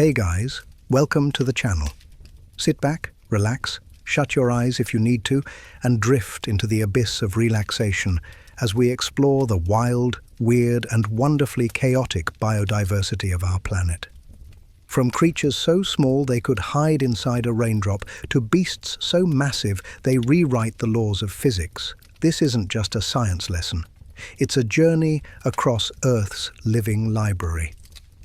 Hey guys, welcome to the channel. Sit back, relax, shut your eyes if you need to, and drift into the abyss of relaxation as we explore the wild, weird, and wonderfully chaotic biodiversity of our planet. From creatures so small they could hide inside a raindrop to beasts so massive they rewrite the laws of physics, this isn't just a science lesson. It's a journey across Earth's living library.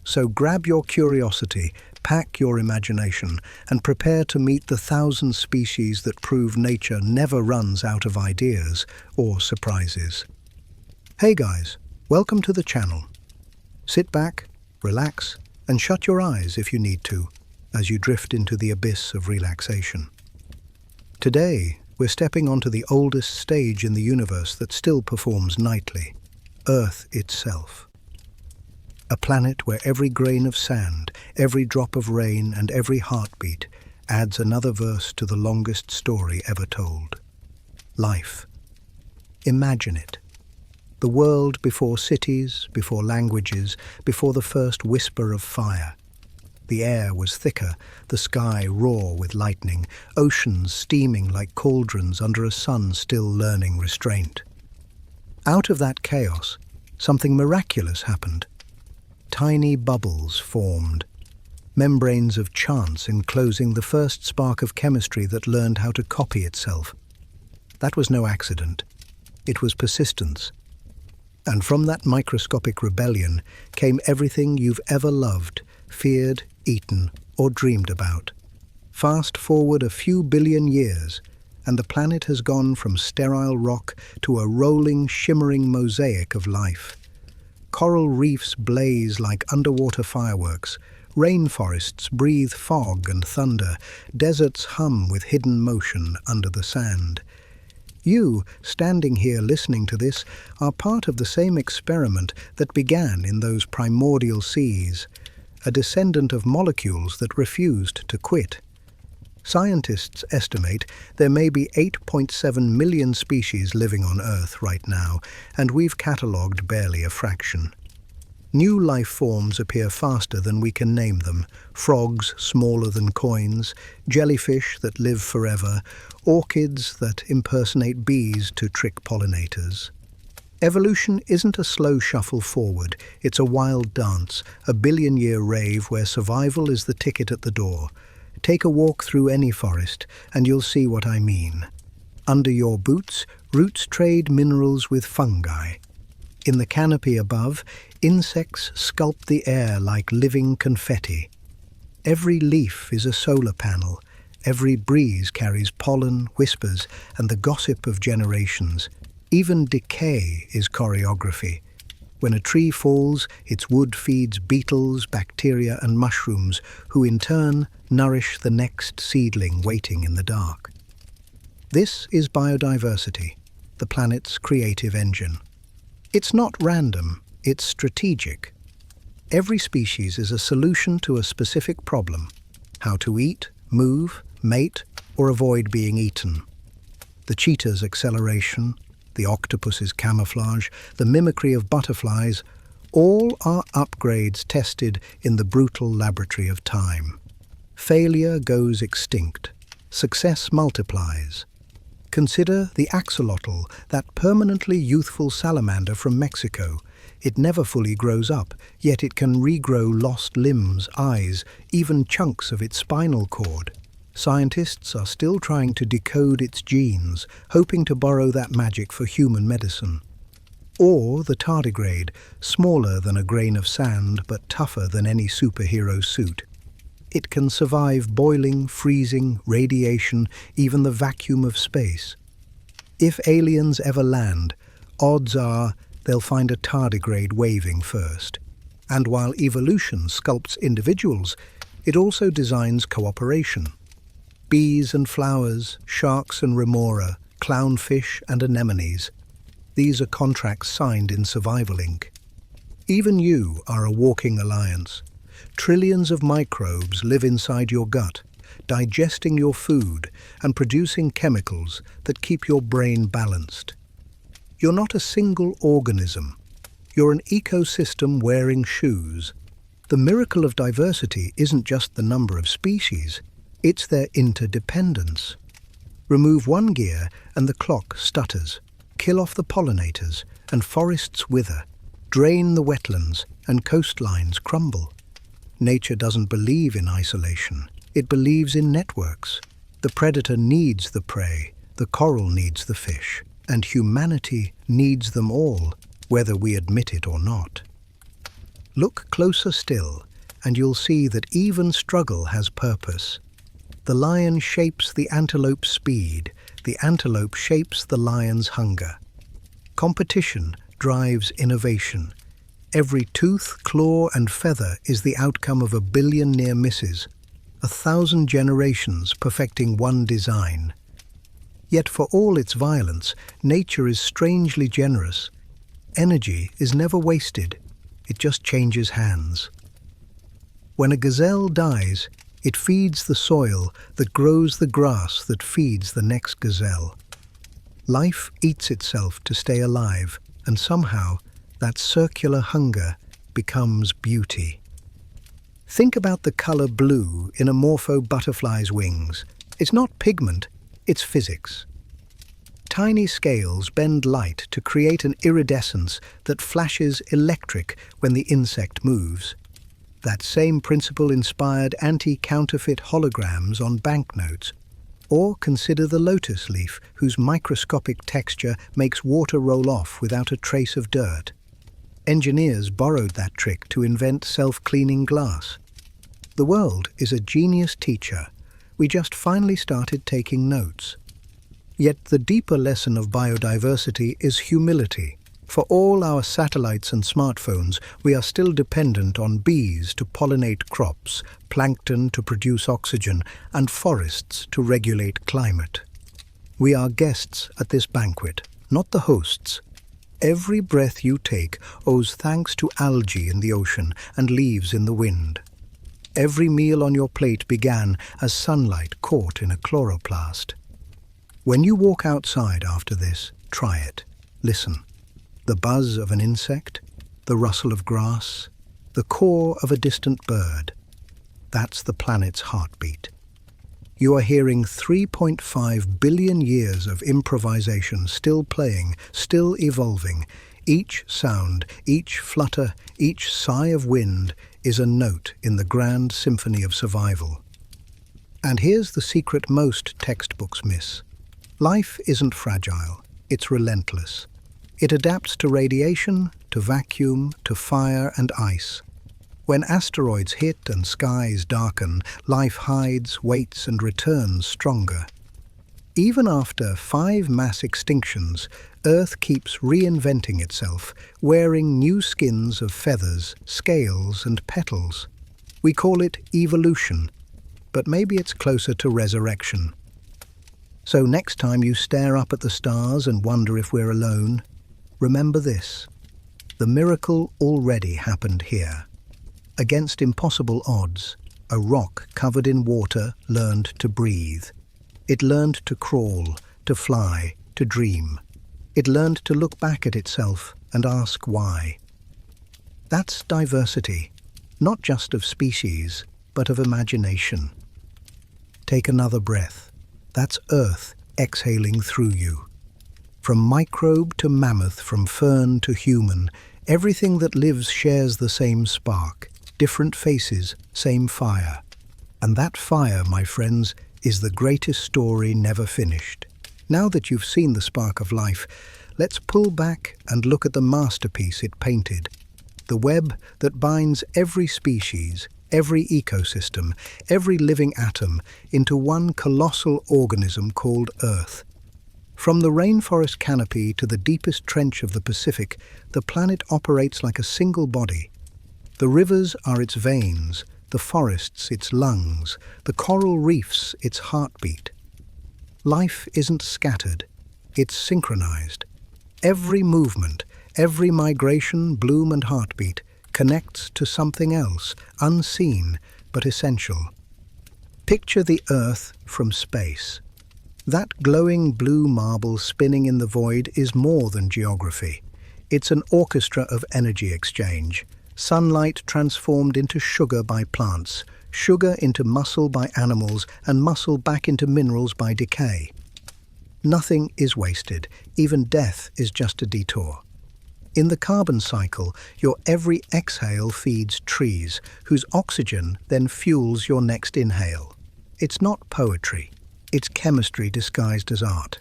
So grab your curiosity, pack your imagination, and prepare to meet the thousand species that prove nature never runs out of ideas or surprises. Hey guys, welcome to the channel. Sit back, relax, and shut your eyes if you need to, as you drift into the abyss of relaxation. Today, we're stepping onto the oldest stage in the universe that still performs nightly, Earth itself. A planet where every grain of sand, every drop of rain, and every heartbeat adds another verse to the longest story ever told. Life. Imagine it. The world before cities, before languages, before the first whisper of fire. The air was thicker, the sky raw with lightning, oceans steaming like cauldrons under a sun still learning restraint. Out of that chaos, something miraculous happened. Tiny bubbles formed, membranes of chance enclosing the first spark of chemistry that learned how to copy itself. That was no accident. It was persistence. And from that microscopic rebellion came everything you've ever loved, feared, eaten, or dreamed about. Fast forward a few billion years, and the planet has gone from sterile rock to a rolling, shimmering mosaic of life. Coral reefs blaze like underwater fireworks, rainforests breathe fog and thunder, deserts hum with hidden motion under the sand. You, standing here listening to this, are part of the same experiment that began in those primordial seas, a descendant of molecules that refused to quit. Scientists estimate there may be 8.7 million species living on Earth right now, and we've catalogued barely a fraction. New life forms appear faster than we can name them. Frogs smaller than coins, jellyfish that live forever, orchids that impersonate bees to trick pollinators. Evolution isn't a slow shuffle forward, it's a wild dance, a billion-year rave where survival is the ticket at the door. Take a walk through any forest, and you'll see what I mean. Under your boots, roots trade minerals with fungi. In the canopy above, insects sculpt the air like living confetti. Every leaf is a solar panel. Every breeze carries pollen, whispers, and the gossip of generations. Even decay is choreography. When a tree falls, its wood feeds beetles, bacteria, and mushrooms, who in turn nourish the next seedling waiting in the dark. This is biodiversity, the planet's creative engine. It's not random, it's strategic. Every species is a solution to a specific problem: how to eat, move, mate, or avoid being eaten. The cheetah's acceleration, the octopus's camouflage, the mimicry of butterflies, all are upgrades tested in the brutal laboratory of time. Failure goes extinct. Success multiplies. Consider the axolotl, that permanently youthful salamander from Mexico. It never fully grows up, yet it can regrow lost limbs, eyes, even chunks of its spinal cord. Scientists are still trying to decode its genes, hoping to borrow that magic for human medicine. Or the tardigrade, smaller than a grain of sand but tougher than any superhero suit. It can survive boiling, freezing, radiation, even the vacuum of space. If aliens ever land, odds are they'll find a tardigrade waving first. And while evolution sculpts individuals, it also designs cooperation. Bees and flowers, sharks and remora, clownfish and anemones. These are contracts signed in survival ink. Even you are a walking alliance. Trillions of microbes live inside your gut, digesting your food and producing chemicals that keep your brain balanced. You're not a single organism. You're an ecosystem wearing shoes. The miracle of diversity isn't just the number of species, it's their interdependence. Remove one gear and the clock stutters. Kill off the pollinators and forests wither. Drain the wetlands and coastlines crumble. Nature doesn't believe in isolation. It believes in networks. The predator needs the prey, the coral needs the fish, and humanity needs them all, whether we admit it or not. Look closer still, and you'll see that even struggle has purpose. The lion shapes the antelope's speed, the antelope shapes the lion's hunger. Competition drives innovation. Every tooth, claw, and feather is the outcome of 1 billion near misses, 1,000 generations perfecting one design. Yet for all its violence, nature is strangely generous. Energy is never wasted, it just changes hands. When a gazelle dies, it feeds the soil that grows the grass that feeds the next gazelle. Life eats itself to stay alive, and somehow that circular hunger becomes beauty. Think about the color blue in a morpho butterfly's wings. It's not pigment, it's physics. Tiny scales bend light to create an iridescence that flashes electric when the insect moves. That same principle inspired anti-counterfeit holograms on banknotes. Or consider the lotus leaf, whose microscopic texture makes water roll off without a trace of dirt. Engineers borrowed that trick to invent self-cleaning glass. The world is a genius teacher. We just finally started taking notes. Yet the deeper lesson of biodiversity is humility. For all our satellites and smartphones, we are still dependent on bees to pollinate crops, plankton to produce oxygen, and forests to regulate climate. We are guests at this banquet, not the hosts. Every breath you take owes thanks to algae in the ocean and leaves in the wind. Every meal on your plate began as sunlight caught in a chloroplast. When you walk outside after this, try it. Listen. The buzz of an insect, the rustle of grass, the caw of a distant bird. That's the planet's heartbeat. You are hearing 3.5 billion years of improvisation still playing, still evolving. Each sound, each flutter, each sigh of wind is a note in the grand symphony of survival. And here's the secret most textbooks miss. Life isn't fragile, it's relentless. It adapts to radiation, to vacuum, to fire and ice. When asteroids hit and skies darken, life hides, waits, and returns stronger. Even after 5 mass extinctions, Earth keeps reinventing itself, wearing new skins of feathers, scales, and petals. We call it evolution, but maybe it's closer to resurrection. So next time you stare up at the stars and wonder if we're alone, remember this. The miracle already happened here. Against impossible odds, a rock covered in water learned to breathe. It learned to crawl, to fly, to dream. It learned to look back at itself and ask why. That's diversity, not just of species, but of imagination. Take another breath. That's Earth exhaling through you. From microbe to mammoth, from fern to human, everything that lives shares the same spark. Different faces, same fire. And that fire, my friends, is the greatest story never finished. Now that you've seen the spark of life, let's pull back and look at the masterpiece it painted. The web that binds every species, every ecosystem, every living atom into one colossal organism called Earth. From the rainforest canopy to the deepest trench of the Pacific, the planet operates like a single body. The rivers are its veins, the forests its lungs, the coral reefs its heartbeat. Life isn't scattered, it's synchronized. Every movement, every migration, bloom and heartbeat connects to something else, unseen but essential. Picture the Earth from space. That glowing blue marble spinning in the void is more than geography. It's an orchestra of energy exchange. Sunlight transformed into sugar by plants, sugar into muscle by animals, and muscle back into minerals by decay. Nothing is wasted, even death is just a detour. In the carbon cycle, your every exhale feeds trees, whose oxygen then fuels your next inhale. It's not poetry, it's chemistry disguised as art.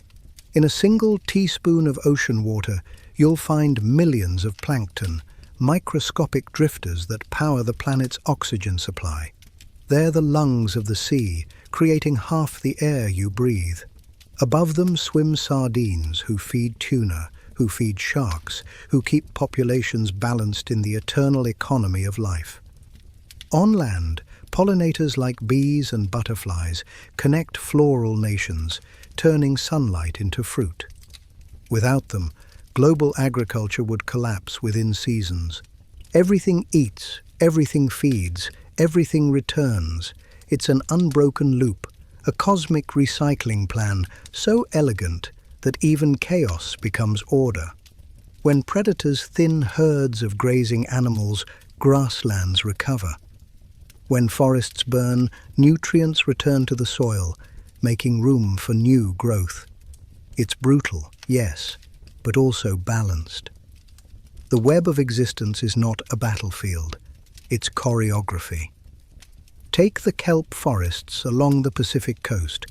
In a single teaspoon of ocean water, you'll find millions of plankton, microscopic drifters that power the planet's oxygen supply. They're the lungs of the sea, creating half the air you breathe. Above them swim sardines who feed tuna, who feed sharks, who keep populations balanced in the eternal economy of life. On land, pollinators like bees and butterflies connect floral nations, turning sunlight into fruit. Without them, global agriculture would collapse within seasons. Everything eats, everything feeds, everything returns. It's an unbroken loop, a cosmic recycling plan so elegant that even chaos becomes order. When predators thin herds of grazing animals, grasslands recover. When forests burn, nutrients return to the soil, making room for new growth. It's brutal, yes, but also balanced. The web of existence is not a battlefield, it's choreography. Take the kelp forests along the Pacific coast.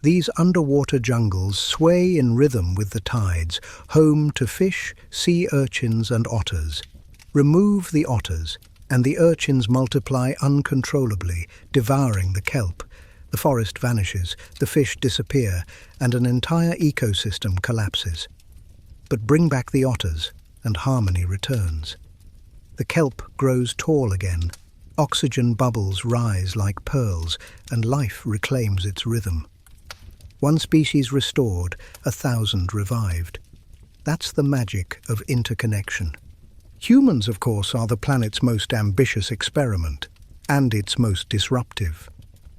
These underwater jungles sway in rhythm with the tides, home to fish, sea urchins and otters. Remove the otters, and the urchins multiply uncontrollably, devouring the kelp. The forest vanishes, the fish disappear, and an entire ecosystem collapses. But bring back the otters, and harmony returns. The kelp grows tall again. Oxygen bubbles rise like pearls, and life reclaims its rhythm. One species restored, 1,000 revived. That's the magic of interconnection. Humans, of course, are the planet's most ambitious experiment, and its most disruptive.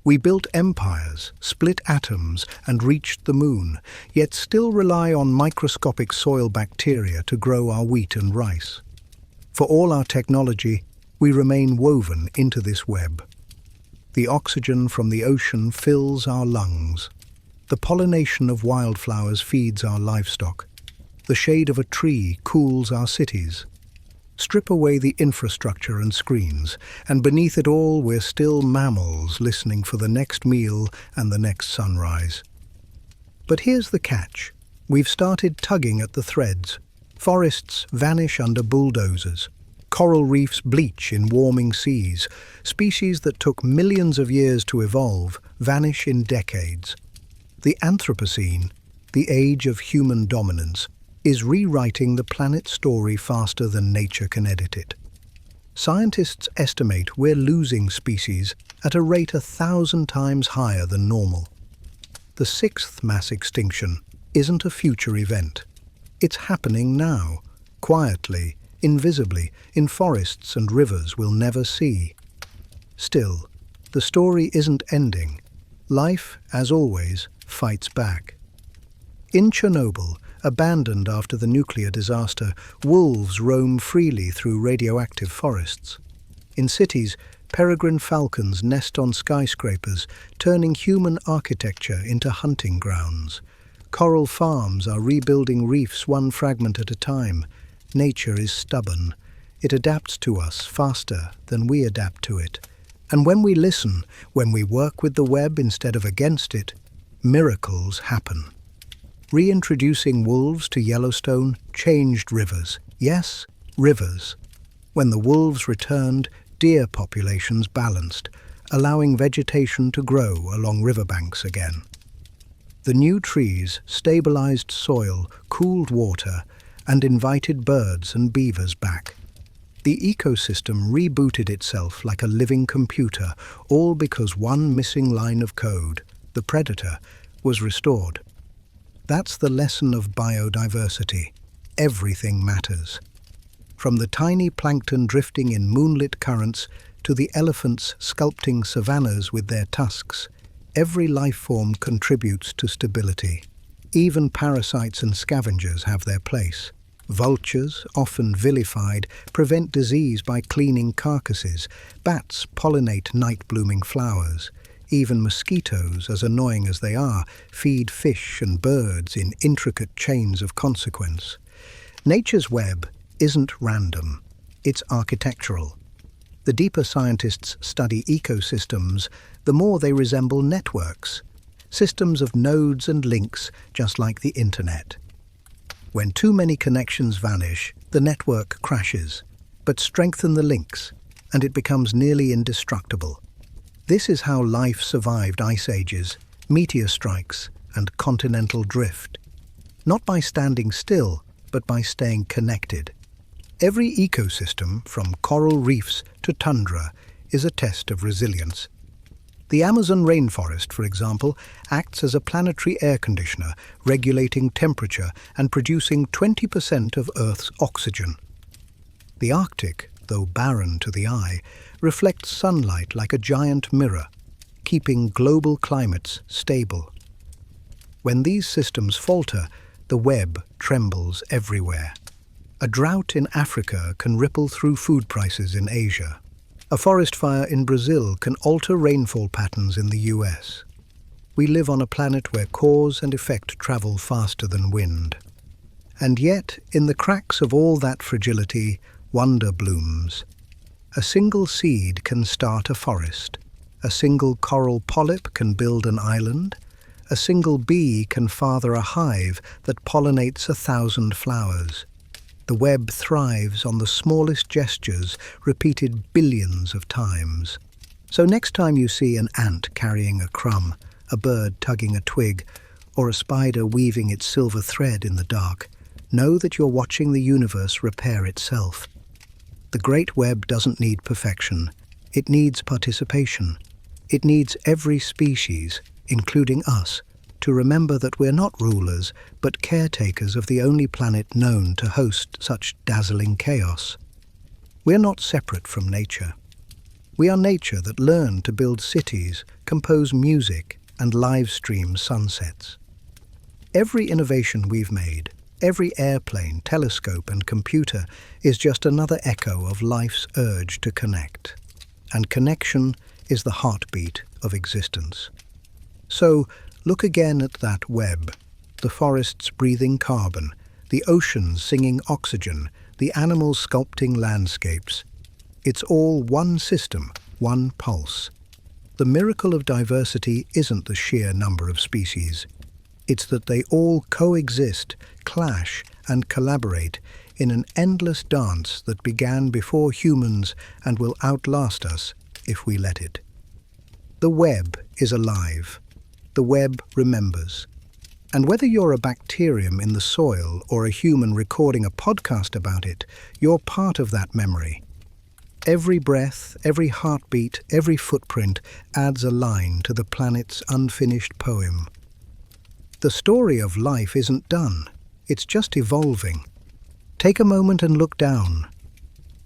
We built empires, split atoms, and reached the moon, yet still rely on microscopic soil bacteria to grow our wheat and rice. For all our technology, we remain woven into this web. The oxygen from the ocean fills our lungs. The pollination of wildflowers feeds our livestock. The shade of a tree cools our cities. Strip away the infrastructure and screens, and beneath it all we're still mammals listening for the next meal and the next sunrise. But here's the catch. We've started tugging at the threads. Forests vanish under bulldozers. Coral reefs bleach in warming seas. Species that took millions of years to evolve vanish in decades. The Anthropocene, the age of human dominance, is rewriting the planet's story faster than nature can edit it. Scientists estimate we're losing species at a rate 1,000 times higher than normal. The sixth mass extinction isn't a future event. It's happening now, quietly, invisibly, in forests and rivers we'll never see. Still, the story isn't ending. Life, as always, fights back. In Chernobyl, abandoned after the nuclear disaster, wolves roam freely through radioactive forests. In cities, peregrine falcons nest on skyscrapers, turning human architecture into hunting grounds. Coral farms are rebuilding reefs one fragment at a time. Nature is stubborn. It adapts to us faster than we adapt to it. And when we listen, when we work with the web instead of against it, miracles happen. Reintroducing wolves to Yellowstone changed rivers. Yes, rivers. When the wolves returned, deer populations balanced, allowing vegetation to grow along riverbanks again. The new trees stabilized soil, cooled water, and invited birds and beavers back. The ecosystem rebooted itself like a living computer, all because one missing line of code, the predator, was restored. That's the lesson of biodiversity. Everything matters. From the tiny plankton drifting in moonlit currents to the elephants sculpting savannas with their tusks, every life form contributes to stability. Even parasites and scavengers have their place. Vultures, often vilified, prevent disease by cleaning carcasses. Bats pollinate night-blooming flowers. Even mosquitoes, as annoying as they are, feed fish and birds in intricate chains of consequence. Nature's web isn't random, it's architectural. The deeper scientists study ecosystems, the more they resemble networks, systems of nodes and links, just like the internet. When too many connections vanish, the network crashes, but strengthen the links, and it becomes nearly indestructible. This is how life survived ice ages, meteor strikes, and continental drift. Not by standing still, but by staying connected. Every ecosystem, from coral reefs to tundra, is a test of resilience. The Amazon rainforest, for example, acts as a planetary air conditioner, regulating temperature and producing 20% of Earth's oxygen. The Arctic, though barren to the eye, reflects sunlight like a giant mirror, keeping global climates stable. When these systems falter, the web trembles everywhere. A drought in Africa can ripple through food prices in Asia. A forest fire in Brazil can alter rainfall patterns in the US. We live on a planet where cause and effect travel faster than wind. And yet, in the cracks of all that fragility, wonder blooms. A single seed can start a forest. A single coral polyp can build an island. A single bee can father a hive that pollinates 1,000 flowers. The web thrives on the smallest gestures, repeated billions of times. So next time you see an ant carrying a crumb, a bird tugging a twig, or a spider weaving its silver thread in the dark, know that you're watching the universe repair itself. The great web doesn't need perfection. It needs participation. It needs every species, including us, to remember that we're not rulers, but caretakers of the only planet known to host such dazzling chaos. We're not separate from nature. We are nature that learned to build cities, compose music, and live stream sunsets. Every innovation we've made, every airplane, telescope, and computer is just another echo of life's urge to connect. And connection is the heartbeat of existence. So, look again at that web, the forests breathing carbon, the oceans singing oxygen, the animals sculpting landscapes. It's all one system, one pulse. The miracle of diversity isn't the sheer number of species. It's that they all coexist, clash, and collaborate in an endless dance that began before humans and will outlast us if we let it. The web is alive. The web remembers. And whether you're a bacterium in the soil or a human recording a podcast about it, you're part of that memory. Every breath, every heartbeat, every footprint adds a line to the planet's unfinished poem. The story of life isn't done. It's just evolving. Take a moment and look down.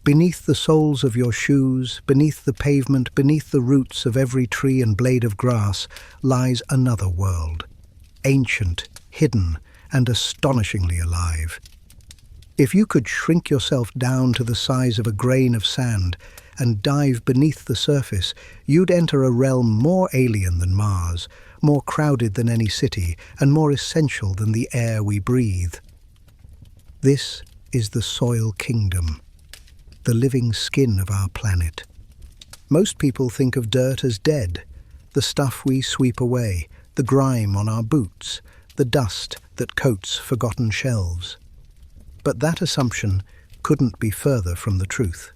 Beneath the soles of your shoes, beneath the pavement, beneath the roots of every tree and blade of grass, lies another world. Ancient, hidden, and astonishingly alive. If you could shrink yourself down to the size of a grain of sand and dive beneath the surface, you'd enter a realm more alien than Mars, more crowded than any city, and more essential than the air we breathe. This is the soil kingdom, the living skin of our planet. Most people think of dirt as dead, the stuff we sweep away, the grime on our boots, the dust that coats forgotten shelves. But that assumption couldn't be further from the truth.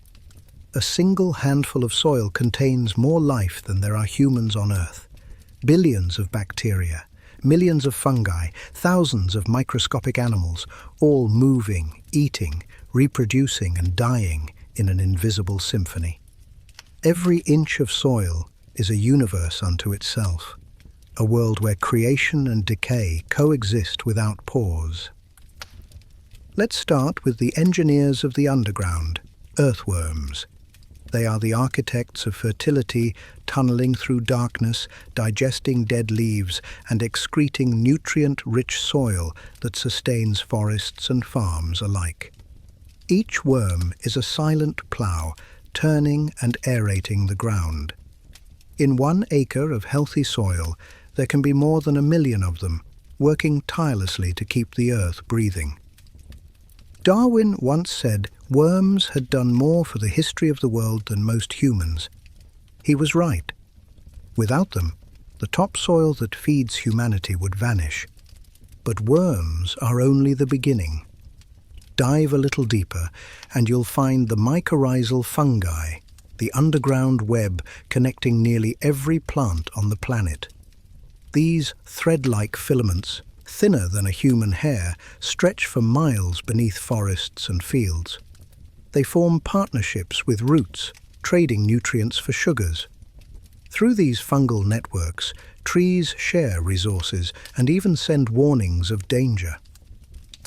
A single handful of soil contains more life than there are humans on Earth. Billions of bacteria, millions of fungi, thousands of microscopic animals, all moving, eating, reproducing and dying in an invisible symphony. Every inch of soil is a universe unto itself, a world where creation and decay coexist without pause. Let's start with the engineers of the underground, earthworms. They are the architects of fertility, tunneling through darkness, digesting dead leaves, and excreting nutrient-rich soil that sustains forests and farms alike. Each worm is a silent plough, turning and aerating the ground. In 1 acre of healthy soil, there can be more than 1 million of them, working tirelessly to keep the earth breathing. Darwin once said worms had done more for the history of the world than most humans. He was right. Without them, the topsoil that feeds humanity would vanish. But worms are only the beginning. Dive a little deeper, and you'll find the mycorrhizal fungi, the underground web connecting nearly every plant on the planet. These thread-like filaments, thinner than a human hair, stretch for miles beneath forests and fields. They form partnerships with roots, trading nutrients for sugars. Through these fungal networks, trees share resources and even send warnings of danger.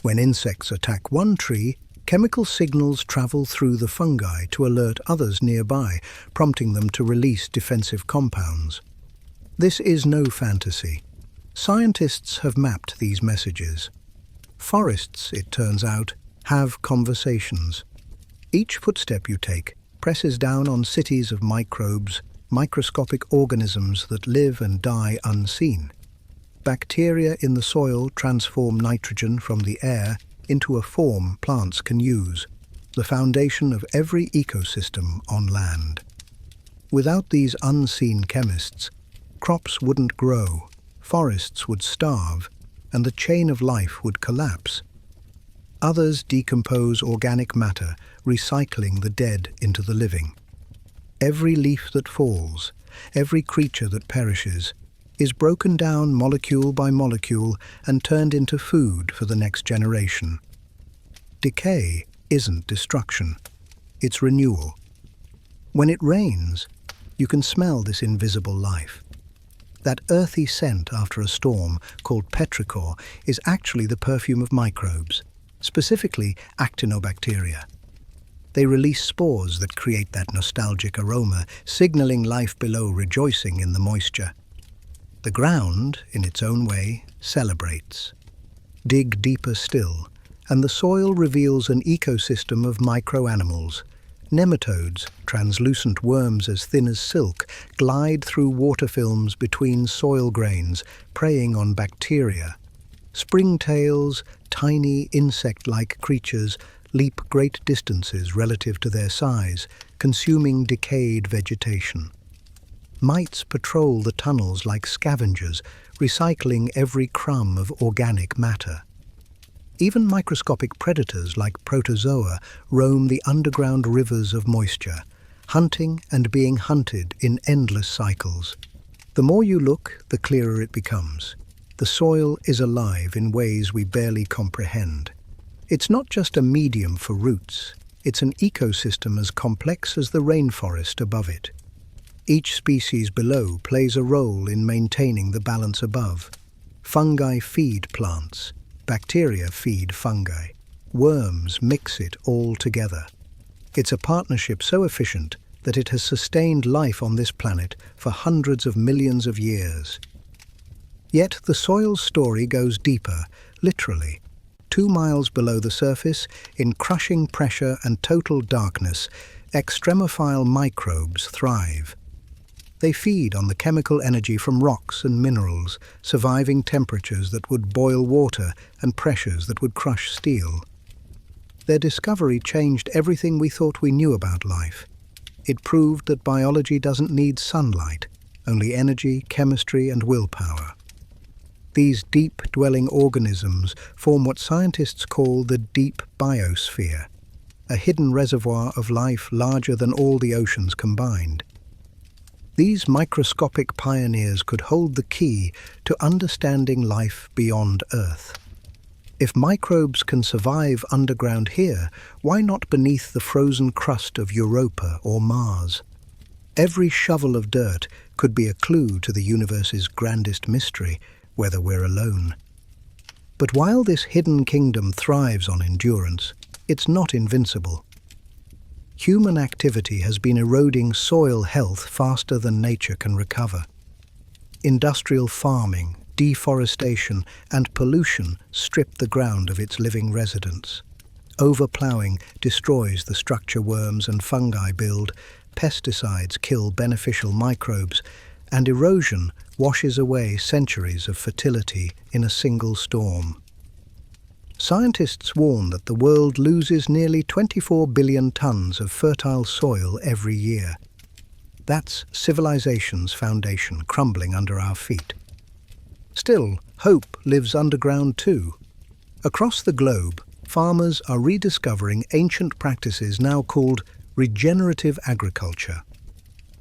When insects attack one tree, chemical signals travel through the fungi to alert others nearby, prompting them to release defensive compounds. This is no fantasy. Scientists have mapped these messages. Forests, it turns out, have conversations. Each footstep you take presses down on cities of microbes, microscopic organisms that live and die unseen. Bacteria in the soil transform nitrogen from the air into a form plants can use, the foundation of every ecosystem on land. Without these unseen chemists, crops wouldn't grow, forests would starve, and the chain of life would collapse. Others decompose organic matter, recycling the dead into the living. Every leaf that falls, every creature that perishes, is broken down molecule by molecule and turned into food for the next generation. Decay isn't destruction, it's renewal. When it rains, you can smell this invisible life. That earthy scent after a storm, called petrichor, is actually the perfume of microbes, specifically actinobacteria. They release spores that create that nostalgic aroma, signaling life below rejoicing in the moisture. The ground, in its own way, celebrates. Dig deeper still, and the soil reveals an ecosystem of microanimals. Nematodes, translucent worms as thin as silk, glide through water films between soil grains, preying on bacteria. Springtails, tiny insect-like creatures, leap great distances relative to their size, consuming decayed vegetation. Mites patrol the tunnels like scavengers, recycling every crumb of organic matter. Even microscopic predators like protozoa roam the underground rivers of moisture, hunting and being hunted in endless cycles. The more you look, the clearer it becomes. The soil is alive in ways we barely comprehend. It's not just a medium for roots, it's an ecosystem as complex as the rainforest above it. Each species below plays a role in maintaining the balance above. Fungi feed plants, bacteria feed fungi, worms mix it all together. It's a partnership so efficient that it has sustained life on this planet for hundreds of millions of years. Yet the soil's story goes deeper, literally. 2 miles below the surface, in crushing pressure and total darkness, extremophile microbes thrive. They feed on the chemical energy from rocks and minerals, surviving temperatures that would boil water and pressures that would crush steel. Their discovery changed everything we thought we knew about life. It proved that biology doesn't need sunlight, only energy, chemistry, and willpower. These deep-dwelling organisms form what scientists call the deep biosphere, a hidden reservoir of life larger than all the oceans combined. These microscopic pioneers could hold the key to understanding life beyond Earth. If microbes can survive underground here, why not beneath the frozen crust of Europa or Mars? Every shovel of dirt could be a clue to the universe's grandest mystery, whether we're alone. But while this hidden kingdom thrives on endurance, it's not invincible. human activity has been eroding soil health faster than nature can recover. Industrial farming, deforestation, and pollution strip the ground of its living residents. Overploughing destroys the structure worms and fungi build, pesticides kill beneficial microbes, and erosion washes away centuries of fertility in a single storm. Scientists warn that the world loses nearly 24 billion tons of fertile soil every year. That's civilization's foundation crumbling under our feet. Still, hope lives underground too. Across the globe, farmers are rediscovering ancient practices now called regenerative agriculture.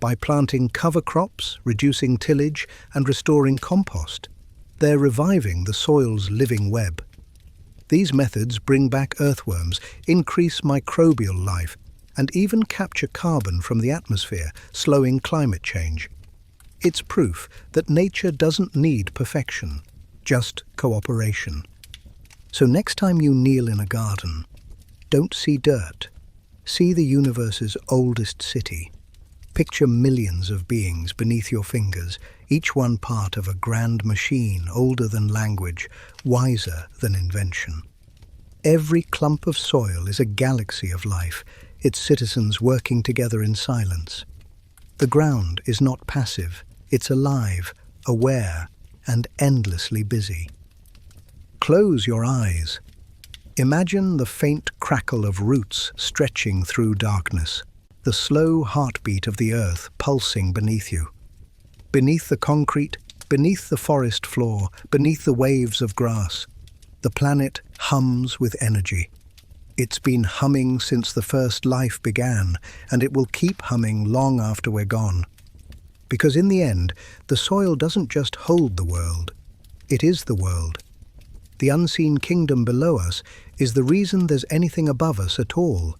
By planting cover crops, reducing tillage, and restoring compost, they're reviving the soil's living web. These methods bring back earthworms, increase microbial life, and even capture carbon from the atmosphere, slowing climate change. It's proof that nature doesn't need perfection, just cooperation. So next time you kneel in a garden, don't see dirt. See the universe's oldest city. Picture millions of beings beneath your fingers, each one part of a grand machine older than language, wiser than invention. Every clump of soil is a galaxy of life, its citizens working together in silence. The ground is not passive, it's alive, aware, and endlessly busy. Close your eyes. Imagine the faint crackle of roots stretching through darkness, the slow heartbeat of the earth pulsing beneath you. Beneath the concrete, beneath the forest floor, beneath the waves of grass, the planet hums with energy. It's been humming since the first life began, and it will keep humming long after we're gone. Because in the end, the soil doesn't just hold the world, it is the world. The unseen kingdom below us is the reason there's anything above us at all.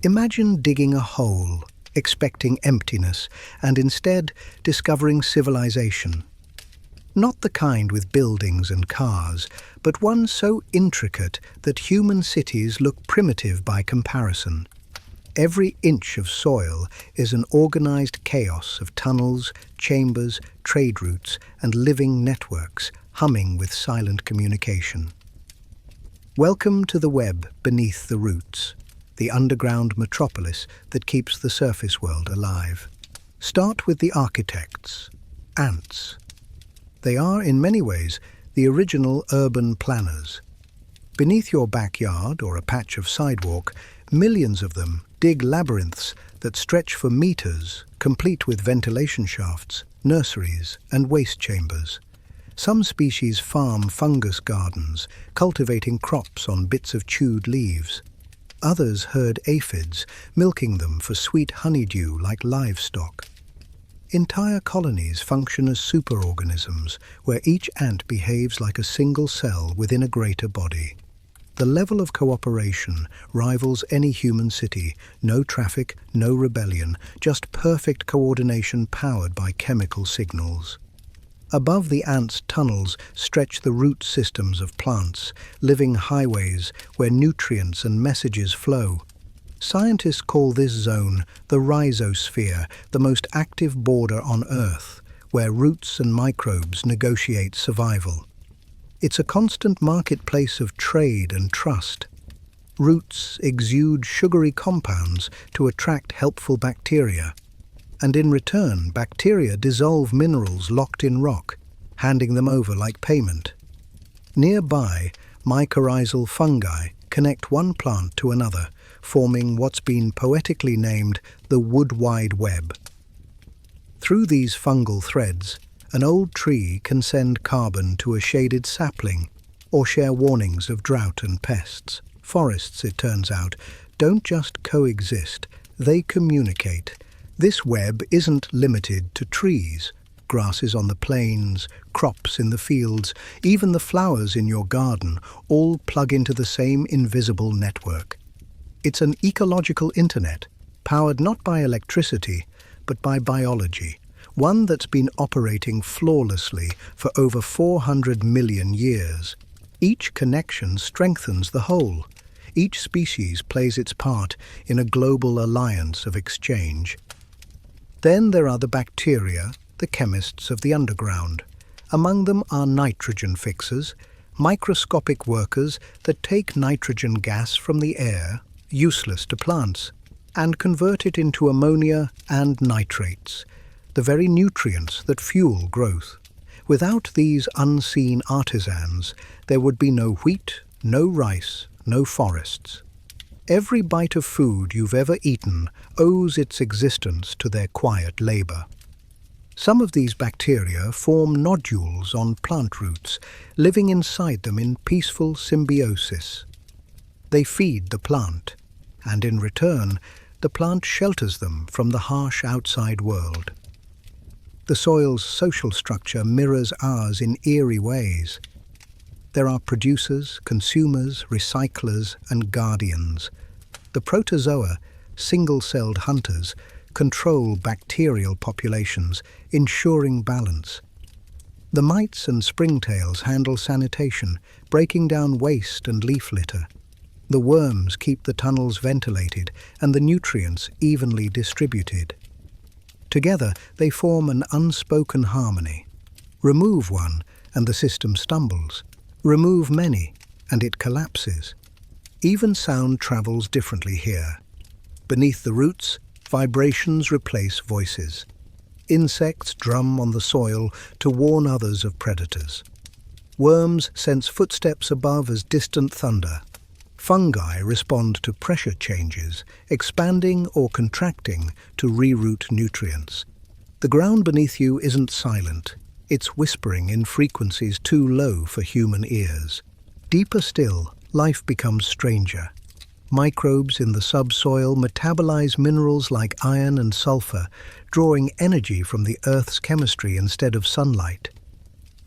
Imagine digging a hole, expecting emptiness, and instead discovering civilization. Not the kind with buildings and cars, but one so intricate that human cities look primitive by comparison. Every inch of soil is an organized chaos of tunnels, chambers, trade routes, and living networks, humming with silent communication. Welcome to the web beneath the roots, the underground metropolis that keeps the surface world alive. Start with the architects, ants. They are, in many ways, the original urban planners. Beneath your backyard or a patch of sidewalk, millions of them dig labyrinths that stretch for meters, complete with ventilation shafts, nurseries, and waste chambers. Some species farm fungus gardens, cultivating crops on bits of chewed leaves. Others herd aphids, milking them for sweet honeydew like livestock. Entire colonies function as superorganisms, where each ant behaves like a single cell within a greater body. The level of cooperation rivals any human city. No traffic, no rebellion, just perfect coordination powered by chemical signals. Above the ants' tunnels stretch the root systems of plants, living highways where nutrients and messages flow. Scientists call this zone the rhizosphere, the most active border on Earth, where roots and microbes negotiate survival. It's a constant marketplace of trade and trust. Roots exude sugary compounds to attract helpful bacteria, and in return, bacteria dissolve minerals locked in rock, handing them over like payment. Nearby, mycorrhizal fungi connect one plant to another, forming what's been poetically named the wood wide web. Through these fungal threads, an old tree can send carbon to a shaded sapling or share warnings of drought and pests. Forests, it turns out, don't just coexist, they communicate. This web isn't limited to trees. Grasses on the plains, crops in the fields, even the flowers in your garden all plug into the same invisible network. It's an ecological internet, powered not by electricity, but by biology, one that's been operating flawlessly for over 400 million years. Each connection strengthens the whole. Each species plays its part in a global alliance of exchange. Then there are the bacteria, the chemists of the underground. Among them are nitrogen fixers, microscopic workers that take nitrogen gas from the air, useless to plants, and convert it into ammonia and nitrates, the very nutrients that fuel growth. Without these unseen artisans, there would be no wheat, no rice, no forests. Every bite of food you've ever eaten owes its existence to their quiet labor. Some of these bacteria form nodules on plant roots, living inside them in peaceful symbiosis. They feed the plant, and in return, the plant shelters them from the harsh outside world. The soil's social structure mirrors ours in eerie ways. There are producers, consumers, recyclers, and guardians. The protozoa, single-celled hunters, control bacterial populations, ensuring balance. The mites and springtails handle sanitation, breaking down waste and leaf litter. The worms keep the tunnels ventilated and the nutrients evenly distributed. Together, they form an unspoken harmony. Remove one, and the system stumbles. Remove many, and it collapses. Even sound travels differently here. Beneath the roots, vibrations replace voices. Insects drum on the soil to warn others of predators. Worms sense footsteps above as distant thunder. Fungi respond to pressure changes, expanding or contracting to reroute nutrients. The ground beneath you isn't silent. It's whispering in frequencies too low for human ears. Deeper still, life becomes stranger. Microbes in the subsoil metabolize minerals like iron and sulfur, drawing energy from the Earth's chemistry instead of sunlight.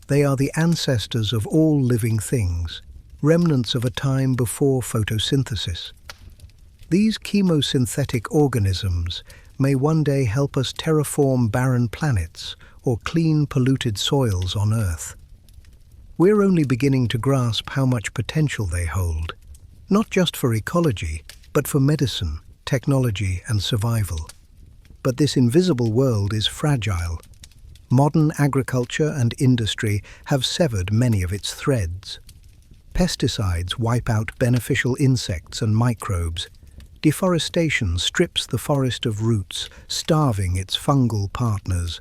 They are the ancestors of all living things, remnants of a time before photosynthesis. These chemosynthetic organisms may one day help us terraform barren planets or clean polluted soils on Earth. We're only beginning to grasp how much potential they hold, not just for ecology, but for medicine, technology, and survival. But this invisible world is fragile. Modern agriculture and industry have severed many of its threads. Pesticides wipe out beneficial insects and microbes. Deforestation strips the forest of roots, starving its fungal partners.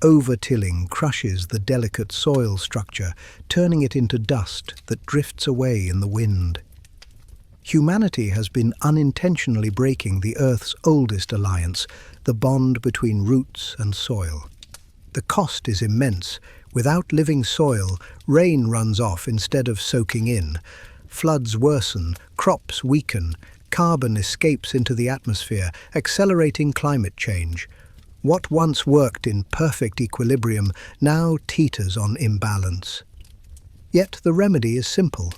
Over-tilling crushes the delicate soil structure, turning it into dust that drifts away in the wind. Humanity has been unintentionally breaking the Earth's oldest alliance, the bond between roots and soil. The cost is immense. Without living soil, rain runs off instead of soaking in. Floods worsen, crops weaken, carbon escapes into the atmosphere, accelerating climate change. What once worked in perfect equilibrium now teeters on imbalance. Yet the remedy is simple.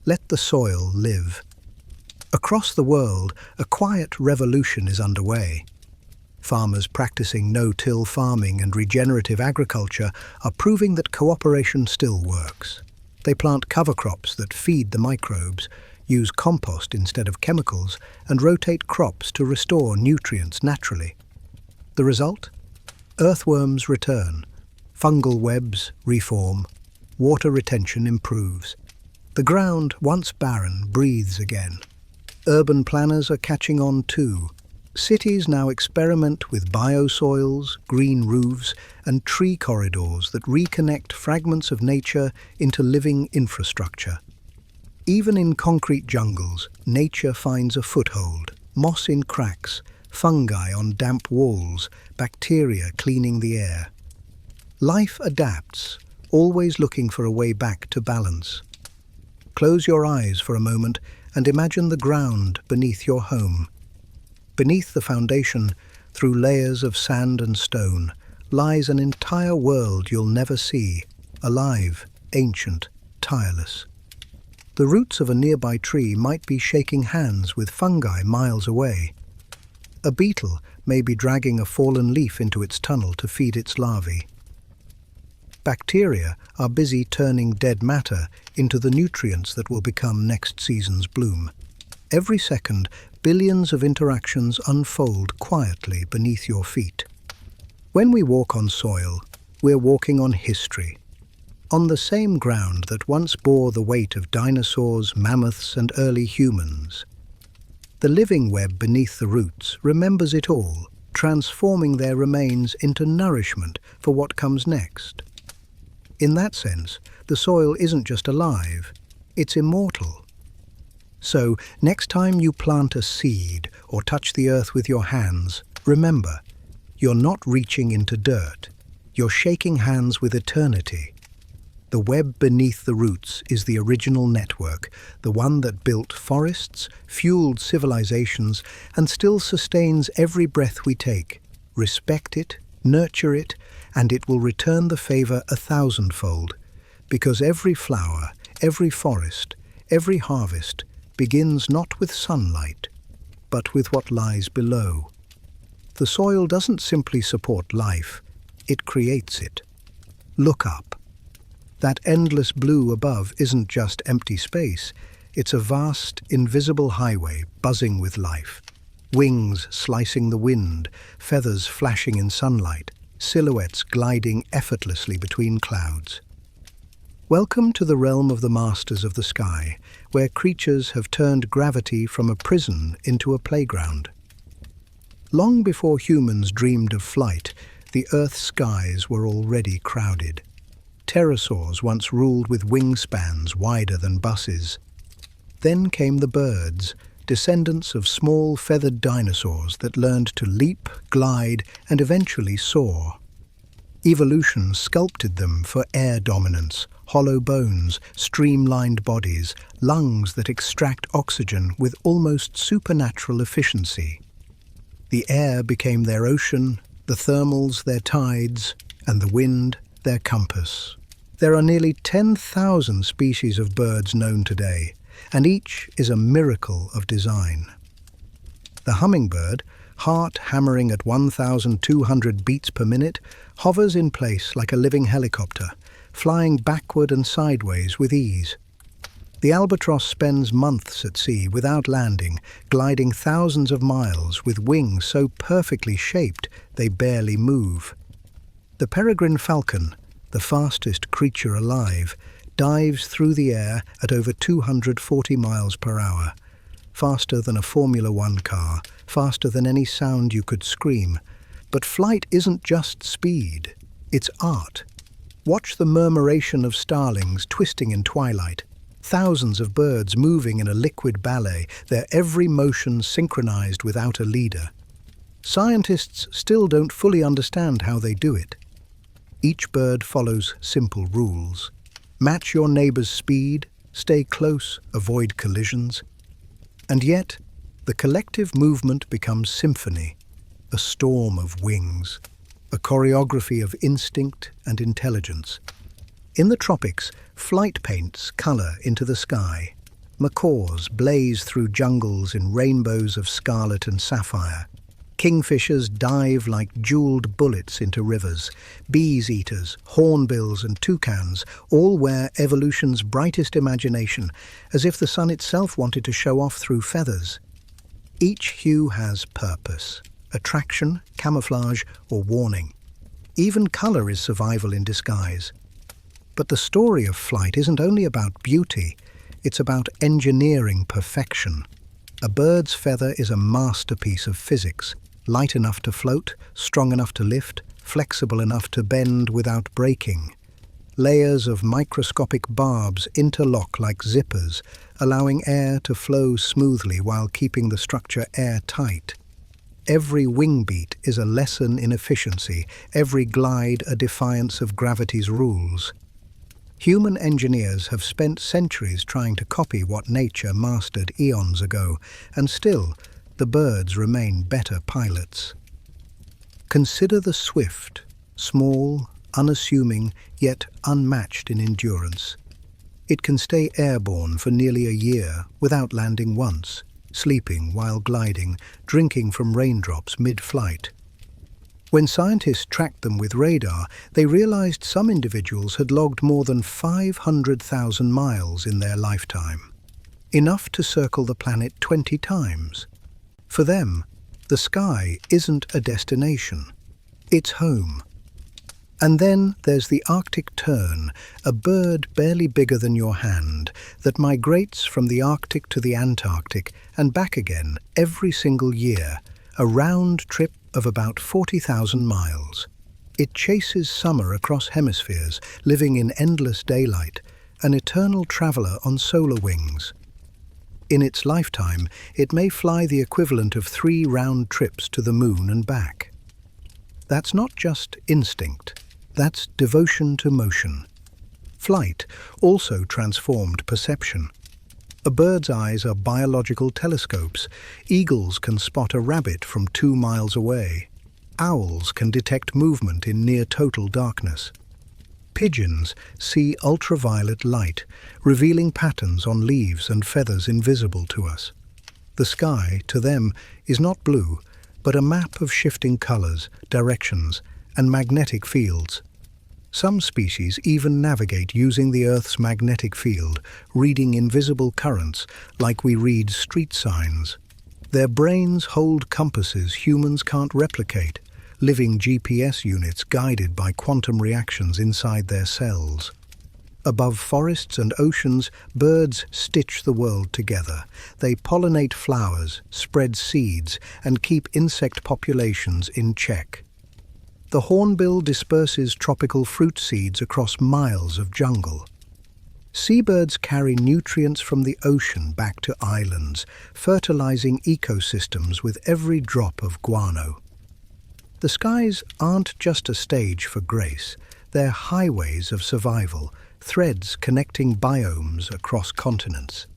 Let the soil live. Across the world, a quiet revolution is underway. Farmers practicing no-till farming and regenerative agriculture are proving that cooperation still works. They plant cover crops that feed the microbes, use compost instead of chemicals, and rotate crops to restore nutrients naturally. The result? Earthworms return, fungal webs reform, water retention improves. The ground, once barren, breathes again. Urban planners are catching on too. Cities now experiment with biosoils, green roofs, and tree corridors that reconnect fragments of nature into living infrastructure. Even in concrete jungles, nature finds a foothold. Moss in cracks, fungi on damp walls, bacteria cleaning the air. Life adapts, always looking for a way back to balance. Close your eyes for a moment and imagine the ground beneath your home. Beneath the foundation, through layers of sand and stone, lies an entire world you'll never see, alive, ancient, tireless. The roots of a nearby tree might be shaking hands with fungi miles away. A beetle may be dragging a fallen leaf into its tunnel to feed its larvae. Bacteria are busy turning dead matter into the nutrients that will become next season's bloom. Every second, billions of interactions unfold quietly beneath your feet. When we walk on soil, we're walking on history, on the same ground that once bore the weight of dinosaurs, mammoths, and early humans. The living web beneath the roots remembers it all, transforming their remains into nourishment for what comes next. In that sense, the soil isn't just alive, it's immortal. So, next time you plant a seed or touch the earth with your hands, remember, you're not reaching into dirt, you're shaking hands with eternity. The web beneath the roots is the original network, the one that built forests, fueled civilizations, and still sustains every breath we take. Respect it, nurture it, and it will return the favor 1,000-fold, because every flower, every forest, every harvest begins not with sunlight, but with what lies below. The soil doesn't simply support life, it creates it. Look up. That endless blue above isn't just empty space, it's a vast, invisible highway buzzing with life. Wings slicing the wind, feathers flashing in sunlight, silhouettes gliding effortlessly between clouds. Welcome to the realm of the masters of the sky, where creatures have turned gravity from a prison into a playground. Long before humans dreamed of flight, the Earth's skies were already crowded. Pterosaurs once ruled with wingspans wider than buses. Then came the birds, descendants of small feathered dinosaurs that learned to leap, glide, and eventually soar. Evolution sculpted them for air dominance, hollow bones, streamlined bodies, lungs that extract oxygen with almost supernatural efficiency. The air became their ocean, the thermals their tides, and the wind their compass. There are nearly 10,000 species of birds known today, and each is a miracle of design. The hummingbird, heart hammering at 1,200 beats per minute, hovers in place like a living helicopter, flying backward and sideways with ease. The albatross spends months at sea without landing, gliding thousands of miles with wings so perfectly shaped they barely move. The peregrine falcon, the fastest creature alive, dives through the air at over 240 miles per hour, faster than a Formula One car, faster than any sound you could scream. But flight isn't just speed, it's art. Watch the murmuration of starlings twisting in twilight, thousands of birds moving in a liquid ballet, their every motion synchronized without a leader. Scientists still don't fully understand how they do it. Each bird follows simple rules. Match your neighbor's speed, stay close, avoid collisions. And yet, the collective movement becomes symphony, a storm of wings, a choreography of instinct and intelligence. In the tropics, flight paints color into the sky. Macaws blaze through jungles in rainbows of scarlet and sapphire. Kingfishers dive like jeweled bullets into rivers. Bees-eaters, hornbills and toucans all wear evolution's brightest imagination, as if the sun itself wanted to show off through feathers. Each hue has purpose: attraction, camouflage, or warning. Even color is survival in disguise. But the story of flight isn't only about beauty, it's about engineering perfection. A bird's feather is a masterpiece of physics, light enough to float, strong enough to lift, flexible enough to bend without breaking. Layers of microscopic barbs interlock like zippers, allowing air to flow smoothly while keeping the structure airtight. Every wing beat is a lesson in efficiency, every glide a defiance of gravity's rules. Human engineers have spent centuries trying to copy what nature mastered eons ago, and still, the birds remain better pilots. Consider the swift, small, unassuming, yet unmatched in endurance. It can stay airborne for nearly a year without landing once, sleeping while gliding, drinking from raindrops mid-flight. When scientists tracked them with radar, they realized some individuals had logged more than 500,000 miles in their lifetime. enough to circle the planet 20 times. For them, the sky isn't a destination, it's home. And then there's the Arctic tern, a bird barely bigger than your hand that migrates from the Arctic to the Antarctic and back again every single year, a round trip of about 40,000 miles. It chases summer across hemispheres, living in endless daylight, an eternal traveler on solar wings. In its lifetime, it may fly the equivalent of 3 round trips to the moon and back. That's not just instinct. That's devotion to motion. Flight also transformed perception. A bird's eyes are biological telescopes. Eagles can spot a rabbit from 2 miles away. Owls can detect movement in near-total darkness. Pigeons see ultraviolet light, revealing patterns on leaves and feathers invisible to us. The sky, to them, is not blue, but a map of shifting colors, directions, and magnetic fields. Some species even navigate using the Earth's magnetic field, reading invisible currents like we read street signs. Their brains hold compasses humans can't replicate, living GPS units guided by quantum reactions inside their cells. Above forests and oceans, birds stitch the world together. They pollinate flowers, spread seeds, and keep insect populations in check. The hornbill disperses tropical fruit seeds across miles of jungle. Seabirds carry nutrients from the ocean back to islands, fertilizing ecosystems with every drop of guano. The skies aren't just a stage for grace, they're highways of survival, threads connecting biomes across continents.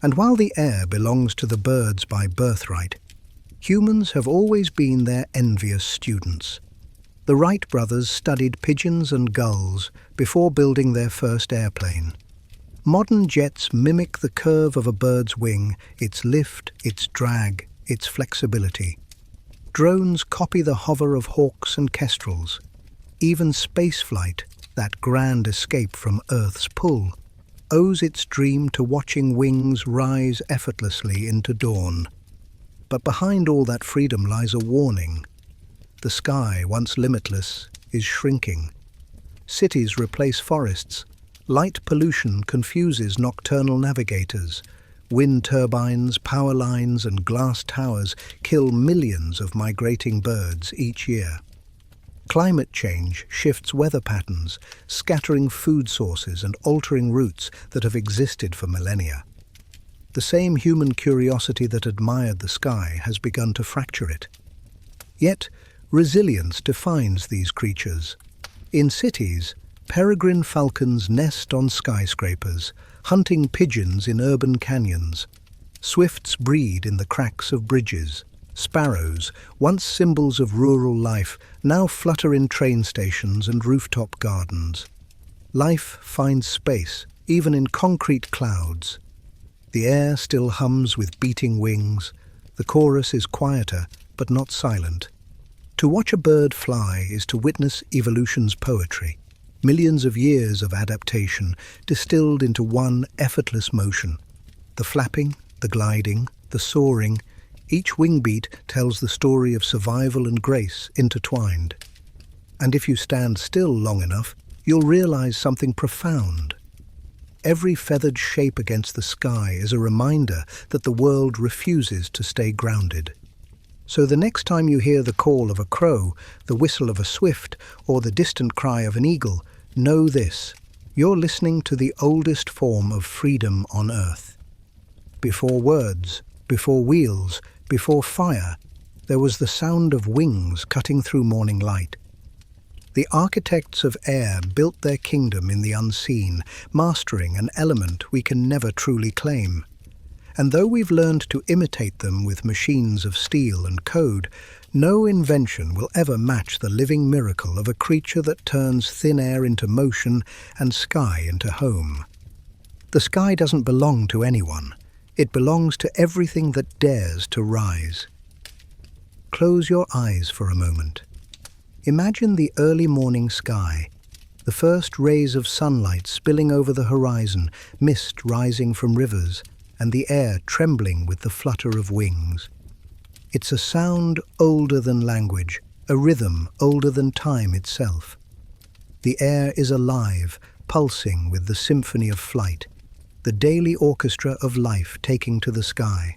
And while the air belongs to the birds by birthright, humans have always been their envious students. The Wright brothers studied pigeons and gulls before building their first airplane. Modern jets mimic the curve of a bird's wing, its lift, its drag, its flexibility. Drones copy the hover of hawks and kestrels. Even spaceflight, that grand escape from Earth's pull, owes its dream to watching wings rise effortlessly into dawn. But behind all that freedom lies a warning. The sky, once limitless, is shrinking. Cities replace forests. Light pollution confuses nocturnal navigators. Wind turbines, power lines, and glass towers kill millions of migrating birds each year. Climate change shifts weather patterns, scattering food sources and altering routes that have existed for millennia. The same human curiosity that admired the sky has begun to fracture it. Yet, resilience defines these creatures. In cities, peregrine falcons nest on skyscrapers, hunting pigeons in urban canyons. Swifts breed in the cracks of bridges. Sparrows, once symbols of rural life, now flutter in train stations and rooftop gardens. Life finds space, even in concrete clouds. The air still hums with beating wings. The chorus is quieter, but not silent. To watch a bird fly is to witness evolution's poetry. Millions of years of adaptation distilled into one effortless motion. The flapping, the gliding, the soaring, each wing beat tells the story of survival and grace intertwined. And if you stand still long enough, you'll realize something profound. Every feathered shape against the sky is a reminder that the world refuses to stay grounded. So the next time you hear the call of a crow, the whistle of a swift, or the distant cry of an eagle, know this: you're listening to the oldest form of freedom on Earth. Before words, before wheels, before fire, there was the sound of wings cutting through morning light. The architects of air built their kingdom in the unseen, mastering an element we can never truly claim. And though we've learned to imitate them with machines of steel and code, no invention will ever match the living miracle of a creature that turns thin air into motion and sky into home. The sky doesn't belong to anyone. It belongs to everything that dares to rise. Close your eyes for a moment. Imagine the early morning sky, the first rays of sunlight spilling over the horizon, mist rising from rivers, and the air trembling with the flutter of wings. It's a sound older than language, a rhythm older than time itself. The air is alive, pulsing with the symphony of flight, the daily orchestra of life taking to the sky.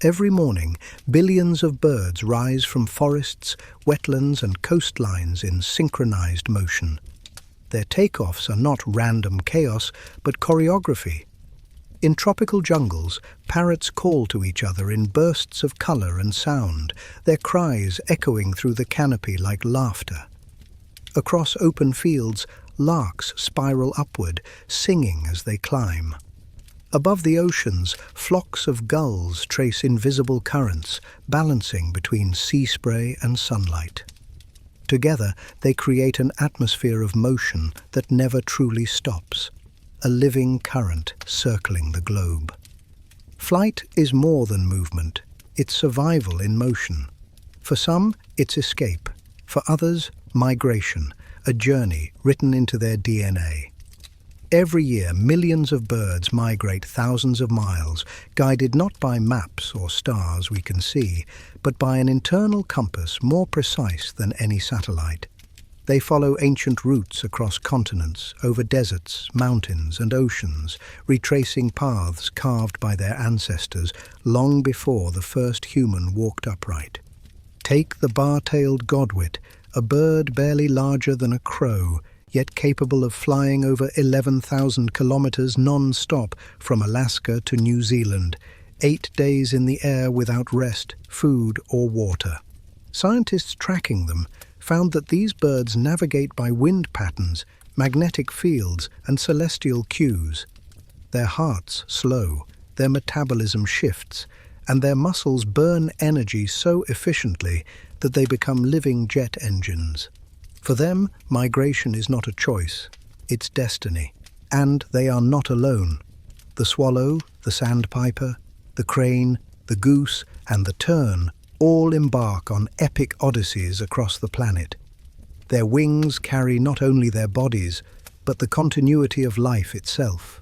Every morning, billions of birds rise from forests, wetlands, and coastlines in synchronized motion. Their takeoffs are not random chaos, but choreography. In tropical jungles, parrots call to each other in bursts of color and sound, their cries echoing through the canopy like laughter. Across open fields, larks spiral upward, singing as they climb. Above the oceans, flocks of gulls trace invisible currents, balancing between sea spray and sunlight. Together, they create an atmosphere of motion that never truly stops, a living current circling the globe. Flight is more than movement, it's survival in motion. For some, it's escape. For others, migration, a journey written into their DNA. Every year, millions of birds migrate thousands of miles, guided not by maps or stars we can see, but by an internal compass more precise than any satellite. They follow ancient routes across continents, over deserts, mountains, and oceans, retracing paths carved by their ancestors long before the first human walked upright. Take the bar-tailed godwit, a bird barely larger than a crow, yet capable of flying over 11,000 kilometers non-stop from Alaska to New Zealand, 8 days in the air without rest, food, or water. Scientists tracking them found that these birds navigate by wind patterns, magnetic fields, and celestial cues. Their hearts slow, their metabolism shifts, and their muscles burn energy so efficiently that they become living jet engines. For them, migration is not a choice, it's destiny. And they are not alone. The swallow, the sandpiper, the crane, the goose, and the tern all embark on epic odysseys across the planet. Their wings carry not only their bodies, but the continuity of life itself.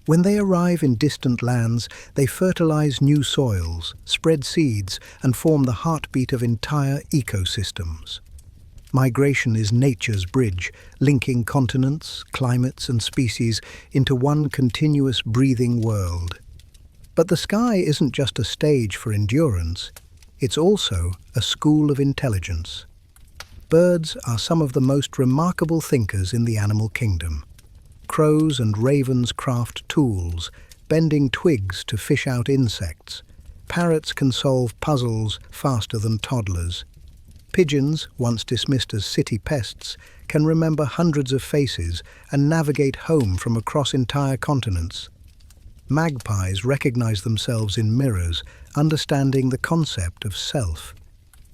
When they arrive in distant lands, they fertilize new soils, spread seeds, and form the heartbeat of entire ecosystems. Migration is nature's bridge, linking continents, climates, and species into one continuous breathing world. But the sky isn't just a stage for endurance, it's also a school of intelligence. Birds are some of the most remarkable thinkers in the animal kingdom. Crows and ravens craft tools, bending twigs to fish out insects. Parrots can solve puzzles faster than toddlers. Pigeons, once dismissed as city pests, can remember hundreds of faces and navigate home from across entire continents. Magpies recognize themselves in mirrors, understanding the concept of self,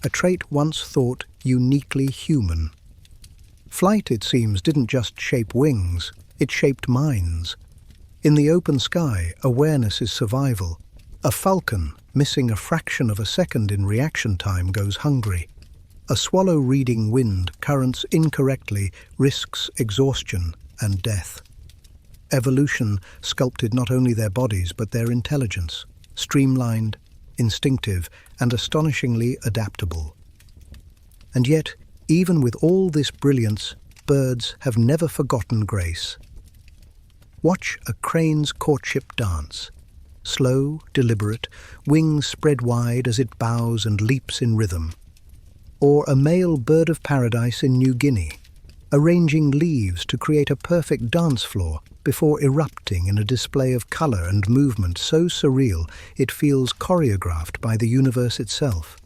a trait once thought uniquely human. Flight, it seems, didn't just shape wings, it shaped minds. In the open sky, awareness is survival. A falcon, missing a fraction of a second in reaction time, goes hungry. A swallow reading wind currents incorrectly risks exhaustion and death. Evolution sculpted not only their bodies but their intelligence, streamlined, instinctive, and astonishingly adaptable. And yet, even with all this brilliance, birds have never forgotten grace. Watch a crane's courtship dance. Slow, deliberate, wings spread wide as it bows and leaps in rhythm. Or a male bird of paradise in New Guinea, arranging leaves to create a perfect dance floor before erupting in a display of color and movement so surreal it feels choreographed by the universe itself.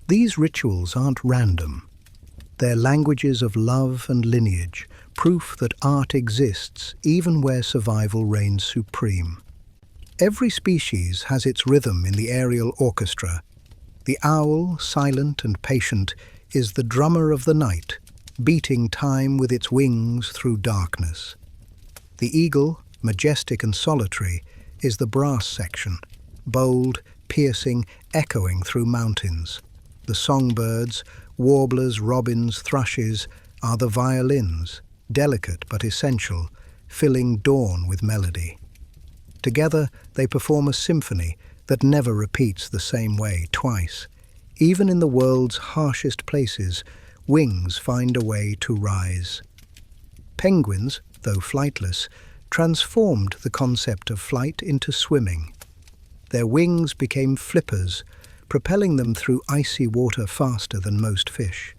These rituals aren't random. They're languages of love and lineage, proof that art exists even where survival reigns supreme. Every species has its rhythm in the aerial orchestra. The owl, silent and patient, is the drummer of the night, beating time with its wings through darkness. The eagle, majestic and solitary, is the brass section, bold, piercing, echoing through mountains. The songbirds, warblers, robins, thrushes, are the violins, delicate but essential, filling dawn with melody. Together, they perform a symphony that never repeats the same way twice. Even in the world's harshest places, wings find a way to rise. Penguins, though flightless, transformed the concept of flight into swimming. Their wings became flippers, propelling them through icy water faster than most fish.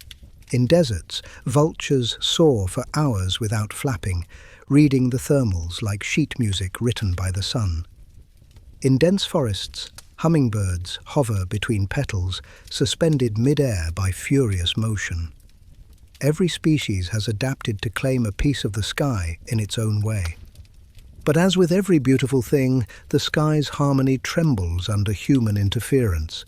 In deserts, vultures soar for hours without flapping, reading the thermals like sheet music written by the sun. In dense forests, hummingbirds hover between petals, suspended mid-air by furious motion. Every species has adapted to claim a piece of the sky in its own way. But as with every beautiful thing, the sky's harmony trembles under human interference.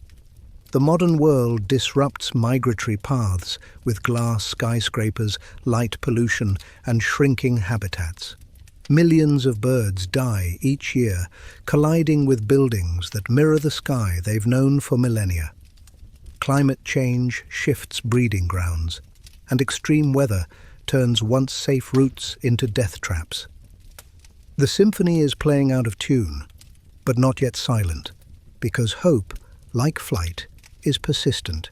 The modern world disrupts migratory paths with glass skyscrapers, light pollution, and shrinking habitats. Millions of birds die each year, colliding with buildings that mirror the sky they've known for millennia. Climate change shifts breeding grounds, and extreme weather turns once safe routes into death traps. The symphony is playing out of tune, but not yet silent, because hope, like flight, is persistent.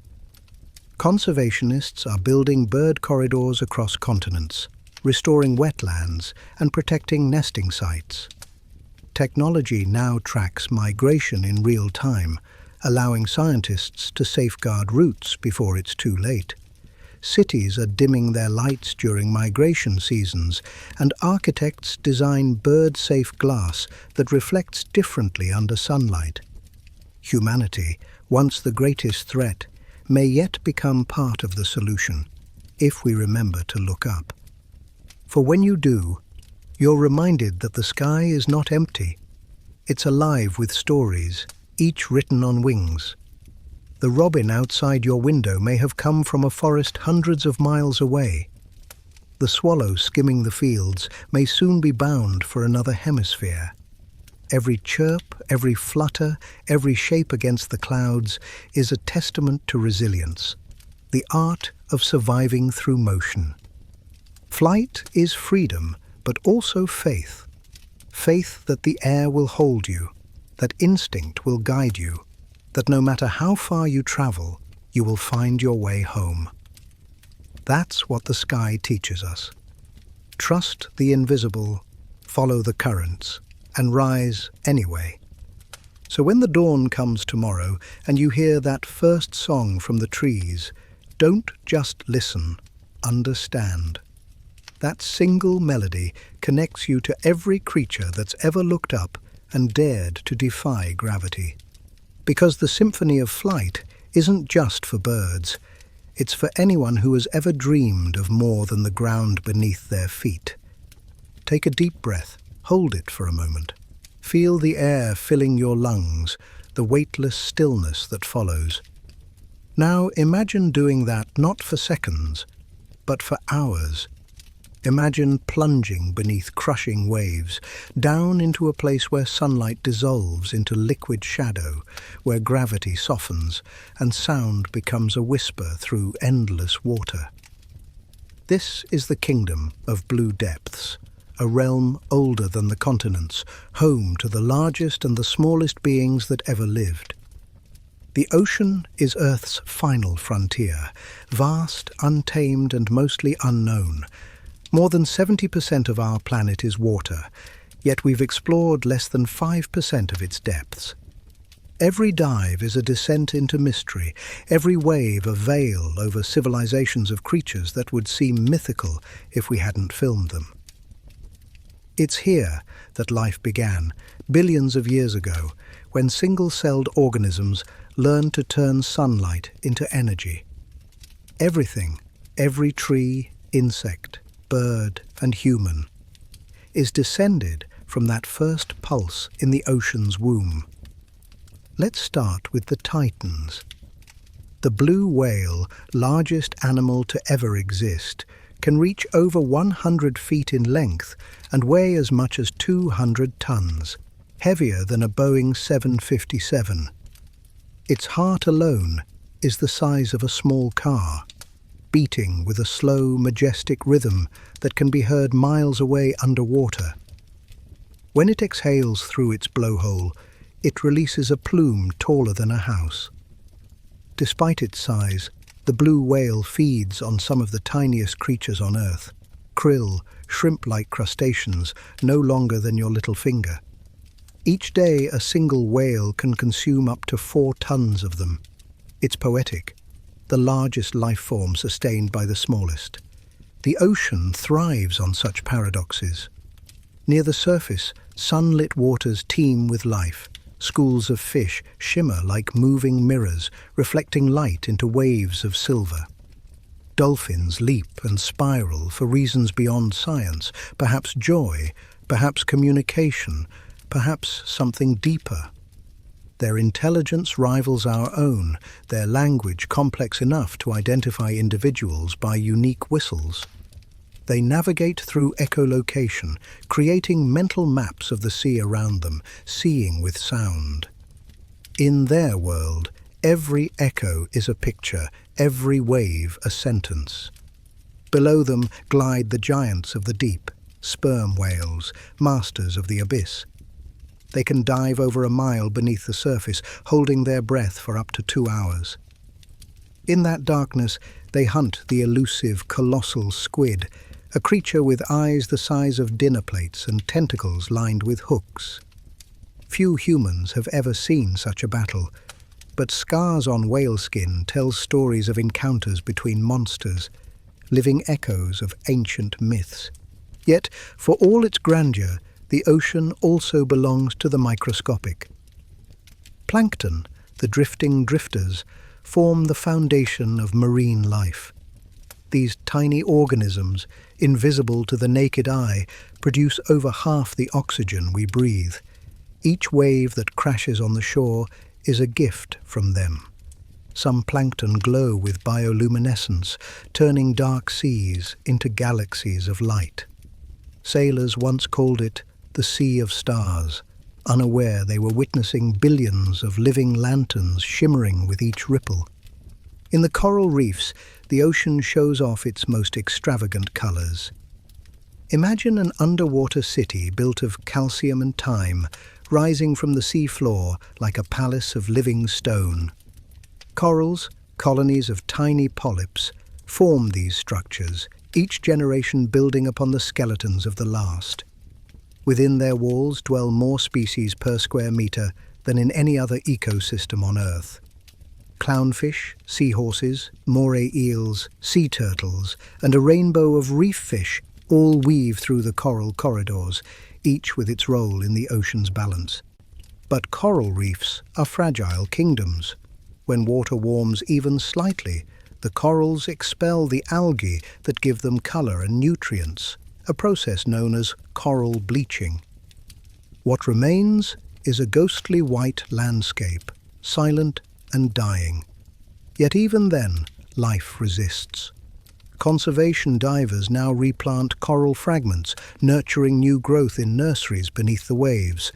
Conservationists are building bird corridors across continents, restoring wetlands and protecting nesting sites. Technology now tracks migration in real time, allowing scientists to safeguard routes before it's too late. Cities are dimming their lights during migration seasons, and architects design bird-safe glass that reflects differently under sunlight. Humanity, once the greatest threat, may yet become part of the solution, if we remember to look up. For when you do, you're reminded that the sky is not empty. It's alive with stories, each written on wings. The robin outside your window may have come from a forest hundreds of miles away. The swallow skimming the fields may soon be bound for another hemisphere. Every chirp, every flutter, every shape against the clouds is a testament to resilience, the art of surviving through motion. Flight is freedom, but also faith. Faith that the air will hold you, that instinct will guide you, that no matter how far you travel, you will find your way home. That's what the sky teaches us. Trust the invisible, follow the currents, and rise anyway. So when the dawn comes tomorrow and you hear that first song from the trees, don't just listen, understand. That single melody connects you to every creature that's ever looked up and dared to defy gravity. Because the symphony of flight isn't just for birds, it's for anyone who has ever dreamed of more than the ground beneath their feet. Take a deep breath, hold it for a moment. Feel the air filling your lungs, the weightless stillness that follows. Now imagine doing that not for seconds, but for hours. Imagine plunging beneath crushing waves, down into a place where sunlight dissolves into liquid shadow, where gravity softens and sound becomes a whisper through endless water. This is the kingdom of blue depths, a realm older than the continents, home to the largest and the smallest beings that ever lived. The ocean is Earth's final frontier, vast, untamed, and mostly unknown. More than 70% of our planet is water, yet we've explored less than 5% of its depths. Every dive is a descent into mystery, every wave a veil over civilizations of creatures that would seem mythical if we hadn't filmed them. It's here that life began, billions of years ago, when single-celled organisms learned to turn sunlight into energy. Everything, every tree, insect, bird and human, is descended from that first pulse in the ocean's womb. Let's start with the titans. The blue whale, largest animal to ever exist, can reach over 100 feet in length and weigh as much as 200 tons, heavier than a Boeing 757. Its heart alone is the size of a small car, beating with a slow, majestic rhythm that can be heard miles away underwater. When it exhales through its blowhole, it releases a plume taller than a house. Despite its size, the blue whale feeds on some of the tiniest creatures on Earth. Krill, shrimp-like crustaceans, no longer than your little finger. Each day, a single whale can consume up to 4 tons of them. It's poetic, the largest life form sustained by the smallest. The ocean thrives on such paradoxes. Near the surface, sunlit waters teem with life. Schools of fish shimmer like moving mirrors, reflecting light into waves of silver. Dolphins leap and spiral for reasons beyond science, perhaps joy, perhaps communication, perhaps something deeper. Their intelligence rivals our own, their language complex enough to identify individuals by unique whistles. They navigate through echolocation, creating mental maps of the sea around them, seeing with sound. In their world, every echo is a picture, every wave a sentence. Below them glide the giants of the deep, sperm whales, masters of the abyss. They can dive over a mile beneath the surface, holding their breath for up to 2 hours. In that darkness, they hunt the elusive, colossal squid, a creature with eyes the size of dinner plates and tentacles lined with hooks. Few humans have ever seen such a battle, but scars on whale skin tell stories of encounters between monsters, living echoes of ancient myths. Yet, for all its grandeur, the ocean also belongs to the microscopic. Plankton, the drifting drifters, form the foundation of marine life. These tiny organisms, invisible to the naked eye, produce over half the oxygen we breathe. Each wave that crashes on the shore is a gift from them. Some plankton glow with bioluminescence, turning dark seas into galaxies of light. Sailors once called it the Sea of Stars, unaware they were witnessing billions of living lanterns shimmering with each ripple. In the coral reefs, the ocean shows off its most extravagant colors. Imagine an underwater city built of calcium and thyme, rising from the sea floor like a palace of living stone. Corals, colonies of tiny polyps, form these structures, each generation building upon the skeletons of the last. Within their walls dwell more species per square meter than in any other ecosystem on Earth. Clownfish, seahorses, moray eels, sea turtles, and a rainbow of reef fish all weave through the coral corridors, each with its role in the ocean's balance. But coral reefs are fragile kingdoms. When water warms even slightly, the corals expel the algae that give them color and nutrients, a process known as coral bleaching. What remains is a ghostly white landscape, silent and dying. Yet even then, life resists. Conservation divers now replant coral fragments, nurturing new growth in nurseries beneath the waves.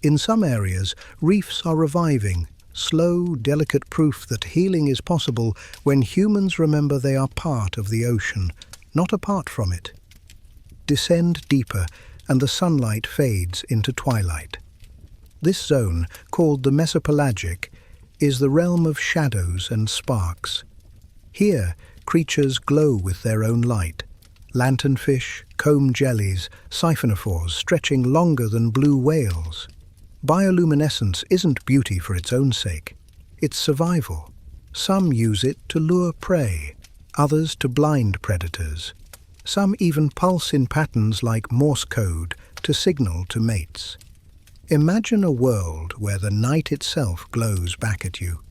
In some areas, reefs are reviving, slow, delicate proof that healing is possible when humans remember they are part of the ocean, not apart from it. Descend deeper, and the sunlight fades into twilight. This zone, called the mesopelagic, is the realm of shadows and sparks. Here, creatures glow with their own light. Lanternfish, comb jellies, siphonophores stretching longer than blue whales. Bioluminescence isn't beauty for its own sake. It's survival. Some use it to lure prey, others to blind predators. Some even pulse in patterns like Morse code to signal to mates. Imagine a world where the night itself glows back at you.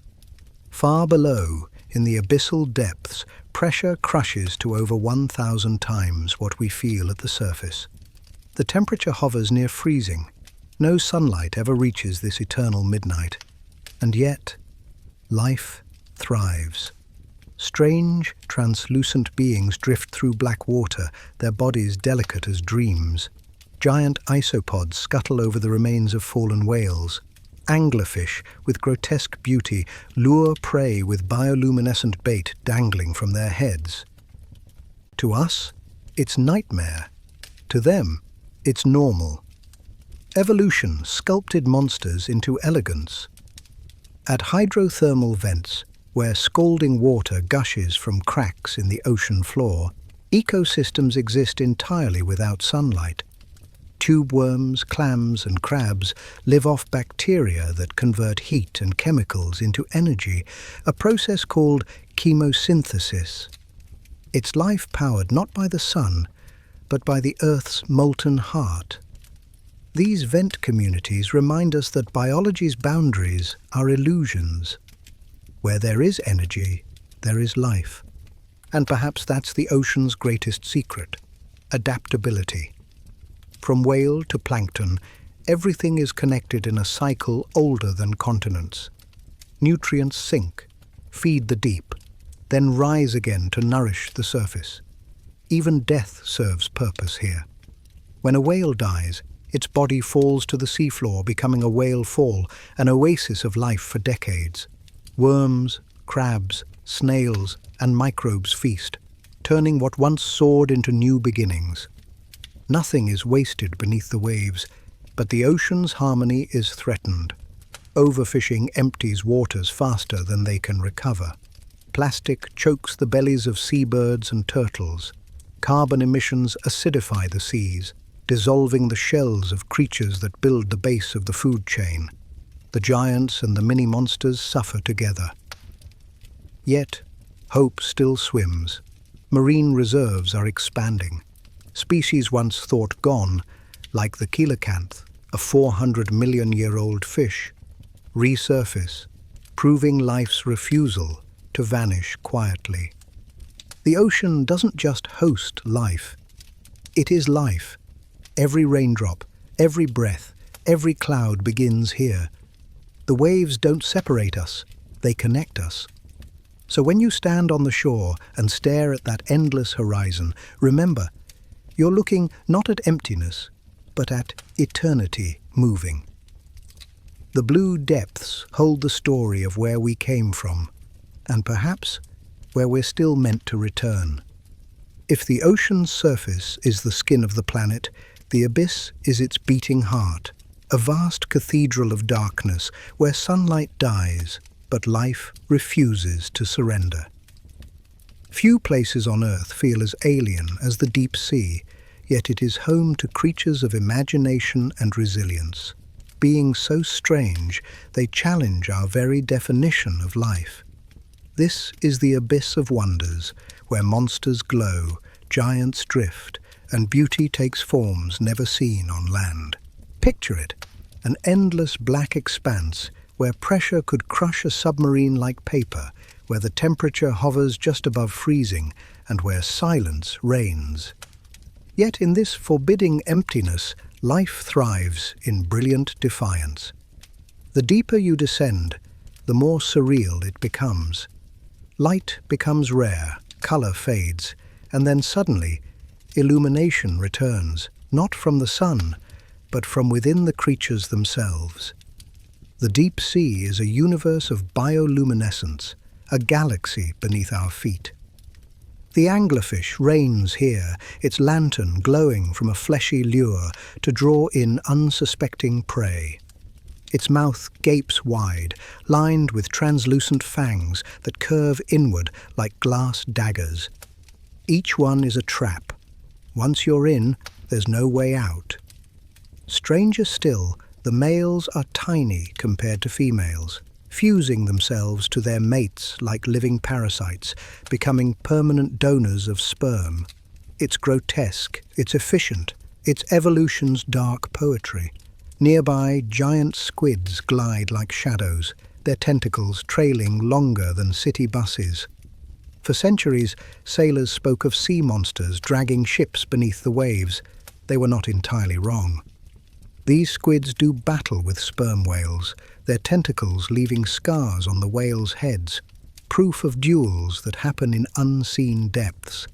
Far below, in the abyssal depths, pressure crushes to over 1,000 times what we feel at the surface. The temperature hovers near freezing. No sunlight ever reaches this eternal midnight. And yet, life thrives. Strange, translucent beings drift through black water, their bodies delicate as dreams. Giant isopods scuttle over the remains of fallen whales. Anglerfish, with grotesque beauty, lure prey with bioluminescent bait dangling from their heads. To us, it's nightmare. To them, it's normal. Evolution sculpted monsters into elegance. At hydrothermal vents, where scalding water gushes from cracks in the ocean floor, ecosystems exist entirely without sunlight. Tube worms, clams, and crabs live off bacteria that convert heat and chemicals into energy, a process called chemosynthesis. Its life powered not by the sun, but by the Earth's molten heart. These vent communities remind us that biology's boundaries are illusions. Where there is energy, there is life. And perhaps that's the ocean's greatest secret: adaptability. From whale to plankton, everything is connected in a cycle older than continents. Nutrients sink, feed the deep, then rise again to nourish the surface. Even death serves purpose here. When a whale dies, its body falls to the seafloor, becoming a whale fall, an oasis of life for decades. Worms, crabs, snails, and microbes feast, turning what once soared into new beginnings. Nothing is wasted beneath the waves, but the ocean's harmony is threatened. Overfishing empties waters faster than they can recover. Plastic chokes the bellies of seabirds and turtles. Carbon emissions acidify the seas, dissolving the shells of creatures that build the base of the food chain. The giants and the mini-monsters suffer together. Yet, hope still swims. Marine reserves are expanding. Species once thought gone, like the coelacanth, a 400-million-year-old fish, resurface, proving life's refusal to vanish quietly. The ocean doesn't just host life. It is life. Every raindrop, every breath, every cloud begins here. The waves don't separate us, they connect us. So when you stand on the shore and stare at that endless horizon, remember, you're looking not at emptiness, but at eternity moving. The blue depths hold the story of where we came from, and perhaps where we're still meant to return. If the ocean's surface is the skin of the planet, the abyss is its beating heart, a vast cathedral of darkness where sunlight dies, but life refuses to surrender. Few places on Earth feel as alien as the deep sea, yet it is home to creatures of imagination and resilience. Being so strange, they challenge our very definition of life. This is the abyss of wonders, where monsters glow, giants drift, and beauty takes forms never seen on land. Picture it, an endless black expanse where pressure could crush a submarine like paper, where the temperature hovers just above freezing, and where silence reigns. Yet in this forbidding emptiness, life thrives in brilliant defiance. The deeper you descend, the more surreal it becomes. Light becomes rare, color fades, and then suddenly, illumination returns, not from the sun, but from within the creatures themselves. The deep sea is a universe of bioluminescence, a galaxy beneath our feet. The anglerfish reigns here, its lantern glowing from a fleshy lure to draw in unsuspecting prey. Its mouth gapes wide, lined with translucent fangs that curve inward like glass daggers. Each one is a trap. Once you're in, there's no way out. Stranger still, the males are tiny compared to females, fusing themselves to their mates like living parasites, becoming permanent donors of sperm. It's grotesque, it's efficient, it's evolution's dark poetry. Nearby, giant squids glide like shadows, their tentacles trailing longer than city buses. For centuries, sailors spoke of sea monsters dragging ships beneath the waves. They were not entirely wrong. These squids do battle with sperm whales, their tentacles leaving scars on the whales' heads, proof of duels that happen in unseen depths.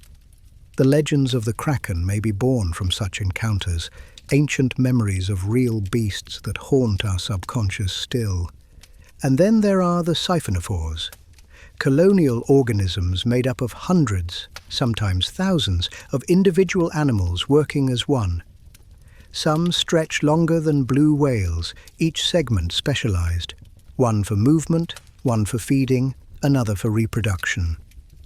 The legends of the kraken may be born from such encounters, ancient memories of real beasts that haunt our subconscious still. And then there are the siphonophores, colonial organisms made up of hundreds, sometimes thousands, of individual animals working as one. Some stretch longer than blue whales, each segment specialized. One for movement, one for feeding, another for reproduction.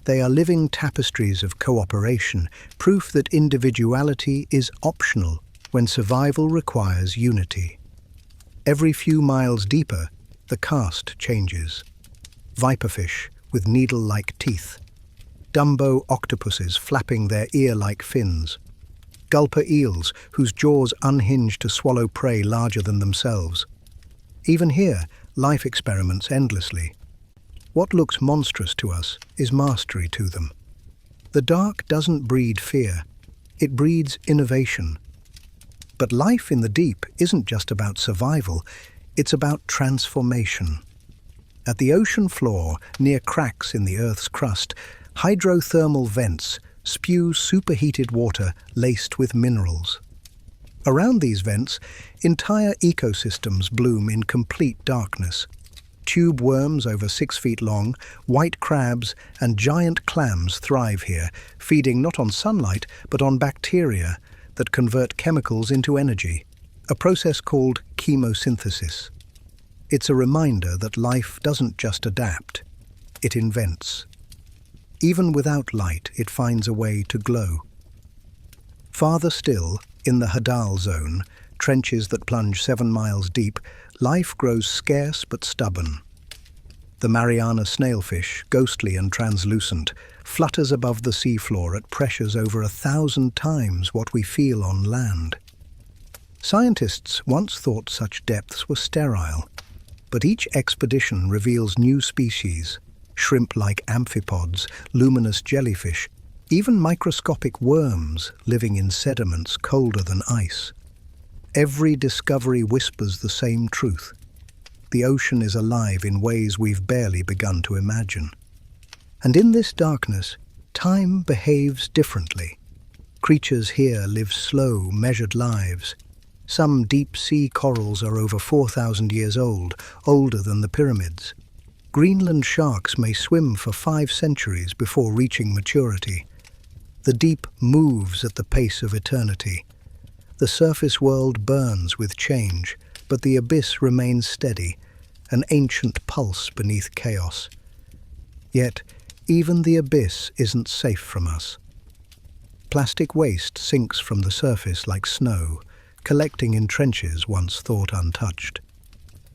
They are living tapestries of cooperation, proof that individuality is optional when survival requires unity. Every few miles deeper, the cast changes. Viperfish with needle-like teeth. Dumbo octopuses flapping their ear-like fins. Gulper eels whose jaws unhinge to swallow prey larger than themselves. Even here, life experiments endlessly. What looks monstrous to us is mastery to them. The dark doesn't breed fear, it breeds innovation. But life in the deep isn't just about survival, it's about transformation. At the ocean floor, near cracks in the Earth's crust, hydrothermal vents spew superheated water laced with minerals. Around these vents, entire ecosystems bloom in complete darkness. Tube worms over 6 feet long, white crabs and giant clams thrive here, feeding not on sunlight but on bacteria that convert chemicals into energy, a process called chemosynthesis. It's a reminder that life doesn't just adapt, it invents. Even without light, it finds a way to glow. Farther still, in the Hadal zone, trenches that plunge 7 miles deep, life grows scarce but stubborn. The Mariana snailfish, ghostly and translucent, flutters above the seafloor at pressures over 1,000 times what we feel on land. Scientists once thought such depths were sterile, but each expedition reveals new species, shrimp-like amphipods, luminous jellyfish, even microscopic worms living in sediments colder than ice. Every discovery whispers the same truth. The ocean is alive in ways we've barely begun to imagine. And in this darkness, time behaves differently. Creatures here live slow, measured lives. Some deep-sea corals are over 4,000 years old, older than the pyramids. Greenland sharks may swim for 5 centuries before reaching maturity. The deep moves at the pace of eternity. The surface world burns with change, but the abyss remains steady, an ancient pulse beneath chaos. Yet, even the abyss isn't safe from us. Plastic waste sinks from the surface like snow, collecting in trenches once thought untouched.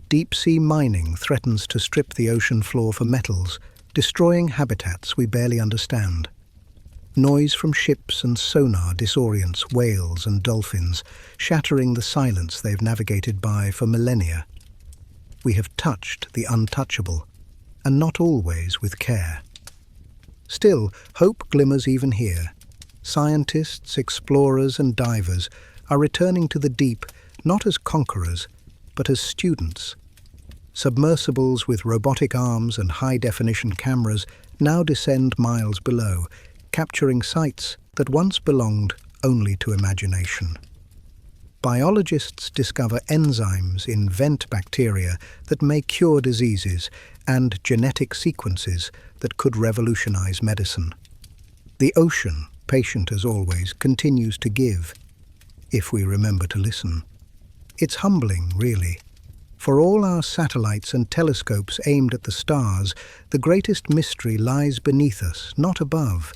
Deep-sea mining threatens to strip the ocean floor for metals, destroying habitats we barely understand. Noise from ships and sonar disorients whales and dolphins, shattering the silence they've navigated by for millennia. We have touched the untouchable, and not always with care. Still, hope glimmers even here. Scientists, explorers and divers are returning to the deep not as conquerors, but as students. Submersibles with robotic arms and high-definition cameras now descend miles below, capturing sights that once belonged only to imagination. Biologists discover enzymes in vent bacteria that may cure diseases and genetic sequences that could revolutionize medicine. The ocean, patient as always, continues to give, if we remember to listen. It's humbling, really. For all our satellites and telescopes aimed at the stars, the greatest mystery lies beneath us, not above.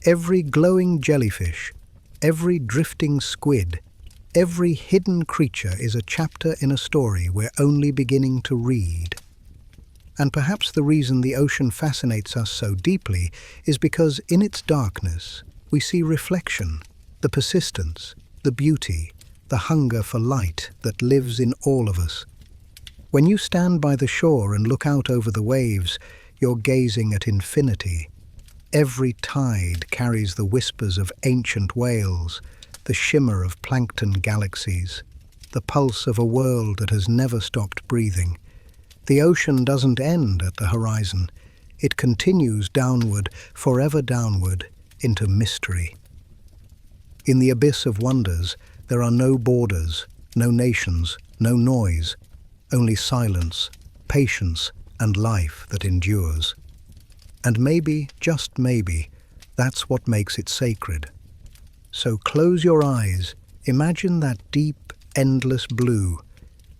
Every glowing jellyfish, every drifting squid, every hidden creature is a chapter in a story we're only beginning to read. And perhaps the reason the ocean fascinates us so deeply is because in its darkness we see reflection, the persistence, the beauty, the hunger for light that lives in all of us. When you stand by the shore and look out over the waves, you're gazing at infinity. Every tide carries the whispers of ancient whales, the shimmer of plankton galaxies, the pulse of a world that has never stopped breathing. The ocean doesn't end at the horizon. It continues downward, forever downward, into mystery. In the abyss of wonders, there are no borders, no nations, no noise, only silence, patience, and life that endures. And maybe, just maybe, that's what makes it sacred. So close your eyes, Imagine that deep, endless blue,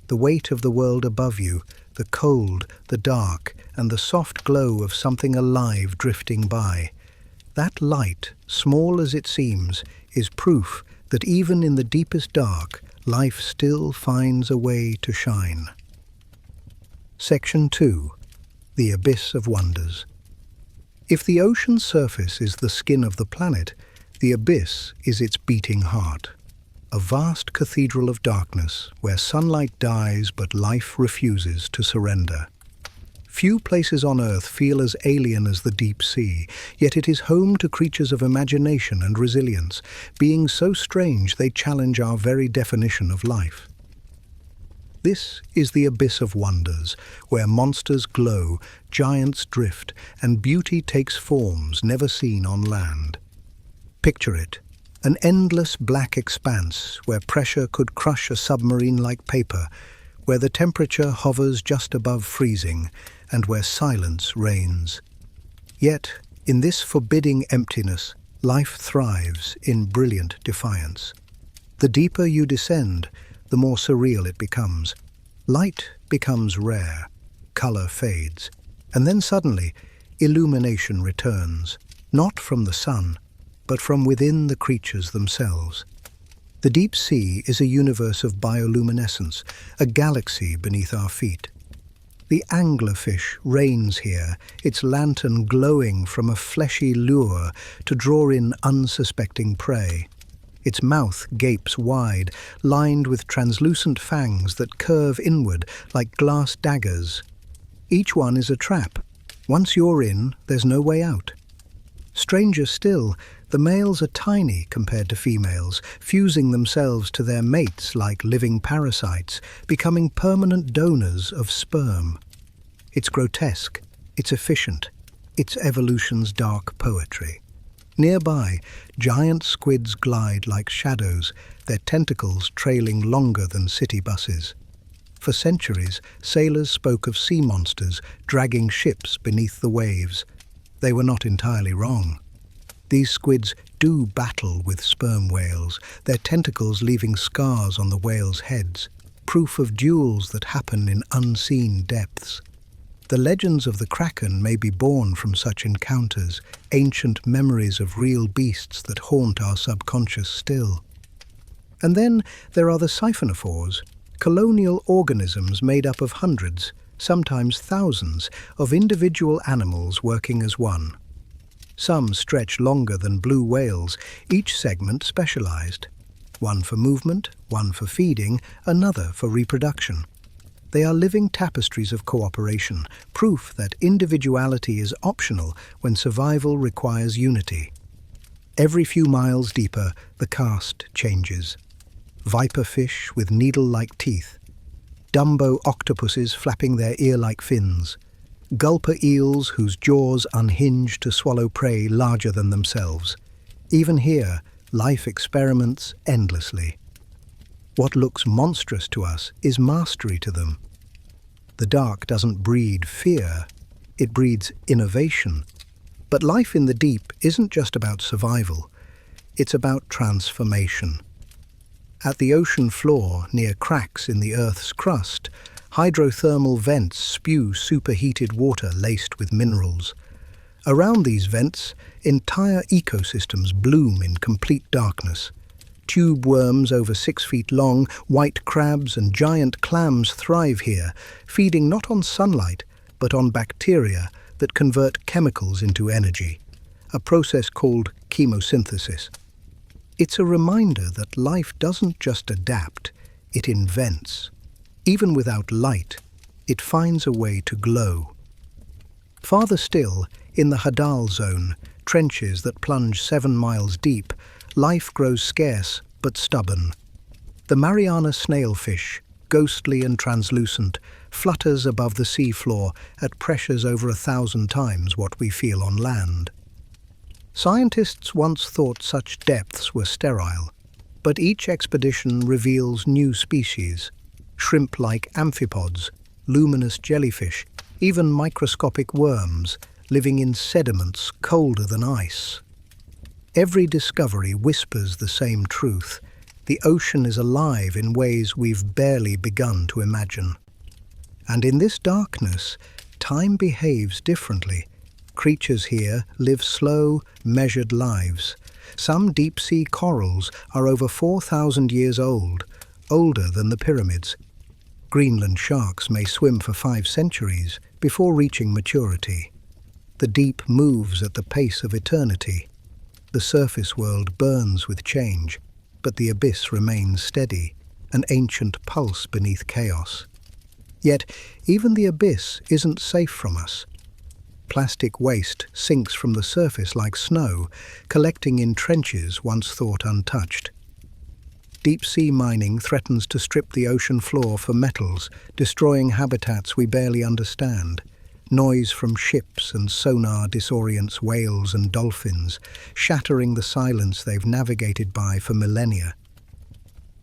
the weight of the world above you, the cold, the dark, and the soft glow of something alive drifting by. That light, small as it seems, is proof that even in the deepest dark, life still finds a way to shine. Section 2. The Abyss of Wonders. If the ocean's surface is the skin of the planet, the abyss is its beating heart. A vast cathedral of darkness where sunlight dies but life refuses to surrender. Few places on Earth feel as alien as the deep sea, yet it is home to creatures of imagination and resilience, being so strange they challenge our very definition of life. This is the Abyss of Wonders, where monsters glow, giants drift, and beauty takes forms never seen on land. Picture it, an endless black expanse where pressure could crush a submarine like paper, where the temperature hovers just above freezing, and where silence reigns. Yet, in this forbidding emptiness, life thrives in brilliant defiance. The deeper you descend, the more surreal it becomes. Light becomes rare, color fades, and then suddenly, illumination returns, not from the sun, but from within the creatures themselves. The deep sea is a universe of bioluminescence, a galaxy beneath our feet. The anglerfish reigns here, its lantern glowing from a fleshy lure to draw in unsuspecting prey. Its mouth gapes wide, lined with translucent fangs that curve inward like glass daggers. Each one is a trap. Once you're in, there's no way out. Stranger still, the males are tiny compared to females, fusing themselves to their mates like living parasites, becoming permanent donors of sperm. It's grotesque, it's efficient, it's evolution's dark poetry. Nearby, giant squids glide like shadows, their tentacles trailing longer than city buses. For centuries, sailors spoke of sea monsters dragging ships beneath the waves. They were not entirely wrong. These squids do battle with sperm whales, their tentacles leaving scars on the whales' heads, proof of duels that happen in unseen depths. The legends of the Kraken may be born from such encounters, ancient memories of real beasts that haunt our subconscious still. And then there are the siphonophores, colonial organisms made up of hundreds, sometimes thousands, of individual animals working as one. Some stretch longer than blue whales, each segment specialized. One for movement, one for feeding, another for reproduction. They are living tapestries of cooperation, proof that individuality is optional when survival requires unity. Every few miles deeper, the cast changes. Viperfish with needle-like teeth, Dumbo octopuses flapping their ear-like fins, gulper eels whose jaws unhinge to swallow prey larger than themselves. Even here, life experiments endlessly. What looks monstrous to us is mastery to them. The dark doesn't breed fear, it breeds innovation. But life in the deep isn't just about survival, it's about transformation. At the ocean floor, near cracks in the Earth's crust, hydrothermal vents spew superheated water laced with minerals. Around these vents, entire ecosystems bloom in complete darkness. Tube worms over 6 feet long, white crabs and giant clams thrive here, feeding not on sunlight, but on bacteria that convert chemicals into energy, a process called chemosynthesis. It's a reminder that life doesn't just adapt, it invents. Even without light, it finds a way to glow. Farther still, in the Hadal zone, trenches that plunge 7 miles deep, life grows scarce but stubborn. The Mariana snailfish, ghostly and translucent, flutters above the seafloor at pressures over 1,000 times what we feel on land. Scientists once thought such depths were sterile, but each expedition reveals new species, shrimp-like amphipods, luminous jellyfish, even microscopic worms living in sediments colder than ice. Every discovery whispers the same truth. The ocean is alive in ways we've barely begun to imagine. And in this darkness, time behaves differently. Creatures here live slow, measured lives. Some deep-sea corals are over 4,000 years old, older than the pyramids. Greenland sharks may swim for 5 centuries before reaching maturity. The deep moves at the pace of eternity. The surface world burns with change, but the abyss remains steady, an ancient pulse beneath chaos. Yet, even the abyss isn't safe from us. Plastic waste sinks from the surface like snow, collecting in trenches once thought untouched. Deep-sea mining threatens to strip the ocean floor for metals, destroying habitats we barely understand. Noise from ships and sonar disorients whales and dolphins, shattering the silence they've navigated by for millennia.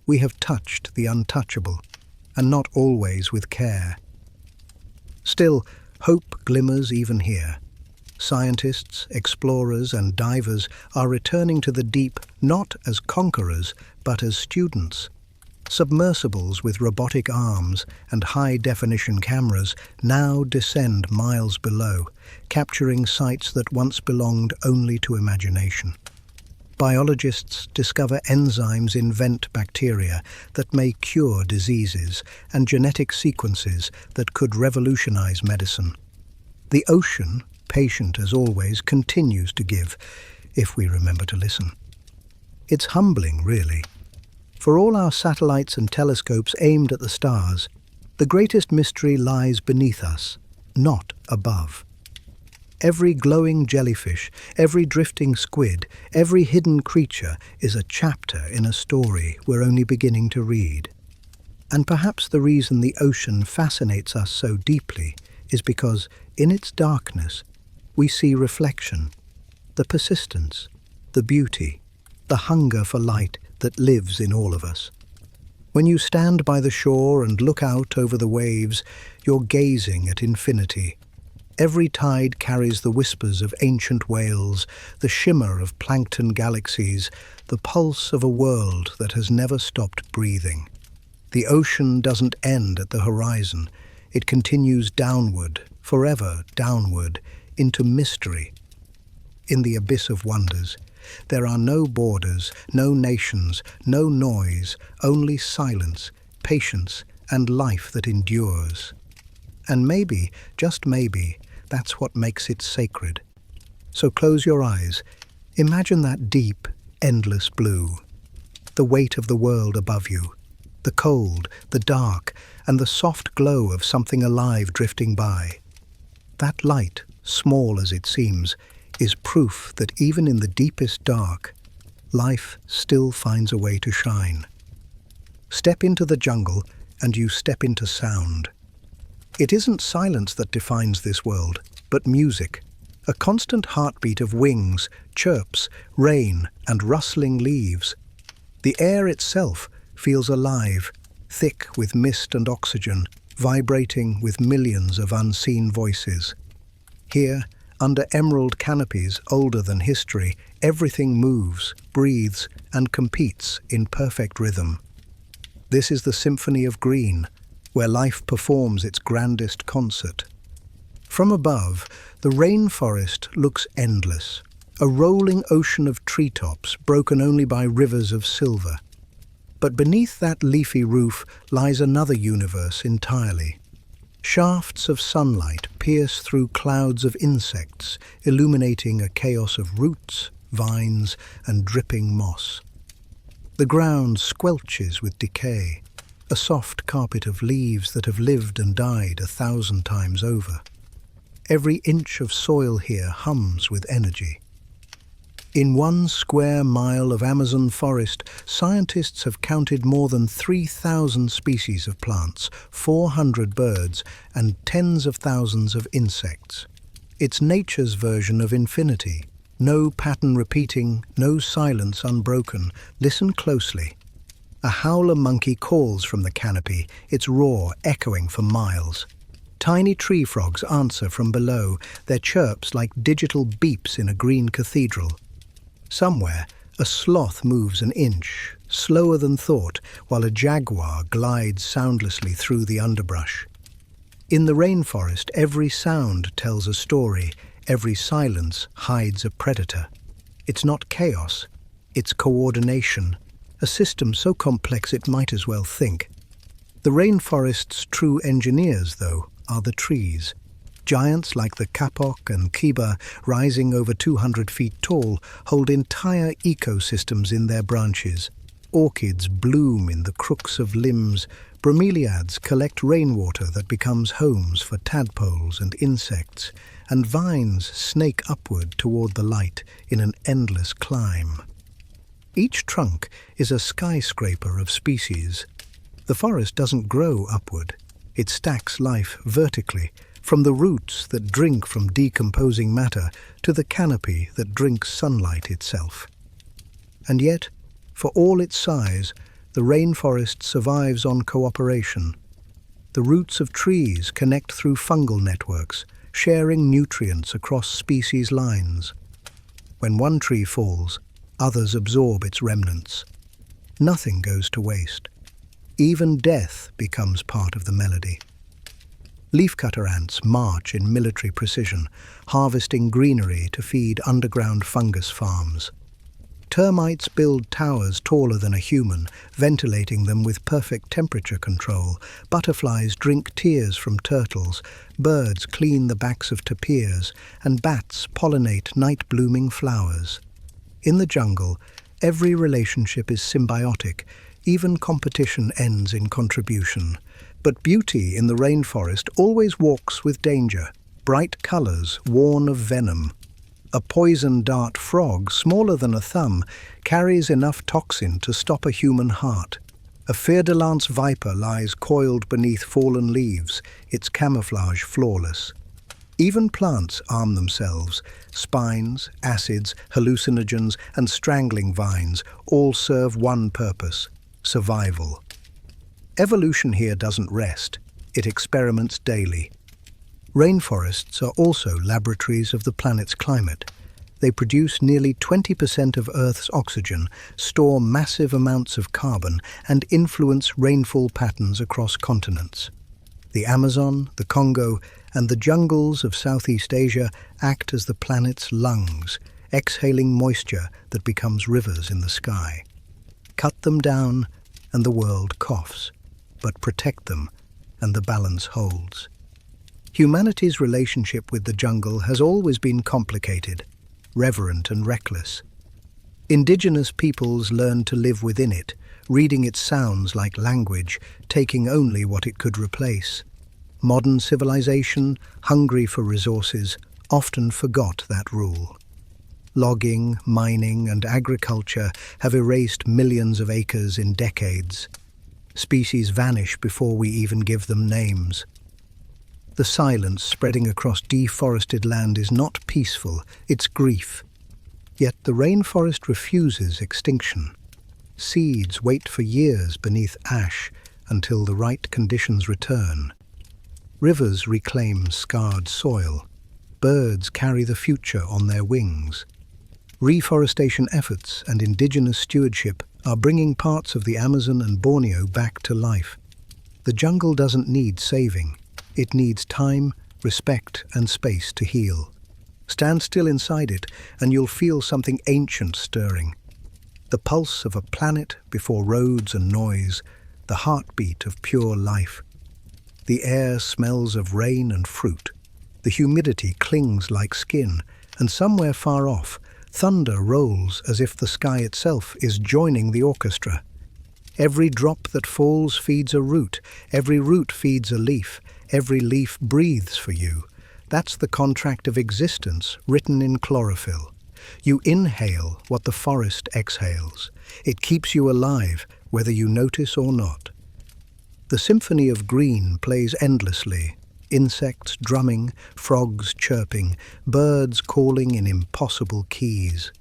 We have touched the untouchable, and not always with care. Still, hope glimmers even here. Scientists, explorers, and divers are returning to the deep not as conquerors, but as students. Submersibles with robotic arms and high-definition cameras now descend miles below, capturing sites that once belonged only to imagination. Biologists discover enzymes in vent bacteria that may cure diseases and genetic sequences that could revolutionize medicine. The ocean, patient as always, continues to give, if we remember to listen. It's humbling, really. For all our satellites and telescopes aimed at the stars, the greatest mystery lies beneath us, not above. Every glowing jellyfish, every drifting squid, every hidden creature is a chapter in a story we're only beginning to read. And perhaps the reason the ocean fascinates us so deeply is because, in its darkness, we see reflection, the persistence, the beauty, the hunger for light that lives in all of us. When you stand by the shore and look out over the waves, you're gazing at infinity. Every tide carries the whispers of ancient whales, the shimmer of plankton galaxies, the pulse of a world that has never stopped breathing. The ocean doesn't end at the horizon. It continues downward, forever downward, into mystery. In the abyss of wonders, there are no borders, no nations, no noise, only silence, patience, and life that endures. And maybe, just maybe, that's what makes it sacred. So close your eyes. Imagine that deep, endless blue. The weight of the world above you. The cold, the dark, and the soft glow of something alive drifting by. That light, small as it seems, is proof that even in the deepest dark, life still finds a way to shine. Step into the jungle and you step into sound. It isn't silence that defines this world, but music, a constant heartbeat of wings, chirps, rain, and rustling leaves. The air itself feels alive, thick with mist and oxygen, vibrating with millions of unseen voices. Here, under emerald canopies older than history, everything moves, breathes, and competes in perfect rhythm. This is the symphony of green, where life performs its grandest concert. From above, the rainforest looks endless, a rolling ocean of treetops broken only by rivers of silver. But beneath that leafy roof lies another universe entirely. Shafts of sunlight pierce through clouds of insects, illuminating a chaos of roots, vines, and dripping moss. The ground squelches with decay, a soft carpet of leaves that have lived and died 1,000 times over. Every inch of soil here hums with energy. In 1 square mile of Amazon forest, scientists have counted more than 3,000 species of plants, 400 birds, and tens of thousands of insects. It's nature's version of infinity. No pattern repeating, no silence unbroken. Listen closely. A howler monkey calls from the canopy, its roar echoing for miles. Tiny tree frogs answer from below, their chirps like digital beeps in a green cathedral. Somewhere, A sloth moves an inch, slower than thought, while a jaguar glides soundlessly through the underbrush. In the rainforest, every sound tells a story, every silence hides a predator. It's not chaos, it's coordination, a system so complex it might as well think. The rainforest's true engineers, though, are the trees. Giants like the kapok and kiba, rising over 200 feet tall, hold entire ecosystems in their branches. Orchids bloom in the crooks of limbs, bromeliads collect rainwater that becomes homes for tadpoles and insects, and vines snake upward toward the light in an endless climb. Each trunk is a skyscraper of species. The forest doesn't grow upward. It stacks life vertically, from the roots that drink from decomposing matter to the canopy that drinks sunlight itself. And yet, for all its size, the rainforest survives on cooperation. The roots of trees connect through fungal networks, sharing nutrients across species lines. When one tree falls, others absorb its remnants. Nothing goes to waste. Even death becomes part of the melody. Leafcutter ants march in military precision, harvesting greenery to feed underground fungus farms. Termites build towers taller than a human, ventilating them with perfect temperature control. Butterflies drink tears from turtles, birds clean the backs of tapirs, and bats pollinate night-blooming flowers. In the jungle, every relationship is symbiotic. Even competition ends in contribution. But beauty in the rainforest always walks with danger. Bright colors warn of venom. A poison dart frog, smaller than a thumb, carries enough toxin to stop a human heart. A fer-de-lance viper lies coiled beneath fallen leaves, its camouflage flawless. Even plants arm themselves. Spines, acids, hallucinogens, and strangling vines all serve one purpose: survival. Evolution here doesn't rest. It experiments daily. Rainforests are also laboratories of the planet's climate. They produce nearly 20% of Earth's oxygen, store massive amounts of carbon, and influence rainfall patterns across continents. The Amazon, the Congo, and the jungles of Southeast Asia act as the planet's lungs, exhaling moisture that becomes rivers in the sky. Cut them down, and the world coughs. But protect them, and the balance holds. Humanity's relationship with the jungle has always been complicated, reverent and reckless. Indigenous peoples learned to live within it, reading its sounds like language, taking only what it could replace. Modern civilization, hungry for resources, often forgot that rule. Logging, mining, and agriculture have erased millions of acres in decades. Species vanish before we even give them names. The silence spreading across deforested land is not peaceful, it's grief. Yet the rainforest refuses extinction. Seeds wait for years beneath ash until the right conditions return. Rivers reclaim scarred soil. Birds carry the future on their wings. Reforestation efforts and indigenous stewardship are bringing parts of the Amazon and Borneo back to life. The jungle doesn't need saving. It needs time, respect, and space to heal. Stand still inside it, and you'll feel something ancient stirring. The pulse of a planet before roads and noise, the heartbeat of pure life. The air smells of rain and fruit. The humidity clings like skin, and somewhere far off, thunder rolls as if the sky itself is joining the orchestra. Every drop that falls feeds a root, every root feeds a leaf, every leaf breathes for you. That's the contract of existence written in chlorophyll. You inhale what the forest exhales. It keeps you alive, whether you notice or not. The symphony of green plays endlessly. Insects drumming, frogs chirping, birds calling in impossible keys.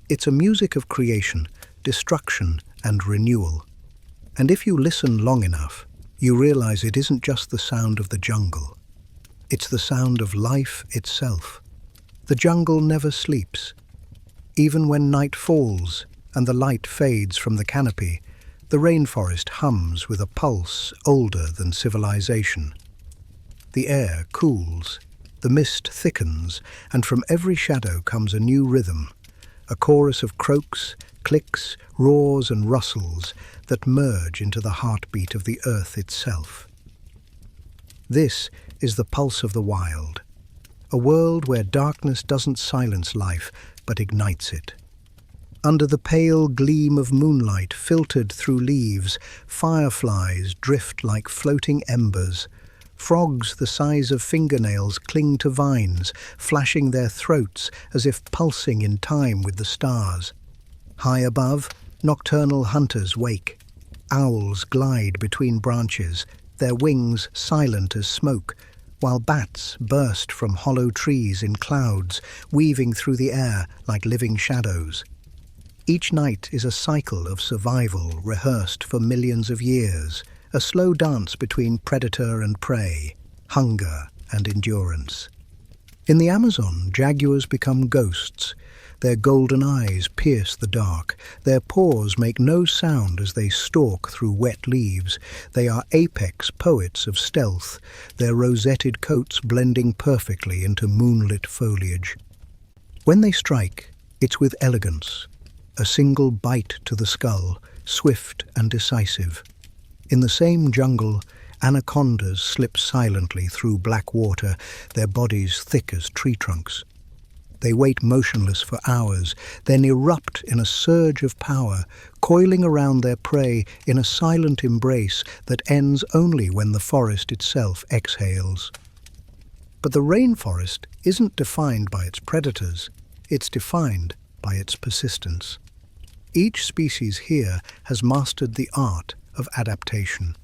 It's a music of creation, destruction, and renewal. And if you listen long enough, you realize it isn't just the sound of the jungle. It's the sound of life itself. The jungle never sleeps. Even when night falls, and the light fades from the canopy, the rainforest hums with a pulse older than civilization. The air cools, the mist thickens, and from every shadow comes a new rhythm, a chorus of croaks, clicks, roars and rustles that merge into the heartbeat of the earth itself. This is the pulse of the wild, a world where darkness doesn't silence life but ignites it. Under the pale gleam of moonlight filtered through leaves, fireflies drift like floating embers. Frogs the size of fingernails cling to vines, flashing their throats as if pulsing in time with the stars. High above, nocturnal hunters wake. Owls glide between branches, their wings silent as smoke, while bats burst from hollow trees in clouds, weaving through the air like living shadows. Each night is a cycle of survival rehearsed for millions of years, a slow dance between predator and prey, hunger and endurance. In the Amazon, jaguars become ghosts. Their golden eyes pierce the dark. Their paws make no sound as they stalk through wet leaves. They are apex poets of stealth, their rosetted coats blending perfectly into moonlit foliage. When they strike, it's with elegance, a single bite to the skull, swift and decisive. In the same jungle, anacondas slip silently through black water, their bodies thick as tree trunks. They wait motionless for hours, then erupt in a surge of power, coiling around their prey in a silent embrace that ends only when the forest itself exhales. But the rainforest isn't defined by its predators, it's defined by its persistence. Each species here has mastered the art of adaptation.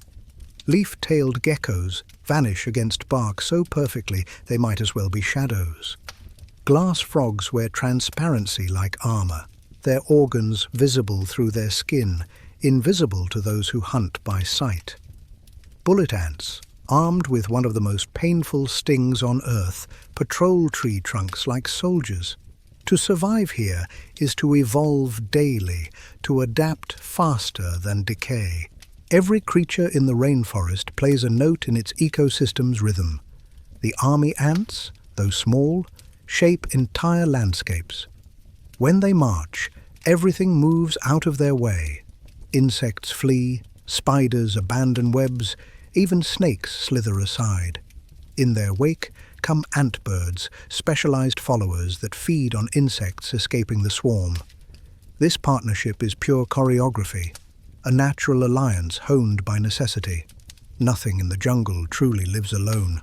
Leaf-tailed geckos vanish against bark so perfectly they might as well be shadows. Glass frogs wear transparency like armor, their organs visible through their skin, invisible to those who hunt by sight. Bullet ants, armed with one of the most painful stings on Earth, patrol tree trunks like soldiers. To survive here is to evolve daily, to adapt faster than decay. Every creature in the rainforest plays a note in its ecosystem's rhythm. The army ants, though small, shape entire landscapes. When they march, everything moves out of their way. Insects flee, spiders abandon webs, even snakes slither aside. In their wake come antbirds, specialized followers that feed on insects escaping the swarm. This partnership is pure choreography, a natural alliance honed by necessity. Nothing in the jungle truly lives alone.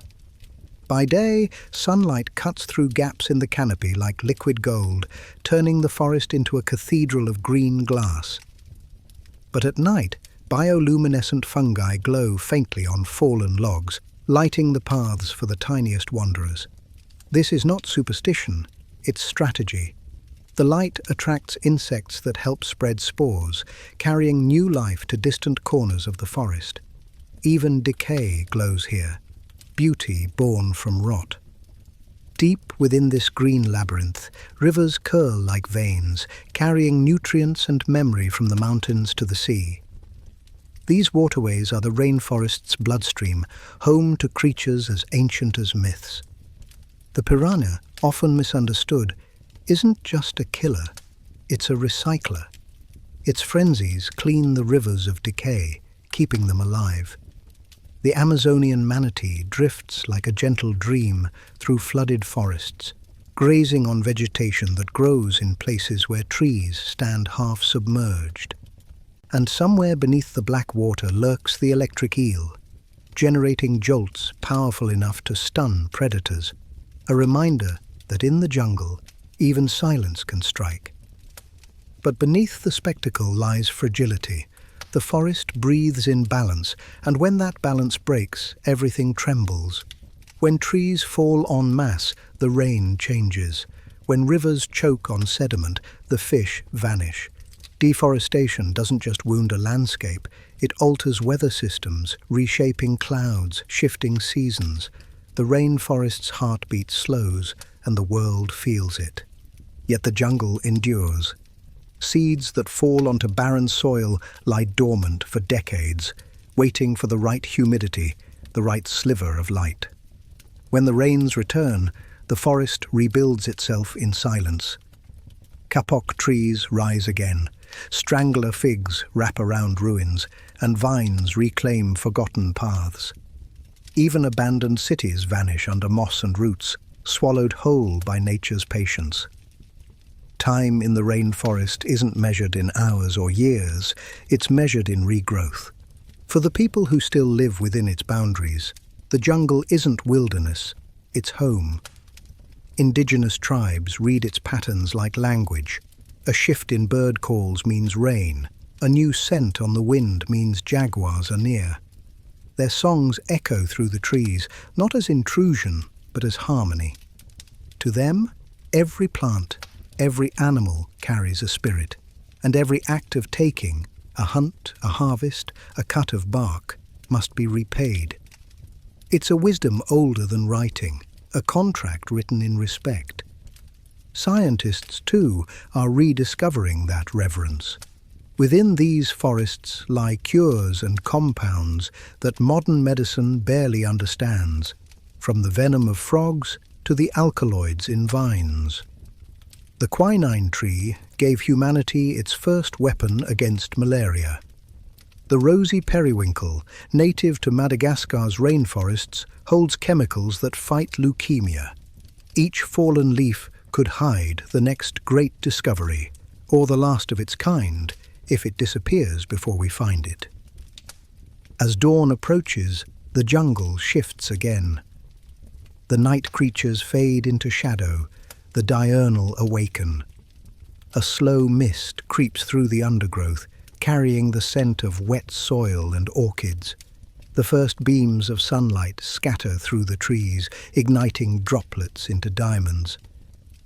By day, sunlight cuts through gaps in the canopy like liquid gold, turning the forest into a cathedral of green glass. But at night, bioluminescent fungi glow faintly on fallen logs, lighting the paths for the tiniest wanderers. This is not superstition, it's strategy. The light attracts insects that help spread spores, carrying new life to distant corners of the forest. Even decay glows here, beauty born from rot. Deep within this green labyrinth, rivers curl like veins, carrying nutrients and memory from the mountains to the sea. These waterways are the rainforest's bloodstream, home to creatures as ancient as myths. The piranha, often misunderstood, isn't just a killer, it's a recycler. Its frenzies clean the rivers of decay, keeping them alive. The Amazonian manatee drifts like a gentle dream through flooded forests, grazing on vegetation that grows in places where trees stand half submerged. And somewhere beneath the black water lurks the electric eel, generating jolts powerful enough to stun predators, a reminder that in the jungle, even silence can strike. But beneath the spectacle lies fragility. The forest breathes in balance, and when that balance breaks, everything trembles. When trees fall en masse, the rain changes. When rivers choke on sediment, the fish vanish. Deforestation doesn't just wound a landscape, it alters weather systems, reshaping clouds, shifting seasons. The rainforest's heartbeat slows, and the world feels it. Yet the jungle endures. Seeds that fall onto barren soil lie dormant for decades, waiting for the right humidity, the right sliver of light. When the rains return, the forest rebuilds itself in silence. Kapok trees rise again, strangler figs wrap around ruins, and vines reclaim forgotten paths. Even abandoned cities vanish under moss and roots, swallowed whole by nature's patience. Time in the rainforest isn't measured in hours or years, it's measured in regrowth. For the people who still live within its boundaries, the jungle isn't wilderness, it's home. Indigenous tribes read its patterns like language. A shift in bird calls means rain. A new scent on the wind means jaguars are near. Their songs echo through the trees, not as intrusion, but as harmony. To them, every plant, every animal carries a spirit, and every act of taking, a hunt, a harvest, a cut of bark, must be repaid. It's a wisdom older than writing, a contract written in respect. Scientists, too, are rediscovering that reverence. Within these forests lie cures and compounds that modern medicine barely understands, from the venom of frogs to the alkaloids in vines. The quinine tree gave humanity its first weapon against malaria. The rosy periwinkle, native to Madagascar's rainforests, holds chemicals that fight leukemia. Each fallen leaf could hide the next great discovery, or the last of its kind, if it disappears before we find it. As dawn approaches, the jungle shifts again. The night creatures fade into shadow, the diurnal awaken. A slow mist creeps through the undergrowth, carrying the scent of wet soil and orchids. The first beams of sunlight scatter through the trees, igniting droplets into diamonds.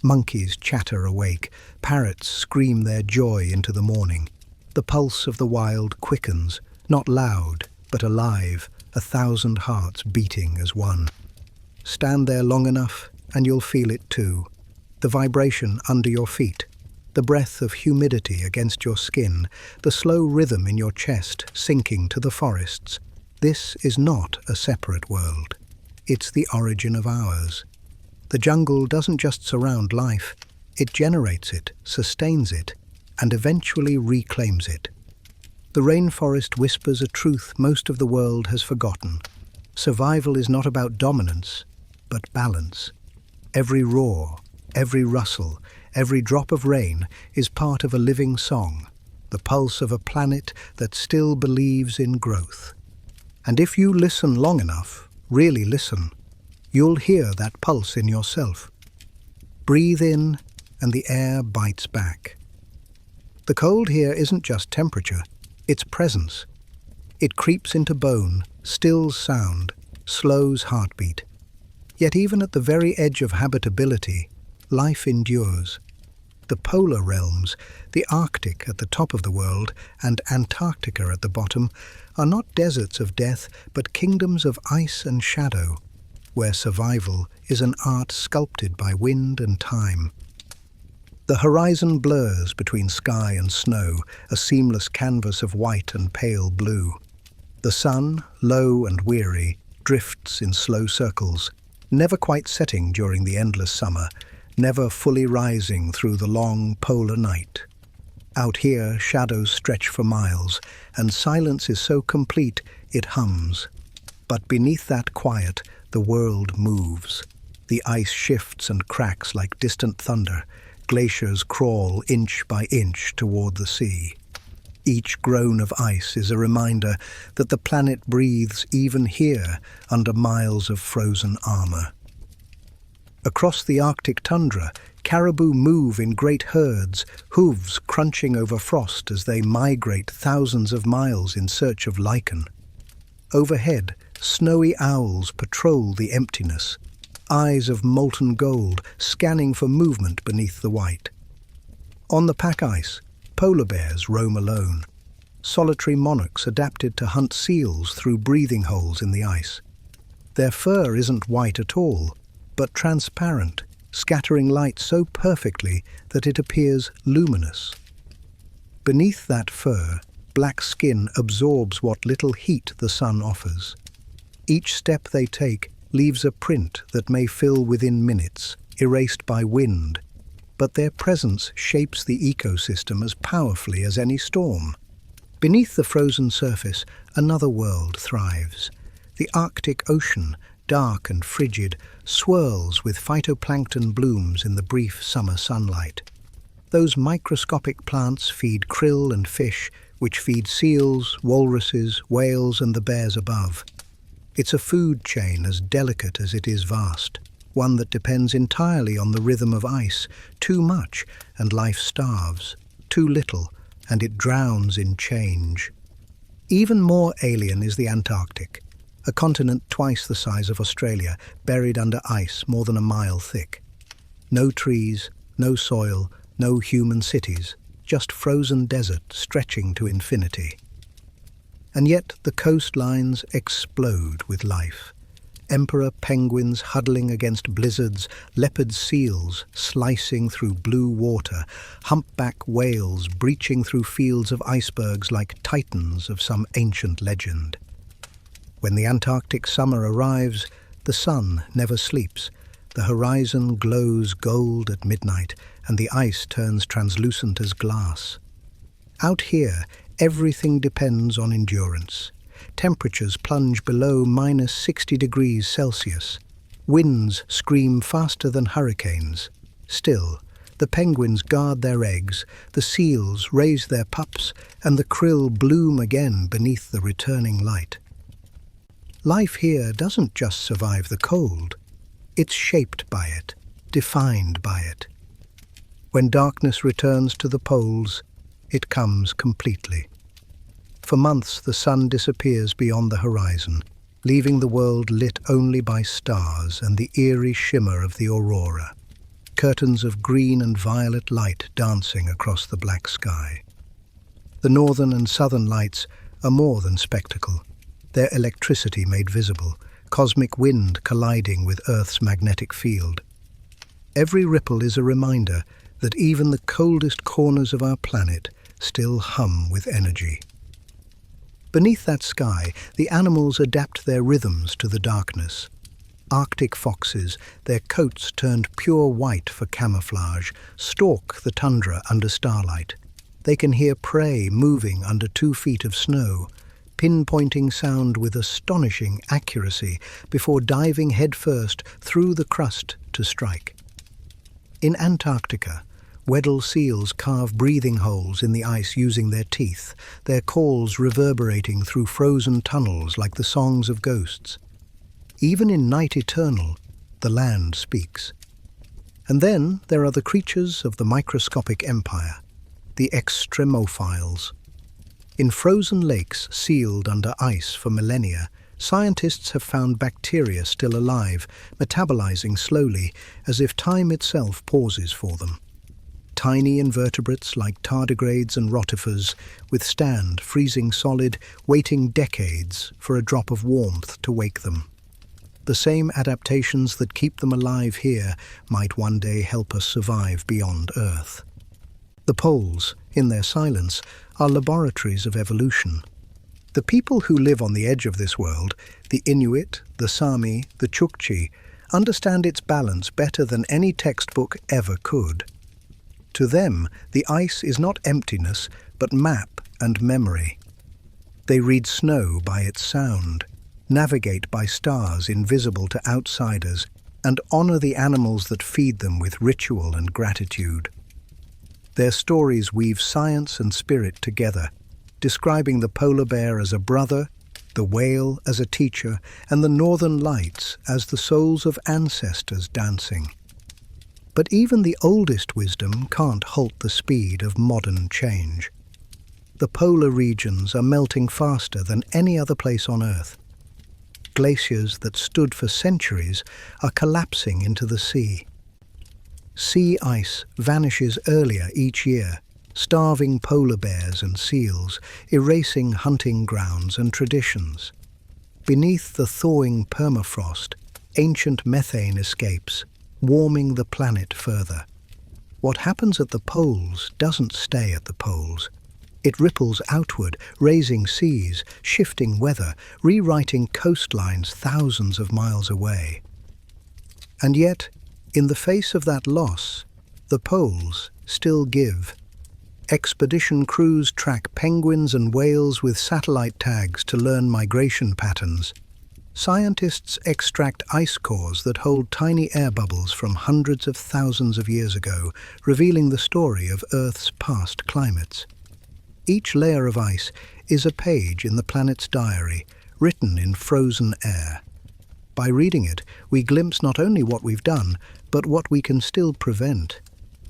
Monkeys chatter awake, parrots scream their joy into the morning. The pulse of the wild quickens, not loud, but alive, 1,000 hearts beating as one. Stand there long enough, and you'll feel it too. The vibration under your feet, the breath of humidity against your skin, the slow rhythm in your chest sinking to the forests. This is not a separate world. It's the origin of ours. The jungle doesn't just surround life, it generates it, sustains it, and eventually reclaims it. The rainforest whispers a truth most of the world has forgotten. Survival is not about dominance, but balance. Every roar, every rustle, every drop of rain is part of a living song, the pulse of a planet that still believes in growth. And if you listen long enough, really listen, you'll hear that pulse in yourself. Breathe in, and the air bites back. The cold here isn't just temperature, it's presence. It creeps into bone, stills sound, slows heartbeat. Yet even at the very edge of habitability, life endures. The polar realms, the Arctic at the top of the world and Antarctica at the bottom, are not deserts of death but kingdoms of ice and shadow, where survival is an art sculpted by wind and time. The horizon blurs between sky and snow, a seamless canvas of white and pale blue. The sun, low and weary, drifts in slow circles, never quite setting during the endless summer, never fully rising through the long polar night. Out here, shadows stretch for miles, and silence is so complete it hums. But beneath that quiet, the world moves. The ice shifts and cracks like distant thunder. Glaciers crawl inch by inch toward the sea. Each groan of ice is a reminder that the planet breathes even here under miles of frozen armor. Across the Arctic tundra, caribou move in great herds, hooves crunching over frost as they migrate thousands of miles in search of lichen. Overhead, snowy owls patrol the emptiness, eyes of molten gold scanning for movement beneath the white. On the pack ice, polar bears roam alone, solitary monarchs adapted to hunt seals through breathing holes in the ice. Their fur isn't white at all, but transparent, scattering light so perfectly that it appears luminous. Beneath that fur, black skin absorbs what little heat the sun offers. Each step they take leaves a print that may fill within minutes, erased by wind, but their presence shapes the ecosystem as powerfully as any storm. Beneath the frozen surface, another world thrives. The Arctic Ocean, dark and frigid, swirls with phytoplankton blooms in the brief summer sunlight. Those microscopic plants feed krill and fish, which feed seals, walruses, whales, and the bears above. It's a food chain as delicate as it is vast, one that depends entirely on the rhythm of ice. Too much, and life starves. Too little, and it drowns in change. Even more alien is the Antarctic, a continent twice the size of Australia, buried under ice more than a mile thick. No trees, no soil, no human cities, just frozen desert stretching to infinity. And yet the coastlines explode with life. Emperor penguins huddling against blizzards, leopard seals slicing through blue water, humpback whales breaching through fields of icebergs like titans of some ancient legend. When the Antarctic summer arrives, the sun never sleeps. The horizon glows gold at midnight, and the ice turns translucent as glass. Out here, everything depends on endurance. Temperatures plunge below -60 degrees Celsius. Winds scream faster than hurricanes. Still, the penguins guard their eggs, the seals raise their pups, and the krill bloom again beneath the returning light. Life here doesn't just survive the cold. It's shaped by it, defined by it. When darkness returns to the poles, it comes completely. For months the sun disappears beyond the horizon, leaving the world lit only by stars and the eerie shimmer of the aurora, curtains of green and violet light dancing across the black sky. The northern and southern lights are more than spectacle. Their electricity made visible, cosmic wind colliding with Earth's magnetic field. Every ripple is a reminder that even the coldest corners of our planet still hum with energy. Beneath that sky, the animals adapt their rhythms to the darkness. Arctic foxes, their coats turned pure white for camouflage, stalk the tundra under starlight. They can hear prey moving under 2 feet of snow, pinpointing sound with astonishing accuracy before diving headfirst through the crust to strike. In Antarctica, Weddell seals carve breathing holes in the ice using their teeth, their calls reverberating through frozen tunnels like the songs of ghosts. Even in night eternal, the land speaks. And then there are the creatures of the microscopic empire, the extremophiles. In frozen lakes sealed under ice for millennia, scientists have found bacteria still alive, metabolizing slowly, as if time itself pauses for them. Tiny invertebrates like tardigrades and rotifers withstand freezing solid, waiting decades for a drop of warmth to wake them. The same adaptations that keep them alive here might one day help us survive beyond Earth. The poles, in their silence, are laboratories of evolution. The people who live on the edge of this world, the Inuit, the Sami, the Chukchi, understand its balance better than any textbook ever could. To them, the ice is not emptiness, but map and memory. They read snow by its sound, navigate by stars invisible to outsiders, and honor the animals that feed them with ritual and gratitude. Their stories weave science and spirit together, describing the polar bear as a brother, the whale as a teacher, and the northern lights as the souls of ancestors dancing. But even the oldest wisdom can't halt the speed of modern change. The polar regions are melting faster than any other place on Earth. Glaciers that stood for centuries are collapsing into the sea. Sea ice vanishes earlier each year, starving polar bears and seals, erasing hunting grounds and traditions. Beneath the thawing permafrost, ancient methane escapes, warming the planet further. What happens at the poles doesn't stay at the poles. It ripples outward, raising seas, shifting weather, rewriting coastlines thousands of miles away. And yet, in the face of that loss, the poles still give. Expedition crews track penguins and whales with satellite tags to learn migration patterns. Scientists extract ice cores that hold tiny air bubbles from hundreds of thousands of years ago, revealing the story of Earth's past climates. Each layer of ice is a page in the planet's diary, written in frozen air. By reading it, we glimpse not only what we've done, but what we can still prevent.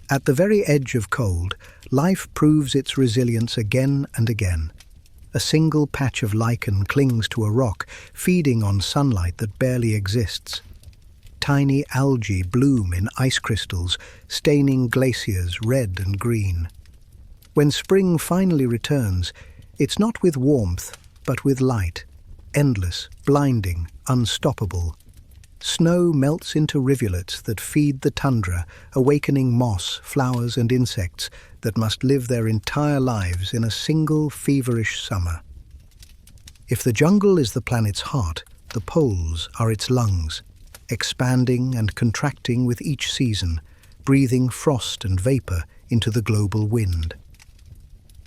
At the very edge of cold, life proves its resilience again and again. A single patch of lichen clings to a rock, feeding on sunlight that barely exists. Tiny algae bloom in ice crystals, staining glaciers red and green. When spring finally returns, it's not with warmth, but with light. Endless, blinding, unstoppable. Snow melts into rivulets that feed the tundra, awakening moss, flowers and insects that must live their entire lives in a single feverish summer. If the jungle is the planet's heart, the poles are its lungs, expanding and contracting with each season, breathing frost and vapor into the global wind.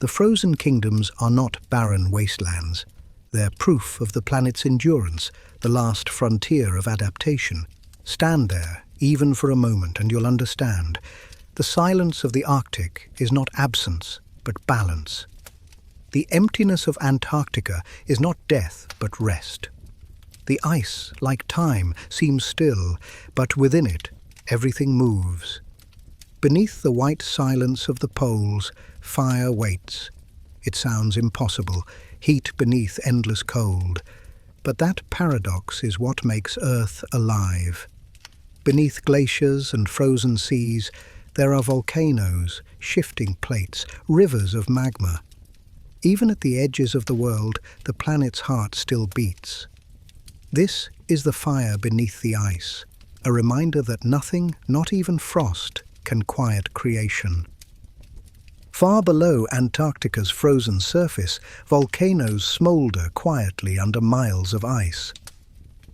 The frozen kingdoms are not barren wastelands. They're proof of the planet's endurance, the last frontier of adaptation. Stand there, even for a moment, and you'll understand. The silence of the Arctic is not absence, but balance. The emptiness of Antarctica is not death, but rest. The ice, like time, seems still, but within it, everything moves. Beneath the white silence of the poles, fire waits. It sounds impossible, heat beneath endless cold. But that paradox is what makes Earth alive. Beneath glaciers and frozen seas, there are volcanoes, shifting plates, rivers of magma. Even at the edges of the world, the planet's heart still beats. This is the fire beneath the ice, a reminder that nothing, not even frost, can quiet creation. Far below Antarctica's frozen surface, volcanoes smolder quietly under miles of ice.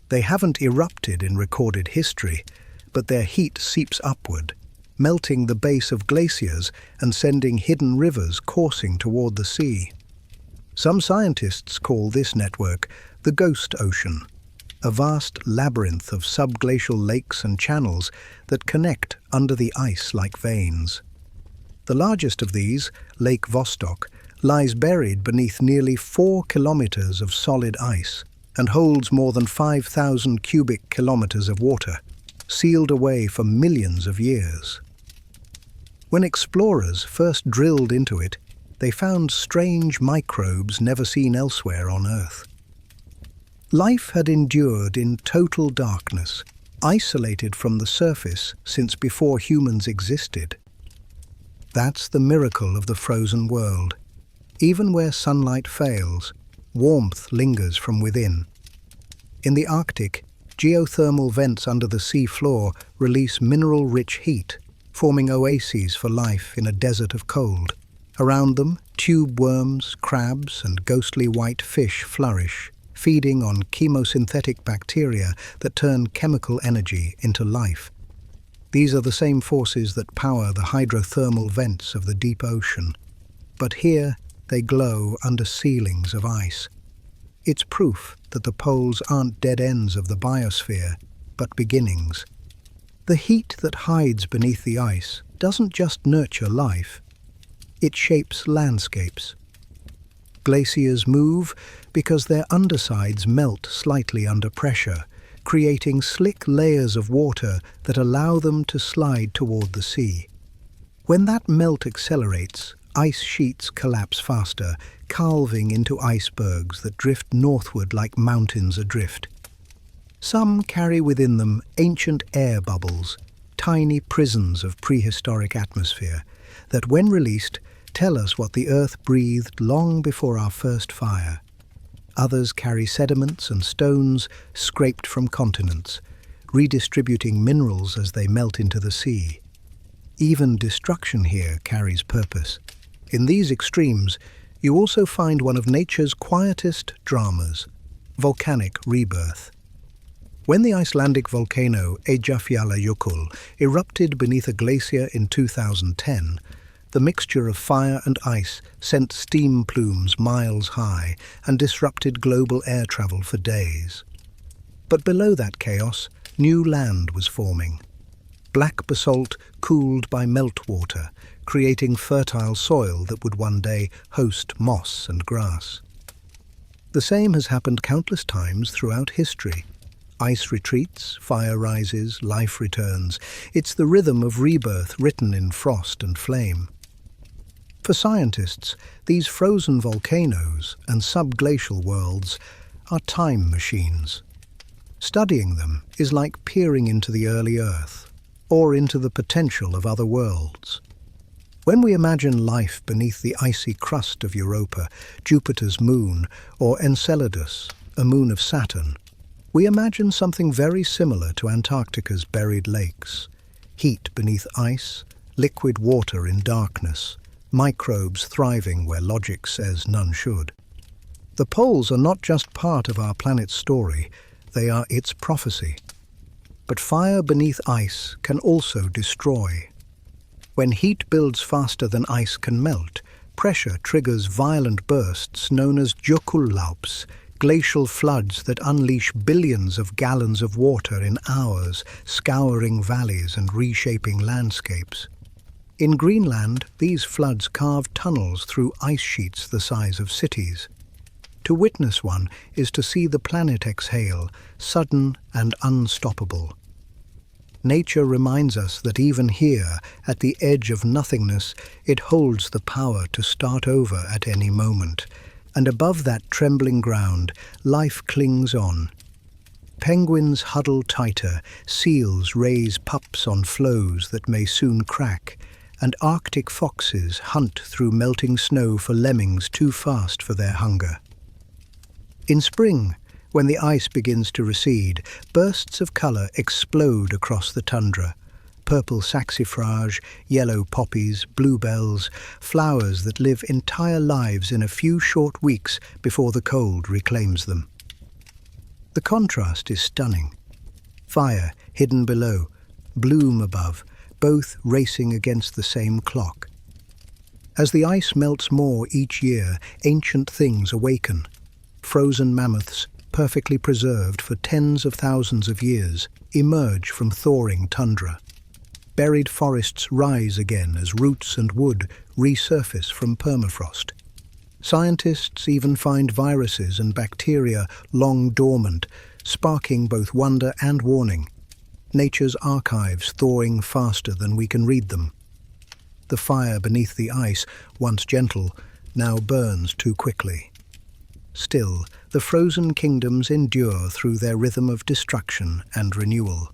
They haven't erupted in recorded history, but their heat seeps upward, melting the base of glaciers and sending hidden rivers coursing toward the sea. Some scientists call this network the Ghost Ocean, a vast labyrinth of subglacial lakes and channels that connect under the ice like veins. The largest of these, Lake Vostok, lies buried beneath nearly 4 kilometers of solid ice and holds more than 5,000 cubic kilometers of water, sealed away for millions of years. When explorers first drilled into it, they found strange microbes never seen elsewhere on Earth. Life had endured in total darkness, isolated from the surface since before humans existed. That's the miracle of the frozen world. Even where sunlight fails, warmth lingers from within. In the Arctic, geothermal vents under the sea floor release mineral-rich heat, forming oases for life in a desert of cold. Around them, tube worms, crabs, and ghostly white fish flourish, feeding on chemosynthetic bacteria that turn chemical energy into life. These are the same forces that power the hydrothermal vents of the deep ocean. But here, they glow under ceilings of ice. It's proof that the poles aren't dead ends of the biosphere, but beginnings. The heat that hides beneath the ice doesn't just nurture life, it shapes landscapes. Glaciers move because their undersides melt slightly under pressure, creating slick layers of water that allow them to slide toward the sea. When that melt accelerates, ice sheets collapse faster, calving into icebergs that drift northward like mountains adrift. Some carry within them ancient air bubbles, tiny prisons of prehistoric atmosphere, that when released, tell us what the Earth breathed long before our first fire. Others carry sediments and stones scraped from continents, redistributing minerals as they melt into the sea. Even destruction here carries purpose. In these extremes, you also find one of nature's quietest dramas, volcanic rebirth. When the Icelandic volcano Eyjafjallajökull erupted beneath a glacier in 2010, the mixture of fire and ice sent steam plumes miles high and disrupted global air travel for days. But below that chaos, new land was forming. Black basalt cooled by meltwater, creating fertile soil that would one day host moss and grass. The same has happened countless times throughout history. Ice retreats, fire rises, life returns. It's the rhythm of rebirth written in frost and flame. For scientists, these frozen volcanoes and subglacial worlds are time machines. Studying them is like peering into the early Earth, or into the potential of other worlds. When we imagine life beneath the icy crust of Europa, Jupiter's moon, or Enceladus, a moon of Saturn, we imagine something very similar to Antarctica's buried lakes. Heat beneath ice, liquid water in darkness, microbes thriving where logic says none should. The poles are not just part of our planet's story, they are its prophecy. But fire beneath ice can also destroy. When heat builds faster than ice can melt, pressure triggers violent bursts known as jökullaups, glacial floods that unleash billions of gallons of water in hours, scouring valleys and reshaping landscapes. In Greenland, these floods carve tunnels through ice sheets the size of cities. To witness one is to see the planet exhale, sudden and unstoppable. Nature reminds us that even here, at the edge of nothingness, it holds the power to start over at any moment. And above that trembling ground, life clings on. Penguins huddle tighter, seals raise pups on floes that may soon crack, and Arctic foxes hunt through melting snow for lemmings too fast for their hunger. In spring, when the ice begins to recede, bursts of colour explode across the tundra. Purple saxifrage, yellow poppies, bluebells, flowers that live entire lives in a few short weeks before the cold reclaims them. The contrast is stunning. Fire hidden below, bloom above, both racing against the same clock. As the ice melts more each year, ancient things awaken. Frozen mammoths, perfectly preserved for tens of thousands of years, emerge from thawing tundra. Buried forests rise again as roots and wood resurface from permafrost. Scientists even find viruses and bacteria long dormant, sparking both wonder and warning. Nature's archives thawing faster than we can read them. The fire beneath the ice, once gentle, now burns too quickly. Still, the frozen kingdoms endure through their rhythm of destruction and renewal.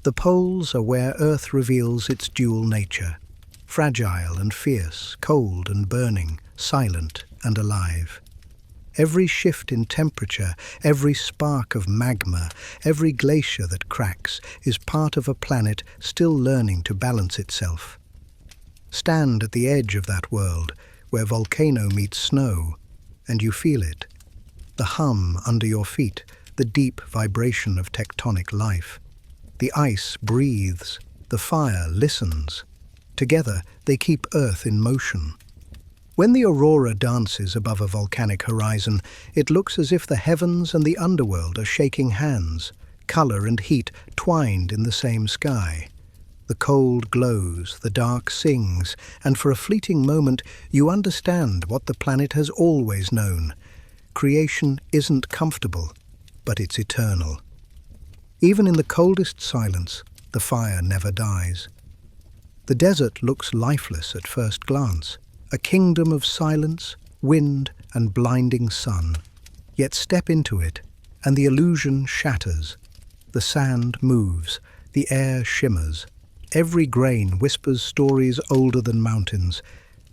The poles are where Earth reveals its dual nature, fragile and fierce, cold and burning, silent and alive. Every shift in temperature, every spark of magma, every glacier that cracks is part of a planet still learning to balance itself. Stand at the edge of that world, where volcano meets snow, and you feel it. The hum under your feet, the deep vibration of tectonic life. The ice breathes, the fire listens. Together, they keep Earth in motion. When the aurora dances above a volcanic horizon, it looks as if the heavens and the underworld are shaking hands, color and heat twined in the same sky. The cold glows, the dark sings, and for a fleeting moment you understand what the planet has always known. Creation isn't comfortable, but it's eternal. Even in the coldest silence, the fire never dies. The desert looks lifeless at first glance, a kingdom of silence, wind, and blinding sun. Yet step into it, and the illusion shatters. The sand moves, the air shimmers. Every grain whispers stories older than mountains.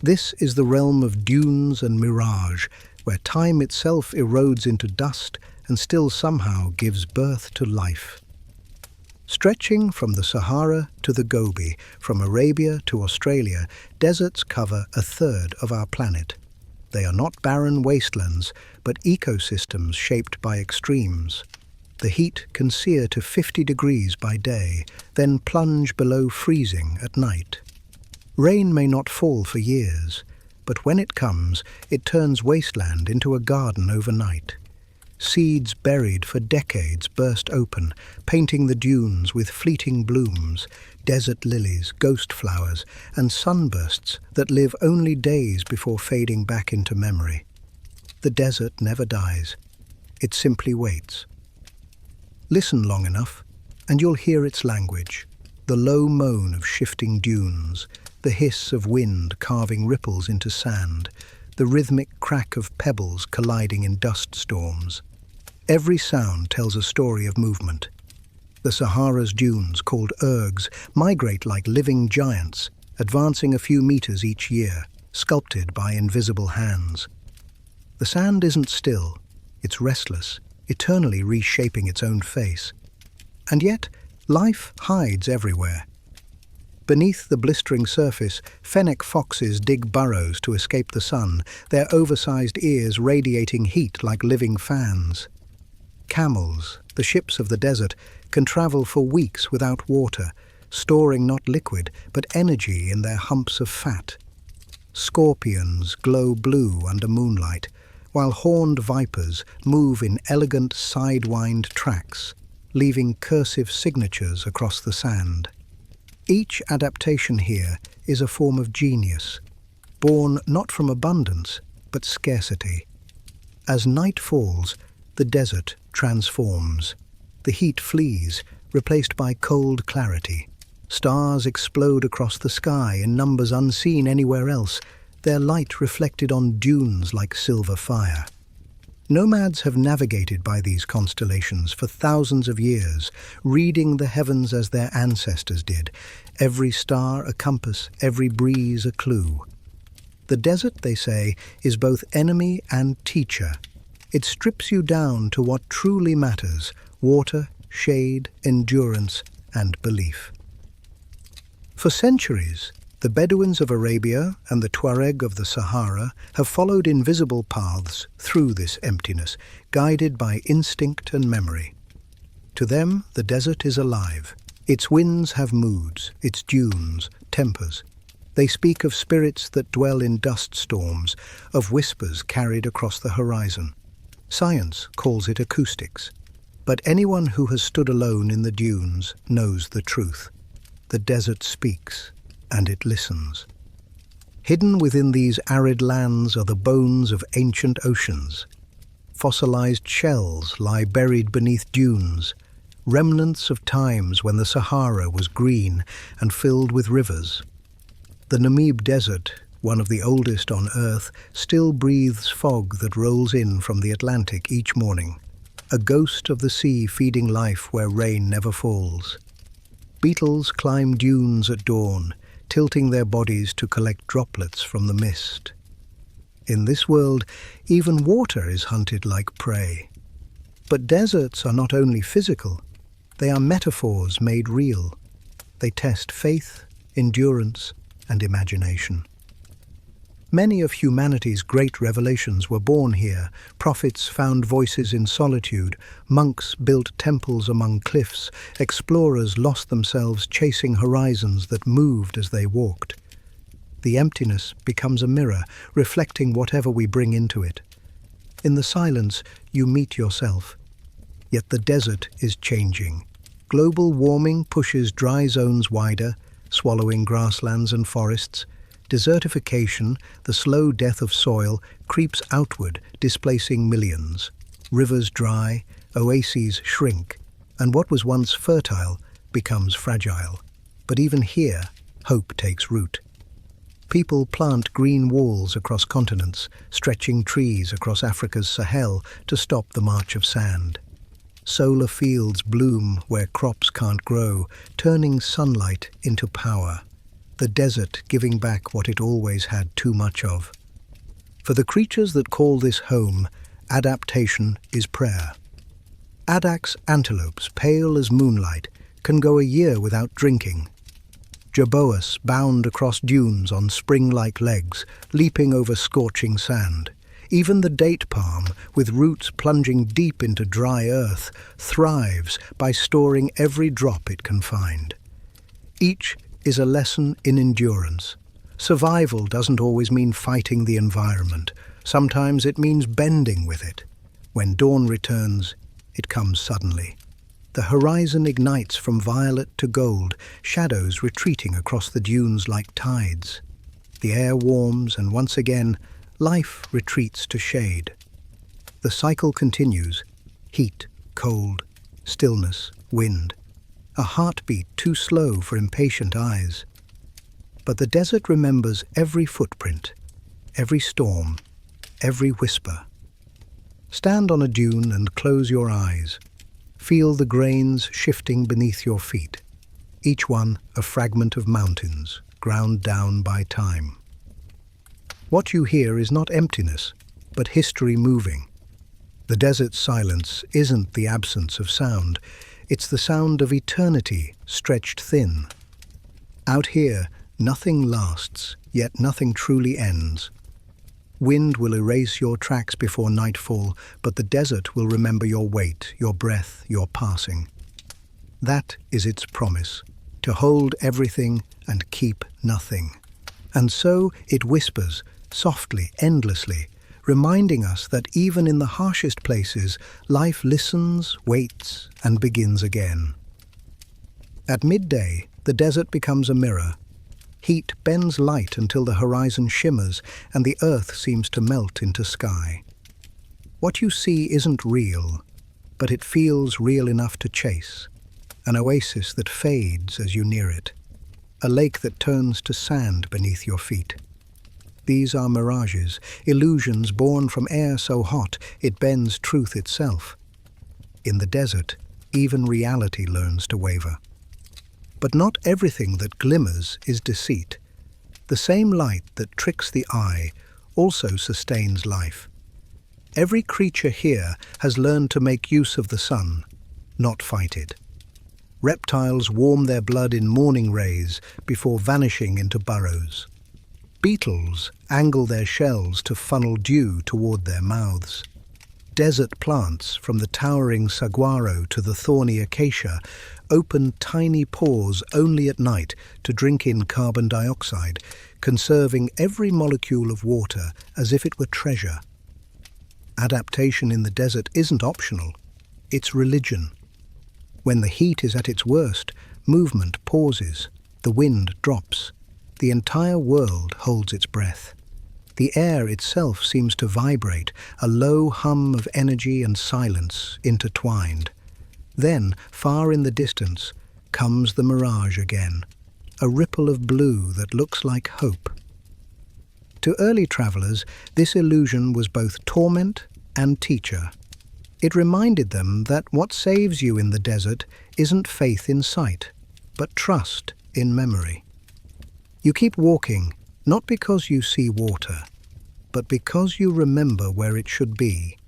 This is the realm of dunes and mirage, where time itself erodes into dust and still somehow gives birth to life. Stretching from the Sahara to the Gobi, from Arabia to Australia, deserts cover a third of our planet. They are not barren wastelands, but ecosystems shaped by extremes. The heat can sear to 50 degrees by day, then plunge below freezing at night. Rain may not fall for years, but when it comes, it turns wasteland into a garden overnight. Seeds buried for decades burst open, painting the dunes with fleeting blooms, desert lilies, ghost flowers, and sunbursts that live only days before fading back into memory. The desert never dies. It simply waits. Listen long enough, and you'll hear its language, the low moan of shifting dunes, the hiss of wind carving ripples into sand, the rhythmic crack of pebbles colliding in dust storms. Every sound tells a story of movement. The Sahara's dunes, called ergs, migrate like living giants, advancing a few meters each year, sculpted by invisible hands. The sand isn't still, it's restless, eternally reshaping its own face. And yet, life hides everywhere. Beneath the blistering surface, fennec foxes dig burrows to escape the sun, their oversized ears radiating heat like living fans. Camels, the ships of the desert, can travel for weeks without water, storing not liquid but energy in their humps of fat. Scorpions glow blue under moonlight, while horned vipers move in elegant sidewind tracks, leaving cursive signatures across the sand. Each adaptation here is a form of genius, born not from abundance but scarcity. As night falls, the desert transforms. The heat flees, replaced by cold clarity. Stars explode across the sky in numbers unseen anywhere else, their light reflected on dunes like silver fire. Nomads have navigated by these constellations for thousands of years, reading the heavens as their ancestors did, every star a compass, every breeze a clue. The desert, they say, is both enemy and teacher. It strips you down to what truly matters: water, shade, endurance, and belief. For centuries, the Bedouins of Arabia and the Tuareg of the Sahara have followed invisible paths through this emptiness, guided by instinct and memory. To them, the desert is alive. Its winds have moods, its dunes, tempers. They speak of spirits that dwell in dust storms, of whispers carried across the horizon. Science calls it acoustics. But anyone who has stood alone in the dunes knows the truth. The desert speaks, and it listens. Hidden within these arid lands are the bones of ancient oceans. Fossilized shells lie buried beneath dunes, remnants of times when the Sahara was green and filled with rivers. The Namib Desert, one of the oldest on Earth, still breathes fog that rolls in from the Atlantic each morning, a ghost of the sea feeding life where rain never falls. Beetles climb dunes at dawn, tilting their bodies to collect droplets from the mist. In this world, even water is hunted like prey. But deserts are not only physical, they are metaphors made real. They test faith, endurance, and imagination. Many of humanity's great revelations were born here. Prophets found voices in solitude, monks built temples among cliffs, explorers lost themselves chasing horizons that moved as they walked. The emptiness becomes a mirror, reflecting whatever we bring into it. In the silence, you meet yourself. Yet the desert is changing. Global warming pushes dry zones wider, swallowing grasslands and forests. Desertification, the slow death of soil, creeps outward, displacing millions. Rivers dry, oases shrink, and what was once fertile becomes fragile. But even here, hope takes root. People plant green walls across continents, stretching trees across Africa's Sahel to stop the march of sand. Solar fields bloom where crops can't grow, turning sunlight into power. The desert giving back what it always had too much of. For the creatures that call this home, adaptation is prayer. Addax antelopes, pale as moonlight, can go a year without drinking. Jerboas bound across dunes on spring-like legs, leaping over scorching sand. Even the date palm, with roots plunging deep into dry earth, thrives by storing every drop it can find. Each is a lesson in endurance. Survival doesn't always mean fighting the environment. Sometimes it means bending with it. When dawn returns, it comes suddenly. The horizon ignites from violet to gold, shadows retreating across the dunes like tides. The air warms, and once again, life retreats to shade. The cycle continues: heat, cold, stillness, wind. A heartbeat too slow for impatient eyes. But the desert remembers every footprint, every storm, every whisper. Stand on a dune and close your eyes. Feel the grains shifting beneath your feet, each one a fragment of mountains, ground down by time. What you hear is not emptiness, but history moving. The desert's silence isn't the absence of sound, it's the sound of eternity stretched thin. Out here, nothing lasts, yet nothing truly ends. Wind will erase your tracks before nightfall, but the desert will remember your weight, your breath, your passing. That is its promise, to hold everything and keep nothing. And so it whispers, softly, endlessly, reminding us that even in the harshest places, life listens, waits, and begins again. At midday, the desert becomes a mirror. Heat bends light until the horizon shimmers and the earth seems to melt into sky. What you see isn't real, but it feels real enough to chase. An oasis that fades as you near it. A lake that turns to sand beneath your feet. These are mirages, illusions born from air so hot it bends truth itself. In the desert, even reality learns to waver. But not everything that glimmers is deceit. The same light that tricks the eye also sustains life. Every creature here has learned to make use of the sun, not fight it. Reptiles warm their blood in morning rays before vanishing into burrows. Beetles angle their shells to funnel dew toward their mouths. Desert plants, from the towering saguaro to the thorny acacia, open tiny pores only at night to drink in carbon dioxide, conserving every molecule of water as if it were treasure. Adaptation in the desert isn't optional, it's religion. When the heat is at its worst, movement pauses, the wind drops, the entire world holds its breath. The air itself seems to vibrate, a low hum of energy and silence intertwined. Then, far in the distance, comes the mirage again, a ripple of blue that looks like hope. To early travelers, this illusion was both torment and teacher. It reminded them that what saves you in the desert isn't faith in sight, but trust in memory. You keep walking, not because you see water, but because you remember where it should be.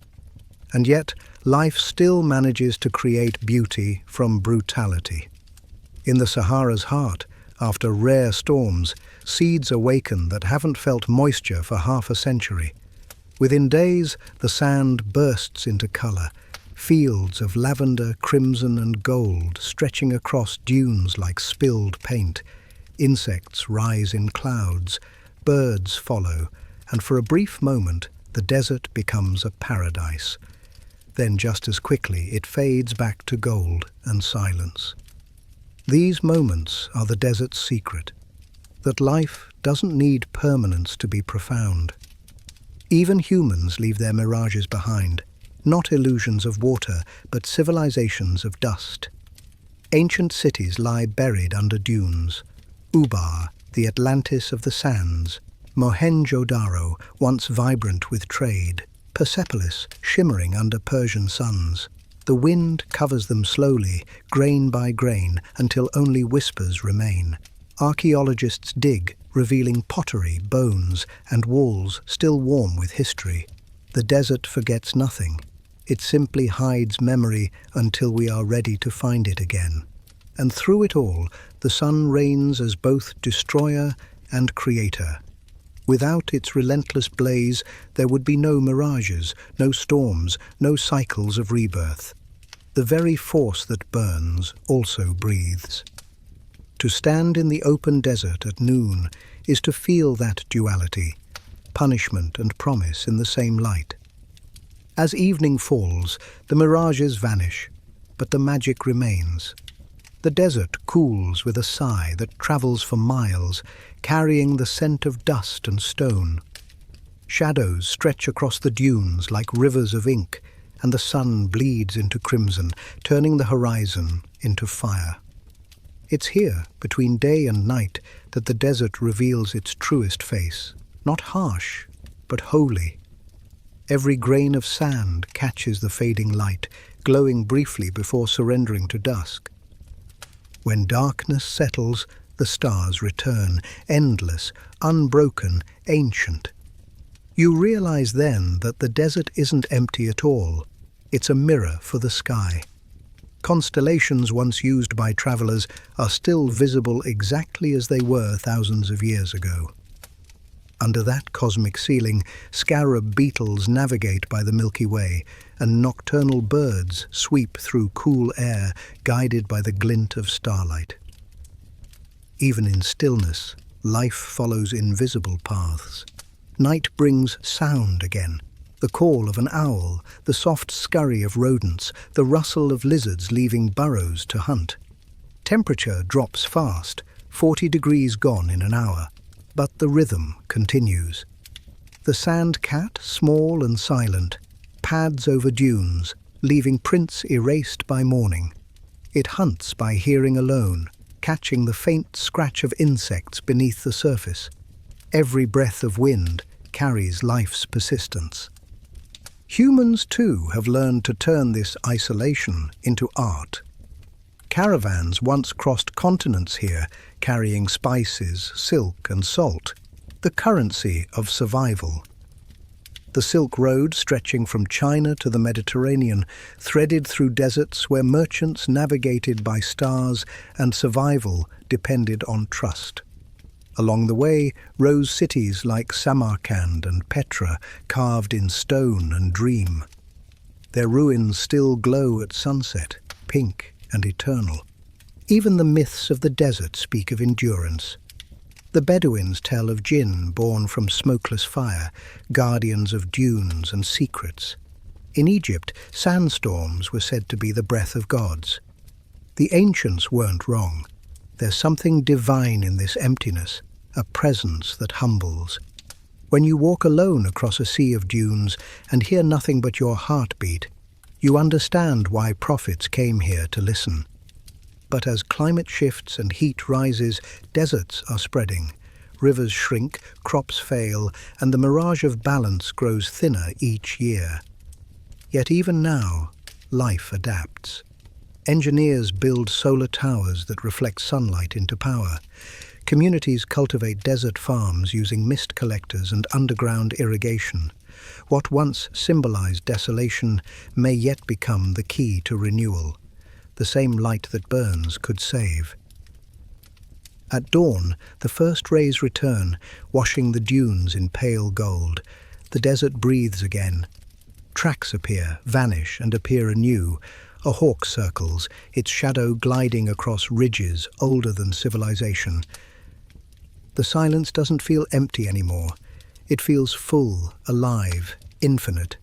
And yet, life still manages to create beauty from brutality. In the Sahara's heart, after rare storms, seeds awaken that haven't felt moisture for half a century. Within days, the sand bursts into color, fields of lavender, crimson and gold stretching across dunes like spilled paint. Insects rise in clouds, birds follow, and for a brief moment, the desert becomes a paradise. Then just as quickly, it fades back to gold and silence. These moments are the desert's secret, that life doesn't need permanence to be profound. Even humans leave their mirages behind, not illusions of water, but civilizations of dust. Ancient cities lie buried under dunes. Ubar, the Atlantis of the sands. Mohenjo-daro, once vibrant with trade. Persepolis, shimmering under Persian suns. The wind covers them slowly, grain by grain, until only whispers remain. Archaeologists dig, revealing pottery, bones, and walls still warm with history. The desert forgets nothing. It simply hides memory until we are ready to find it again. And through it all, the sun reigns as both destroyer and creator. Without its relentless blaze, there would be no mirages, no storms, no cycles of rebirth. The very force that burns also breathes. To stand in the open desert at noon is to feel that duality, punishment and promise in the same light. As evening falls, the mirages vanish, but the magic remains. The desert cools with a sigh that travels for miles, carrying the scent of dust and stone. Shadows stretch across the dunes like rivers of ink, and the sun bleeds into crimson, turning the horizon into fire. It's here, between day and night, that the desert reveals its truest face, not harsh, but holy. Every grain of sand catches the fading light, glowing briefly before surrendering to dusk. When darkness settles, the stars return, endless, unbroken, ancient. You realize then that the desert isn't empty at all. It's a mirror for the sky. Constellations once used by travelers are still visible exactly as they were thousands of years ago. Under that cosmic ceiling, scarab beetles navigate by the Milky Way, and nocturnal birds sweep through cool air, guided by the glint of starlight. Even in stillness, life follows invisible paths. Night brings sound again, the call of an owl, the soft scurry of rodents, the rustle of lizards leaving burrows to hunt. Temperature drops fast, 40 degrees gone in an hour, but the rhythm continues. The sand cat, small and silent, pads over dunes, leaving prints erased by morning. It hunts by hearing alone, catching the faint scratch of insects beneath the surface. Every breath of wind carries life's persistence. Humans, too, have learned to turn this isolation into art. Caravans once crossed continents here, carrying spices, silk and salt, the currency of survival. The Silk Road, stretching from China to the Mediterranean, threaded through deserts where merchants navigated by stars and survival depended on trust. Along the way rose cities like Samarkand and Petra, carved in stone and dream. Their ruins still glow at sunset, pink and eternal. Even the myths of the desert speak of endurance. The Bedouins tell of jinn born from smokeless fire, guardians of dunes and secrets. In Egypt, sandstorms were said to be the breath of gods. The ancients weren't wrong. There's something divine in this emptiness, a presence that humbles. When you walk alone across a sea of dunes and hear nothing but your heartbeat, you understand why prophets came here to listen. But as climate shifts and heat rises, deserts are spreading. Rivers shrink, crops fail, and the mirage of balance grows thinner each year. Yet even now, life adapts. Engineers build solar towers that reflect sunlight into power. Communities cultivate desert farms using mist collectors and underground irrigation. What once symbolized desolation may yet become the key to renewal. The same light that burns could save. At dawn, the first rays return, washing the dunes in pale gold. The desert breathes again. Tracks appear, vanish, and appear anew. A hawk circles, its shadow gliding across ridges older than civilization. The silence doesn't feel empty anymore. It feels full, alive, infinite.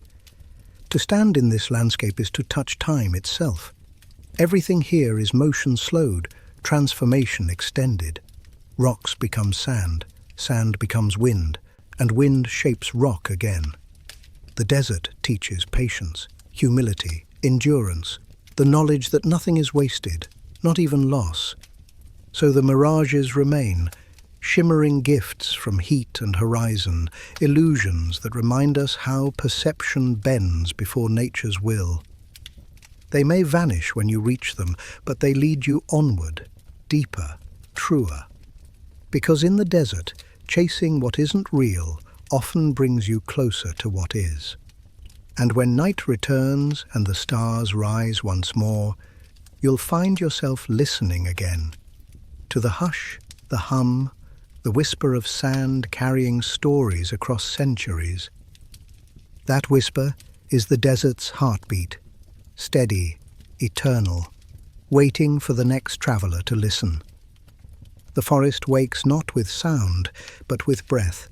To stand in this landscape is to touch time itself. Everything here is motion slowed, transformation extended. Rocks become sand, sand becomes wind, and wind shapes rock again. The desert teaches patience, humility, endurance, the knowledge that nothing is wasted, not even loss. So the mirages remain, shimmering gifts from heat and horizon, illusions that remind us how perception bends before nature's will. They may vanish when you reach them, but they lead you onward, deeper, truer. Because in the desert, chasing what isn't real often brings you closer to what is. And when night returns and the stars rise once more, you'll find yourself listening again. To the hush, the hum, the whisper of sand carrying stories across centuries. That whisper is the desert's heartbeat, steady, eternal, waiting for the next traveler to listen. The forest wakes not with sound, but with breath.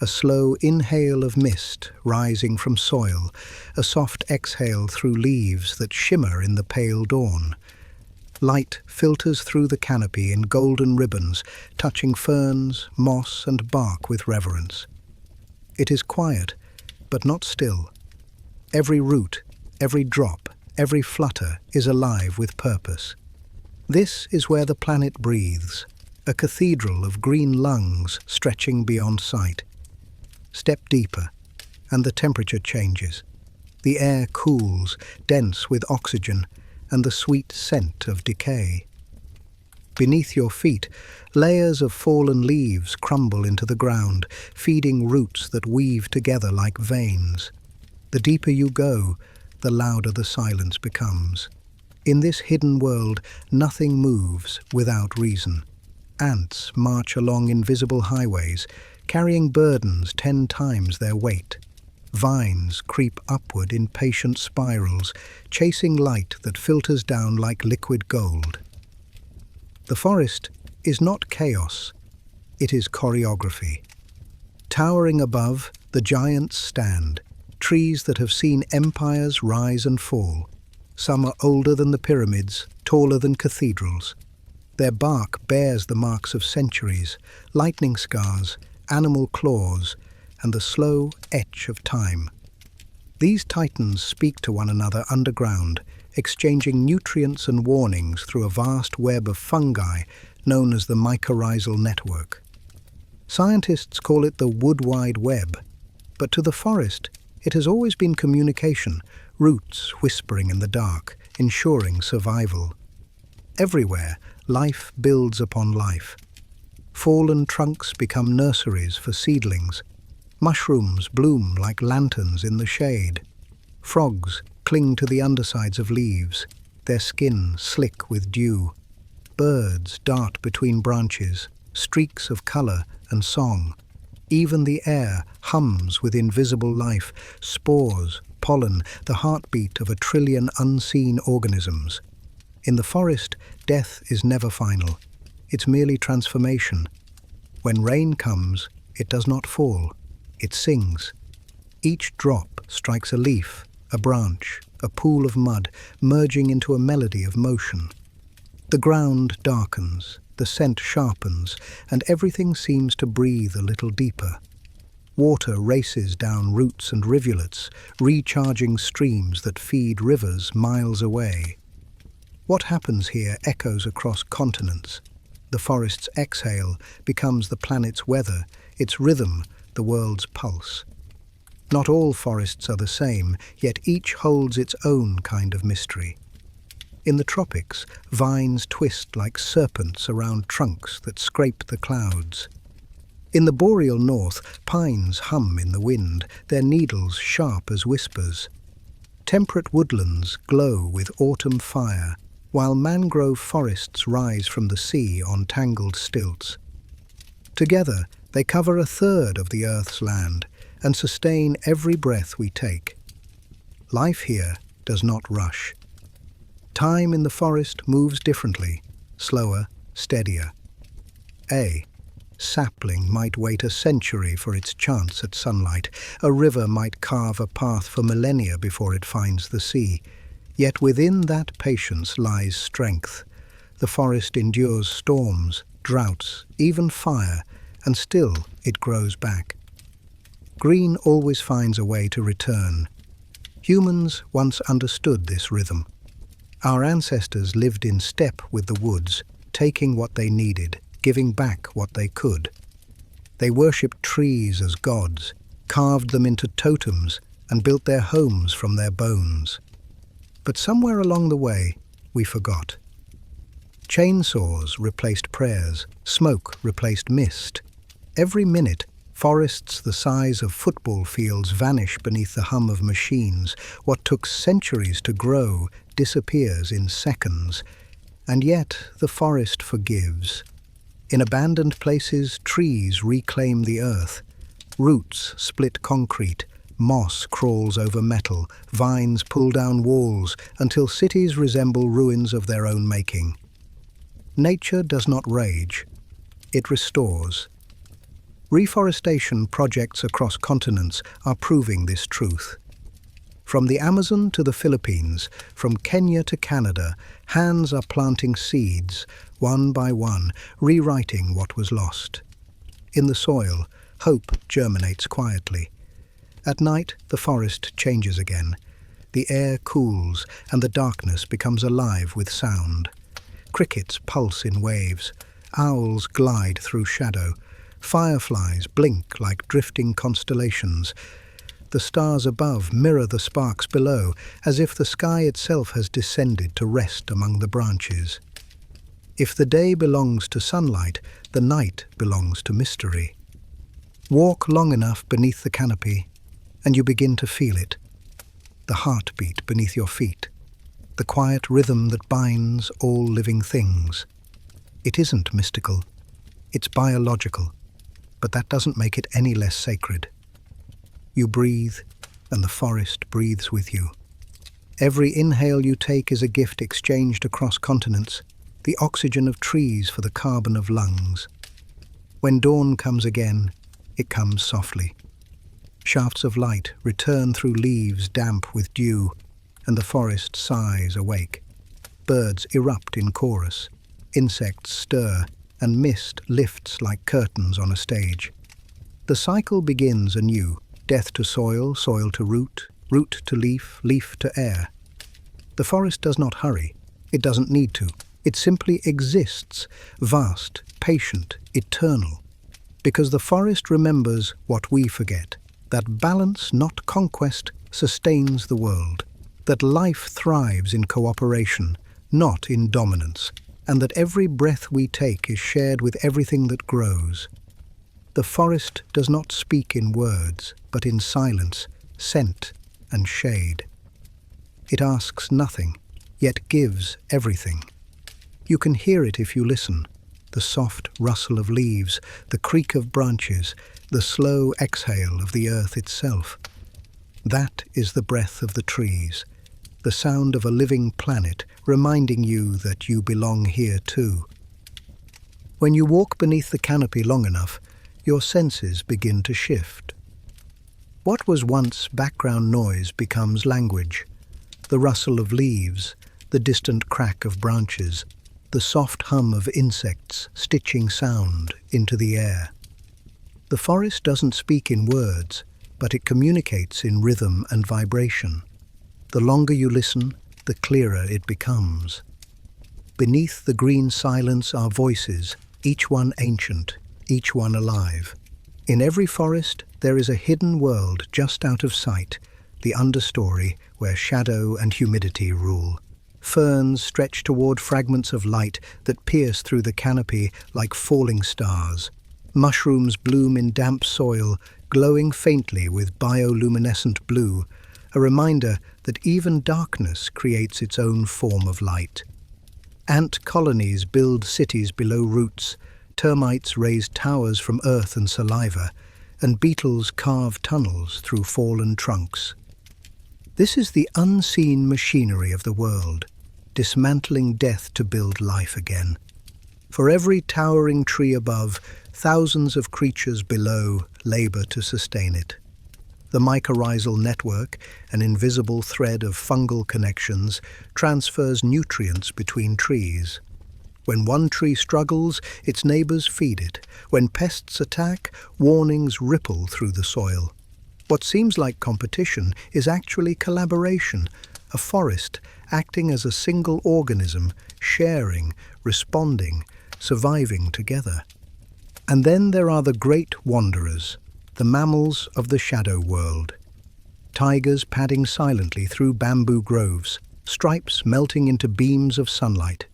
A slow inhale of mist rising from soil, a soft exhale through leaves that shimmer in the pale dawn. Light filters through the canopy in golden ribbons, touching ferns, moss, and bark with reverence. It is quiet, but not still. Every root, every drop, every flutter is alive with purpose. This is where the planet breathes, a cathedral of green lungs stretching beyond sight. Step deeper, and the temperature changes. The air cools, dense with oxygen, and the sweet scent of decay. Beneath your feet, layers of fallen leaves crumble into the ground, feeding roots that weave together like veins. The deeper you go, the louder the silence becomes. In this hidden world, nothing moves without reason. Ants march along invisible highways, carrying burdens 10 times their weight. Vines creep upward in patient spirals, chasing light that filters down like liquid gold. The forest is not chaos, it is choreography. Towering above, the giants stand, trees that have seen empires rise and fall. Some are older than the pyramids, taller than cathedrals. Their bark bears the marks of centuries, lightning scars, animal claws, and the slow etch of time. These titans speak to one another underground, exchanging nutrients and warnings through a vast web of fungi known as the mycorrhizal network. Scientists call it the wood wide web, but to the forest it has always been communication, roots whispering in the dark, ensuring survival. Everywhere, life builds upon life. Fallen trunks become nurseries for seedlings. Mushrooms bloom like lanterns in the shade. Frogs cling to the undersides of leaves, their skin slick with dew. Birds dart between branches, streaks of color and song. Even the air hums with invisible life, spores, pollen, the heartbeat of 1 trillion unseen organisms. In the forest, death is never final. It's merely transformation. When rain comes, it does not fall. It sings. Each drop strikes a leaf, a branch, a pool of mud, merging into a melody of motion. The ground darkens, the scent sharpens, and everything seems to breathe a little deeper. Water races down roots and rivulets, recharging streams that feed rivers miles away. What happens here echoes across continents. The forest's exhale becomes the planet's weather, its rhythm, the world's pulse. Not all forests are the same, yet each holds its own kind of mystery. In the tropics, vines twist like serpents around trunks that scrape the clouds. In the boreal north, pines hum in the wind, their needles sharp as whispers. Temperate woodlands glow with autumn fire, while mangrove forests rise from the sea on tangled stilts. Together, they cover 1/3 of the Earth's land and sustain every breath we take. Life here does not rush. Time in the forest moves differently, slower, steadier. A sapling might wait a century for its chance at sunlight. A river might carve a path for millennia before it finds the sea. Yet within that patience lies strength. The forest endures storms, droughts, even fire, and still it grows back. Green always finds a way to return. Humans once understood this rhythm. Our ancestors lived in step with the woods, taking what they needed, giving back what they could. They worshipped trees as gods, carved them into totems, and built their homes from their bones. But somewhere along the way, we forgot. Chainsaws replaced prayers, smoke replaced mist. Every minute, Forests the size of football fields vanish beneath the hum of machines. What took centuries to grow disappears in seconds. And yet the forest forgives. In abandoned places, trees reclaim the earth. Roots split concrete, moss crawls over metal, vines pull down walls, until cities resemble ruins of their own making. Nature does not rage, it restores. Reforestation projects across continents are proving this truth. From the Amazon to the Philippines, from Kenya to Canada, hands are planting seeds, one by one, rewriting what was lost. In the soil, hope germinates quietly. At night, the forest changes again. The air cools, and the darkness becomes alive with sound. Crickets pulse in waves. Owls glide through shadow. Fireflies blink like drifting constellations. The stars above mirror the sparks below, as if the sky itself has descended to rest among the branches. If the day belongs to sunlight, the night belongs to mystery. Walk long enough beneath the canopy, and you begin to feel it. The heartbeat beneath your feet. The quiet rhythm that binds all living things. It isn't mystical. It's biological. But that doesn't make it any less sacred. You breathe, and the forest breathes with you. Every inhale you take is a gift exchanged across continents, the oxygen of trees for the carbon of lungs. When dawn comes again, it comes softly. Shafts of light return through leaves damp with dew, and the forest sighs awake. Birds erupt in chorus, insects stir, and mist lifts like curtains on a stage. The cycle begins anew, death to soil, soil to root, root to leaf, leaf to air. The forest does not hurry. It doesn't need to. It simply exists, vast, patient, eternal. Because the forest remembers what we forget, that balance, not conquest, sustains the world, that life thrives in cooperation, not in dominance, and that every breath we take is shared with everything that grows. The forest does not speak in words, but in silence, scent, and shade. It asks nothing, yet gives everything. You can hear it if you listen, the soft rustle of leaves, the creak of branches, the slow exhale of the earth itself. That is the breath of the trees, the sound of a living planet reminding you that you belong here too. When you walk beneath the canopy long enough, your senses begin to shift. What was once background noise becomes language. The rustle of leaves, the distant crack of branches, the soft hum of insects stitching sound into the air. The forest doesn't speak in words, but it communicates in rhythm and vibration. The longer you listen, the clearer it becomes. Beneath the green silence are voices, each one ancient, each one alive. In every forest, there is a hidden world just out of sight, the understory where shadow and humidity rule. Ferns stretch toward fragments of light that pierce through the canopy like falling stars. Mushrooms bloom in damp soil, glowing faintly with bioluminescent blue, a reminder that even darkness creates its own form of light. Ant colonies build cities below roots, termites raise towers from earth and saliva, and beetles carve tunnels through fallen trunks. This is the unseen machinery of the world, dismantling death to build life again. For every towering tree above, thousands of creatures below labor to sustain it. The mycorrhizal network, an invisible thread of fungal connections, transfers nutrients between trees. When one tree struggles, its neighbors feed it. When pests attack, warnings ripple through the soil. What seems like competition is actually collaboration, a forest acting as a single organism, sharing, responding, surviving together. And then there are the great wanderers, the mammals of the shadow world. Tigers padding silently through bamboo groves, stripes melting into beams of sunlight.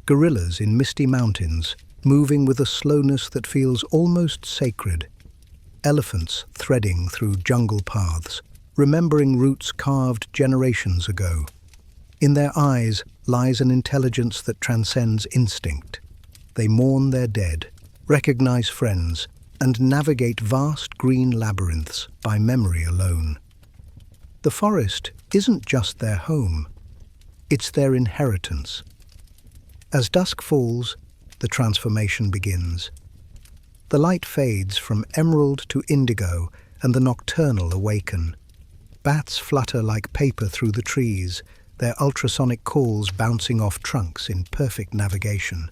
Gorillas in misty mountains, moving with a slowness that feels almost sacred. elephants threading through jungle paths, remembering routes carved generations ago. In their eyes lies an intelligence that transcends instinct. They mourn their dead, recognize friends, and navigate vast green labyrinths by memory alone. The forest isn't just their home, it's their inheritance. As dusk falls, the transformation begins. The light fades from emerald to indigo, and the nocturnal awaken. Bats flutter like paper through the trees, their ultrasonic calls bouncing off trunks in perfect navigation.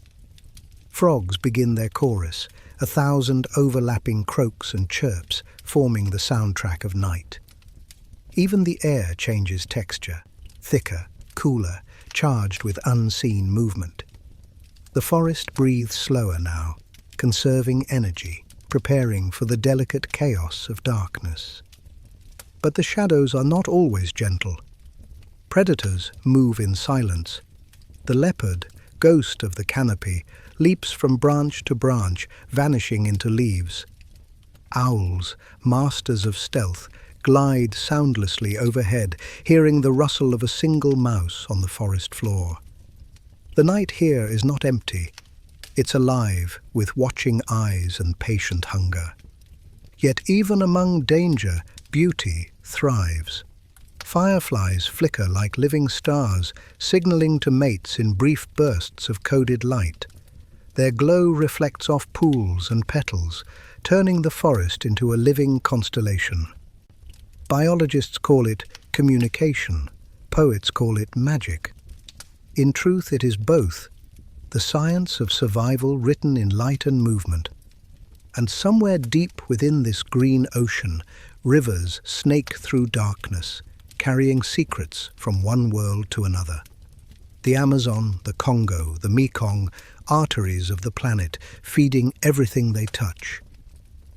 Frogs begin their chorus, 1,000 overlapping croaks and chirps forming the soundtrack of night. Even the air changes texture, thicker, cooler, charged with unseen movement. The forest breathes slower now, conserving energy, preparing for the delicate chaos of darkness. But the shadows are not always gentle. Predators move in silence. The leopard, ghost of the canopy, leaps from branch to branch, vanishing into leaves. Owls, masters of stealth, glide soundlessly overhead, hearing the rustle of a single mouse on the forest floor. The night here is not empty. It's alive with watching eyes and patient hunger. Yet even among danger, beauty thrives. Fireflies flicker like living stars, signaling to mates in brief bursts of coded light. Their glow reflects off pools and petals, turning the forest into a living constellation. Biologists call it communication, poets call it magic. In truth, it is both, the science of survival written in light and movement. And somewhere deep within this green ocean, rivers snake through darkness, carrying secrets from one world to another. The Amazon, the Congo, the Mekong, arteries of the planet, feeding everything they touch.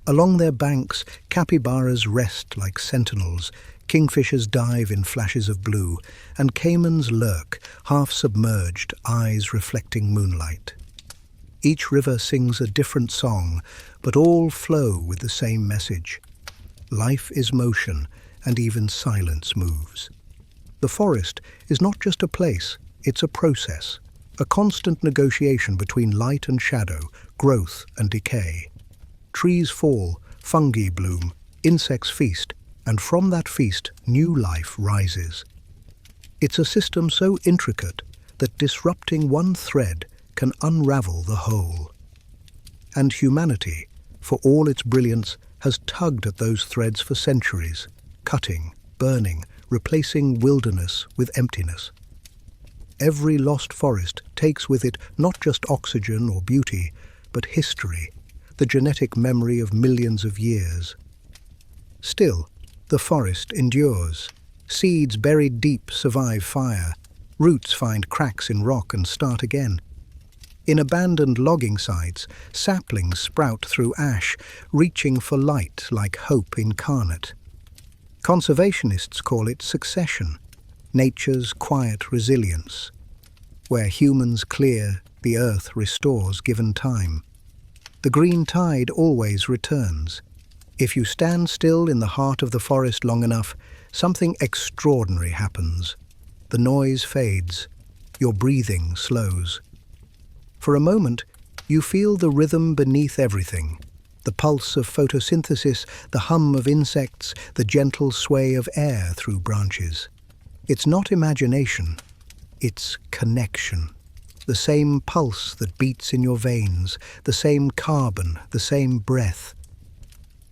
Along their banks, capybaras rest like sentinels, kingfishers dive in flashes of blue, and caimans lurk, half-submerged, eyes reflecting moonlight. Each river sings a different song, but all flow with the same message. Life is motion, and even silence moves. The forest is not just a place, it's a process, a constant negotiation between light and shadow, growth and decay. Trees fall, fungi bloom, insects feast, and from that feast, new life rises. It's a system so intricate that disrupting one thread can unravel the whole. And humanity, for all its brilliance, has tugged at those threads for centuries, cutting, burning, replacing wilderness with emptiness. Every lost forest takes with it not just oxygen or beauty, but history, the genetic memory of millions of years. Still, the forest endures. Seeds buried deep survive fire. Roots find cracks in rock and start again. In abandoned logging sites, saplings sprout through ash, reaching for light like hope incarnate. Conservationists call it succession, nature's quiet resilience. Where humans clear, the earth restores given time. The green tide always returns. If you stand still in the heart of the forest long enough, something extraordinary happens. The noise fades. Your breathing slows. For a moment, you feel the rhythm beneath everything. The pulse of photosynthesis, the hum of insects, the gentle sway of air through branches. It's not imagination, it's connection. The same pulse that beats in your veins, the same carbon, the same breath.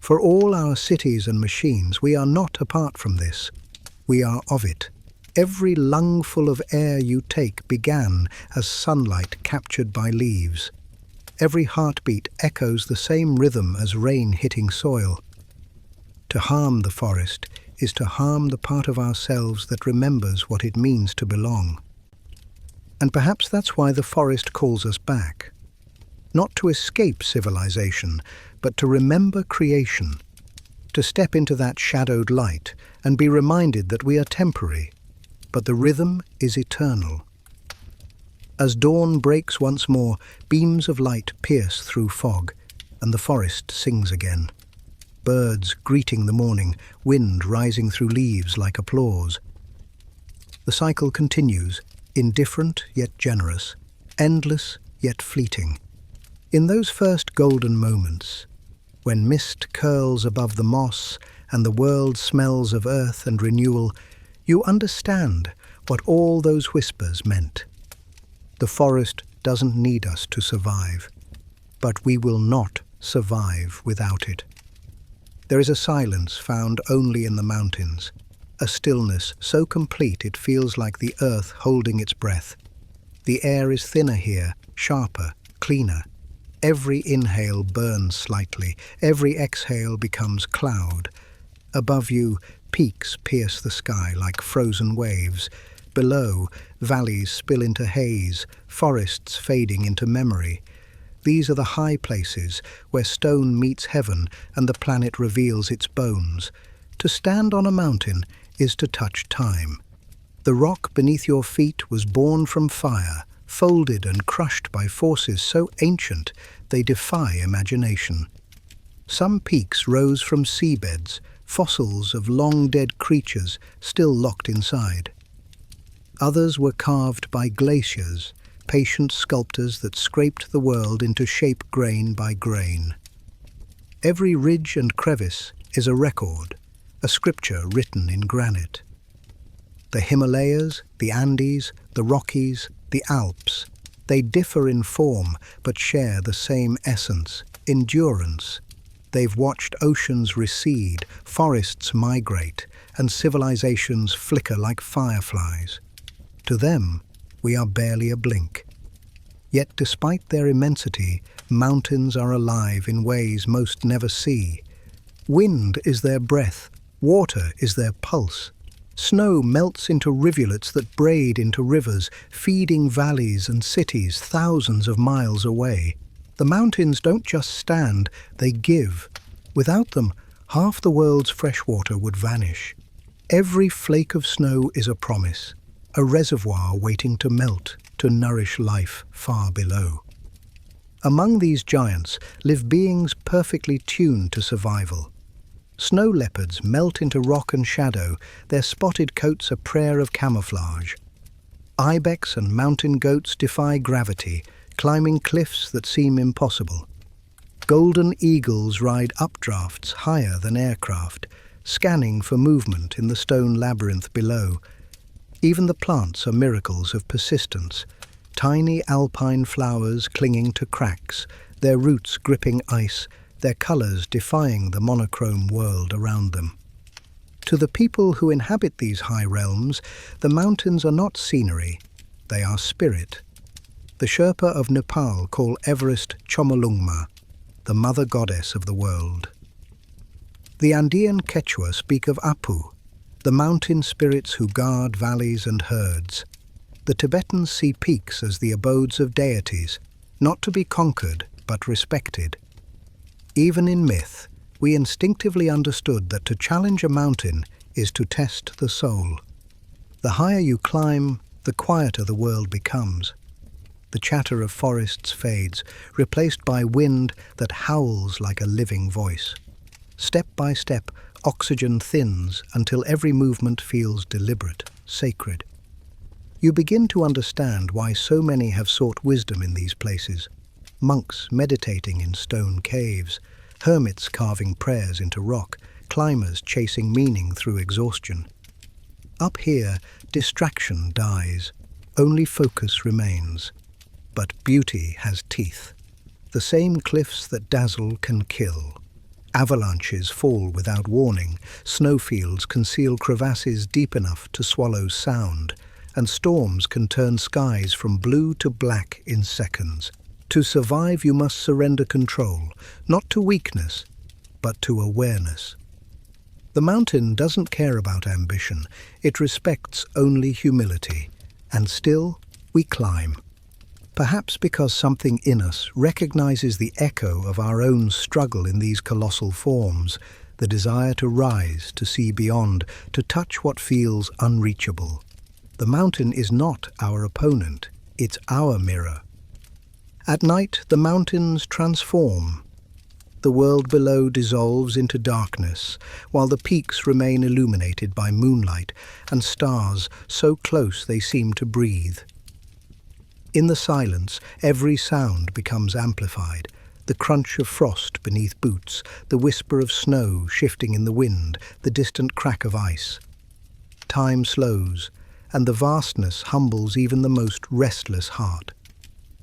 For all our cities and machines, we are not apart from this. We are of it. Every lungful of air you take began as sunlight captured by leaves. Every heartbeat echoes the same rhythm as rain hitting soil. To harm the forest is to harm the part of ourselves that remembers what it means to belong. And perhaps that's why the forest calls us back. Not to escape civilization, but to remember creation. To step into that shadowed light and be reminded that we are temporary, but the rhythm is eternal. As dawn breaks once more, beams of light pierce through fog, and the forest sings again. birds greeting the morning, wind rising through leaves like applause. The cycle continues, indifferent yet generous, endless yet fleeting. In those first golden moments, when mist curls above the moss and the world smells of earth and renewal, you understand what all those whispers meant. The forest doesn't need us to survive, but we will not survive without it. There is a silence found only in the mountains, a stillness so complete it feels like the earth holding its breath. The air is thinner here, sharper, cleaner. Every inhale burns slightly, every exhale becomes cloud. Above you, peaks pierce the sky like frozen waves. Below, valleys spill into haze, forests fading into memory. These are the high places where stone meets heaven and the planet reveals its bones. To stand on a mountain is to touch time. The rock beneath your feet was born from fire, folded and crushed by forces so ancient they defy imagination. Some peaks rose from seabeds, fossils of long-dead creatures still locked inside. Others were carved by glaciers, patient sculptors that scraped the world into shape grain by grain. Every ridge and crevice is a record, a scripture written in granite. The Himalayas, the Andes, the Rockies, the Alps, they differ in form but share the same essence, endurance. They've watched oceans recede, forests migrate, and civilizations flicker like fireflies. To them, we are barely a blink. Yet despite their immensity, mountains are alive in ways most never see. Wind is their breath, water is their pulse. Snow melts into rivulets that braid into rivers, feeding valleys and cities thousands of miles away. The mountains don't just stand, they give. Without them, half the world's fresh water would vanish. Every flake of snow is a promise, a reservoir waiting to melt, to nourish life far below. Among these giants live beings perfectly tuned to survival. Snow leopards melt into rock and shadow, their spotted coats a prayer of camouflage. Ibex and mountain goats defy gravity, climbing cliffs that seem impossible. Golden eagles ride updrafts higher than aircraft, scanning for movement in the stone labyrinth below. Even the plants are miracles of persistence, tiny alpine flowers clinging to cracks, their roots gripping ice, their colors defying the monochrome world around them. To the people who inhabit these high realms, the mountains are not scenery, they are spirit. The Sherpa of Nepal call Everest Chomolungma, the mother goddess of the world. The Andean Quechua speak of Apu, the mountain spirits who guard valleys and herds. The Tibetans see peaks as the abodes of deities, not to be conquered but respected. Even in myth, we instinctively understood that to challenge a mountain is to test the soul. The higher you climb, the quieter the world becomes. The chatter of forests fades, replaced by wind that howls like a living voice. Step by step, oxygen thins until every movement feels deliberate, sacred. You begin to understand why so many have sought wisdom in these places. Monks meditating in stone caves, hermits carving prayers into rock, climbers chasing meaning through exhaustion. Up here, distraction dies, only focus remains. But beauty has teeth. The same cliffs that dazzle can kill. Avalanches fall without warning, snowfields conceal crevasses deep enough to swallow sound, and storms can turn skies from blue to black in seconds. To survive, you must surrender control, not to weakness, but to awareness. The mountain doesn't care about ambition, it respects only humility, and still we climb. Perhaps because something in us recognizes the echo of our own struggle in these colossal forms, the desire to rise, to see beyond, to touch what feels unreachable. The mountain is not our opponent, it's our mirror. At night, the mountains transform. The world below dissolves into darkness, while the peaks remain illuminated by moonlight and stars so close they seem to breathe. In the silence, every sound becomes amplified. The crunch of frost beneath boots, the whisper of snow shifting in the wind, the distant crack of ice. Time slows, and the vastness humbles even the most restless heart.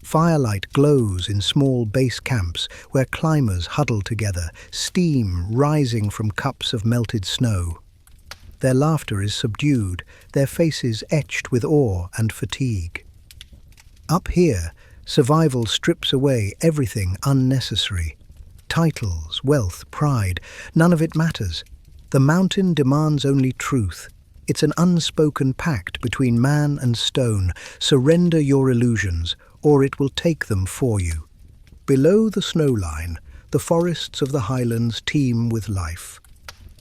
Firelight glows in small base camps where climbers huddle together, steam rising from cups of melted snow. Their laughter is subdued, their faces etched with awe and fatigue. Up here, survival strips away everything unnecessary. Titles, wealth, pride, none of it matters. The mountain demands only truth. It's an unspoken pact between man and stone. Surrender your illusions, or it will take them for you. Below the snow line, the forests of the highlands teem with life.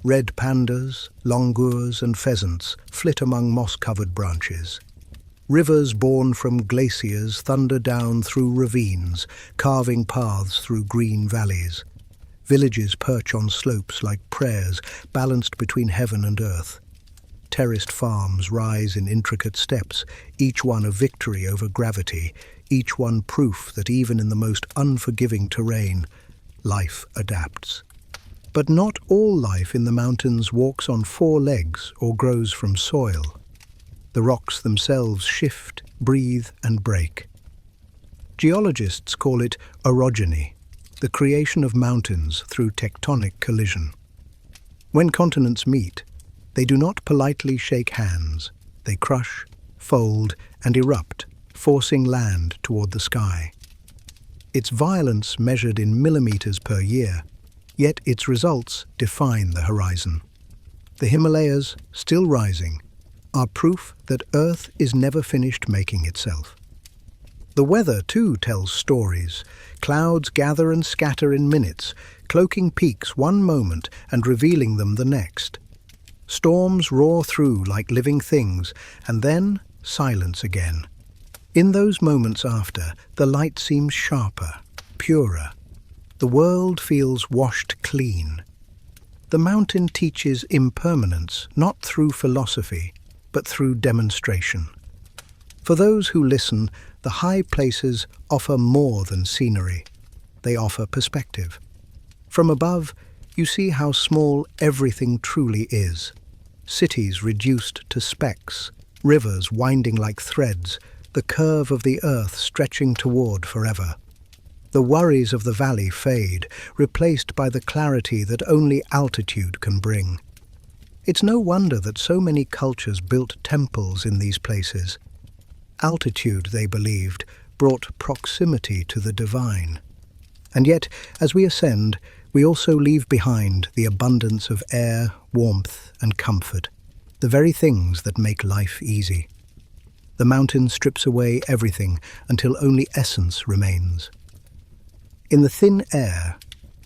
Red pandas, langurs and pheasants flit among moss-covered branches. Rivers born from glaciers thunder down through ravines, carving paths through green valleys. Villages perch on slopes like prayers balanced between heaven and earth. Terraced farms rise in intricate steps, each one a victory over gravity, each one proof that even in the most unforgiving terrain, life adapts. But not all life in the mountains walks on four legs or grows from soil. The rocks themselves shift, breathe, and break. Geologists call it orogeny, the creation of mountains through tectonic collision. When continents meet, they do not politely shake hands. They crush, fold, and erupt, forcing land toward the sky. Its violence measured in millimeters per year, yet its results define the horizon. The Himalayas, still rising, are proof that Earth is never finished making itself. The weather, too, tells stories. Clouds gather and scatter in minutes, cloaking peaks one moment and revealing them the next. Storms roar through like living things, and then silence again. In those moments after, the light seems sharper, purer. The world feels washed clean. The mountain teaches impermanence, not through philosophy, but through demonstration. For those who listen, the high places offer more than scenery. They offer perspective. From above, you see how small everything truly is. Cities reduced to specks, rivers winding like threads, the curve of the earth stretching toward forever. The worries of the valley fade, replaced by the clarity that only altitude can bring. It's no wonder that so many cultures built temples in these places. Altitude, they believed, brought proximity to the divine. And yet, as we ascend, we also leave behind the abundance of air, warmth, and comfort, the very things that make life easy. The mountain strips away everything until only essence remains. In the thin air,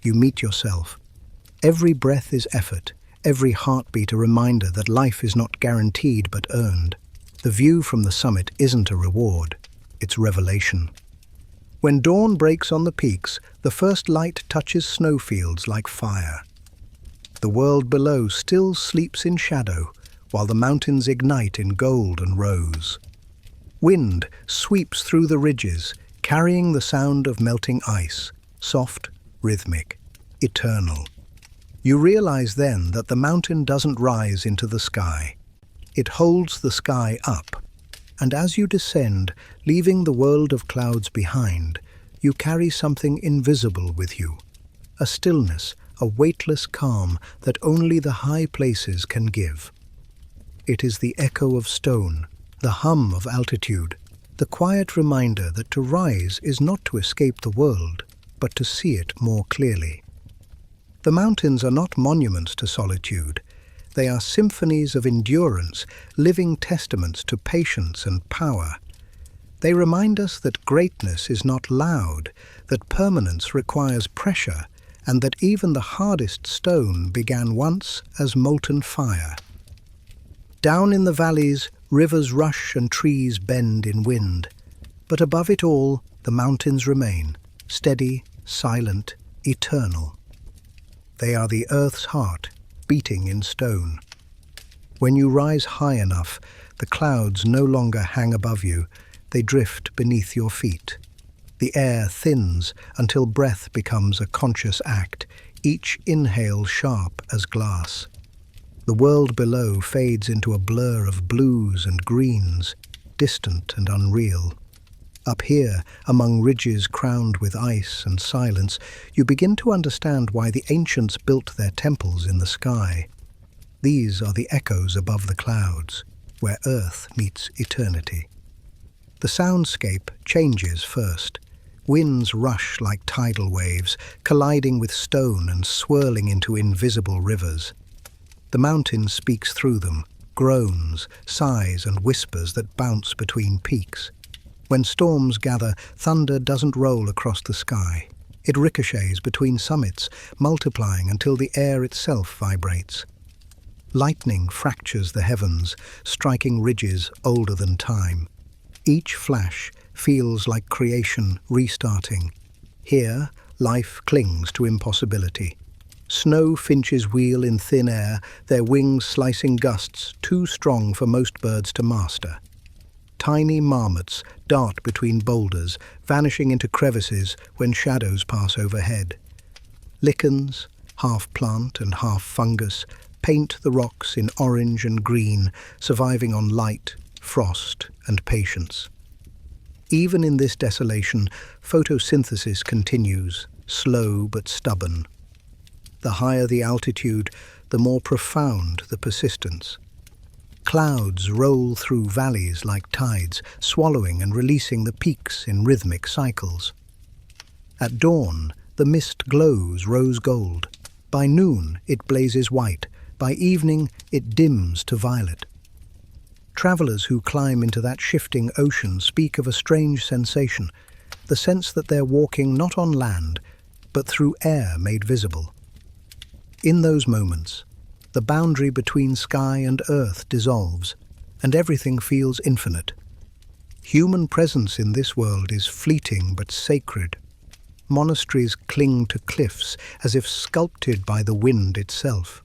you meet yourself. Every breath is effort, every heartbeat a reminder that life is not guaranteed but earned. The view from the summit isn't a reward, it's revelation. When dawn breaks on the peaks, the first light touches snowfields like fire. The world below still sleeps in shadow, while the mountains ignite in gold and rose. Wind sweeps through the ridges, carrying the sound of melting ice, soft, rhythmic, eternal. You realize then that the mountain doesn't rise into the sky. It holds the sky up, and as you descend, leaving the world of clouds behind, you carry something invisible with you, a stillness, a weightless calm that only the high places can give. It is the echo of stone, the hum of altitude, the quiet reminder that to rise is not to escape the world, but to see it more clearly. The mountains are not monuments to solitude. They are symphonies of endurance, living testaments to patience and power. They remind us that greatness is not loud, that permanence requires pressure, and that even the hardest stone began once as molten fire. Down in the valleys, rivers rush and trees bend in wind. But above it all, the mountains remain, steady, silent, eternal. They are the Earth's heart, beating in stone. When you rise high enough, the clouds no longer hang above you, they drift beneath your feet. The air thins until breath becomes a conscious act, each inhale sharp as glass. The world below fades into a blur of blues and greens, distant and unreal. Up here, among ridges crowned with ice and silence, you begin to understand why the ancients built their temples in the sky. These are the echoes above the clouds, where Earth meets eternity. The soundscape changes first. Winds rush like tidal waves, colliding with stone and swirling into invisible rivers. The mountain speaks through them, groans, sighs and whispers that bounce between peaks. When storms gather, thunder doesn't roll across the sky. It ricochets between summits, multiplying until the air itself vibrates. Lightning fractures the heavens, striking ridges older than time. Each flash feels like creation restarting. Here, life clings to impossibility. Snow finches wheel in thin air, their wings slicing gusts too strong for most birds to master. Tiny marmots dart between boulders, vanishing into crevices when shadows pass overhead. Lichens, half plant and half fungus, paint the rocks in orange and green, surviving on light, frost, and patience. Even in this desolation, photosynthesis continues, slow but stubborn. The higher the altitude, the more profound the persistence. Clouds roll through valleys like tides, swallowing and releasing the peaks in rhythmic cycles. At dawn, the mist glows rose gold. By noon, it blazes white. By evening, it dims to violet. Travelers who climb into that shifting ocean speak of a strange sensation, the sense that they're walking not on land, but through air made visible. In those moments, the boundary between sky and earth dissolves, and everything feels infinite. Human presence in this world is fleeting but sacred. Monasteries cling to cliffs as if sculpted by the wind itself.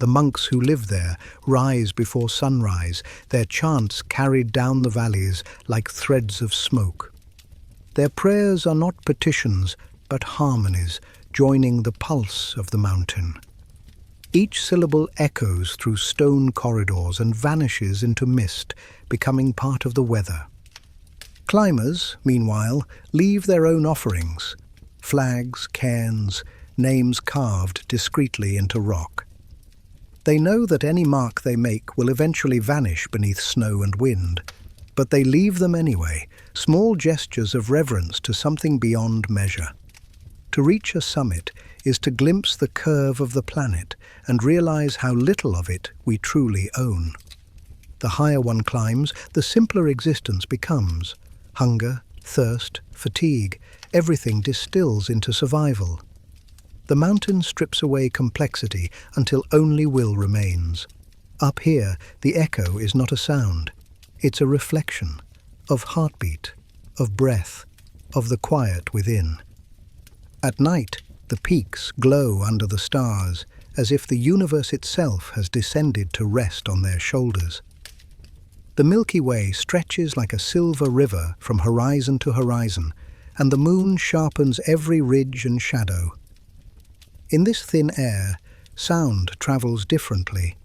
The monks who live there rise before sunrise, their chants carried down the valleys like threads of smoke. Their prayers are not petitions, but harmonies, joining the pulse of the mountain. Each syllable echoes through stone corridors and vanishes into mist, becoming part of the weather. Climbers, meanwhile, leave their own offerings: flags, cairns, names carved discreetly into rock. They know that any mark they make will eventually vanish beneath snow and wind, but they leave them anyway, small gestures of reverence to something beyond measure. To reach a summit is to glimpse the curve of the planet and realize how little of it we truly own. The higher one climbs, the simpler existence becomes. Hunger, thirst, fatigue, everything distills into survival. The mountain strips away complexity until only will remains. Up here, the echo is not a sound. It's a reflection of heartbeat, of breath, of the quiet within. At night, the peaks glow under the stars, as if the universe itself has descended to rest on their shoulders. The Milky Way stretches like a silver river from horizon to horizon, and the moon sharpens every ridge and shadow. In this thin air, sound travels differently,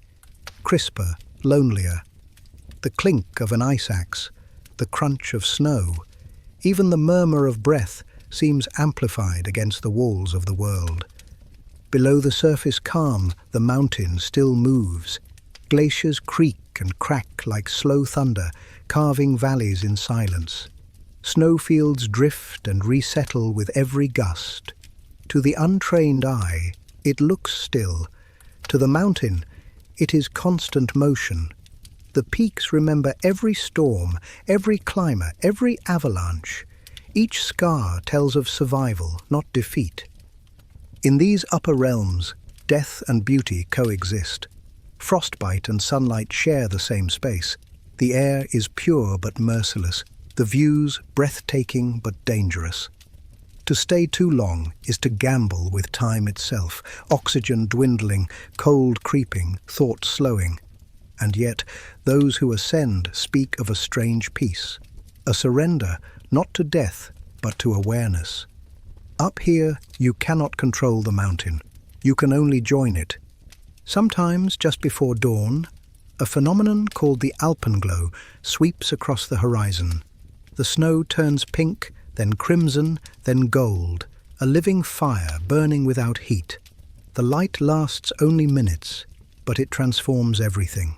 crisper, lonelier. The clink of an ice axe, the crunch of snow, even the murmur of breath seems amplified against the walls of the world. Below the surface calm, the mountain still moves. Glaciers creak and crack like slow thunder, carving valleys in silence. Snowfields drift and resettle with every gust. To the untrained eye, it looks still. To the mountain, it is constant motion. The peaks remember every storm, every climber, every avalanche. Each scar tells of survival, not defeat. In these upper realms, death and beauty coexist. Frostbite and sunlight share the same space. The air is pure but merciless, the views breathtaking but dangerous. To stay too long is to gamble with time itself, oxygen dwindling, cold creeping, thought slowing. And yet, those who ascend speak of a strange peace, a surrender not to death, but to awareness. Up here, you cannot control the mountain. You can only join it. Sometimes, just before dawn, a phenomenon called the alpenglow sweeps across the horizon. The snow turns pink, then crimson, then gold, a living fire burning without heat. The light lasts only minutes, but it transforms everything.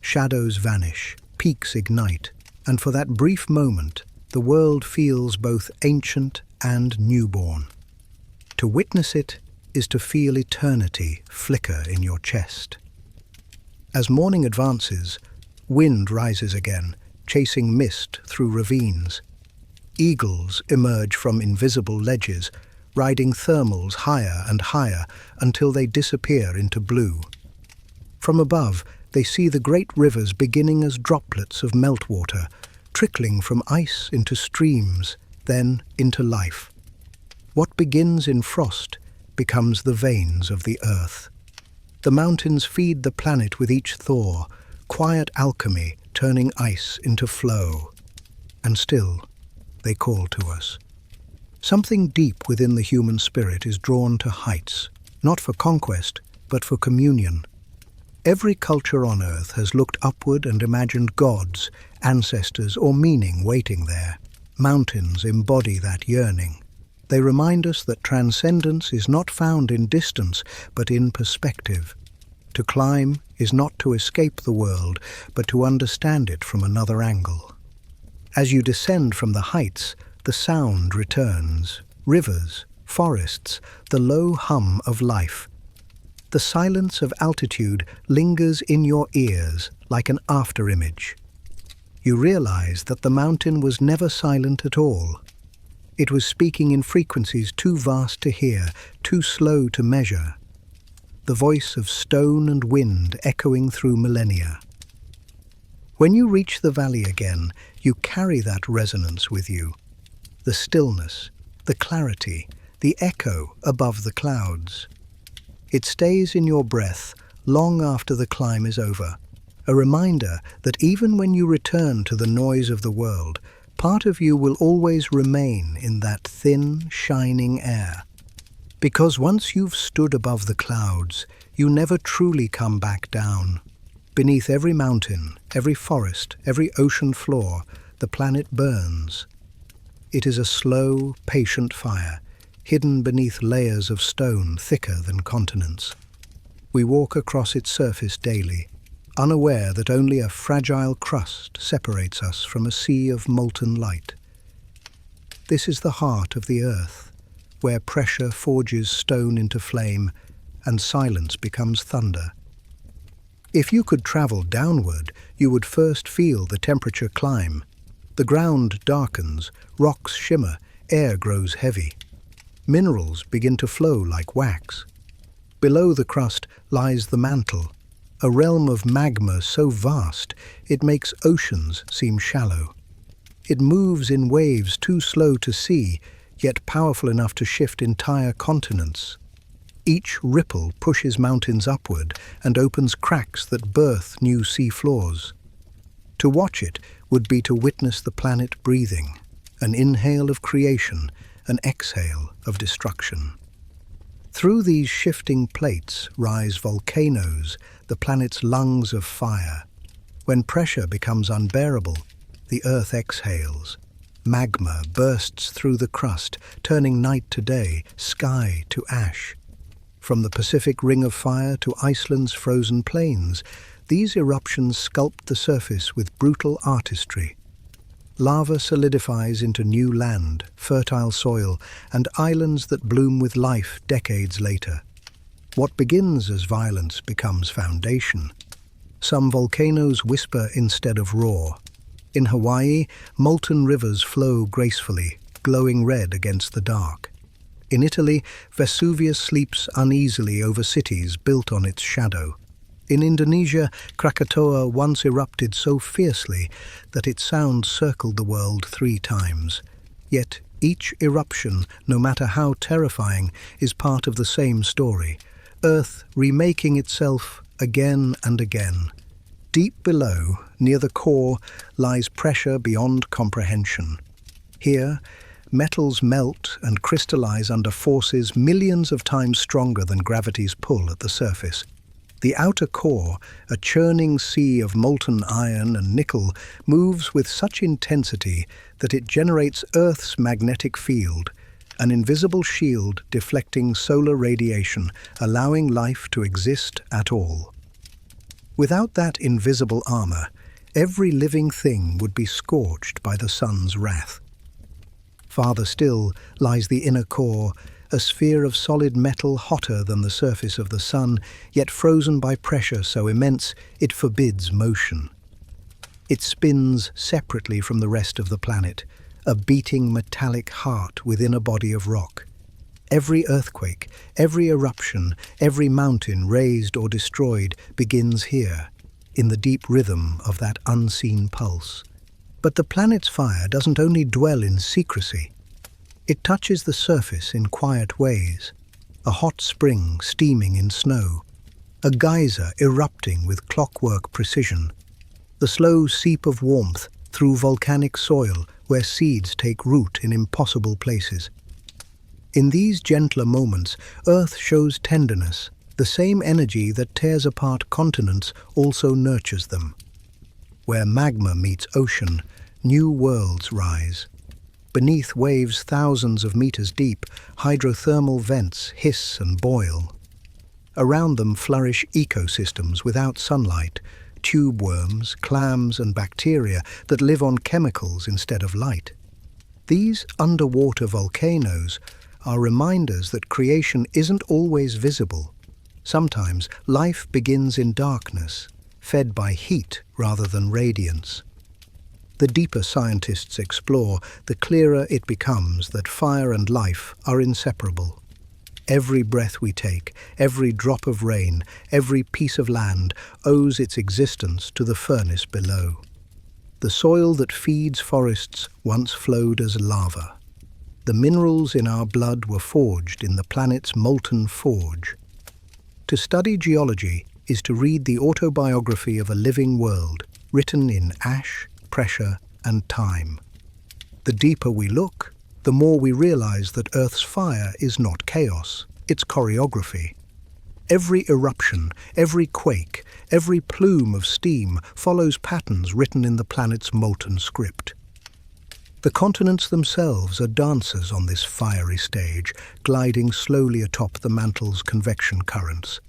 Shadows vanish, peaks ignite, and for that brief moment, the world feels both ancient and newborn. To witness it is to feel eternity flicker in your chest. As morning advances, wind rises again, chasing mist through ravines. Eagles emerge from invisible ledges, riding thermals higher and higher until they disappear into blue. From above, they see the great rivers beginning as droplets of meltwater, trickling from ice into streams, then into life. What begins in frost becomes the veins of the earth. The mountains feed the planet with each thaw, quiet alchemy turning ice into flow. And still, they call to us. Something deep within the human spirit is drawn to heights, not for conquest, but for communion. Every culture on earth has looked upward and imagined gods, ancestors, or meaning waiting there. Mountains embody that yearning. They remind us that transcendence is not found in distance, but in perspective. To climb is not to escape the world, but to understand it from another angle. As you descend from the heights, the sound returns. Rivers, forests, the low hum of life. The silence of altitude lingers in your ears like an afterimage. You realize that the mountain was never silent at all. It was speaking in frequencies too vast to hear, too slow to measure. The voice of stone and wind echoing through millennia. When you reach the valley again, you carry that resonance with you. The stillness, the clarity, the echo above the clouds. It stays in your breath long after the climb is over, a reminder that even when you return to the noise of the world, part of you will always remain in that thin, shining air. Because once you've stood above the clouds, you never truly come back down. Beneath every mountain, every forest, every ocean floor, the planet burns. It is a slow, patient fire, hidden beneath layers of stone thicker than continents. We walk across its surface daily, unaware that only a fragile crust separates us from a sea of molten light. This is the heart of the earth, where pressure forges stone into flame and silence becomes thunder. If you could travel downward, you would first feel the temperature climb. The ground darkens, rocks shimmer, air grows heavy. Minerals begin to flow like wax. Below the crust lies the mantle, a realm of magma so vast it makes oceans seem shallow. It moves in waves too slow to see, yet powerful enough to shift entire continents. Each ripple pushes mountains upward and opens cracks that birth new sea floors. To watch it would be to witness the planet breathing, an inhale of creation, an exhale of destruction. Through these shifting plates rise volcanoes, the planet's lungs of fire. When pressure becomes unbearable, the Earth exhales. Magma bursts through the crust, turning night to day, sky to ash. From the Pacific Ring of Fire to Iceland's frozen plains, these eruptions sculpt the surface with brutal artistry. Lava solidifies into new land, fertile soil, and islands that bloom with life decades later. What begins as violence becomes foundation. Some volcanoes whisper instead of roar. In Hawaii, molten rivers flow gracefully, glowing red against the dark. In Italy, Vesuvius sleeps uneasily over cities built on its shadow. In Indonesia, Krakatoa once erupted so fiercely that its sound circled the world 3 times. Yet Each eruption, no matter how terrifying, is part of the same story. Earth remaking itself again and again. Deep below, near the core, lies pressure beyond comprehension. Here, metals melt and crystallize under forces millions of times stronger than gravity's pull at the surface. The outer core, a churning sea of molten iron and nickel, moves with such intensity that it generates Earth's magnetic field, an invisible shield deflecting solar radiation, allowing life to exist at all. Without that invisible armor, every living thing would be scorched by the sun's wrath. Farther still lies the inner core, a sphere of solid metal hotter than the surface of the sun, yet frozen by pressure so immense it forbids motion. It spins separately from the rest of the planet, a beating metallic heart within a body of rock. Every earthquake, every eruption, every mountain raised or destroyed begins here, in the deep rhythm of that unseen pulse. But the planet's fire doesn't only dwell in secrecy. It touches the surface in quiet ways. A hot spring steaming in snow. A geyser erupting with clockwork precision. The slow seep of warmth through volcanic soil where seeds take root in impossible places. In these gentler moments, Earth shows tenderness. The same energy that tears apart continents also nurtures them. Where magma meets ocean, new worlds rise. Beneath waves thousands of meters deep, hydrothermal vents hiss and boil. Around them flourish ecosystems without sunlight, tube worms, clams and bacteria that live on chemicals instead of light. These underwater volcanoes are reminders that creation isn't always visible. Sometimes life begins in darkness, fed by heat rather than radiance. The deeper scientists explore, the clearer it becomes that fire and life are inseparable. Every breath we take, every drop of rain, every piece of land owes its existence to the furnace below. The soil that feeds forests once flowed as lava. The minerals in our blood were forged in the planet's molten forge. To study geology is to read the autobiography of a living world, written in ash, pressure, and time. The deeper we look, the more we realize that Earth's fire is not chaos, it's choreography. Every eruption, every quake, every plume of steam follows patterns written in the planet's molten script. The continents themselves are dancers on this fiery stage, gliding slowly atop the mantle's convection currents.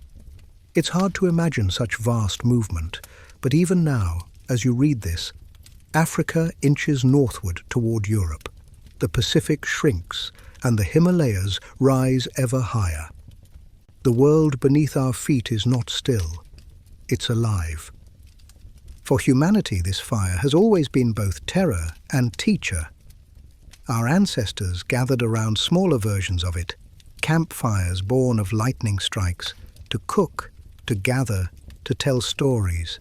It's hard to imagine such vast movement, but even now, as you read this, Africa inches northward toward Europe. The Pacific shrinks, and the Himalayas rise ever higher. The world beneath our feet is not still. It's alive. For humanity, this fire has always been both terror and teacher. Our ancestors gathered around smaller versions of it, campfires born of lightning strikes, to cook, to gather, to tell stories.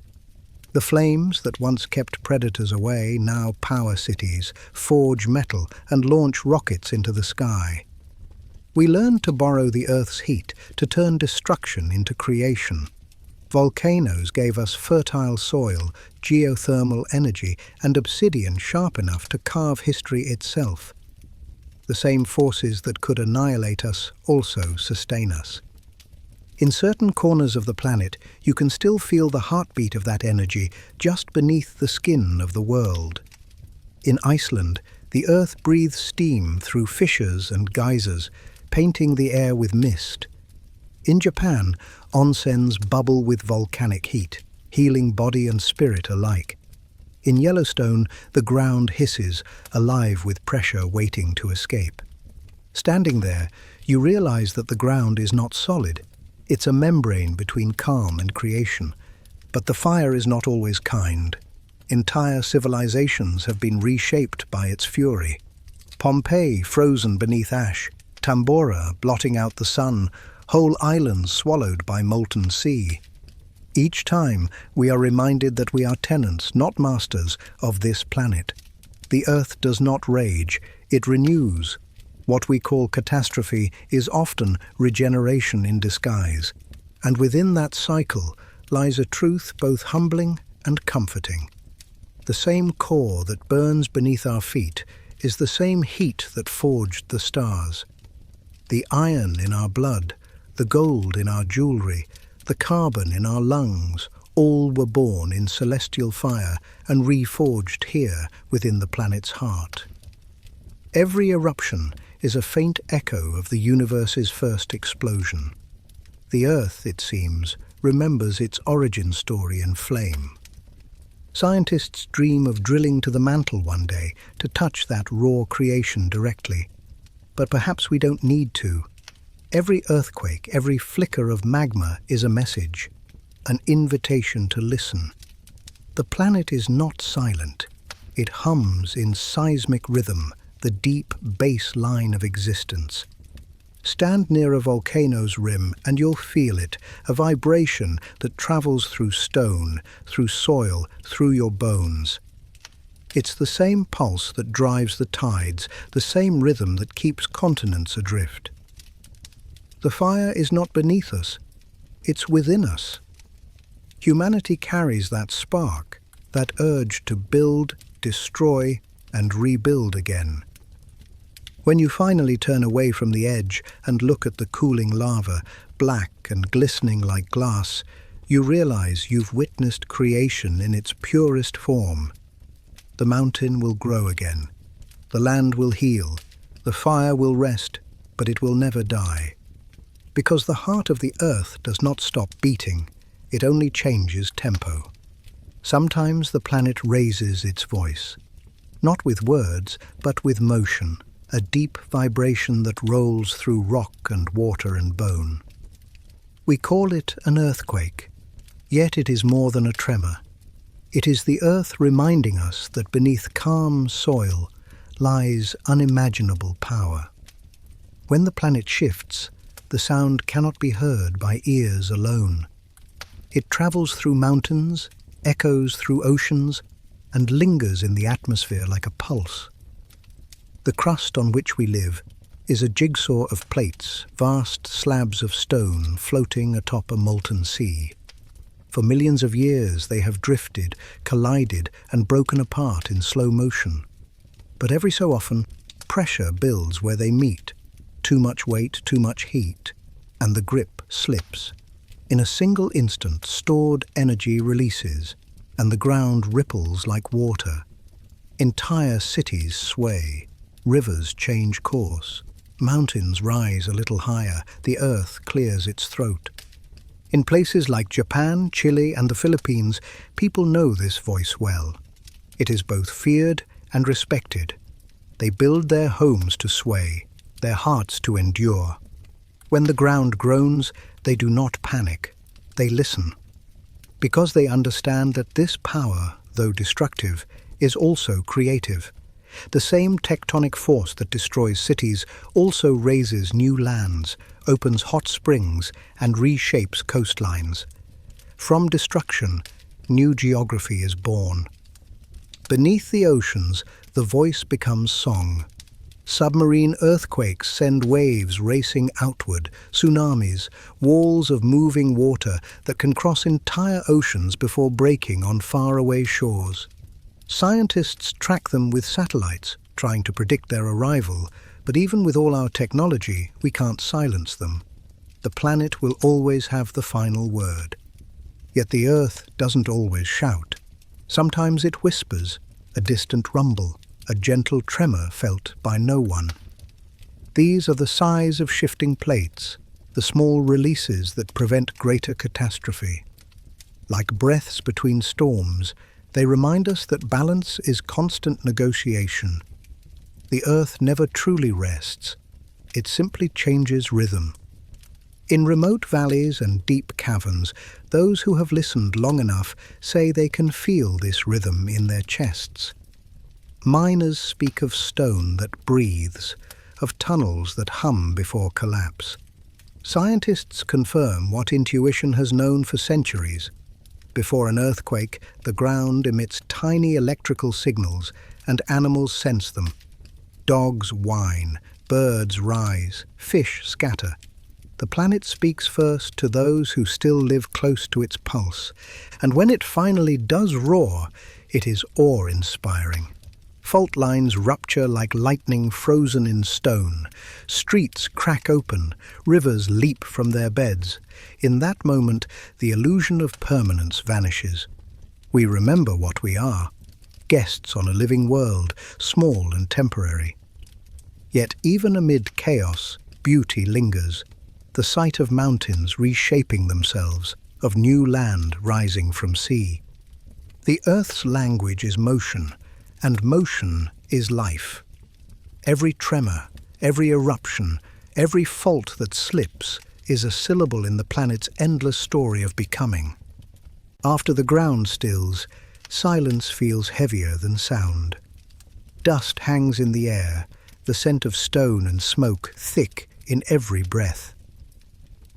The flames that once kept predators away now power cities, forge metal, and launch rockets into the sky. We learned to borrow the Earth's heat, to turn destruction into creation. Volcanoes gave us fertile soil, geothermal energy, and obsidian sharp enough to carve history itself. The same forces that could annihilate us also sustain us. In certain corners of the planet, you can still feel the heartbeat of that energy just beneath the skin of the world. In Iceland, the earth breathes steam through fissures and geysers, painting the air with mist. In Japan, onsens bubble with volcanic heat, healing body and spirit alike. In Yellowstone, the ground hisses, alive with pressure waiting to escape. Standing there, you realize that the ground is not solid. It's a membrane between calm and creation. But the fire is not always kind. Entire civilizations have been reshaped by its fury. Pompeii frozen beneath ash, Tambora blotting out the sun, whole islands swallowed by molten sea. Each time we are reminded that we are tenants, not masters, of this planet. The earth does not rage, It renews. What we call catastrophe is often regeneration in disguise, and within that cycle lies a truth both humbling and comforting. The same core that burns beneath our feet is the same heat that forged the stars. The iron in our blood, the gold in our jewelry, the carbon in our lungs, all were born in celestial fire and reforged here within the planet's heart. Every eruption is a faint echo of the universe's first explosion. The Earth, it seems, remembers its origin story in flame. Scientists dream of drilling to the mantle one day to touch that raw creation directly. But perhaps we don't need to. Every earthquake, every flicker of magma is a message, an invitation to listen. The planet is not silent. It hums in seismic rhythm, the deep bass line of existence. Stand near a volcano's rim and you'll feel it, a vibration that travels through stone, through soil, through your bones. It's the same pulse that drives the tides, the same rhythm that keeps continents adrift. The fire is not beneath us, it's within us. Humanity carries that spark, that urge to build, destroy, and rebuild again. When you finally turn away from the edge and look at the cooling lava, black and glistening like glass, you realize you've witnessed creation in its purest form. The mountain will grow again. The land will heal. The fire will rest, but it will never die. Because the heart of the earth does not stop beating, it only changes tempo. Sometimes the planet raises its voice, not with words, but with motion, a deep vibration that rolls through rock and water and bone. We call it an earthquake, yet it is more than a tremor. It is the earth reminding us that beneath calm soil lies unimaginable power. When the planet shifts, the sound cannot be heard by ears alone. It travels through mountains, echoes through oceans, and lingers in the atmosphere like a pulse. The crust on which we live is a jigsaw of plates, vast slabs of stone floating atop a molten sea. For millions of years they have drifted, collided, and broken apart in slow motion. But every so often, pressure builds where they meet. Too much weight, too much heat, and the grip slips. In a single instant, stored energy releases, and the ground ripples like water. Entire cities sway. Rivers change course. Mountains rise a little higher. The earth clears its throat. In places like Japan, Chile, and the Philippines, people know this voice well. It is both feared and respected. They build their homes to sway, their hearts to endure. When the ground groans, they do not panic. They listen. Because they understand that this power, though destructive, is also creative. The same tectonic force that destroys cities also raises new lands, opens hot springs, and reshapes coastlines. From destruction, new geography is born. Beneath the oceans, the voice becomes song. Submarine earthquakes send waves racing outward, tsunamis, walls of moving water that can cross entire oceans before breaking on faraway shores. Scientists track them with satellites, trying to predict their arrival, but even with all our technology, we can't silence them. The planet will always have the final word. Yet the Earth doesn't always shout. Sometimes it whispers, a distant rumble, a gentle tremor felt by no one. These are the sighs of shifting plates, the small releases that prevent greater catastrophe. Like breaths between storms, they remind us that balance is constant negotiation. The earth never truly rests. It simply changes rhythm. In remote valleys and deep caverns, those who have listened long enough say they can feel this rhythm in their chests. Miners speak of stone that breathes, of tunnels that hum before collapse. Scientists confirm what intuition has known for centuries. Before an earthquake, the ground emits tiny electrical signals, and animals sense them. Dogs whine, birds rise, fish scatter. The planet speaks first to those who still live close to its pulse, and when it finally does roar, it is awe-inspiring. Fault lines rupture like lightning frozen in stone. Streets crack open, rivers leap from their beds. In that moment, the illusion of permanence vanishes. We remember what we are, guests on a living world, small and temporary. Yet even amid chaos, beauty lingers. The sight of mountains reshaping themselves, of new land rising from sea. The Earth's language is motion, and motion is life. Every tremor, every eruption, every fault that slips is a syllable in the planet's endless story of becoming. After the ground stills, silence feels heavier than sound. Dust hangs in the air, the scent of stone and smoke thick in every breath.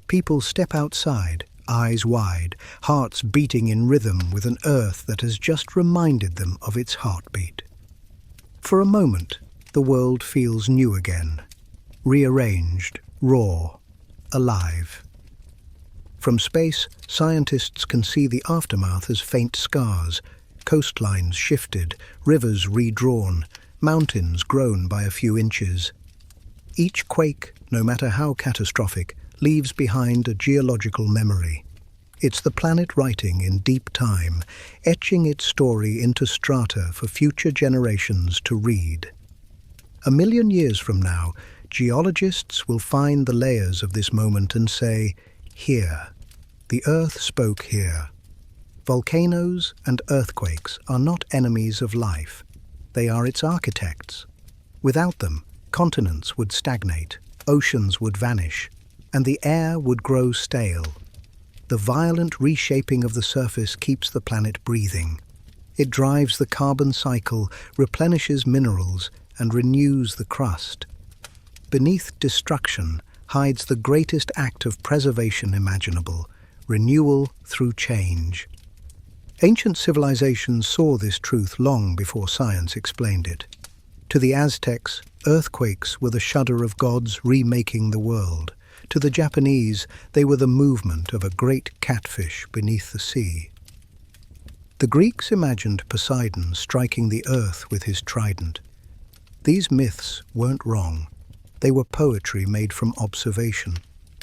People step outside, eyes wide, hearts beating in rhythm with an earth that has just reminded them of its heartbeat. For a moment, the world feels new again, rearranged, raw, alive. From space, scientists can see the aftermath as faint scars, coastlines shifted, rivers redrawn, mountains grown by a few inches. Each quake, no matter how catastrophic, leaves behind a geological memory. It's the planet writing in deep time, etching its story into strata for future generations to read. 1,000,000 years from now, geologists will find the layers of this moment and say, "Here, the Earth spoke here." Volcanoes and earthquakes are not enemies of life. They are its architects. Without them, continents would stagnate, oceans would vanish, and the air would grow stale. The violent reshaping of the surface keeps the planet breathing. It drives the carbon cycle, replenishes minerals, and renews the crust. Beneath destruction hides the greatest act of preservation imaginable, renewal through change. Ancient civilizations saw this truth long before science explained it. To the Aztecs, earthquakes were the shudder of gods remaking the world. To the Japanese, they were the movement of a great catfish beneath the sea. The Greeks imagined Poseidon striking the earth with his trident. These myths weren't wrong. They were poetry made from observation,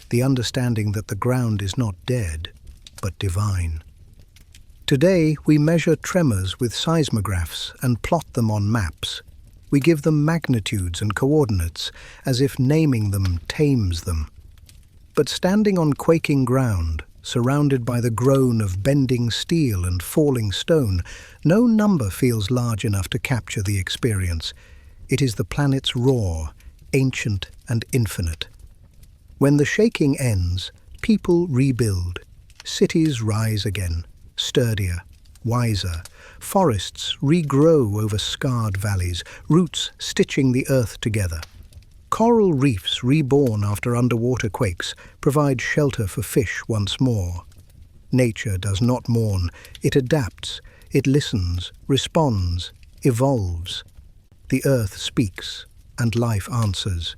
the understanding that the ground is not dead, but divine. Today, we measure tremors with seismographs and plot them on maps. We give them magnitudes and coordinates, as if naming them tames them. But standing on quaking ground, surrounded by the groan of bending steel and falling stone, no number feels large enough to capture the experience. It is the planet's roar, ancient and infinite. When the shaking ends, people rebuild. Cities rise again, sturdier, wiser. Forests regrow over scarred valleys, roots stitching the earth together. Coral reefs, reborn after underwater quakes, provide shelter for fish once more. Nature does not mourn. It adapts. It listens, responds, evolves. The earth speaks, and life answers.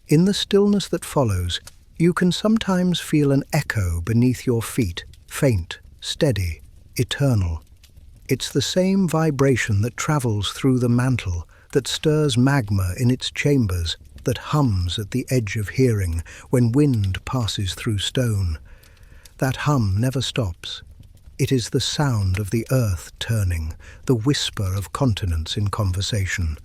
In the stillness that follows, you can sometimes feel an echo beneath your feet, faint, steady, eternal. It's the same vibration that travels through the mantle, that stirs magma in its chambers, that hums at the edge of hearing when wind passes through stone. That hum never stops. It is the sound of the earth turning, the whisper of continents in conversation.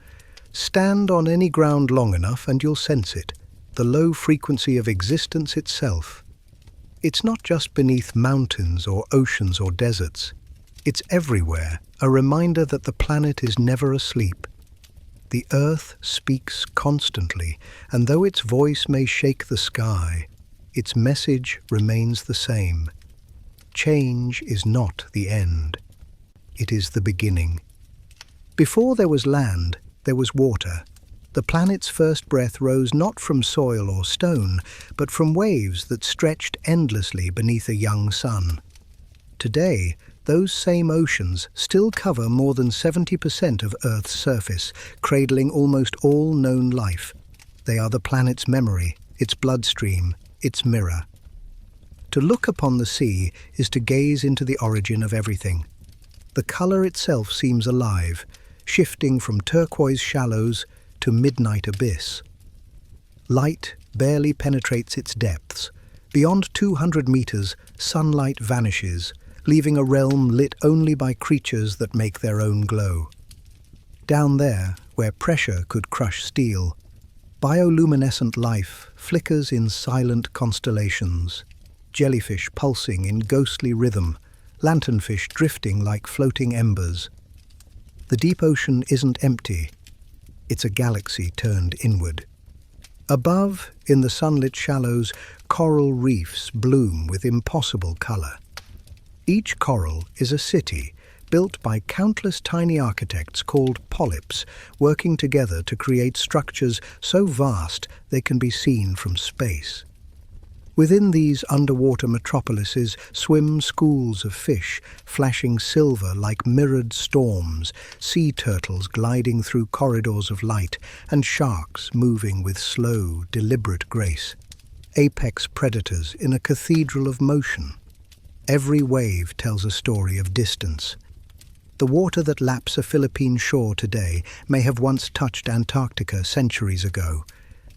Stand on any ground long enough and you'll sense it, the low frequency of existence itself. It's not just beneath mountains or oceans or deserts. It's everywhere, a reminder that the planet is never asleep. The earth speaks constantly, and though its voice may shake the sky, its message remains the same. Change is not the end. It is the beginning. Before there was land, there was water. The planet's first breath rose not from soil or stone, but from waves that stretched endlessly beneath a young sun. Today, those same oceans still cover more than 70% of Earth's surface, cradling almost all known life. They are the planet's memory, its bloodstream, its mirror. To look upon the sea is to gaze into the origin of everything. The color itself seems alive, shifting from turquoise shallows to midnight abyss. Light barely penetrates its depths. Beyond 200 meters, sunlight vanishes, leaving a realm lit only by creatures that make their own glow. Down there, where pressure could crush steel, bioluminescent life flickers in silent constellations. Jellyfish pulsing in ghostly rhythm, lanternfish drifting like floating embers. The deep ocean isn't empty. It's a galaxy turned inward. Above, in the sunlit shallows, coral reefs bloom with impossible color. Each coral is a city, built by countless tiny architects called polyps, working together to create structures so vast they can be seen from space. Within these underwater metropolises swim schools of fish, flashing silver like mirrored storms, sea turtles gliding through corridors of light, and sharks moving with slow, deliberate grace. Apex predators in a cathedral of motion. Every wave tells a story of distance. The water that laps a Philippine shore today may have once touched Antarctica centuries ago.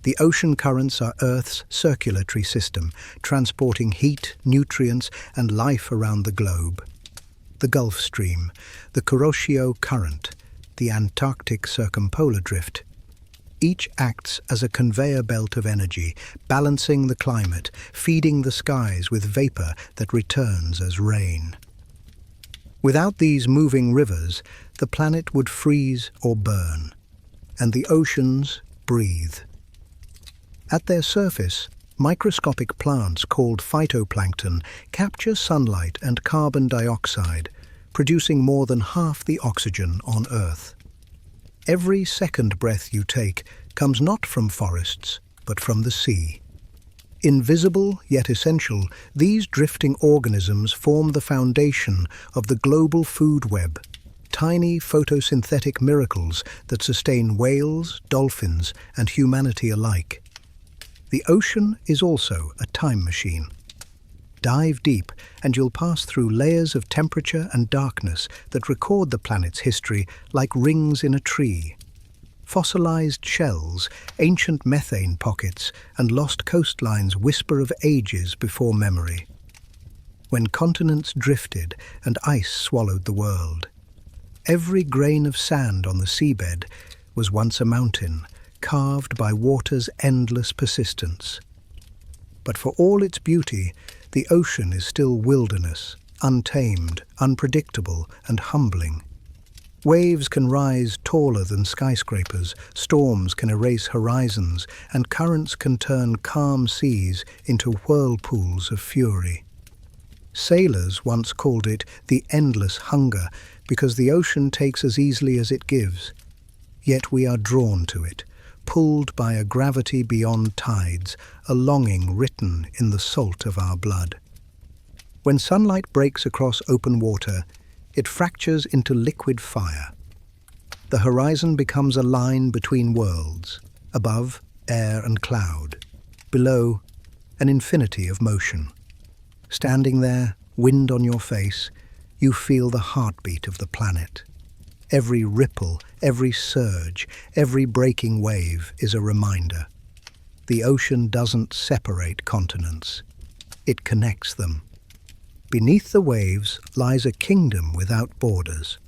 The ocean currents are Earth's circulatory system, transporting heat, nutrients, and life around the globe. The Gulf Stream, the Kuroshio Current, the Antarctic Circumpolar Drift. Each acts as a conveyor belt of energy, balancing the climate, feeding the skies with vapor that returns as rain. Without these moving rivers, the planet would freeze or burn, and the oceans breathe. At their surface, microscopic plants called phytoplankton capture sunlight and carbon dioxide, producing more than half the oxygen on Earth. Every second breath you take comes not from forests, but from the sea. Invisible yet essential, these drifting organisms form the foundation of the global food web, tiny photosynthetic miracles that sustain whales, dolphins, and humanity alike. The ocean is also a time machine. Dive deep and you'll pass through layers of temperature and darkness that record the planet's history like rings in a tree. Fossilized shells, ancient methane pockets, and lost coastlines whisper of ages before memory. When continents drifted and ice swallowed the world, every grain of sand on the seabed was once a mountain, carved by water's endless persistence. But for all its beauty, the ocean is still wilderness, untamed, unpredictable, and humbling. Waves can rise taller than skyscrapers, storms can erase horizons, and currents can turn calm seas into whirlpools of fury. Sailors once called it the endless hunger because the ocean takes as easily as it gives. Yet we are drawn to it, pulled by a gravity beyond tides, a longing written in the salt of our blood. When sunlight breaks across open water, it fractures into liquid fire. The horizon becomes a line between worlds, above, air and cloud, below, an infinity of motion. Standing there, wind on your face, you feel the heartbeat of the planet. Every ripple, every surge, every breaking wave is a reminder. The ocean doesn't separate continents. It connects them. Beneath the waves lies a kingdom without borders.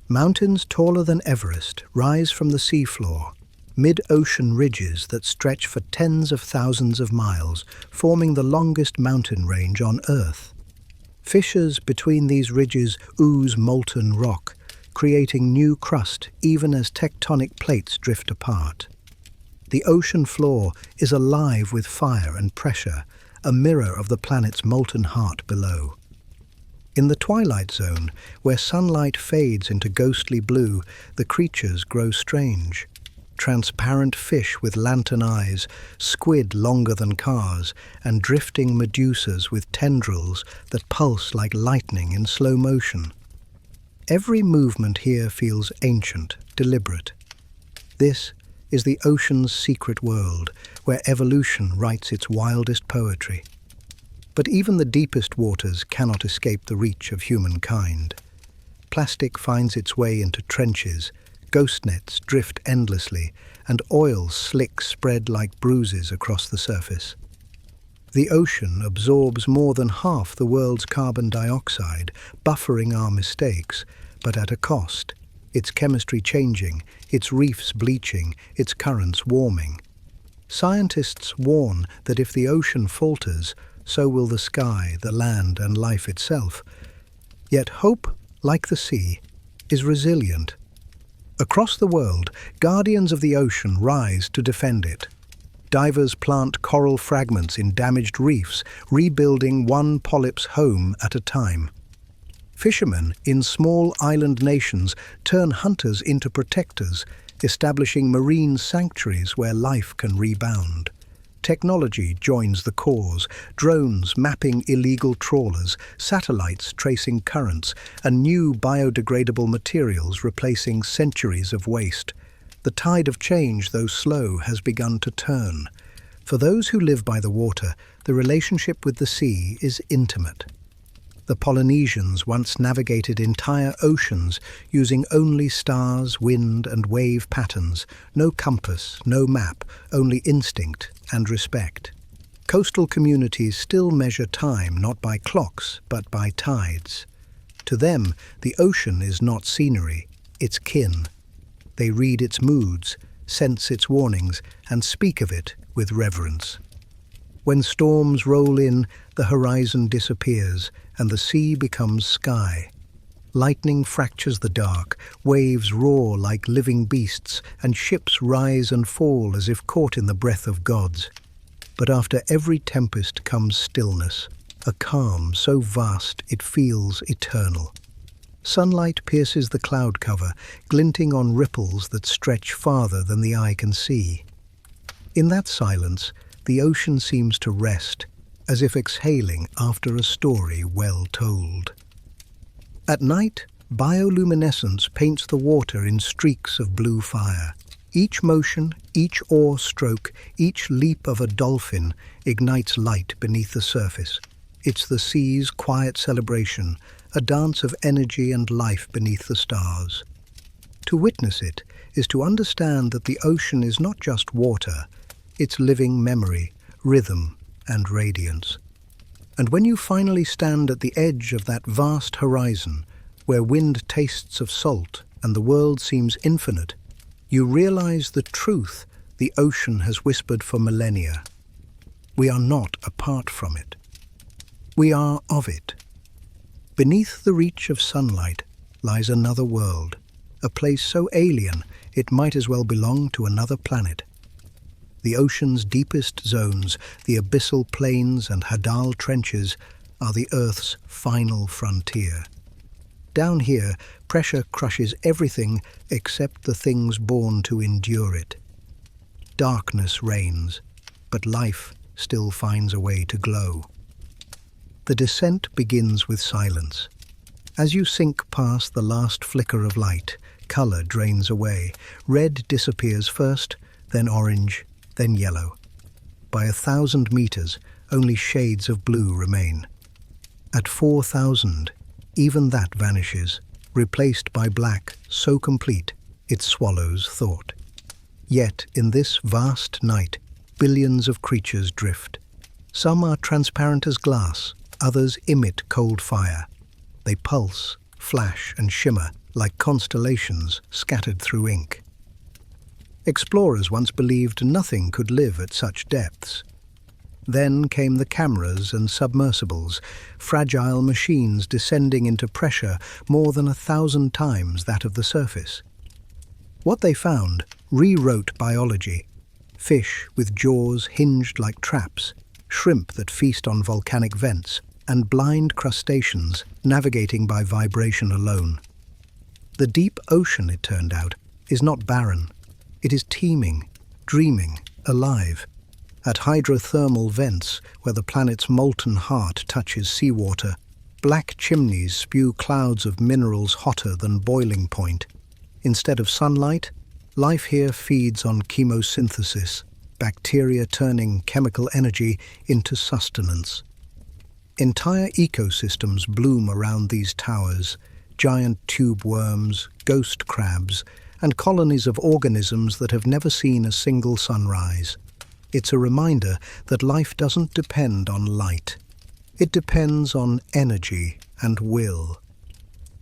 Mountains taller than Everest rise from the seafloor, mid-ocean ridges that stretch for tens of thousands of miles, forming the longest mountain range on Earth. Fissures between these ridges ooze molten rock, creating new crust even as tectonic plates drift apart. The ocean floor is alive with fire and pressure, a mirror of the planet's molten heart below. In the twilight zone, where sunlight fades into ghostly blue, the creatures grow strange. transparent fish with lantern eyes, squid longer than cars, and drifting medusas with tendrils that pulse like lightning in slow motion. Every movement here feels ancient, deliberate. This is the ocean's secret world, where evolution writes its wildest poetry. But even the deepest waters cannot escape the reach of humankind. Plastic finds its way into trenches, ghost nets drift endlessly, and oil slicks spread like bruises across the surface. The ocean absorbs more than half the world's carbon dioxide, buffering our mistakes, but at a cost. Its chemistry changing, its reefs bleaching, its currents warming. Scientists warn that if the ocean falters, so will the sky, the land, and life itself. Yet hope, like the sea, is resilient. Across the world, guardians of the ocean rise to defend it. Divers plant coral fragments in damaged reefs, rebuilding one polyp's home at a time. Fishermen in small island nations turn hunters into protectors, establishing marine sanctuaries where life can rebound. Technology joins the cause, drones mapping illegal trawlers, satellites tracing currents, and new biodegradable materials replacing centuries of waste. The tide of change, though slow, has begun to turn. For those who live by the water, the relationship with the sea is intimate. The Polynesians once navigated entire oceans using only stars, wind, and wave patterns. No compass, no map, only instinct and respect. Coastal communities still measure time not by clocks, but by tides. To them, the ocean is not scenery, it's kin. They read its moods, sense its warnings, and speak of it with reverence. When storms roll in, the horizon disappears, and the sea becomes sky. Lightning fractures the dark, waves roar like living beasts, and ships rise and fall as if caught in the breath of gods. But after every tempest comes stillness, a calm so vast it feels eternal. Sunlight pierces the cloud cover, glinting on ripples that stretch farther than the eye can see. In that silence, the ocean seems to rest, as if exhaling after a story well told. At night, bioluminescence paints the water in streaks of blue fire. Each motion, each oar stroke, each leap of a dolphin ignites light beneath the surface. It's the sea's quiet celebration, a dance of energy and life beneath the stars. To witness it is to understand that the ocean is not just water, it's living memory, rhythm, and radiance. And when you finally stand at the edge of that vast horizon, where wind tastes of salt and the world seems infinite, you realize the truth the ocean has whispered for millennia. We are not apart from it. We are of it. Beneath the reach of sunlight lies another world, a place so alien it might as well belong to another planet. The ocean's deepest zones, the abyssal plains and hadal trenches, are the Earth's final frontier. Down here, pressure crushes everything except the things born to endure it. Darkness reigns, but life still finds a way to glow. The descent begins with silence. As you sink past the last flicker of light, color drains away. Red disappears first, then orange, then yellow. By 1,000 meters, only shades of blue remain. At 4,000, even that vanishes, replaced by black so complete it swallows thought. Yet in this vast night, billions of creatures drift. Some are transparent as glass, others emit cold fire. They pulse, flash, and shimmer like constellations scattered through ink. Explorers once believed nothing could live at such depths. Then came the cameras and submersibles, fragile machines descending into pressure more than 1,000 times that of the surface. What they found rewrote biology. Fish with jaws hinged like traps, shrimp that feast on volcanic vents, and blind crustaceans navigating by vibration alone. The deep ocean, it turned out, is not barren. It is teeming, dreaming, alive. At hydrothermal vents, where the planet's molten heart touches seawater, black chimneys spew clouds of minerals hotter than boiling point. Instead of sunlight, life here feeds on chemosynthesis, bacteria turning chemical energy into sustenance. Entire ecosystems bloom around these towers, giant tube worms, ghost crabs, and colonies of organisms that have never seen a single sunrise. It's a reminder that life doesn't depend on light. It depends on energy and will.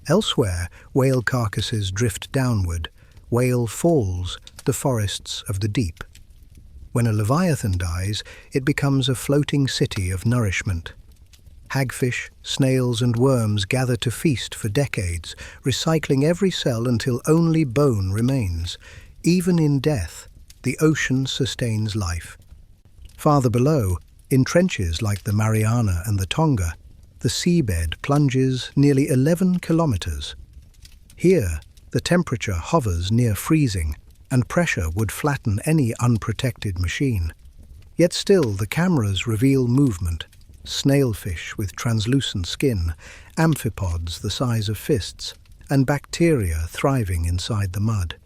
Elsewhere, whale carcasses drift downward. Whale falls, the forests of the deep. When a leviathan dies, it becomes a floating city of nourishment. Hagfish, snails and worms gather to feast for decades, recycling every cell until only bone remains. Even in death, the ocean sustains life. Farther below, in trenches like the Mariana and the Tonga, the seabed plunges nearly 11 kilometers. Here, the temperature hovers near freezing, and pressure would flatten any unprotected machine. Yet still, the cameras reveal movement. Snailfish with translucent skin, amphipods the size of fists, and bacteria thriving inside the mud.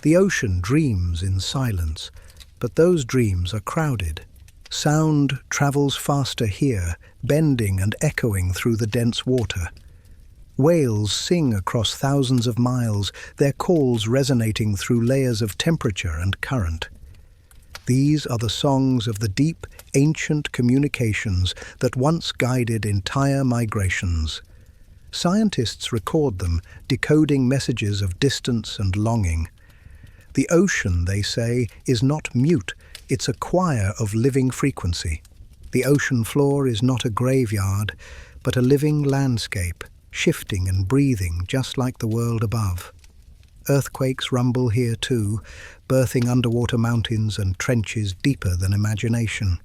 The ocean dreams in silence, but those dreams are crowded. Sound travels faster here, bending and echoing through the dense water. Whales sing across thousands of miles, their calls resonating through layers of temperature and current. These are the songs of the deep, ancient communications that once guided entire migrations. Scientists record them, decoding messages of distance and longing. The ocean, they say, is not mute, it's a choir of living frequency. The ocean floor is not a graveyard, but a living landscape, shifting and breathing just like the world above. Earthquakes rumble here too, birthing underwater mountains and trenches deeper than imagination.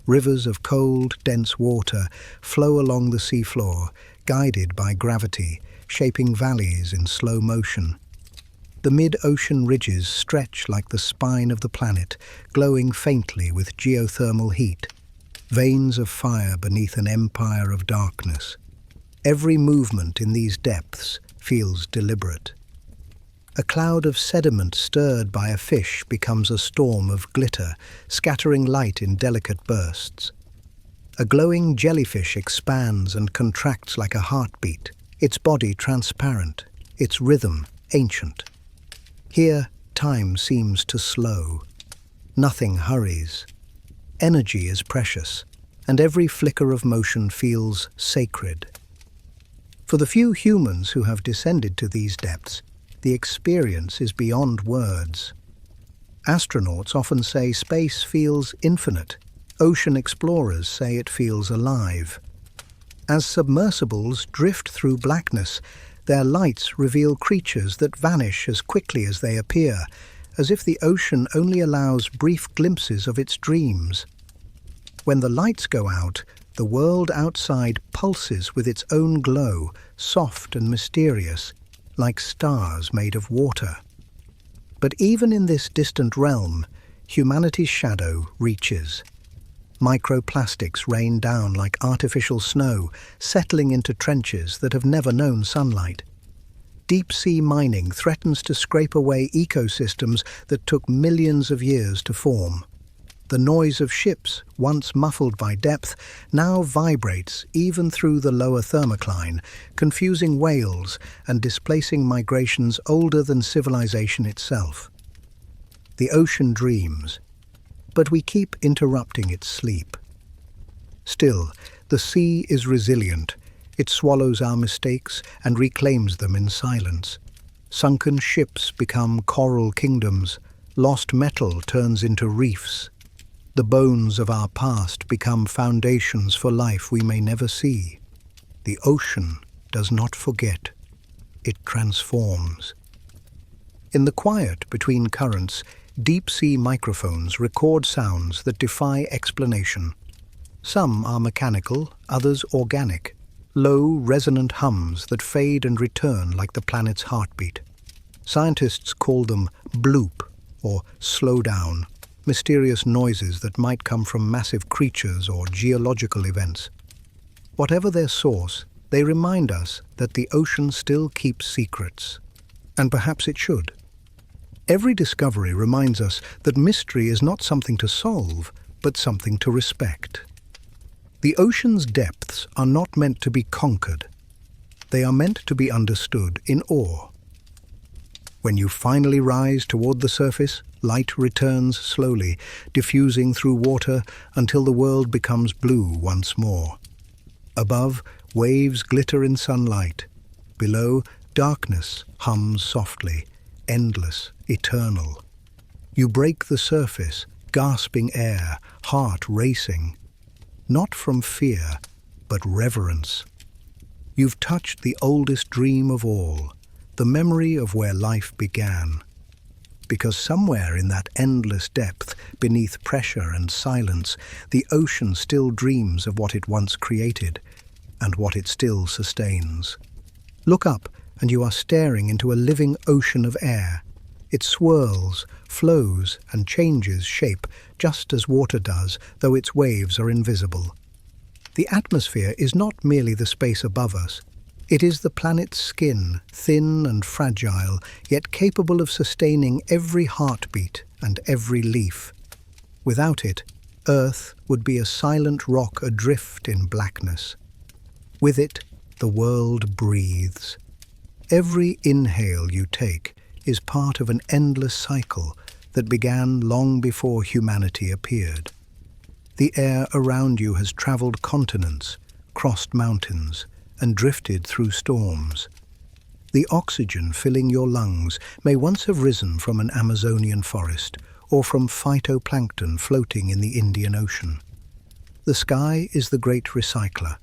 Rivers of cold, dense water flow along the seafloor, guided by gravity, shaping valleys in slow motion. The mid-ocean ridges stretch like the spine of the planet, glowing faintly with geothermal heat, veins of fire beneath an empire of darkness. Every movement in these depths feels deliberate. A cloud of sediment stirred by a fish becomes a storm of glitter, scattering light in delicate bursts. A glowing jellyfish expands and contracts like a heartbeat, its body transparent, its rhythm ancient. Here, time seems to slow. Nothing hurries. Energy is precious, and every flicker of motion feels sacred. For the few humans who have descended to these depths, the experience is beyond words. Astronauts often say space feels infinite. Ocean explorers say it feels alive. As submersibles drift through blackness, their lights reveal creatures that vanish as quickly as they appear, as if the ocean only allows brief glimpses of its dreams. When the lights go out, the world outside pulses with its own glow, soft and mysterious, like stars made of water. But even in this distant realm, humanity's shadow reaches. Microplastics rain down like artificial snow, settling into trenches that have never known sunlight. Deep-sea mining threatens to scrape away ecosystems that took millions of years to form. The noise of ships, once muffled by depth, now vibrates even through the lower thermocline, confusing whales and displacing migrations older than civilization itself. The ocean dreams, but we keep interrupting its sleep. Still, the sea is resilient. It swallows our mistakes and reclaims them in silence. Sunken ships become coral kingdoms. Lost metal turns into reefs. The bones of our past become foundations for life we may never see. The ocean does not forget. It transforms. In the quiet between currents, deep-sea microphones record sounds that defy explanation. Some are mechanical, others organic, low, resonant hums that fade and return like the planet's heartbeat. Scientists call them bloop, or slow down, mysterious noises that might come from massive creatures or geological events. Whatever their source, they remind us that the ocean still keeps secrets. And perhaps it should. Every discovery reminds us that mystery is not something to solve, but something to respect. The ocean's depths are not meant to be conquered. They are meant to be understood in awe. When you finally rise toward the surface, light returns slowly, diffusing through water until the world becomes blue once more. Above, waves glitter in sunlight. Below, darkness hums softly, endless, eternal. You break the surface, gasping air, heart racing. Not from fear, but reverence. You've touched the oldest dream of all, the memory of where life began. Because somewhere in that endless depth, beneath pressure and silence, the ocean still dreams of what it once created, and what it still sustains. Look up, and you are staring into a living ocean of air. It swirls, flows, and changes shape, just as water does, though its waves are invisible. The atmosphere is not merely the space above us. It is the planet's skin, thin and fragile, yet capable of sustaining every heartbeat and every leaf. Without it, Earth would be a silent rock adrift in blackness. With it, the world breathes. Every inhale you take is part of an endless cycle that began long before humanity appeared. The air around you has traveled continents, crossed mountains, and drifted through storms. The oxygen filling your lungs may once have risen from an Amazonian forest or from phytoplankton floating in the Indian Ocean. The sky is the great recycler.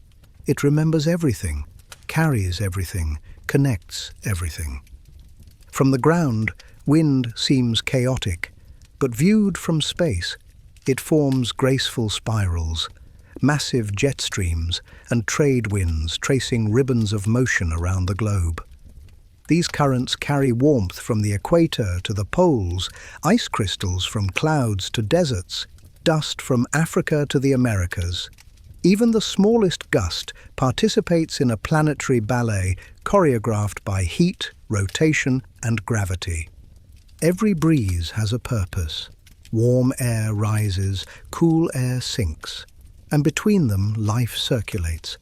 It remembers everything, carries everything, connects everything. From the ground, wind seems chaotic, but viewed from space, it forms graceful spirals, massive jet streams, and trade winds tracing ribbons of motion around the globe. These currents carry warmth from the equator to the poles, ice crystals from clouds to deserts, dust from Africa to the Americas. Even the smallest gust participates in a planetary ballet choreographed by heat, rotation, and gravity. Every breeze has a purpose. Warm air rises, cool air sinks, and between them life circulates.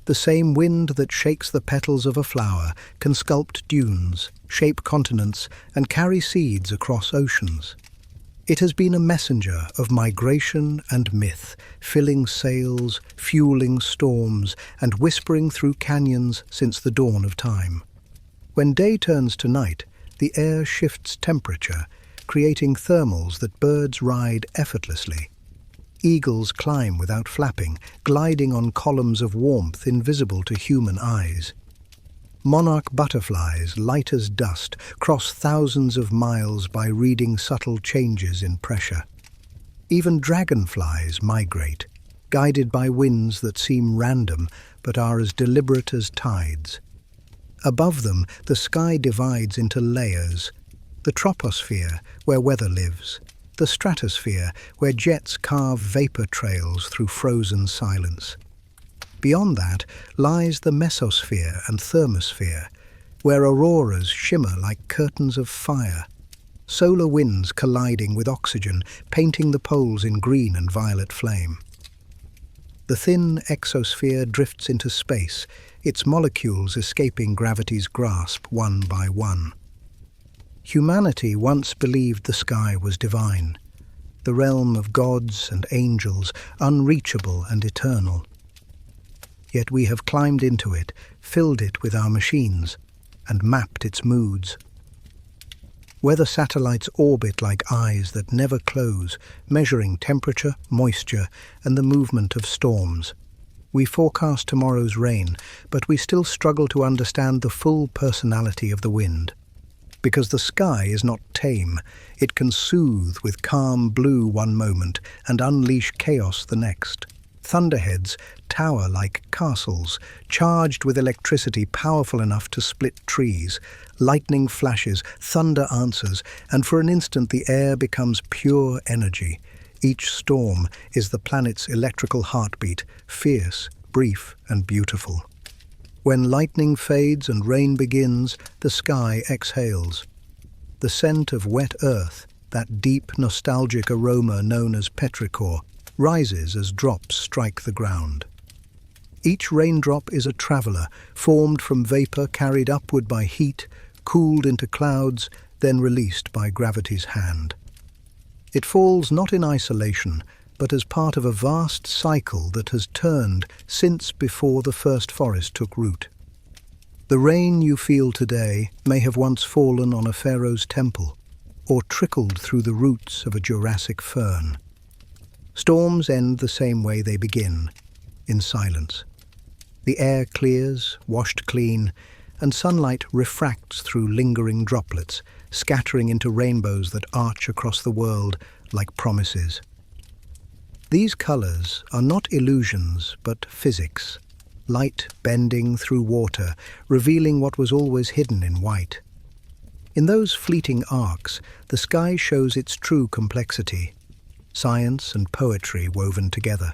The same wind that shakes the petals of a flower can sculpt dunes, shape continents, and carry seeds across oceans. It has been a messenger of migration and myth, filling sails, fueling storms, and whispering through canyons since the dawn of time. When day turns to night, the air shifts temperature, creating thermals that birds ride effortlessly. Eagles climb without flapping, gliding on columns of warmth invisible to human eyes. Monarch butterflies, light as dust, cross thousands of miles by reading subtle changes in pressure. Even dragonflies migrate, guided by winds that seem random but are as deliberate as tides. Above them, the sky divides into layers. The troposphere, where weather lives. The stratosphere, where jets carve vapor trails through frozen silence. Beyond that lies the mesosphere and thermosphere, where auroras shimmer like curtains of fire. Solar winds colliding with oxygen, painting the poles in green and violet flame. The thin exosphere drifts into space, its molecules escaping gravity's grasp one by one. Humanity once believed the sky was divine, the realm of gods and angels, unreachable and eternal. Yet we have climbed into it, filled it with our machines, and mapped its moods. Weather satellites orbit like eyes that never close, measuring temperature, moisture, and the movement of storms. We forecast tomorrow's rain, but we still struggle to understand the full personality of the wind. Because the sky is not tame, it can soothe with calm blue one moment and unleash chaos the next. Thunderheads tower like castles, charged with electricity powerful enough to split trees. Lightning flashes, thunder answers, and for an instant the air becomes pure energy. Each storm is the planet's electrical heartbeat, fierce, brief, and beautiful. When lightning fades and rain begins, the sky exhales. The scent of wet earth, that deep, nostalgic aroma known as petrichor, rises as drops strike the ground. Each raindrop is a traveller, formed from vapour carried upward by heat, cooled into clouds, then released by gravity's hand. It falls not in isolation, but as part of a vast cycle that has turned since before the first forest took root. The rain you feel today may have once fallen on a pharaoh's temple, or trickled through the roots of a Jurassic fern. Storms end the same way they begin, in silence. The air clears, washed clean, and sunlight refracts through lingering droplets, scattering into rainbows that arch across the world like promises. These colours are not illusions, but physics. Light bending through water, revealing what was always hidden in white. In those fleeting arcs, the sky shows its true complexity, science and poetry woven together.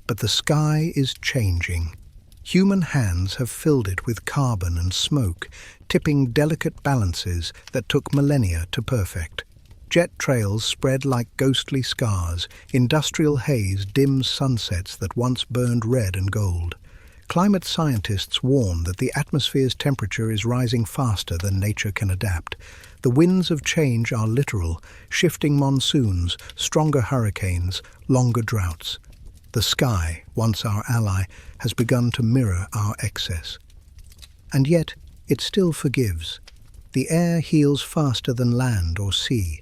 But the sky is changing. Human hands have filled it with carbon and smoke, tipping delicate balances that took millennia to perfect. Jet trails spread like ghostly scars, industrial haze dims sunsets that once burned red and gold. Climate scientists warn that the atmosphere's temperature is rising faster than nature can adapt. The winds of change are literal, shifting monsoons, stronger hurricanes, longer droughts. The sky, once our ally, has begun to mirror our excess. And yet, it still forgives. The air heals faster than land or sea.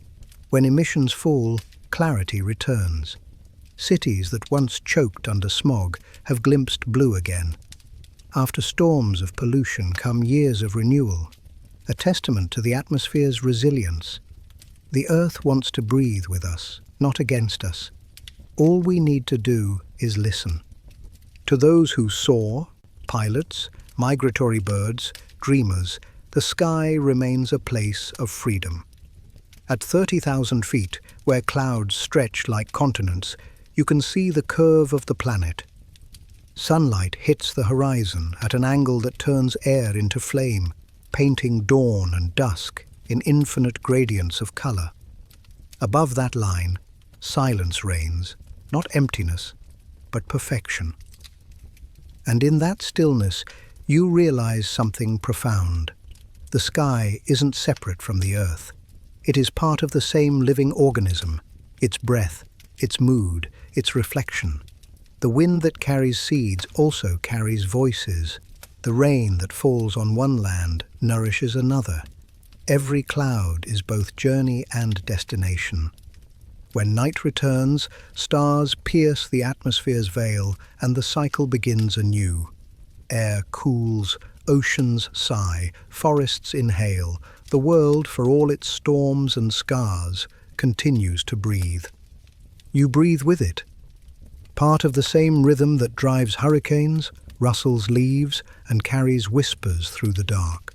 When emissions fall, clarity returns. Cities that once choked under smog have glimpsed blue again. After storms of pollution come years of renewal, a testament to the atmosphere's resilience. The Earth wants to breathe with us, not against us. All we need to do is listen. To those who soar, pilots, migratory birds, dreamers, the sky remains a place of freedom. At 30,000 feet, where clouds stretch like continents, you can see the curve of the planet. Sunlight hits the horizon at an angle that turns air into flame, painting dawn and dusk in infinite gradients of color. Above that line, silence reigns, not emptiness, but perfection. And in that stillness, you realize something profound. The sky isn't separate from the earth. It is part of the same living organism, its breath, its mood, its reflection. The wind that carries seeds also carries voices. The rain that falls on one land nourishes another. Every cloud is both journey and destination. When night returns, stars pierce the atmosphere's veil and the cycle begins anew. Air cools, oceans sigh, forests inhale. The world, for all its storms and scars, continues to breathe. You breathe with it. Part of the same rhythm that drives hurricanes, rustles leaves, and carries whispers through the dark.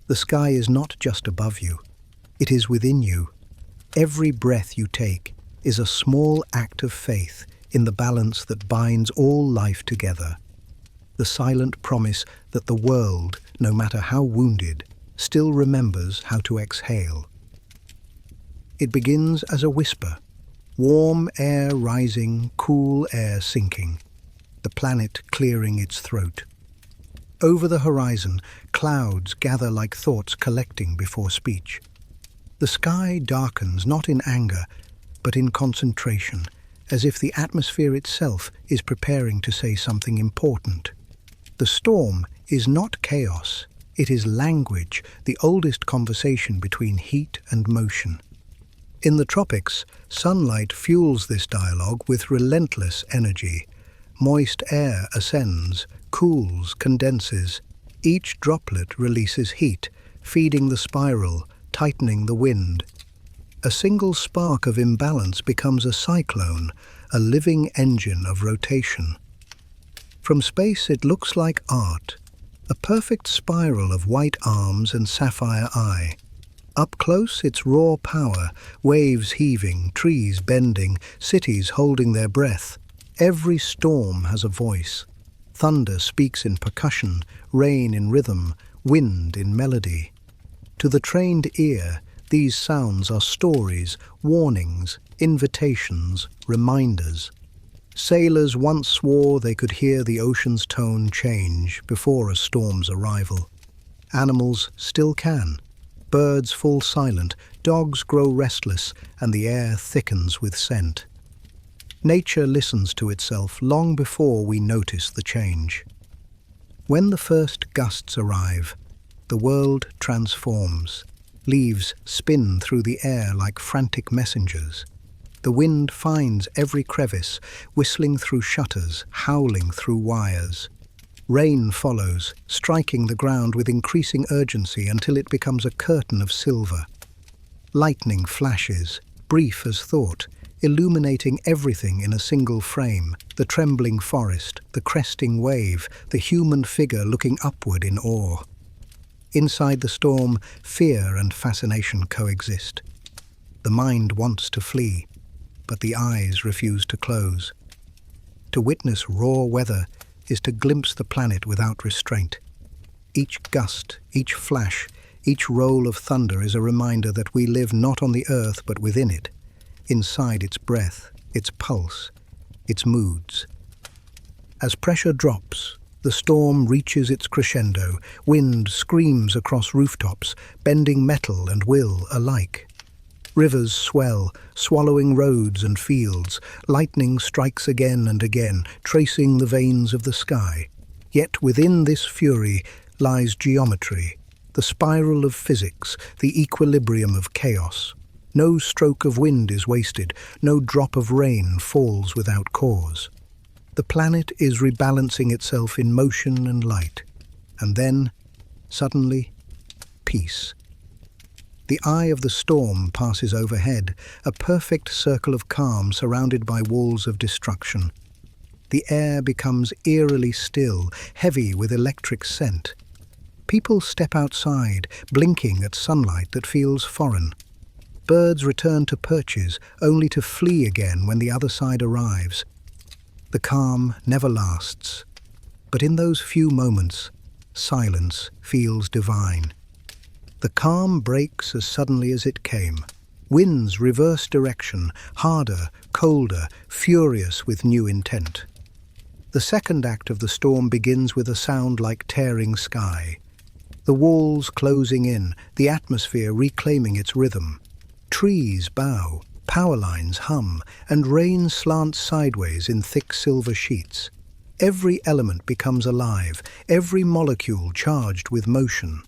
The sky is not just above you. It is within you. Every breath you take is a small act of faith in the balance that binds all life together. The silent promise that the world, no matter how wounded, still remembers how to exhale. It begins as a whisper, warm air rising, cool air sinking, the planet clearing its throat. Over the horizon, clouds gather like thoughts collecting before speech. The sky darkens not in anger, but in concentration, as if the atmosphere itself is preparing to say something important. The storm is not chaos, it is language, the oldest conversation between heat and motion. In the tropics, sunlight fuels this dialogue with relentless energy. Moist air ascends, cools, condenses. Each droplet releases heat, feeding the spiral, tightening the wind. A single spark of imbalance becomes a cyclone, a living engine of rotation. From space it looks like art, a perfect spiral of white arms and sapphire eye. Up close, its raw power, waves heaving, trees bending, cities holding their breath. Every storm has a voice. Thunder speaks in percussion, rain in rhythm, wind in melody. To the trained ear, these sounds are stories, warnings, invitations, reminders. Sailors once swore they could hear the ocean's tone change before a storm's arrival. Animals still can. Birds fall silent, dogs grow restless, and the air thickens with scent. Nature listens to itself long before we notice the change. When the first gusts arrive, the world transforms. Leaves spin through the air like frantic messengers. The wind finds every crevice, whistling through shutters, howling through wires. Rain follows, striking the ground with increasing urgency until it becomes a curtain of silver. Lightning flashes, brief as thought, illuminating everything in a single frame: the trembling forest, the cresting wave, the human figure looking upward in awe. Inside the storm, fear and fascination coexist. The mind wants to flee, but the eyes refuse to close. To witness raw weather is to glimpse the planet without restraint. Each gust, each flash, each roll of thunder is a reminder that we live not on the earth but within it, inside its breath, its pulse, its moods. As pressure drops, the storm reaches its crescendo. Wind screams across rooftops, bending metal and will alike. Rivers swell, swallowing roads and fields. Lightning strikes again and again, tracing the veins of the sky. Yet within this fury lies geometry, the spiral of physics, the equilibrium of chaos. No stroke of wind is wasted, no drop of rain falls without cause. The planet is rebalancing itself in motion and light. And then, suddenly, peace. The eye of the storm passes overhead, a perfect circle of calm surrounded by walls of destruction. The air becomes eerily still, heavy with electric scent. People step outside, blinking at sunlight that feels foreign. Birds return to perches, only to flee again when the other side arrives. The calm never lasts, but in those few moments, silence feels divine. The calm breaks as suddenly as it came. Winds reverse direction, harder, colder, furious with new intent. The second act of the storm begins with a sound like tearing sky. The walls closing in, the atmosphere reclaiming its rhythm. Trees bow, power lines hum, and rain slants sideways in thick silver sheets. Every element becomes alive, every molecule charged with motion.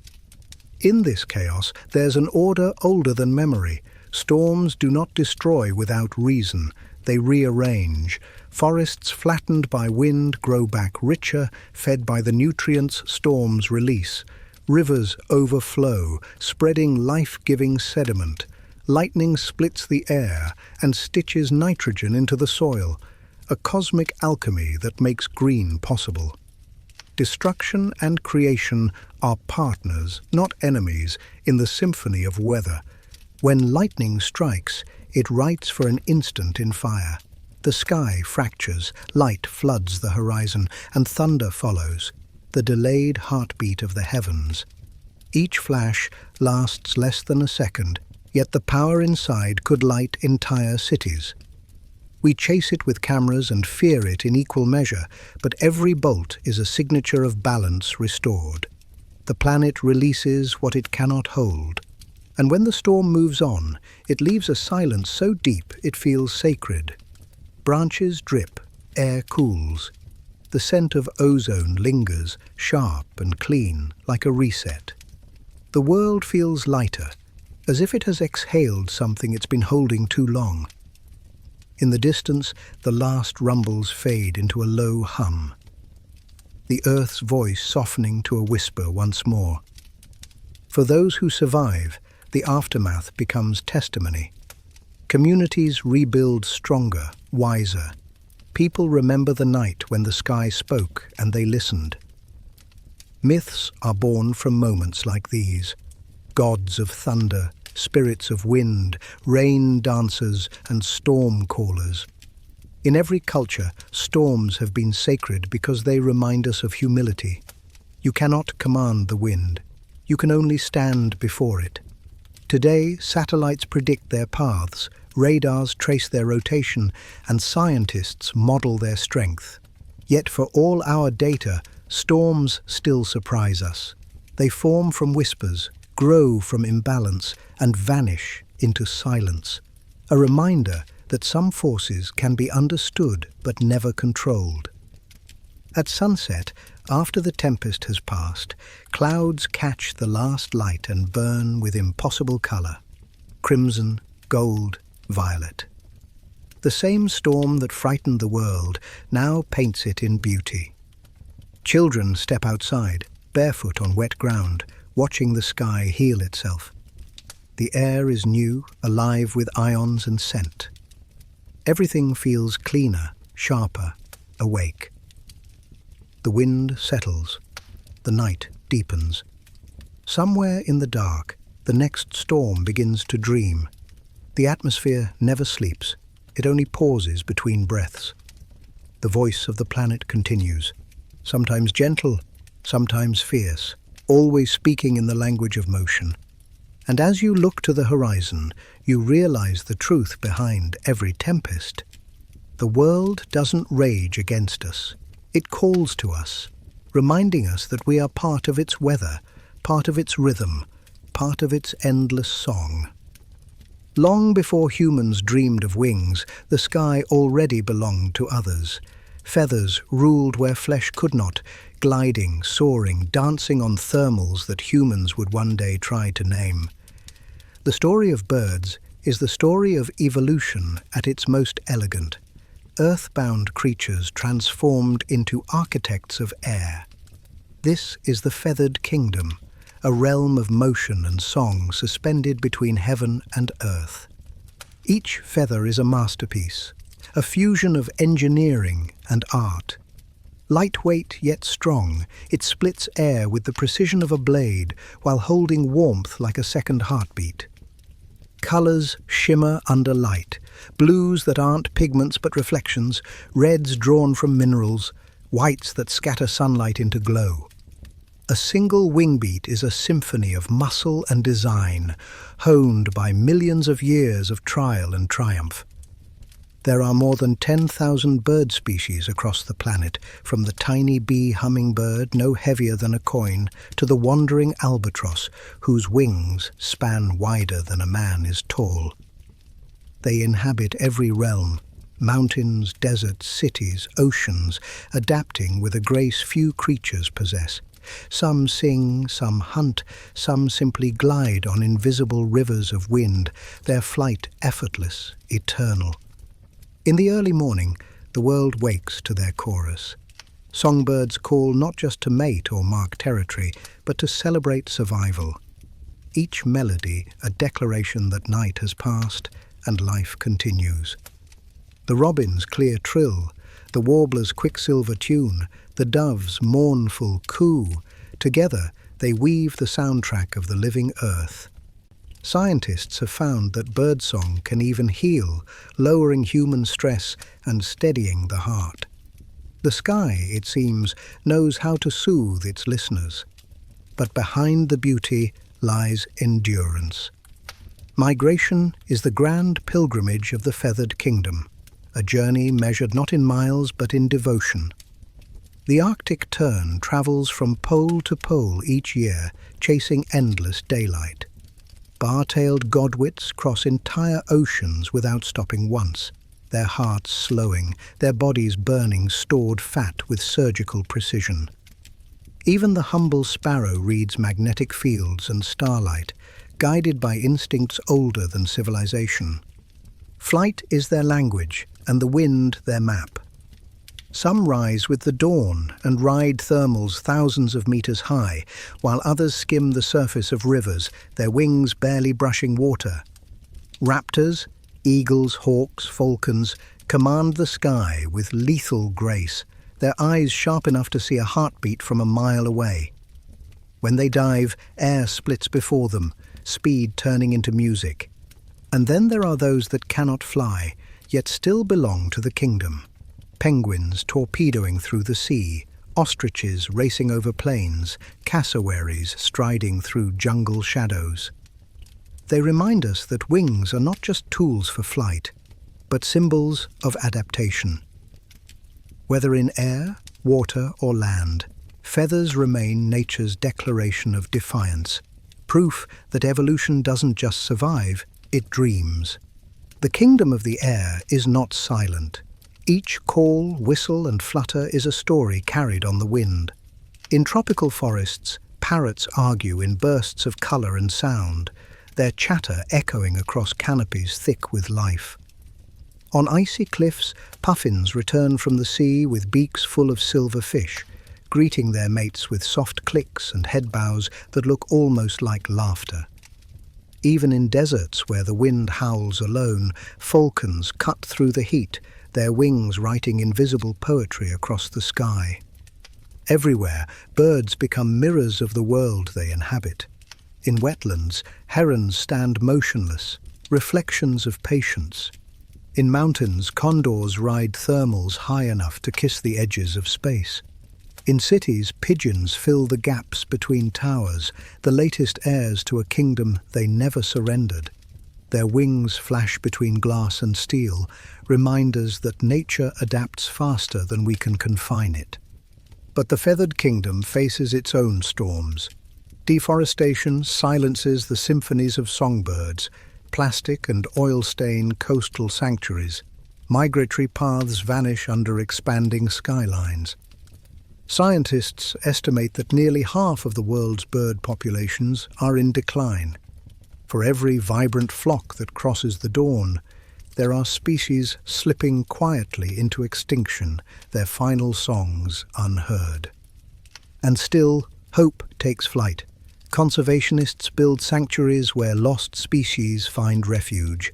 In this chaos, there's an order older than memory. Storms do not destroy without reason. They rearrange. Forests flattened by wind grow back richer, fed by the nutrients storms release. Rivers overflow, spreading life-giving sediment. Lightning splits the air and stitches nitrogen into the soil, a cosmic alchemy that makes green possible. Destruction and creation are partners, not enemies, in the symphony of weather. When lightning strikes, it writes for an instant in fire. The sky fractures, light floods the horizon, and thunder follows, the delayed heartbeat of the heavens. Each flash lasts less than a second, yet the power inside could light entire cities. We chase it with cameras and fear it in equal measure, but every bolt is a signature of balance restored. The planet releases what it cannot hold. And when the storm moves on, it leaves a silence so deep it feels sacred. Branches drip, air cools. The scent of ozone lingers, sharp and clean, like a reset. The world feels lighter, as if it has exhaled something it's been holding too long. In the distance, the last rumbles fade into a low hum. The earth's voice softening to a whisper once more. For those who survive, the aftermath becomes testimony. Communities rebuild stronger, wiser. People remember the night when the sky spoke and they listened. Myths are born from moments like these. Gods of thunder, spirits of wind, rain dancers, and storm callers. In every culture, storms have been sacred because they remind us of humility. You cannot command the wind. You can only stand before it. Today, satellites predict their paths, radars trace their rotation, and scientists model their strength. Yet for all our data, storms still surprise us. They form from whispers, grow from imbalance, and vanish into silence. A reminder that some forces can be understood but never controlled. At sunset, after the tempest has passed, clouds catch the last light and burn with impossible color: crimson, gold, violet. The same storm that frightened the world now paints it in beauty. Children step outside, barefoot on wet ground, watching the sky heal itself. The air is new, alive with ions and scent. Everything feels cleaner, sharper, awake. The wind settles. The night deepens. Somewhere in the dark, the next storm begins to dream. The atmosphere never sleeps. It only pauses between breaths. The voice of the planet continues, sometimes gentle, sometimes fierce, always speaking in the language of motion. And as you look to the horizon, you realize the truth behind every tempest. The world doesn't rage against us. It calls to us, reminding us that we are part of its weather, part of its rhythm, part of its endless song. Long before humans dreamed of wings, the sky already belonged to others. Feathers ruled where flesh could not, gliding, soaring, dancing on thermals that humans would one day try to name. The story of birds is the story of evolution at its most elegant. Earthbound creatures transformed into architects of air. This is the feathered kingdom, a realm of motion and song suspended between heaven and earth. Each feather is a masterpiece, a fusion of engineering and art. Lightweight yet strong, it splits air with the precision of a blade while holding warmth like a second heartbeat. Colors shimmer under light, blues that aren't pigments but reflections, reds drawn from minerals, whites that scatter sunlight into glow. A single wingbeat is a symphony of muscle and design, honed by millions of years of trial and triumph. There are more than 10,000 bird species across the planet, from the tiny bee hummingbird, no heavier than a coin, to the wandering albatross, whose wings span wider than a man is tall. They inhabit every realm, mountains, deserts, cities, oceans, adapting with a grace few creatures possess. Some sing, some hunt, some simply glide on invisible rivers of wind, their flight effortless, eternal. In the early morning, the world wakes to their chorus. Songbirds call not just to mate or mark territory, but to celebrate survival. Each melody a declaration that night has passed and life continues. The robin's clear trill, the warbler's quicksilver tune, the dove's mournful coo, together they weave the soundtrack of the living earth. Scientists have found that birdsong can even heal, lowering human stress and steadying the heart. The sky, it seems, knows how to soothe its listeners. But behind the beauty lies endurance. Migration is the grand pilgrimage of the feathered kingdom, a journey measured not in miles but in devotion. The Arctic tern travels from pole to pole each year, chasing endless daylight. Bar-tailed godwits cross entire oceans without stopping once, their hearts slowing, their bodies burning stored fat with surgical precision. Even the humble sparrow reads magnetic fields and starlight, guided by instincts older than civilization. Flight is their language, and the wind their map. Some rise with the dawn and ride thermals thousands of meters high, while others skim the surface of rivers, their wings barely brushing water. Raptors, Eagles, hawks, falcons command the sky with lethal grace, their eyes sharp enough to see a heartbeat from a mile away. When they dive, air splits before them, speed turning into music. And then there are those that cannot fly, yet still belong to the kingdom. Penguins torpedoing through the sea, ostriches racing over plains, cassowaries striding through jungle shadows. They remind us that wings are not just tools for flight, but symbols of adaptation. Whether in air, water, or land, feathers remain nature's declaration of defiance, proof that evolution doesn't just survive, it dreams. The kingdom of the air is not silent. Each call, whistle, and flutter is a story carried on the wind. In tropical forests, parrots argue in bursts of color and sound, their chatter echoing across canopies thick with life. On icy cliffs, puffins return from the sea with beaks full of silver fish, greeting their mates with soft clicks and head bows that look almost like laughter. Even in deserts where the wind howls alone, falcons cut through the heat, their wings writing invisible poetry across the sky. Everywhere, birds become mirrors of the world they inhabit. In wetlands, herons stand motionless, reflections of patience. In mountains, condors ride thermals high enough to kiss the edges of space. In cities, pigeons fill the gaps between towers, the latest heirs to a kingdom they never surrendered. Their wings flash between glass and steel, reminders that nature adapts faster than we can confine it. But the feathered kingdom faces its own storms. Deforestation silences the symphonies of songbirds, plastic and oil-stain coastal sanctuaries. Migratory paths vanish under expanding skylines. Scientists estimate that nearly half of the world's bird populations are in decline. For every vibrant flock that crosses the dawn, there are species slipping quietly into extinction, their final songs unheard. And still, hope takes flight. Conservationists build sanctuaries where lost species find refuge.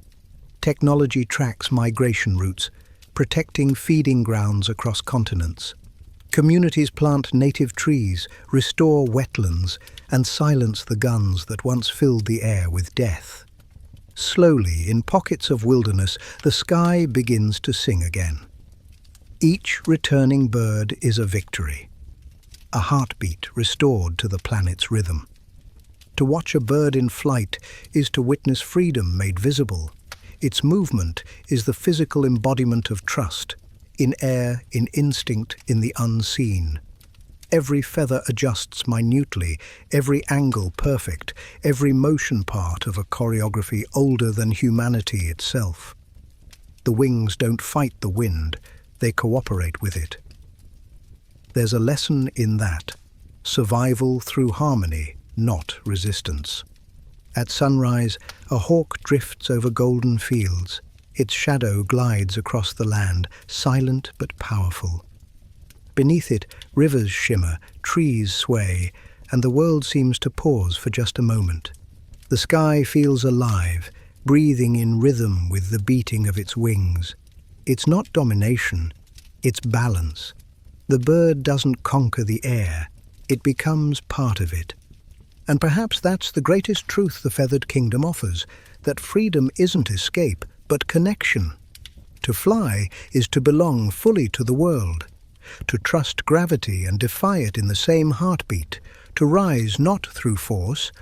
Technology tracks migration routes, protecting feeding grounds across continents. Communities plant native trees, restore wetlands, and silence the guns that once filled the air with death. Slowly, in pockets of wilderness, the sky begins to sing again. Each returning bird is a victory, a heartbeat restored to the planet's rhythm. To watch a bird in flight is to witness freedom made visible. Its movement is the physical embodiment of trust, in air, in instinct, in the unseen. Every feather adjusts minutely, every angle perfect, every motion part of a choreography older than humanity itself. The wings don't fight the wind, they cooperate with it. There's a lesson in that: survival through harmony, not resistance. At sunrise, a hawk drifts over golden fields. Its shadow glides across the land, silent but powerful. Beneath it, rivers shimmer, trees sway, and the world seems to pause for just a moment. The sky feels alive, breathing in rhythm with the beating of its wings. It's not domination, it's balance. The bird doesn't conquer the air, it becomes part of it. And perhaps that's the greatest truth the feathered kingdom offers, that freedom isn't escape, but connection. To fly is to belong fully to the world, to trust gravity and defy it in the same heartbeat, to rise not through force,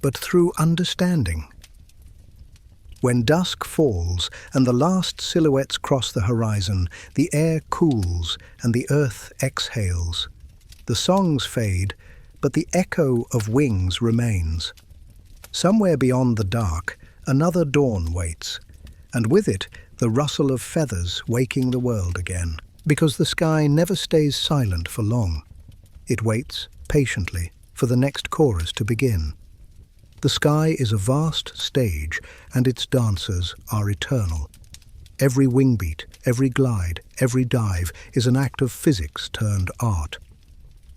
but through understanding. When dusk falls and the last silhouettes cross the horizon, the air cools and the earth exhales. The songs fade, but the echo of wings remains. Somewhere beyond the dark, another dawn waits, and with it, the rustle of feathers waking the world again. Because the sky never stays silent for long. It waits, patiently, for the next chorus to begin. The sky is a vast stage, and its dancers are eternal. Every wingbeat, every glide, every dive is an act of physics turned art.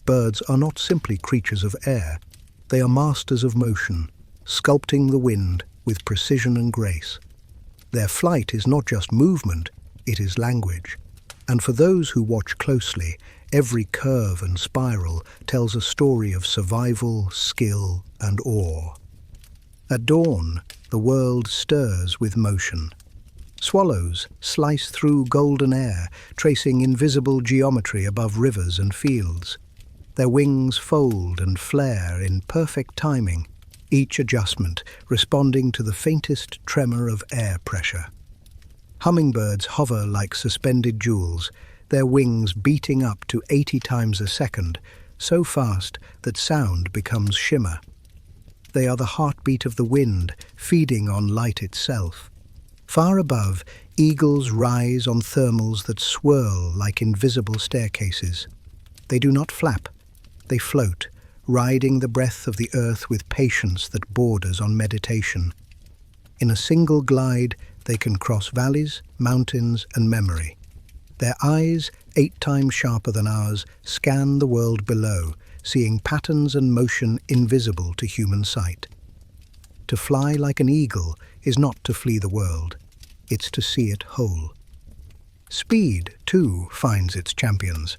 Birds are not simply creatures of air. They are masters of motion, sculpting the wind with precision and grace. Their flight is not just movement, it is language. And for those who watch closely, every curve and spiral tells a story of survival, skill, and awe. At dawn, the world stirs with motion. Swallows slice through golden air, tracing invisible geometry above rivers and fields. Their wings fold and flare in perfect timing, each adjustment responding to the faintest tremor of air pressure. Hummingbirds hover like suspended jewels, their wings beating up to 80 times a second, so fast that sound becomes shimmer. They are the heartbeat of the wind, feeding on light itself. Far above, eagles rise on thermals that swirl like invisible staircases. They do not flap, they float, riding the breath of the earth with patience that borders on meditation. In a single glide, they can cross valleys, mountains, and memory. Their eyes, 8 times sharper than ours, scan the world below, seeing patterns and motion invisible to human sight. To fly like an eagle is not to flee the world, it's to see it whole. Speed, too, finds its champions.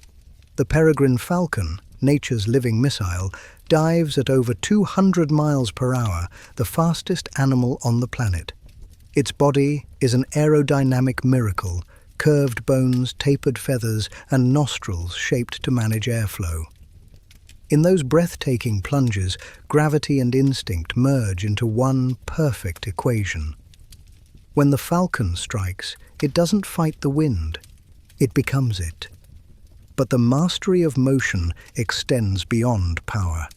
The peregrine falcon, nature's living missile, dives at over 200 miles per hour, the fastest animal on the planet. Its body is an aerodynamic miracle, curved bones, tapered feathers, and nostrils shaped to manage airflow. In those breathtaking plunges, gravity and instinct merge into one perfect equation. When the falcon strikes, it doesn't fight the wind, it becomes it. But the mastery of motion extends beyond power.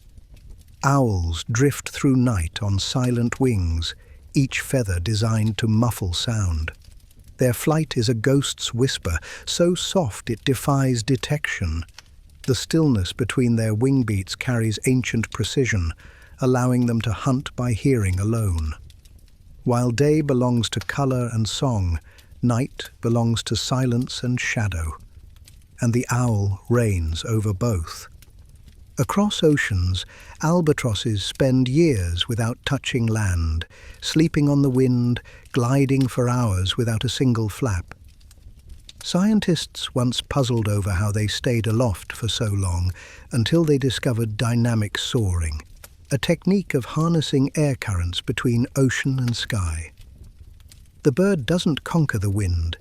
Owls drift through night on silent wings, each feather designed to muffle sound. Their flight is a ghost's whisper, so soft it defies detection. The stillness between their wing beats carries ancient precision, allowing them to hunt by hearing alone. While day belongs to color and song, night belongs to silence and shadow. And the owl reigns over both. Across oceans, albatrosses spend years without touching land, sleeping on the wind, gliding for hours without a single flap. Scientists once puzzled over how they stayed aloft for so long until they discovered dynamic soaring, a technique of harnessing air currents between ocean and sky. The bird doesn't conquer the wind,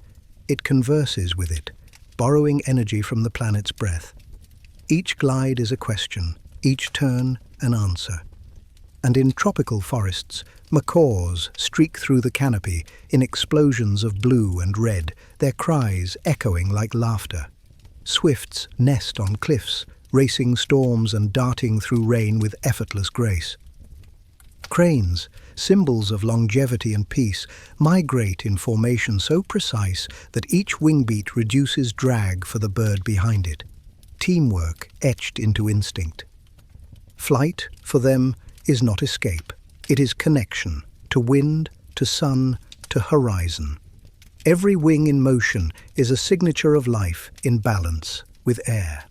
it converses with it, borrowing energy from the planet's breath. Each glide is a question, each turn an answer. And in tropical forests, macaws streak through the canopy in explosions of blue and red, their cries echoing like laughter. Swifts nest on cliffs, racing storms and darting through rain with effortless grace. Cranes, symbols of longevity and peace, migrate in formation so precise that each wingbeat reduces drag for the bird behind it. Teamwork etched into instinct. Flight, for them, is not escape. It is connection, to wind, to sun, to horizon. Every wing in motion is a signature of life in balance with air.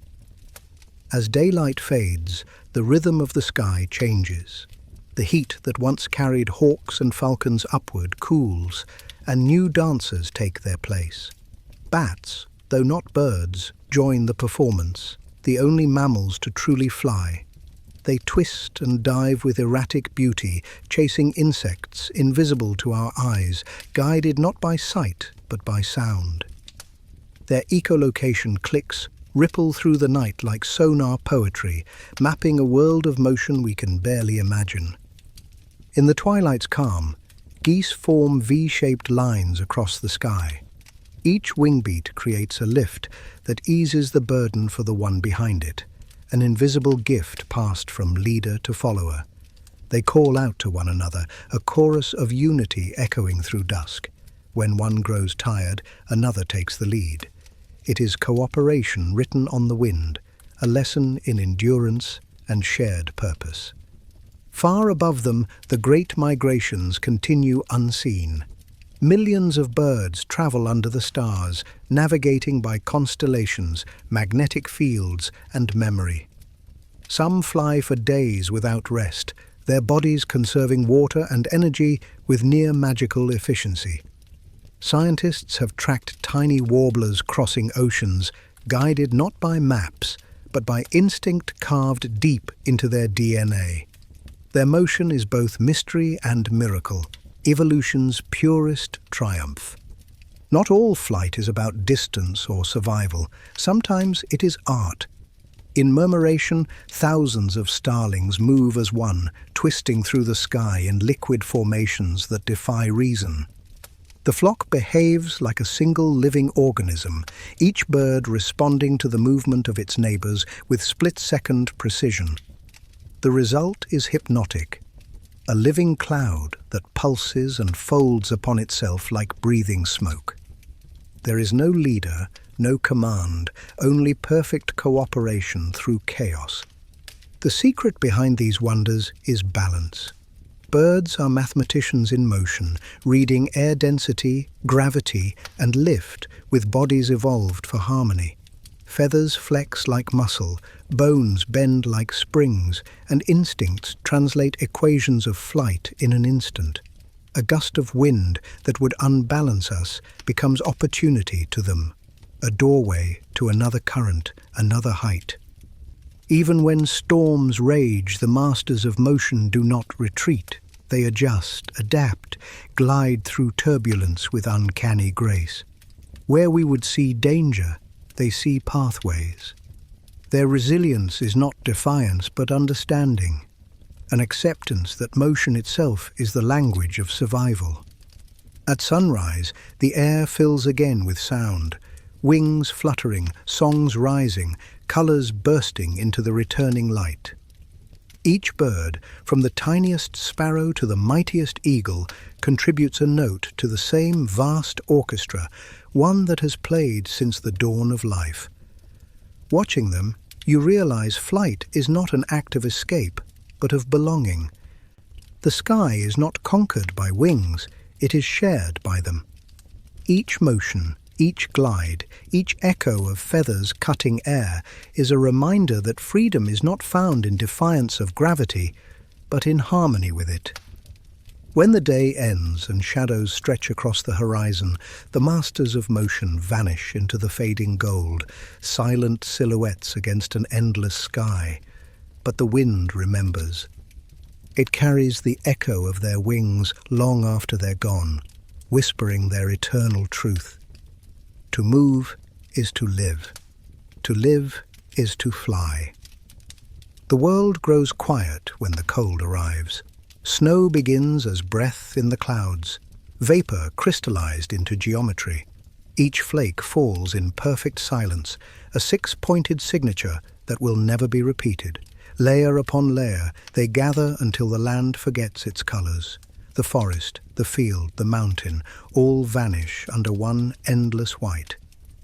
As daylight fades, the rhythm of the sky changes. The heat that once carried hawks and falcons upward cools, and new dancers take their place. Bats, though not birds, join the performance, the only mammals to truly fly. They twist and dive with erratic beauty, chasing insects invisible to our eyes, guided not by sight but by sound. Their echolocation clicks ripple through the night like sonar poetry, mapping a world of motion we can barely imagine. In the twilight's calm, geese form V-shaped lines across the sky. Each wingbeat creates a lift that eases the burden for the one behind it, an invisible gift passed from leader to follower. They call out to one another, a chorus of unity echoing through dusk. When one grows tired, another takes the lead. It is cooperation written on the wind, a lesson in endurance and shared purpose. Far above them, the great migrations continue unseen. Millions of birds travel under the stars, navigating by constellations, magnetic fields, and memory. Some fly for days without rest, their bodies conserving water and energy with near magical efficiency. Scientists have tracked tiny warblers crossing oceans, guided not by maps, but by instinct carved deep into their DNA. Their motion is both mystery and miracle, evolution's purest triumph. Not all flight is about distance or survival. Sometimes it is art. In murmuration, thousands of starlings move as one, twisting through the sky in liquid formations that defy reason. The flock behaves like a single living organism, each bird responding to the movement of its neighbors with split-second precision. The result is hypnotic, a living cloud that pulses and folds upon itself like breathing smoke. There is no leader, no command, only perfect cooperation through chaos. The secret behind these wonders is balance. Birds are mathematicians in motion, reading air density, gravity, and lift with bodies evolved for harmony. Feathers flex like muscle, bones bend like springs, and instincts translate equations of flight in an instant. A gust of wind that would unbalance us becomes opportunity to them, a doorway to another current, another height. Even when storms rage, the masters of motion do not retreat. They adjust, adapt, glide through turbulence with uncanny grace. Where we would see danger, they see pathways. Their resilience is not defiance but understanding, an acceptance that motion itself is the language of survival. At sunrise, the air fills again with sound, wings fluttering, songs rising, colors bursting into the returning light. Each bird, from the tiniest sparrow to the mightiest eagle, contributes a note to the same vast orchestra, one that has played since the dawn of life. Watching them, you realize flight is not an act of escape, but of belonging. The sky is not conquered by wings, it is shared by them. Each motion, each glide, each echo of feathers cutting air is a reminder that freedom is not found in defiance of gravity, but in harmony with it. When the day ends and shadows stretch across the horizon, the masters of motion vanish into the fading gold, silent silhouettes against an endless sky. But the wind remembers. It carries the echo of their wings long after they're gone, whispering their eternal truth. To move is to live. To live is to fly. The world grows quiet when the cold arrives. Snow begins as breath in the clouds, vapor crystallized into geometry. Each flake falls in perfect silence, a six-pointed signature that will never be repeated. Layer upon layer, they gather until the land forgets its colors. The forest, the field, the mountain, all vanish under one endless white.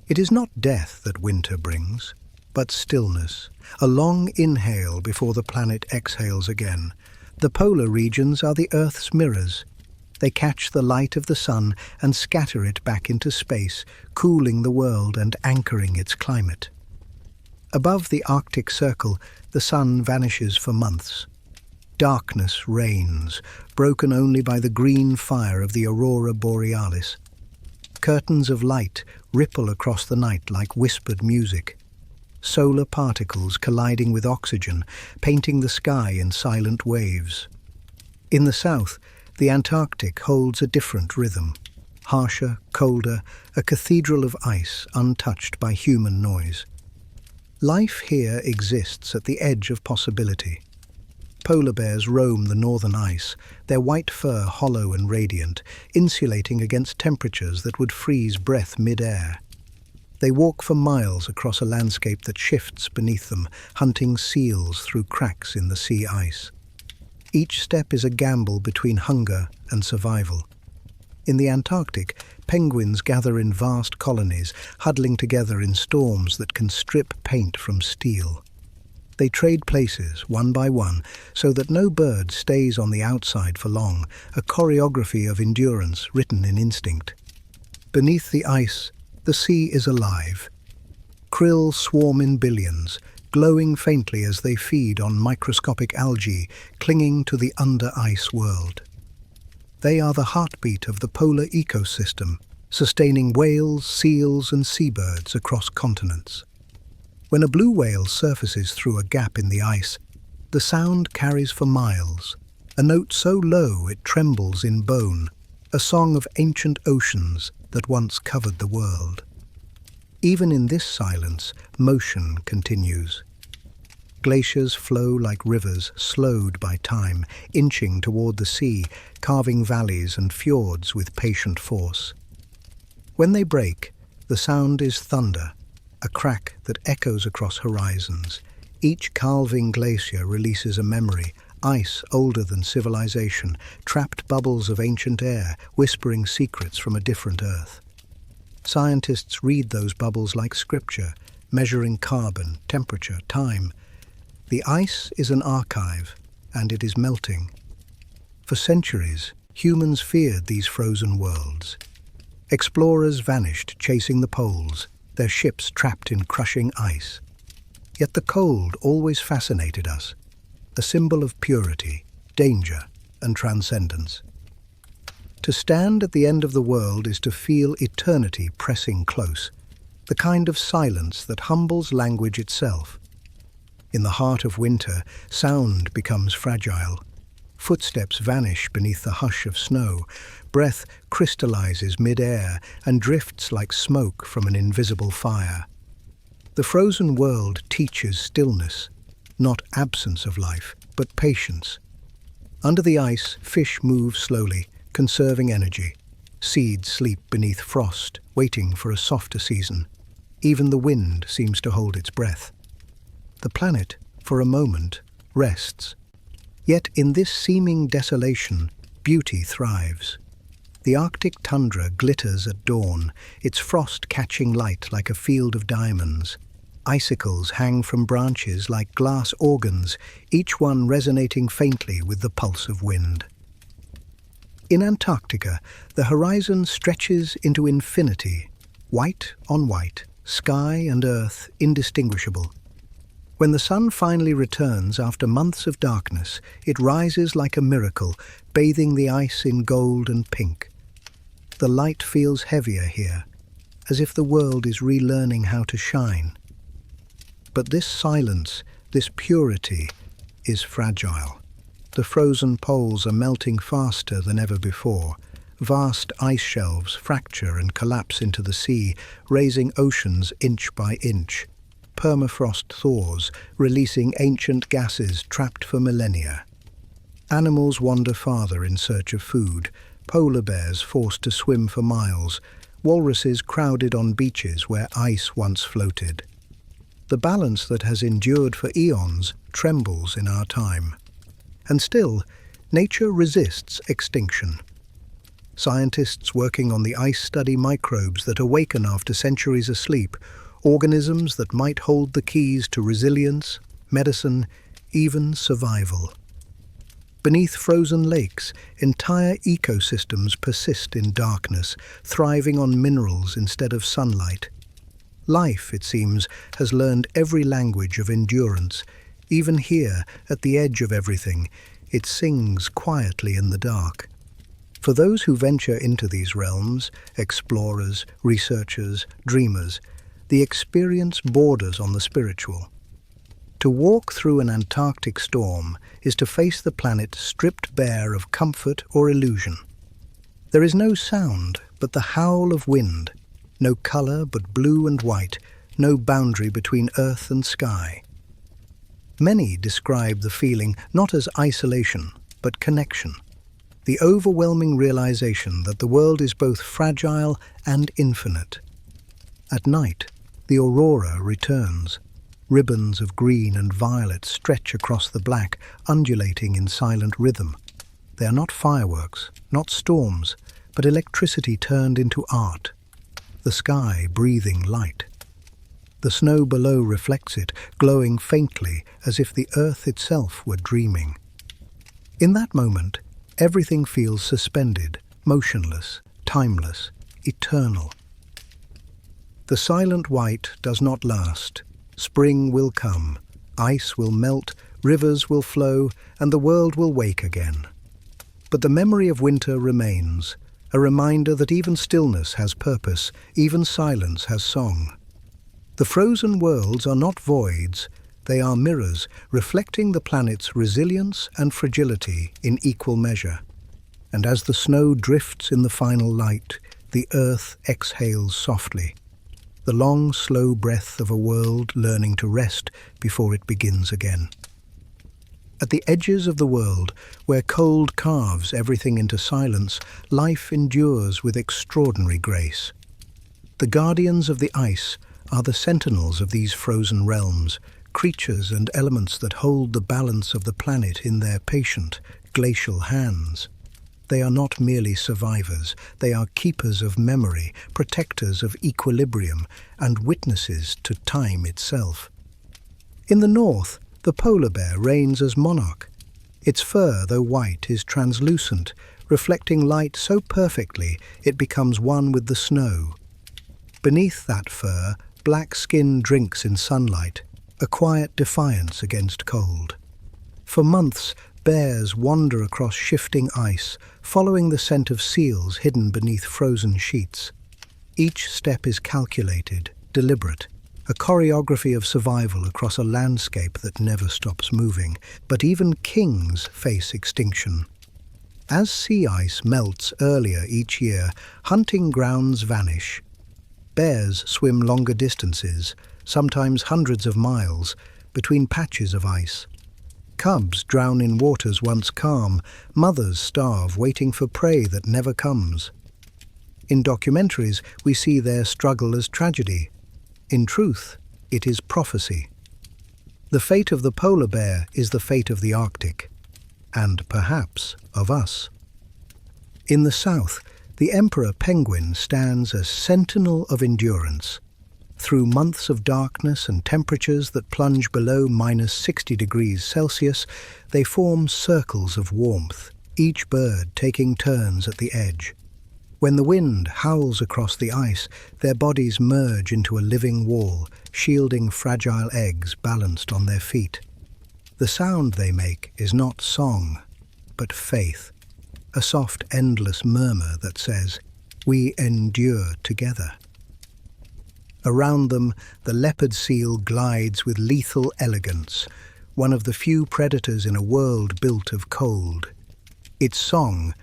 It is not death that winter brings, but stillness, a long inhale before the planet exhales again. The polar regions are the Earth's mirrors. They catch the light of the sun and scatter it back into space, cooling the world and anchoring its climate. Above the Arctic Circle, the sun vanishes for months. Darkness reigns, broken only by the green fire of the aurora borealis. Curtains of light ripple across the night like whispered music. Solar particles colliding with oxygen, painting the sky in silent waves. In the south, the Antarctic holds a different rhythm. Harsher, colder, a cathedral of ice untouched by human noise. Life here exists at the edge of possibility. Polar bears roam the northern ice, their white fur hollow and radiant, insulating against temperatures that would freeze breath mid-air. They walk for miles across a landscape that shifts beneath them, hunting seals through cracks in the sea ice. Each step is a gamble between hunger and survival. In the Antarctic, penguins gather in vast colonies, huddling together in storms that can strip paint from steel. They trade places, one by one, so that no bird stays on the outside for long, a choreography of endurance written in instinct. Beneath the ice, the sea is alive. Krill swarm in billions, glowing faintly as they feed on microscopic algae clinging to the under-ice world. They are the heartbeat of the polar ecosystem, sustaining whales, seals, and seabirds across continents. When a blue whale surfaces through a gap in the ice, the sound carries for miles, a note so low it trembles in bone, a song of ancient oceans that once covered the world. Even in this silence, motion continues. Glaciers flow like rivers, slowed by time, inching toward the sea, carving valleys and fjords with patient force. When they break, the sound is thunder, a crack that echoes across horizons. Each calving glacier releases a memory, ice older than civilization, trapped bubbles of ancient air, whispering secrets from a different Earth. Scientists read those bubbles like scripture, measuring carbon, temperature, time. The ice is an archive, and it is melting. For centuries, humans feared these frozen worlds. Explorers vanished chasing the poles, their ships trapped in crushing ice. Yet the cold always fascinated us, a symbol of purity, danger, and transcendence. To stand at the end of the world is to feel eternity pressing close, the kind of silence that humbles language itself. In the heart of winter, sound becomes fragile. Footsteps vanish beneath the hush of snow. Breath crystallizes mid-air and drifts like smoke from an invisible fire. The frozen world teaches stillness, not absence of life, but patience. Under the ice, fish move slowly, conserving energy. Seeds sleep beneath frost, waiting for a softer season. Even the wind seems to hold its breath. The planet, for a moment, rests. Yet in this seeming desolation, beauty thrives. The Arctic tundra glitters at dawn, its frost catching light like a field of diamonds. Icicles hang from branches like glass organs, each one resonating faintly with the pulse of wind. In Antarctica, the horizon stretches into infinity, white on white, sky and earth indistinguishable. When the sun finally returns after months of darkness, it rises like a miracle, bathing the ice in gold and pink. The light feels heavier here, as if the world is relearning how to shine. But this silence, this purity, is fragile. The frozen poles are melting faster than ever before. Vast ice shelves fracture and collapse into the sea, raising oceans inch by inch. Permafrost thaws, releasing ancient gases trapped for millennia. Animals wander farther in search of food, polar bears forced to swim for miles, walruses crowded on beaches where ice once floated. The balance that has endured for eons trembles in our time. And still, nature resists extinction. Scientists working on the ice study microbes that awaken after centuries asleep, organisms that might hold the keys to resilience, medicine, even survival. Beneath frozen lakes, entire ecosystems persist in darkness, thriving on minerals instead of sunlight. Life, it seems, has learned every language of endurance. Even here, at the edge of everything, it sings quietly in the dark. For those who venture into these realms, explorers, researchers, dreamers, the experience borders on the spiritual. To walk through an Antarctic storm is to face the planet stripped bare of comfort or illusion. There is no sound but the howl of wind, no color but blue and white, no boundary between earth and sky. Many describe the feeling not as isolation, but connection. The overwhelming realization that the world is both fragile and infinite. At night, the aurora returns. Ribbons of green and violet stretch across the black, undulating in silent rhythm. They are not fireworks, not storms, but electricity turned into art. The sky breathing light. The snow below reflects it, glowing faintly as if the earth itself were dreaming. In that moment, everything feels suspended, motionless, timeless, eternal. The silent white does not last. Spring will come, ice will melt, rivers will flow, and the world will wake again. But the memory of winter remains, a reminder that even stillness has purpose, even silence has song. The frozen worlds are not voids, they are mirrors reflecting the planet's resilience and fragility in equal measure. And as the snow drifts in the final light, the earth exhales softly, the long, slow breath of a world learning to rest before it begins again. At the edges of the world, where cold carves everything into silence, life endures with extraordinary grace. The guardians of the ice are the sentinels of these frozen realms, creatures and elements that hold the balance of the planet in their patient, glacial hands. They are not merely survivors, they are keepers of memory, protectors of equilibrium, and witnesses to time itself. In the north, the polar bear reigns as monarch. Its fur, though white, is translucent, reflecting light so perfectly it becomes one with the snow. Beneath that fur, black skin drinks in sunlight, a quiet defiance against cold. For months, bears wander across shifting ice, following the scent of seals hidden beneath frozen sheets. Each step is calculated, deliberate, a choreography of survival across a landscape that never stops moving. But even kings face extinction. As sea ice melts earlier each year, hunting grounds vanish. Bears swim longer distances, sometimes hundreds of miles, between patches of ice. Cubs drown in waters once calm, mothers starve waiting for prey that never comes. In documentaries, we see their struggle as tragedy. In truth, it is prophecy. The fate of the polar bear is the fate of the Arctic, and perhaps of us. In the south, the emperor penguin stands as sentinel of endurance. Through months of darkness and temperatures that plunge below -60 degrees Celsius, they form circles of warmth, each bird taking turns at the edge. When the wind howls across the ice, their bodies merge into a living wall, shielding fragile eggs balanced on their feet. The sound they make is not song, but faith, a soft, endless murmur that says, "We endure together." Around them, the leopard seal glides with lethal elegance, one of the few predators in a world built of cold. Its song,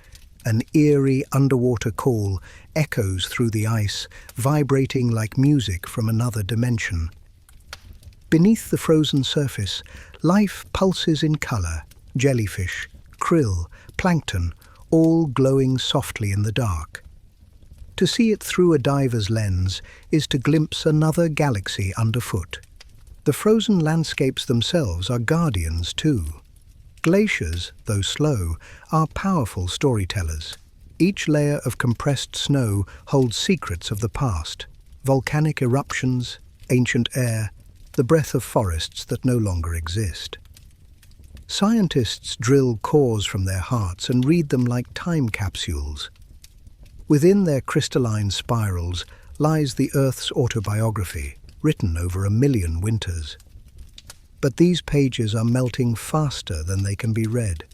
an eerie underwater call, echoes through the ice, vibrating like music from another dimension. Beneath the frozen surface, life pulses in color: jellyfish, krill, plankton, all glowing softly in the dark. To see it through a diver's lens is to glimpse another galaxy underfoot. The frozen landscapes themselves are guardians too. Glaciers, though slow, are powerful storytellers. Each layer of compressed snow holds secrets of the past: volcanic eruptions, ancient air, the breath of forests that no longer exist. Scientists drill cores from their hearts and read them like time capsules. Within their crystalline spirals lies the Earth's autobiography, written over 1,000,000 winters. But these pages are melting faster than they can be read.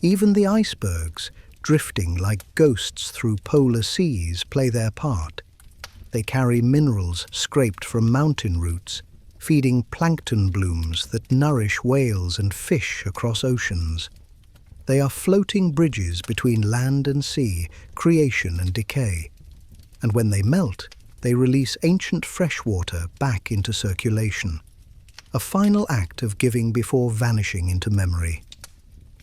Even the icebergs, drifting like ghosts through polar seas, play their part. They carry minerals scraped from mountain roots, feeding plankton blooms that nourish whales and fish across oceans. They are floating bridges between land and sea, creation and decay. And when they melt, they release ancient freshwater back into circulation. A final act of giving before vanishing into memory.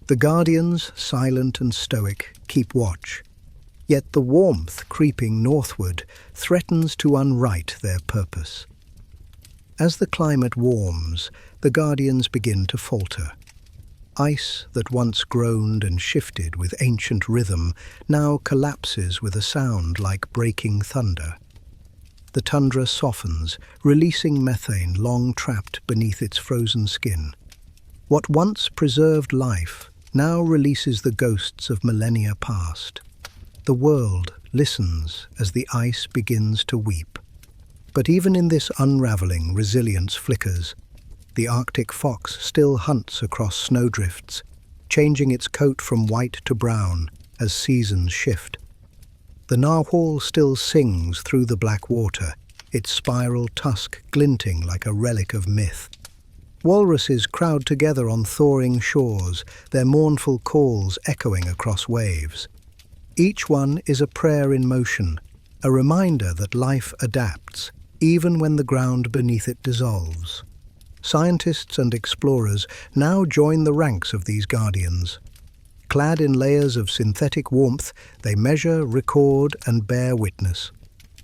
The guardians, silent and stoic, keep watch. Yet the warmth creeping northward threatens to unwrite their purpose. As the climate warms, the guardians begin to falter. Ice that once groaned and shifted with ancient rhythm now collapses with a sound like breaking thunder. The tundra softens, releasing methane long trapped beneath its frozen skin. What once preserved life now releases the ghosts of millennia past. The world listens as the ice begins to weep. But even in this unraveling, resilience flickers. The Arctic fox still hunts across snowdrifts, changing its coat from white to brown as seasons shift. The narwhal still sings through the black water, its spiral tusk glinting like a relic of myth. Walruses crowd together on thawing shores, their mournful calls echoing across waves. Each one is a prayer in motion, a reminder that life adapts, even when the ground beneath it dissolves. Scientists and explorers now join the ranks of these guardians. Clad in layers of synthetic warmth, they measure, record, and bear witness.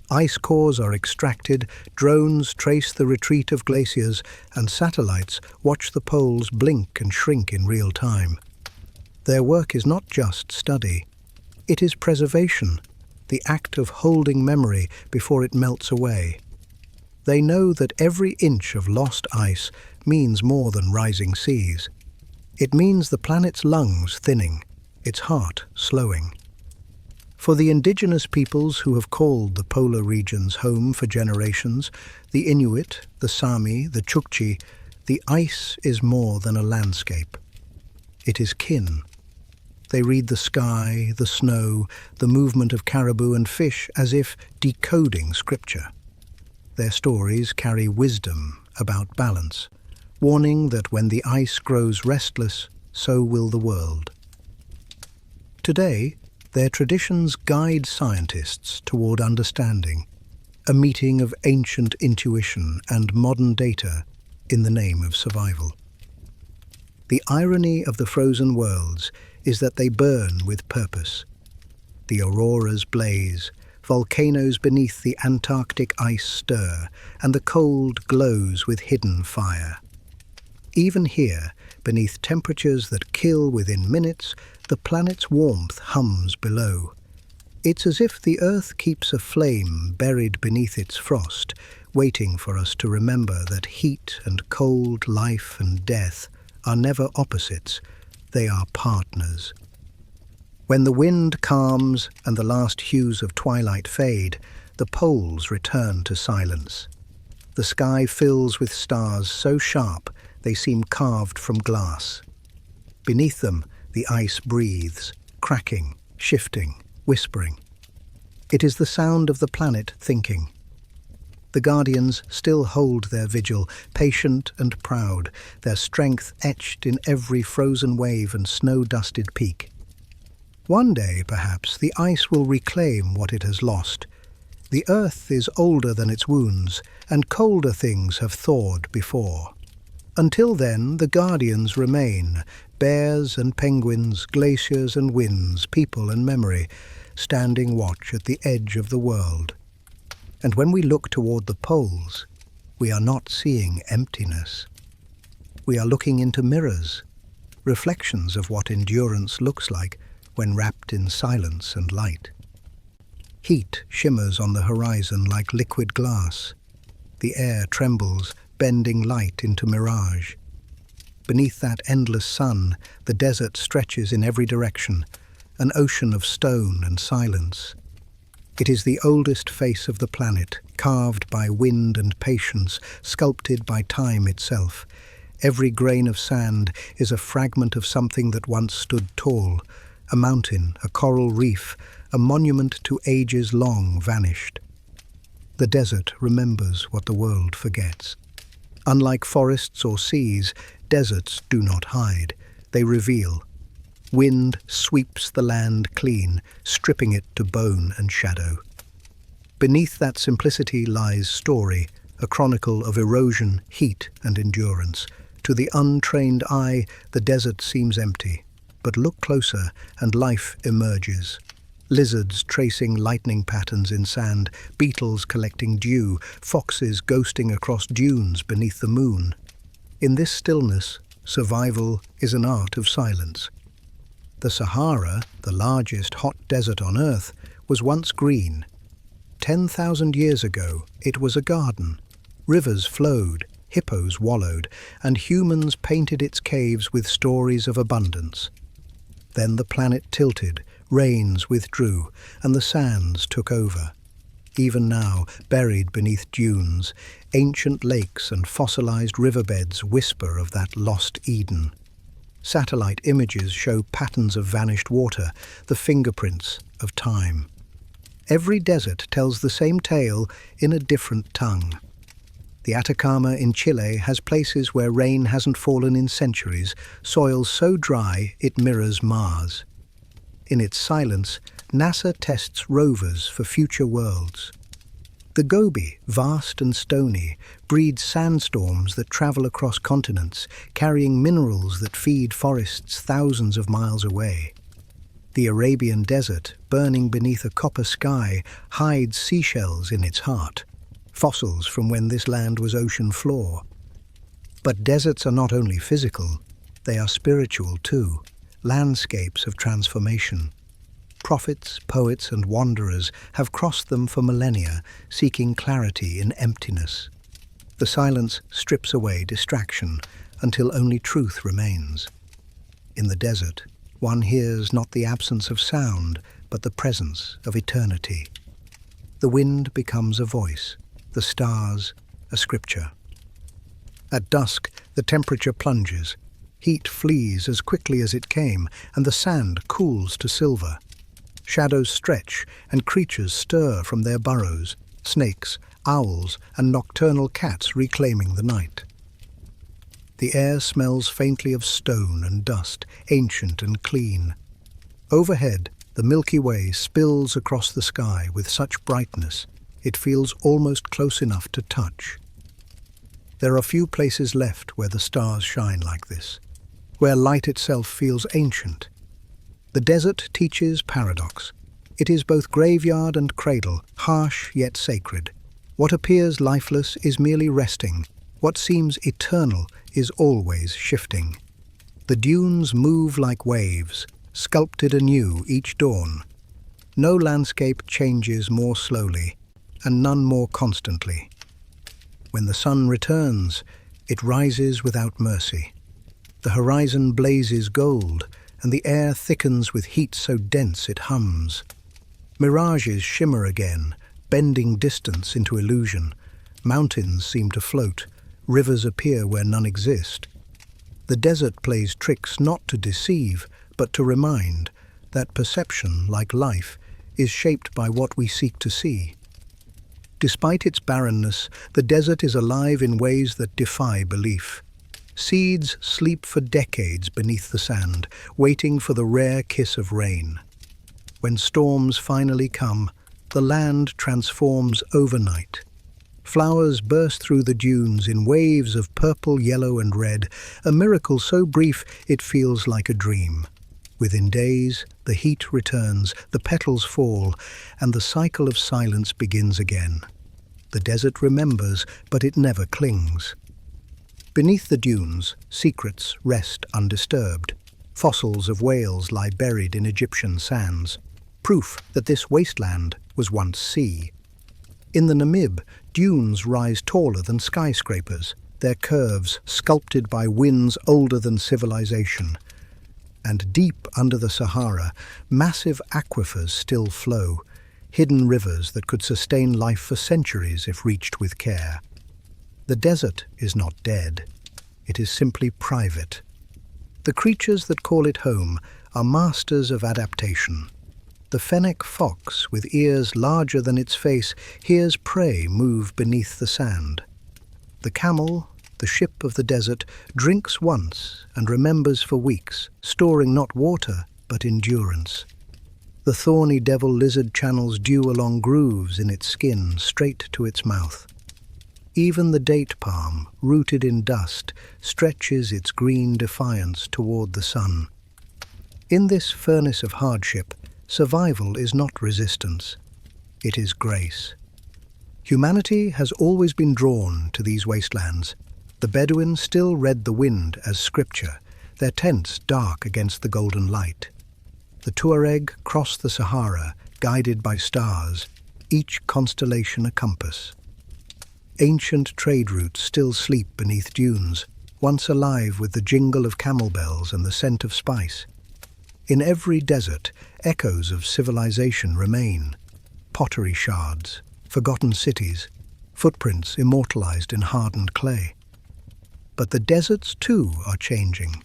Ice cores are extracted, drones trace the retreat of glaciers, and satellites watch the poles blink and shrink in real time. Their work is not just study. It is preservation, the act of holding memory before it melts away. They know that every inch of lost ice means more than rising seas. It means the planet's lungs thinning, its heart slowing. For the indigenous peoples who have called the polar regions home for generations, the Inuit, the Sami, the Chukchi, the ice is more than a landscape. It is kin. They read the sky, the snow, the movement of caribou and fish as if decoding scripture. Their stories carry wisdom about balance, warning that when the ice grows restless, so will the world. Today, their traditions guide scientists toward understanding, a meeting of ancient intuition and modern data in the name of survival. The irony of the frozen worlds is that they burn with purpose. The auroras blaze, volcanoes beneath the Antarctic ice stir, and the cold glows with hidden fire. Even here, beneath temperatures that kill within minutes, the planet's warmth hums below. It's as if the Earth keeps a flame buried beneath its frost, waiting for us to remember that heat and cold, life and death are never opposites, they are partners. When the wind calms and the last hues of twilight fade, the poles return to silence. The sky fills with stars so sharp they seem carved from glass. Beneath them, the ice breathes, cracking, shifting, whispering. It is the sound of the planet thinking. The guardians still hold their vigil, patient and proud, their strength etched in every frozen wave and snow-dusted peak. One day, perhaps, the ice will reclaim what it has lost. The Earth is older than its wounds, and colder things have thawed before. Until then, the guardians remain, bears and penguins, glaciers and winds, people and memory, standing watch at the edge of the world. And when we look toward the poles, we are not seeing emptiness. We are looking into mirrors, reflections of what endurance looks like when wrapped in silence and light. Heat shimmers on the horizon like liquid glass. The air trembles, bending light into mirage. Beneath that endless sun, the desert stretches in every direction, an ocean of stone and silence. It is the oldest face of the planet, carved by wind and patience, sculpted by time itself. Every grain of sand is a fragment of something that once stood tall, a mountain, a coral reef, a monument to ages long vanished. The desert remembers what the world forgets. Unlike forests or seas, deserts do not hide, they reveal. Wind sweeps the land clean, stripping it to bone and shadow. Beneath that simplicity lies story, a chronicle of erosion, heat, and endurance. To the untrained eye, the desert seems empty, but look closer and life emerges. Lizards tracing lightning patterns in sand, beetles collecting dew, foxes ghosting across dunes beneath the moon. In this stillness, survival is an art of silence. The Sahara, the largest hot desert on Earth, was once green. 10,000 years ago, it was a garden. Rivers flowed, hippos wallowed, and humans painted its caves with stories of abundance. Then the planet tilted, rains withdrew, and the sands took over. Even now, buried beneath dunes, ancient lakes and fossilized riverbeds whisper of that lost Eden. Satellite images show patterns of vanished water, the fingerprints of time. Every desert tells the same tale in a different tongue. The Atacama in Chile has places where rain hasn't fallen in centuries, soil so dry it mirrors Mars. In its silence, NASA tests rovers for future worlds. The Gobi, vast and stony, breeds sandstorms that travel across continents, carrying minerals that feed forests thousands of miles away. The Arabian Desert, burning beneath a copper sky, hides seashells in its heart, fossils from when this land was ocean floor. But deserts are not only physical, they are spiritual too, landscapes of transformation. Prophets, poets, and wanderers have crossed them for millennia, seeking clarity in emptiness. The silence strips away distraction until only truth remains. In the desert, one hears not the absence of sound, but the presence of eternity. The wind becomes a voice, the stars a scripture. At dusk, the temperature plunges. Heat flees as quickly as it came, and the sand cools to silver. Shadows stretch, and creatures stir from their burrows, snakes, owls, and nocturnal cats reclaiming the night. The air smells faintly of stone and dust, ancient and clean. Overhead, the Milky Way spills across the sky with such brightness, it feels almost close enough to touch. There are few places left where the stars shine like this, where light itself feels ancient. The desert teaches paradox. It is both graveyard and cradle, harsh yet sacred. What appears lifeless is merely resting. What seems eternal is always shifting. The dunes move like waves, sculpted anew each dawn. No landscape changes more slowly, and none more constantly. When the sun returns, it rises without mercy. The horizon blazes gold, and the air thickens with heat so dense it hums. Mirages shimmer again, bending distance into illusion. Mountains seem to float, rivers appear where none exist. The desert plays tricks not to deceive, but to remind that perception, like life, is shaped by what we seek to see. Despite its barrenness, the desert is alive in ways that defy belief. Seeds sleep for decades beneath the sand, waiting for the rare kiss of rain. When storms finally come, the land transforms overnight. Flowers burst through the dunes in waves of purple, yellow, and red, a miracle so brief it feels like a dream. Within days, the heat returns, the petals fall, and the cycle of silence begins again. The desert remembers, but it never clings. Beneath the dunes, secrets rest undisturbed. Fossils of whales lie buried in Egyptian sands, proof that this wasteland was once sea. In the Namib, dunes rise taller than skyscrapers, their curves sculpted by winds older than civilization. And deep under the Sahara, massive aquifers still flow, hidden rivers that could sustain life for centuries if reached with care. The desert is not dead. It is simply private. The creatures that call it home are masters of adaptation. The fennec fox, with ears larger than its face, hears prey move beneath the sand. The camel, the ship of the desert, drinks once and remembers for weeks, storing not water but endurance. The thorny devil lizard channels dew along grooves in its skin straight to its mouth. Even the date palm, rooted in dust, stretches its green defiance toward the sun. In this furnace of hardship, survival is not resistance. It is grace. Humanity has always been drawn to these wastelands. The Bedouins still read the wind as scripture, their tents dark against the golden light. The Tuareg crossed the Sahara, guided by stars, each constellation a compass. Ancient trade routes still sleep beneath dunes, once alive with the jingle of camel bells and the scent of spice. In every desert, echoes of civilization remain. Pottery shards, forgotten cities, footprints immortalized in hardened clay. But the deserts, too, are changing.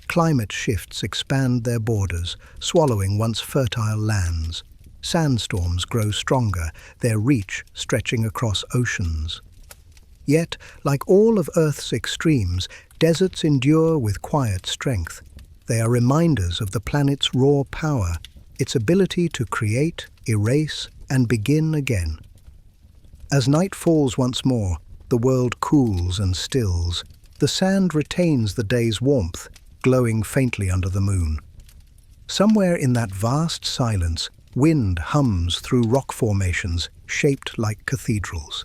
Climate shifts expand their borders, swallowing once fertile lands. Sandstorms grow stronger, their reach stretching across oceans. Yet, like all of Earth's extremes, deserts endure with quiet strength. They are reminders of the planet's raw power, its ability to create, erase, and begin again. As night falls once more, the world cools and stills. The sand retains the day's warmth, glowing faintly under the moon. Somewhere in that vast silence, wind hums through rock formations shaped like cathedrals.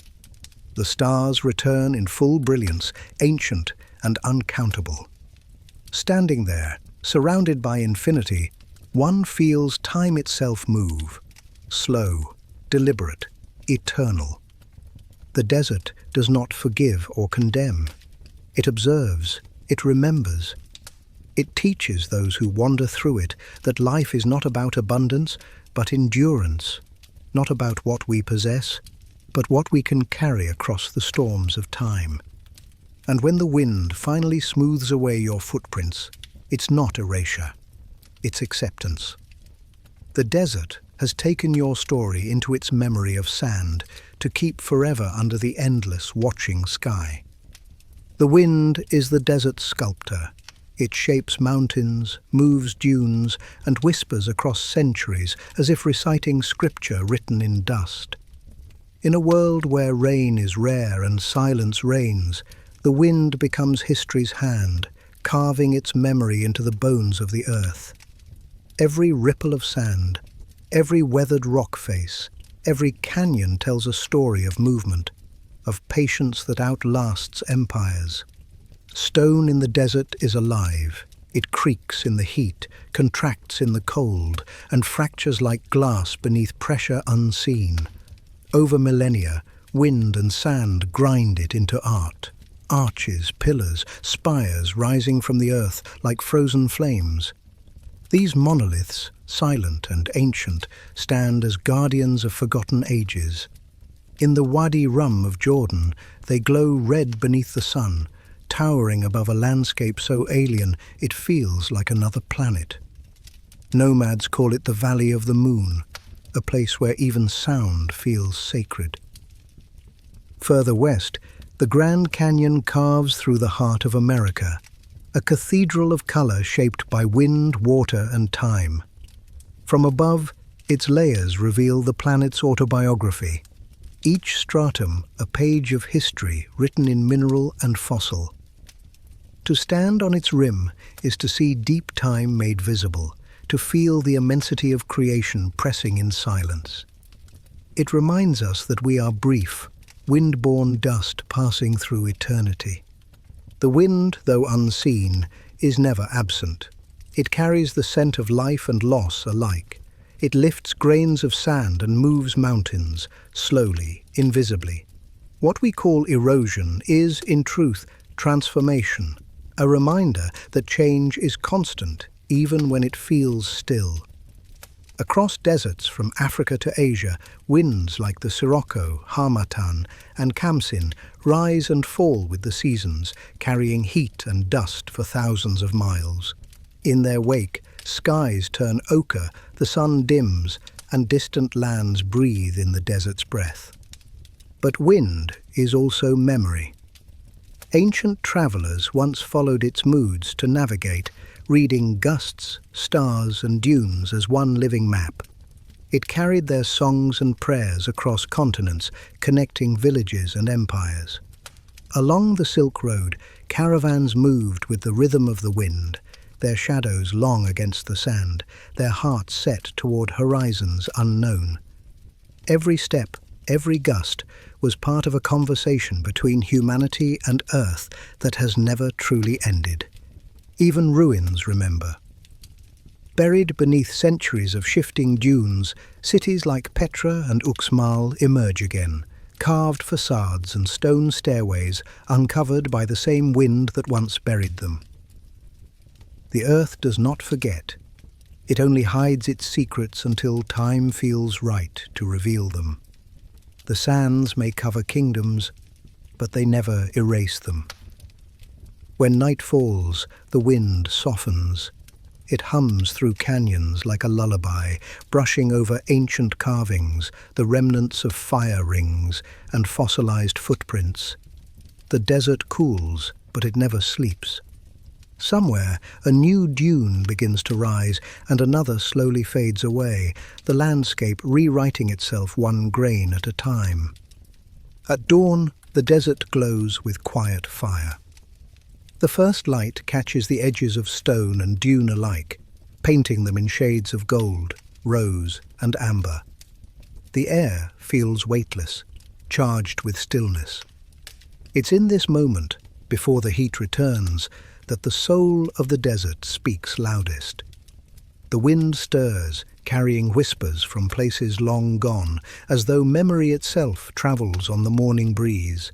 The stars return in full brilliance, ancient and uncountable. Standing there, surrounded by infinity, one feels time itself move, slow, deliberate, eternal. The desert does not forgive or condemn. It observes, it remembers. It teaches those who wander through it that life is not about abundance, but endurance, not about what we possess, but what we can carry across the storms of time. And when the wind finally smooths away your footprints, it's not erasure, it's acceptance. The desert has taken your story into its memory of sand to keep forever under the endless watching sky. The wind is the desert sculptor. It shapes mountains, moves dunes, and whispers across centuries as if reciting scripture written in dust. In a world where rain is rare and silence reigns, the wind becomes history's hand, carving its memory into the bones of the earth. Every ripple of sand, every weathered rock face, every canyon tells a story of movement, of patience that outlasts empires. Stone in the desert is alive. It creaks in the heat, contracts in the cold, and fractures like glass beneath pressure unseen. Over millennia, wind and sand grind it into art. Arches, pillars, spires rising from the earth like frozen flames. These monoliths, silent and ancient, stand as guardians of forgotten ages. In the Wadi Rum of Jordan, they glow red beneath the sun, towering above a landscape so alien it feels like another planet. Nomads call it the Valley of the Moon, a place where even sound feels sacred. Further west, the Grand Canyon carves through the heart of America, a cathedral of color shaped by wind, water, and time. From above, its layers reveal the planet's autobiography, each stratum a page of history written in mineral and fossil. To stand on its rim is to see deep time made visible, to feel the immensity of creation pressing in silence. It reminds us that we are brief, wind-borne dust passing through eternity. The wind, though unseen, is never absent. It carries the scent of life and loss alike. It lifts grains of sand and moves mountains, slowly, invisibly. What we call erosion is, in truth, transformation, a reminder that change is constant, even when it feels still. Across deserts from Africa to Asia, winds like the Sirocco, Harmattan, and Khamsin rise and fall with the seasons, carrying heat and dust for thousands of miles. In their wake, skies turn ochre, the sun dims, and distant lands breathe in the desert's breath. But wind is also memory. Ancient travelers once followed its moods to navigate, reading gusts, stars, and dunes as one living map. It carried their songs and prayers across continents, connecting villages and empires. Along the Silk Road, caravans moved with the rhythm of the wind, their shadows long against the sand, their hearts set toward horizons unknown. Every step, every gust, was part of a conversation between humanity and Earth that has never truly ended. Even ruins remember. Buried beneath centuries of shifting dunes, cities like Petra and Uxmal emerge again, carved facades and stone stairways uncovered by the same wind that once buried them. The earth does not forget. It only hides its secrets until time feels right to reveal them. The sands may cover kingdoms, but they never erase them. When night falls, the wind softens. It hums through canyons like a lullaby, brushing over ancient carvings, the remnants of fire rings, and fossilized footprints. The desert cools, but it never sleeps. Somewhere, a new dune begins to rise, and another slowly fades away, the landscape rewriting itself one grain at a time. At dawn, the desert glows with quiet fire. The first light catches the edges of stone and dune alike, painting them in shades of gold, rose, and amber. The air feels weightless, charged with stillness. It's in this moment, before the heat returns, that the soul of the desert speaks loudest. The wind stirs, carrying whispers from places long gone, as though memory itself travels on the morning breeze.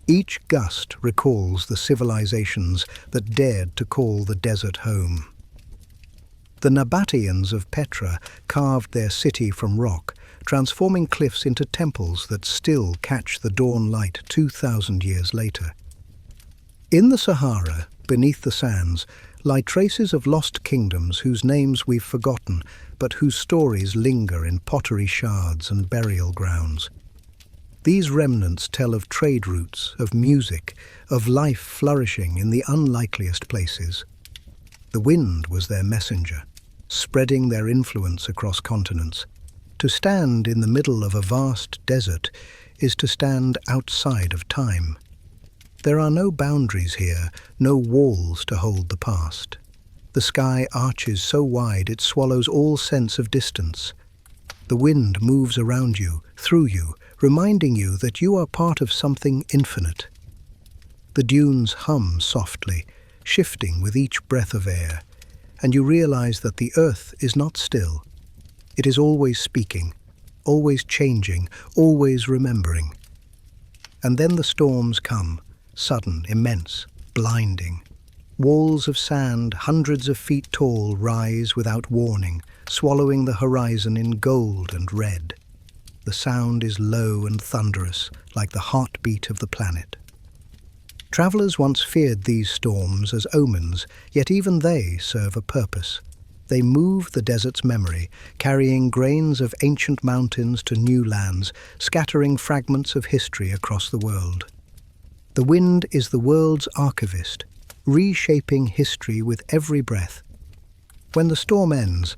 Each gust recalls the civilizations that dared to call the desert home. The Nabateans of Petra carved their city from rock, transforming cliffs into temples that still catch the dawn light 2,000 years later. In the Sahara, beneath the sands, lie traces of lost kingdoms whose names we've forgotten, but whose stories linger in pottery shards and burial grounds. These remnants tell of trade routes, of music, of life flourishing in the unlikeliest places. The wind was their messenger, spreading their influence across continents. To stand in the middle of a vast desert is to stand outside of time. There are no boundaries here, no walls to hold the past. The sky arches so wide it swallows all sense of distance. The wind moves around you, through you, reminding you that you are part of something infinite. The dunes hum softly, shifting with each breath of air, and you realize that the earth is not still. It is always speaking, always changing, always remembering. And then the storms come, sudden, immense, blinding. Walls of sand, hundreds of feet tall, rise without warning, swallowing the horizon in gold and red. The sound is low and thunderous, like the heartbeat of the planet. Travelers once feared these storms as omens, yet even they serve a purpose. They move the desert's memory, carrying grains of ancient mountains to new lands, scattering fragments of history across the world. The wind is the world's archivist, reshaping history with every breath. When the storm ends,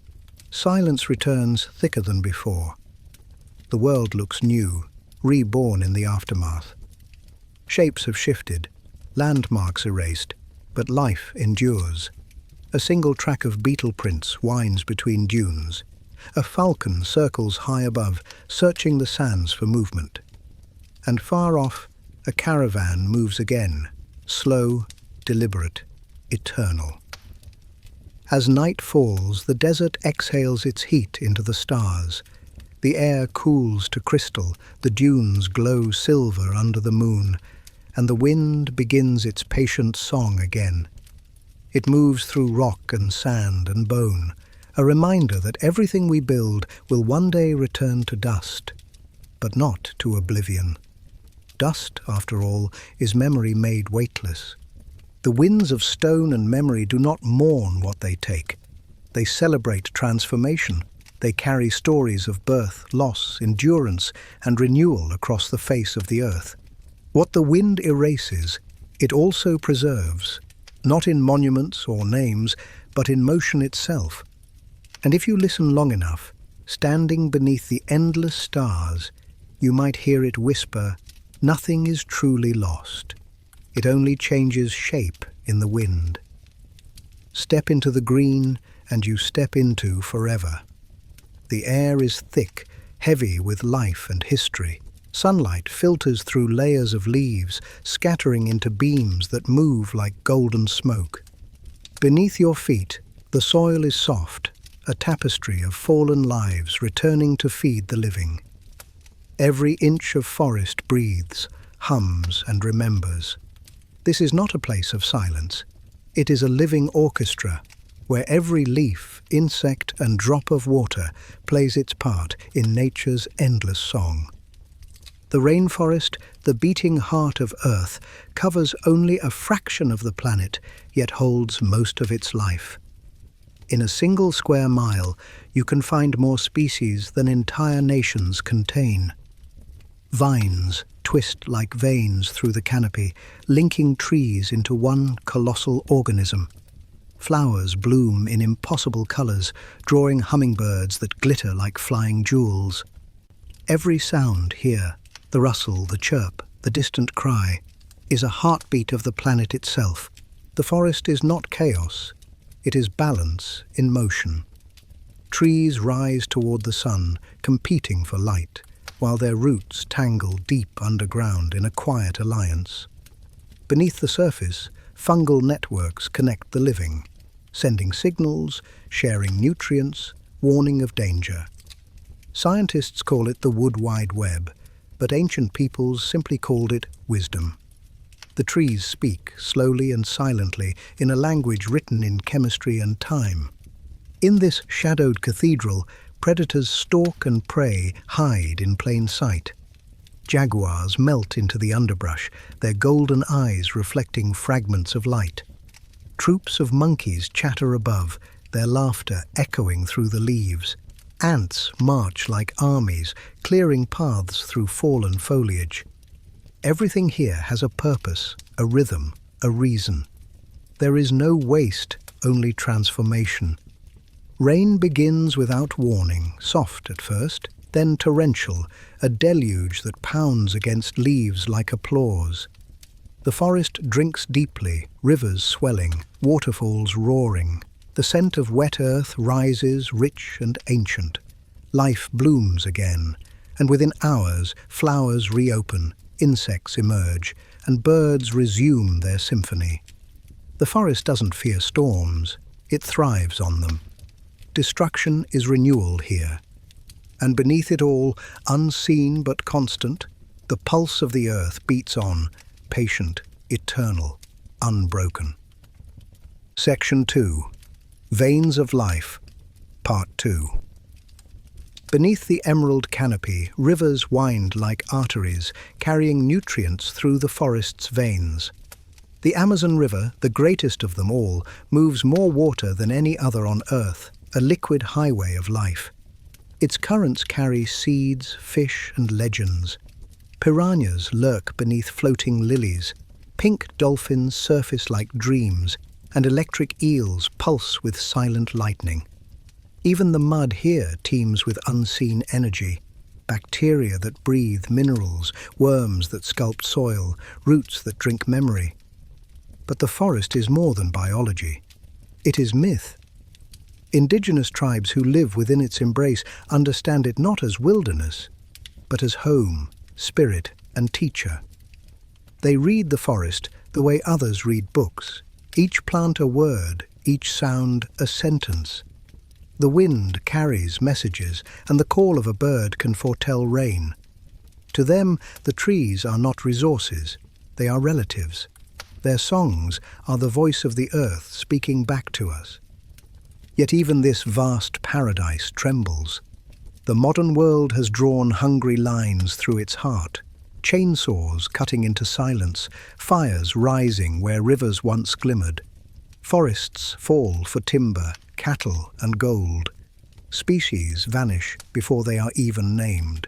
silence returns thicker than before. The world looks new, reborn in the aftermath. Shapes have shifted, landmarks erased, but life endures. A single track of beetle prints winds between dunes. A falcon circles high above, searching the sands for movement. And far off, a caravan moves again, slow, deliberate, eternal. As night falls, the desert exhales its heat into the stars. The air cools to crystal, the dunes glow silver under the moon, and the wind begins its patient song again. It moves through rock and sand and bone, a reminder that everything we build will one day return to dust, but not to oblivion. Dust, after all, is memory made weightless. The winds of stone and memory do not mourn what they take. They celebrate transformation. They carry stories of birth, loss, endurance, and renewal across the face of the earth. What the wind erases, it also preserves, not in monuments or names, but in motion itself. And if you listen long enough, standing beneath the endless stars, you might hear it whisper, "Nothing is truly lost. It only changes shape in the wind." Step into the green, and you step into forever. The air is thick, heavy with life and history. Sunlight filters through layers of leaves, scattering into beams that move like golden smoke. Beneath your feet, the soil is soft, a tapestry of fallen lives returning to feed the living. Every inch of forest breathes, hums, and remembers. This is not a place of silence. It is a living orchestra, where every leaf, insect, and drop of water plays its part in nature's endless song. The rainforest, the beating heart of Earth, covers only a fraction of the planet, yet holds most of its life. In a single square mile, you can find more species than entire nations contain. Vines twist like veins through the canopy, linking trees into one colossal organism. Flowers bloom in impossible colors, drawing hummingbirds that glitter like flying jewels. Every sound here, the rustle, the chirp, the distant cry, is a heartbeat of the planet itself. The forest is not chaos, it is balance in motion. Trees rise toward the sun, competing for light, while their roots tangle deep underground in a quiet alliance. Beneath the surface, fungal networks connect the living, sending signals, sharing nutrients, warning of danger. Scientists call it the Wood Wide Web, but ancient peoples simply called it wisdom. The trees speak, slowly and silently, in a language written in chemistry and time. In this shadowed cathedral, predators stalk and prey, hide in plain sight. Jaguars melt into the underbrush, their golden eyes reflecting fragments of light. Troops of monkeys chatter above, their laughter echoing through the leaves. Ants march like armies, clearing paths through fallen foliage. Everything here has a purpose, a rhythm, a reason. There is no waste, only transformation. Rain begins without warning, soft at first, then torrential, a deluge that pounds against leaves like applause. The forest drinks deeply, rivers swelling, waterfalls roaring. The scent of wet earth rises, rich and ancient. Life blooms again, and within hours flowers reopen, insects emerge, and birds resume their symphony. The forest doesn't fear storms, it thrives on them. Destruction is renewal here. And beneath it all, unseen but constant, the pulse of the earth beats on, patient, eternal, unbroken. Section 2. Veins of Life, Part 2. Beneath the emerald canopy, rivers wind like arteries, carrying nutrients through the forest's veins. The Amazon River, the greatest of them all, moves more water than any other on Earth, a liquid highway of life. Its currents carry seeds, fish, and legends. Piranhas lurk beneath floating lilies. Pink dolphins surface like dreams, and electric eels pulse with silent lightning. Even the mud here teems with unseen energy. Bacteria that breathe minerals, worms that sculpt soil, roots that drink memory. But the forest is more than biology. It is myth. Indigenous tribes who live within its embrace understand it not as wilderness, but as home, spirit, and teacher. They read the forest the way others read books, each plant a word, each sound a sentence. The wind carries messages, and the call of a bird can foretell rain. To them, the trees are not resources, they are relatives. Their songs are the voice of the earth speaking back to us. Yet even this vast paradise trembles. The modern world has drawn hungry lines through its heart, chainsaws cutting into silence, fires rising where rivers once glimmered. Forests fall for timber, cattle, and gold. Species vanish before they are even named.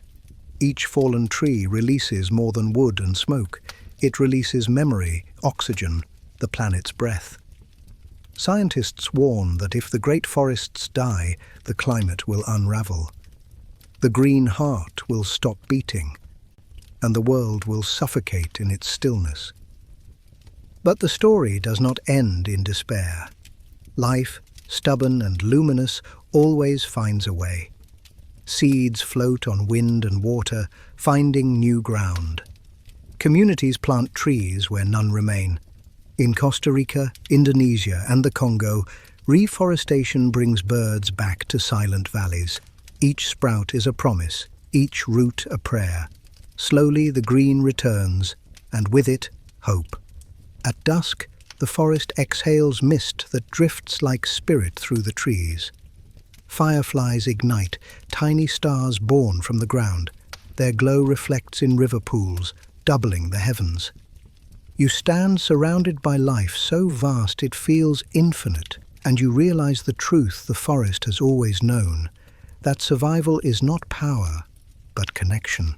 Each fallen tree releases more than wood and smoke. It releases memory, oxygen, the planet's breath. Scientists warn that if the great forests die, the climate will unravel. The green heart will stop beating, and the world will suffocate in its stillness. But the story does not end in despair. Life, stubborn and luminous, always finds a way. Seeds float on wind and water, finding new ground. Communities plant trees where none remain. In Costa Rica, Indonesia, and the Congo, reforestation brings birds back to silent valleys. Each sprout is a promise, each root a prayer. Slowly the green returns, and with it, hope. At dusk, the forest exhales mist that drifts like spirit through the trees. Fireflies ignite, tiny stars born from the ground. Their glow reflects in river pools, doubling the heavens. You stand surrounded by life so vast it feels infinite, And you realize the truth the forest has always known, that survival is not power, but connection.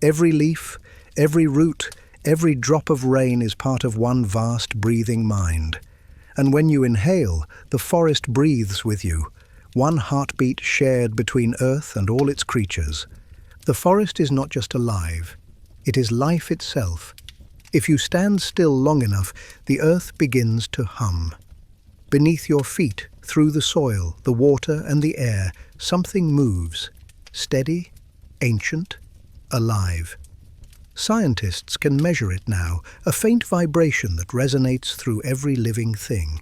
Every leaf, every root, every drop of rain is part of one vast breathing mind. And when you inhale, the forest breathes with you, one heartbeat shared between earth and all its creatures. The forest is not just alive, it is life itself. If you stand still long enough, the earth begins to hum. Beneath your feet, through the soil, the water and the air, something moves, steady, ancient, alive. Scientists can measure it now, a faint vibration that resonates through every living thing.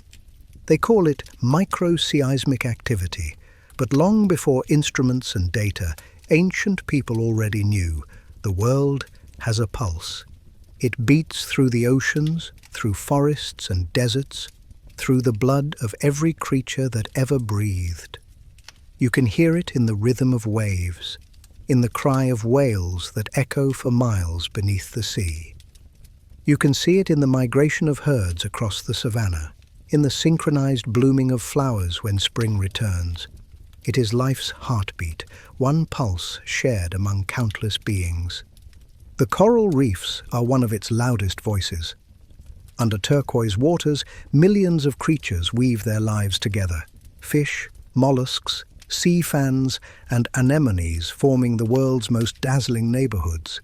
They call it microseismic activity, but long before instruments and data, ancient people already knew the world has a pulse. It beats through the oceans, through forests and deserts, through the blood of every creature that ever breathed. You can hear it in the rhythm of waves, in the cry of whales that echo for miles beneath the sea. You can see it in the migration of herds across the savannah, in the synchronized blooming of flowers when spring returns. It is life's heartbeat, one pulse shared among countless beings. The coral reefs are one of its loudest voices. Under turquoise waters, millions of creatures weave their lives together. Fish, mollusks, sea fans, and anemones forming the world's most dazzling neighborhoods.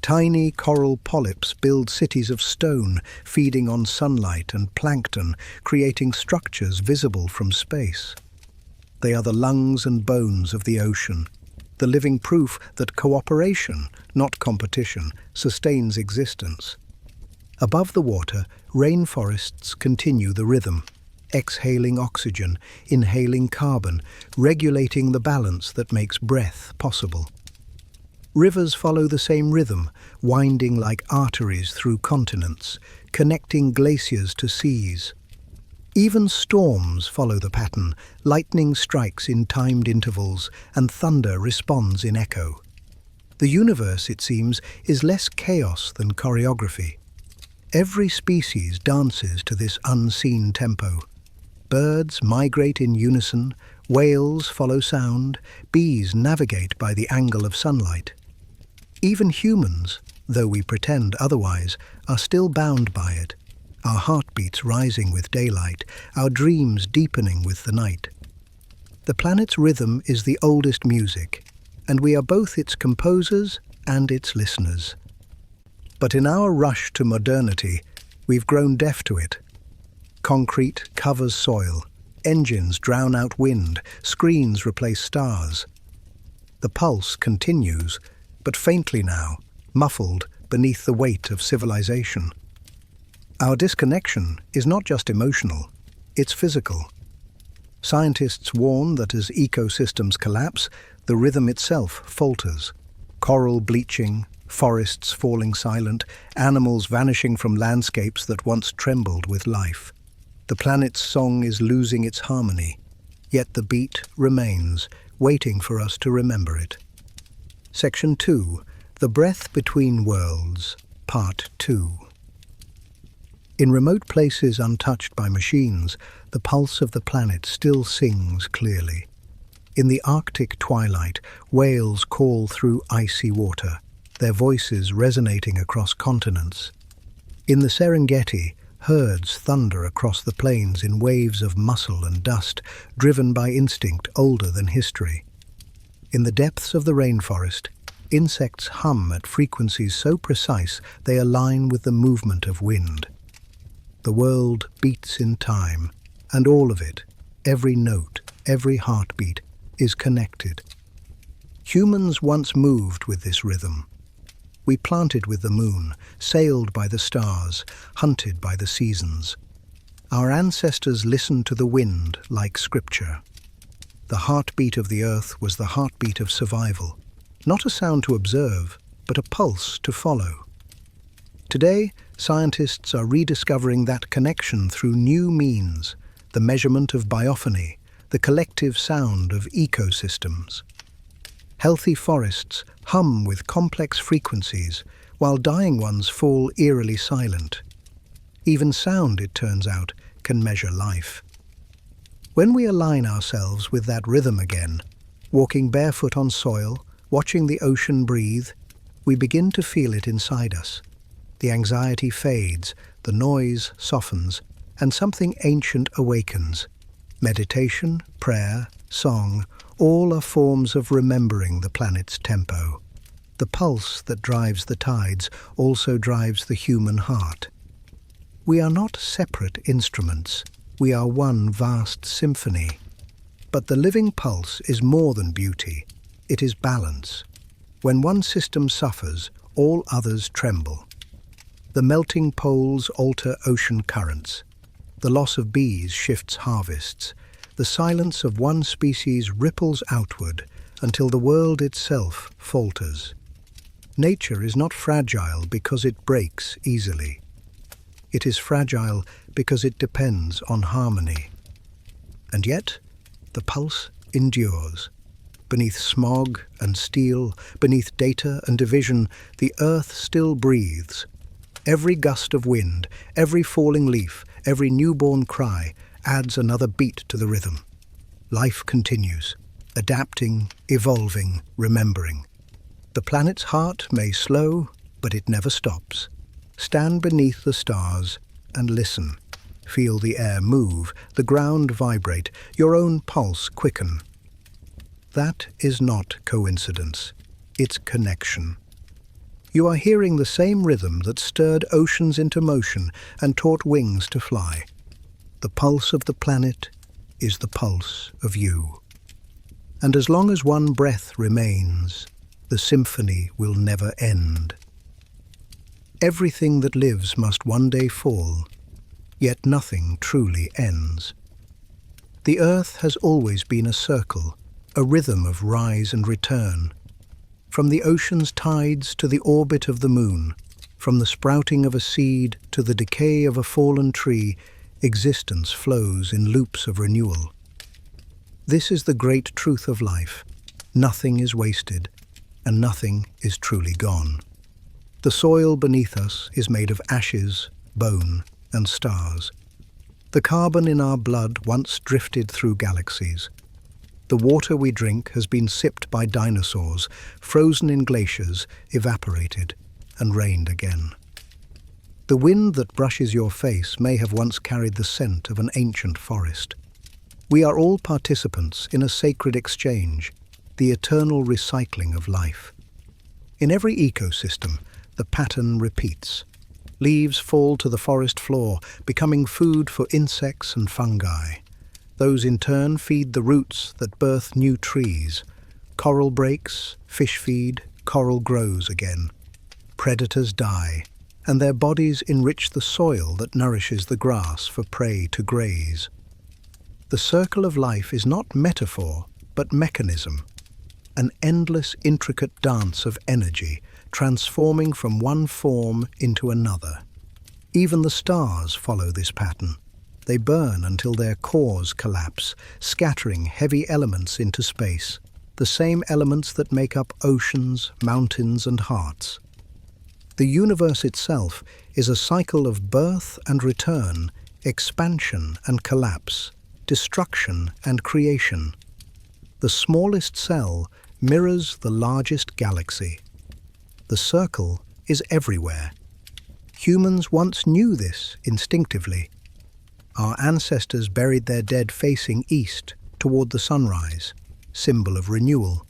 Tiny coral polyps build cities of stone, feeding on sunlight and plankton, creating structures visible from space. They are the lungs and bones of the ocean, the living proof that cooperation, not competition, sustains existence. Above the water, rainforests continue the rhythm, exhaling oxygen, inhaling carbon, regulating the balance that makes breath possible. Rivers follow the same rhythm, winding like arteries through continents, connecting glaciers to seas. Even storms follow the pattern, lightning strikes in timed intervals, and thunder responds in echo. The universe, it seems, is less chaos than choreography. Every species dances to this unseen tempo. Birds migrate in unison, whales follow sound, bees navigate by the angle of sunlight. Even humans, though we pretend otherwise, are still bound by it, our heartbeats rising with daylight, our dreams deepening with the night. The planet's rhythm is the oldest music, and we are both its composers and its listeners. But in our rush to modernity, we've grown deaf to it. Concrete covers soil, engines drown out wind, screens replace stars. The pulse continues, but faintly now, muffled beneath the weight of civilization. Our disconnection is not just emotional, it's physical. Scientists warn that as ecosystems collapse, the rhythm itself falters. Coral bleaching, forests falling silent, animals vanishing from landscapes that once trembled with life. The planet's song is losing its harmony, yet the beat remains, waiting for us to remember it. Section 2. The Breath Between Worlds, Part 2. In remote places untouched by machines, the pulse of the planet still sings clearly. In the Arctic twilight, whales call through icy water, their voices resonating across continents. In the Serengeti, herds thunder across the plains in waves of muscle and dust, driven by instinct older than history. In the depths of the rainforest, insects hum at frequencies so precise they align with the movement of wind. The world beats in time, and all of it, every note, every heartbeat, is connected. Humans once moved with this rhythm. We planted with the moon, sailed by the stars, hunted by the seasons. Our ancestors listened to the wind like scripture. The heartbeat of the earth was the heartbeat of survival, not a sound to observe, but a pulse to follow. Today, scientists are rediscovering that connection through new means, the measurement of biophony, the collective sound of ecosystems. Healthy forests hum with complex frequencies, while dying ones fall eerily silent. Even sound, it turns out, can measure life. When we align ourselves with that rhythm again, walking barefoot on soil, watching the ocean breathe, we begin to feel it inside us. The anxiety fades, the noise softens, and something ancient awakens. Meditation, prayer, song, all are forms of remembering the planet's tempo. The pulse that drives the tides also drives the human heart. We are not separate instruments. We are one vast symphony. But the living pulse is more than beauty. It is balance. When one system suffers, all others tremble. The melting poles alter ocean currents. The loss of bees shifts harvests. The silence of one species ripples outward until the world itself falters. Nature is not fragile because it breaks easily. It is fragile because it depends on harmony. And yet, the pulse endures. Beneath smog and steel, beneath data and division, the earth still breathes. Every gust of wind, every falling leaf, every newborn cry adds another beat to the rhythm. Life continues, adapting, evolving, remembering. The planet's heart may slow, but it never stops. Stand beneath the stars and listen. Feel the air move, the ground vibrate, your own pulse quicken. That is not coincidence. It's connection. You are hearing the same rhythm that stirred oceans into motion and taught wings to fly. The pulse of the planet is the pulse of you. And as long as one breath remains, the symphony will never end. Everything that lives must one day fall, yet nothing truly ends. The earth has always been a circle, a rhythm of rise and return. From the ocean's tides to the orbit of the moon, from the sprouting of a seed to the decay of a fallen tree, existence flows in loops of renewal. This is the great truth of life. Nothing is wasted, and nothing is truly gone. The soil beneath us is made of ashes, bone, and stars. The carbon in our blood once drifted through galaxies. The water we drink has been sipped by dinosaurs, frozen in glaciers, evaporated, and rained again. The wind that brushes your face may have once carried the scent of an ancient forest. We are all participants in a sacred exchange, the eternal recycling of life. In every ecosystem, the pattern repeats. Leaves fall to the forest floor, becoming food for insects and fungi. Those in turn feed the roots that birth new trees. Coral breaks, fish feed, coral grows again. Predators die, and their bodies enrich the soil that nourishes the grass for prey to graze. The circle of life is not metaphor, but mechanism. An endless, intricate dance of energy, transforming from one form into another. Even the stars follow this pattern. They burn until their cores collapse, scattering heavy elements into space, the same elements that make up oceans, mountains, and hearts. The universe itself is a cycle of birth and return, expansion and collapse, destruction and creation. The smallest cell mirrors the largest galaxy. The circle is everywhere. Humans once knew this instinctively. Our ancestors buried their dead facing east toward the sunrise, symbol of renewal.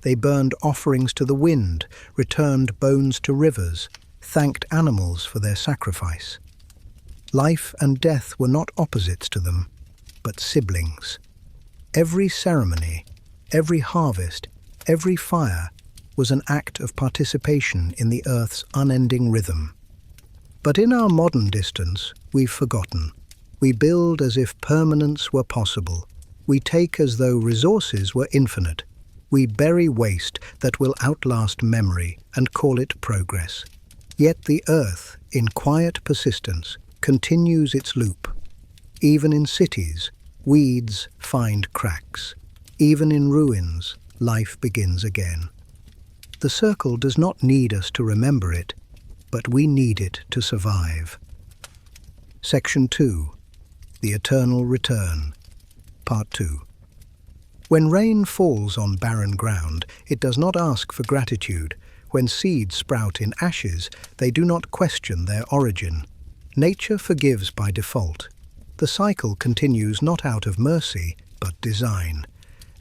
They burned offerings to the wind, returned bones to rivers, thanked animals for their sacrifice. Life and death were not opposites to them, but siblings. Every ceremony, every harvest, every fire was an act of participation in the earth's unending rhythm. But in our modern distance, we've forgotten. We build as if permanence were possible. We take as though resources were infinite. We bury waste that will outlast memory and call it progress. Yet the earth, in quiet persistence, continues its loop. Even in cities, weeds find cracks. Even in ruins, life begins again. The circle does not need us to remember it, but we need it to survive. Section 2. The Eternal Return. Part 2. When rain falls on barren ground, it does not ask for gratitude. When seeds sprout in ashes, they do not question their origin. Nature forgives by default. The cycle continues not out of mercy, but design.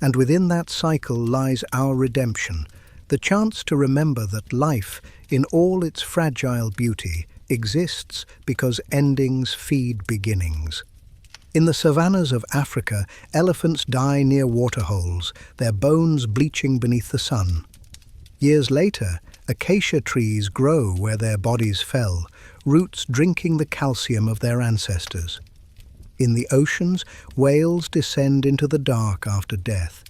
And within that cycle lies our redemption, the chance to remember that life, in all its fragile beauty, exists because endings feed beginnings. In the savannas of Africa, elephants die near waterholes, their bones bleaching beneath the sun. Years later, acacia trees grow where their bodies fell, roots drinking the calcium of their ancestors. In the oceans, whales descend into the dark after death,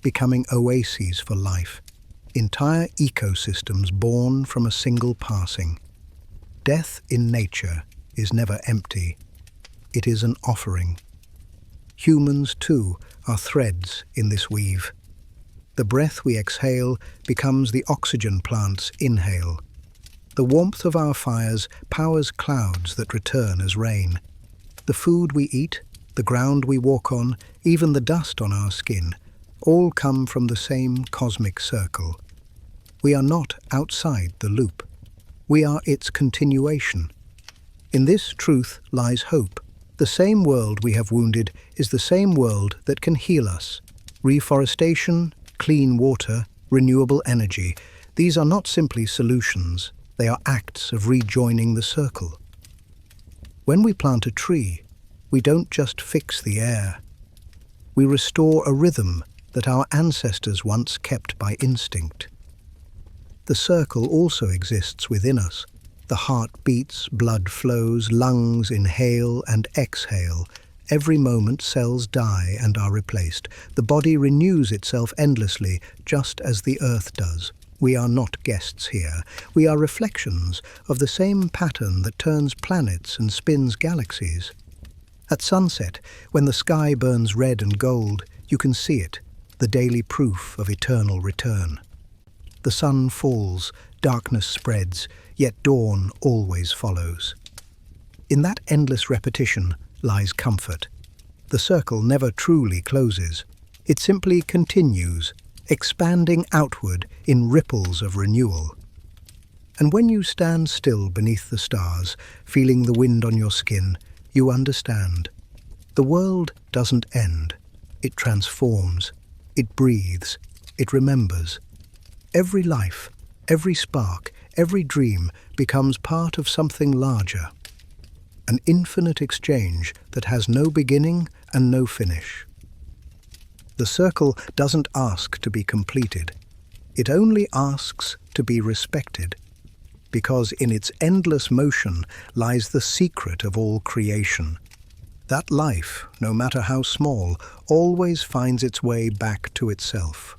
becoming oases for life, entire ecosystems born from a single passing. Death in nature is never empty. It is an offering. Humans, too, are threads in this weave. The breath we exhale becomes the oxygen plants inhale. The warmth of our fires powers clouds that return as rain. The food we eat, the ground we walk on, even the dust on our skin, all come from the same cosmic circle. We are not outside the loop. We are its continuation. In this truth lies hope. The same world we have wounded is the same world that can heal us. Reforestation, clean water, renewable energy, these are not simply solutions, they are acts of rejoining the circle. When we plant a tree, we don't just fix the air. We restore a rhythm that our ancestors once kept by instinct. The circle also exists within us. The heart beats, blood flows, lungs inhale and exhale. Every moment cells die and are replaced. The body renews itself endlessly, just as the earth does. We are not guests here. We are reflections of the same pattern that turns planets and spins galaxies. At sunset, when the sky burns red and gold, you can see it, the daily proof of eternal return. The sun falls, darkness spreads, yet dawn always follows. In that endless repetition lies comfort. The circle never truly closes. It simply continues, expanding outward in ripples of renewal. And when you stand still beneath the stars, feeling the wind on your skin, you understand. The world doesn't end. It transforms. It breathes. It remembers. Every life, every spark, every dream becomes part of something larger. An infinite exchange that has no beginning and no finish. The circle doesn't ask to be completed. It only asks to be respected, because in its endless motion lies the secret of all creation. That life, no matter how small, always finds its way back to itself.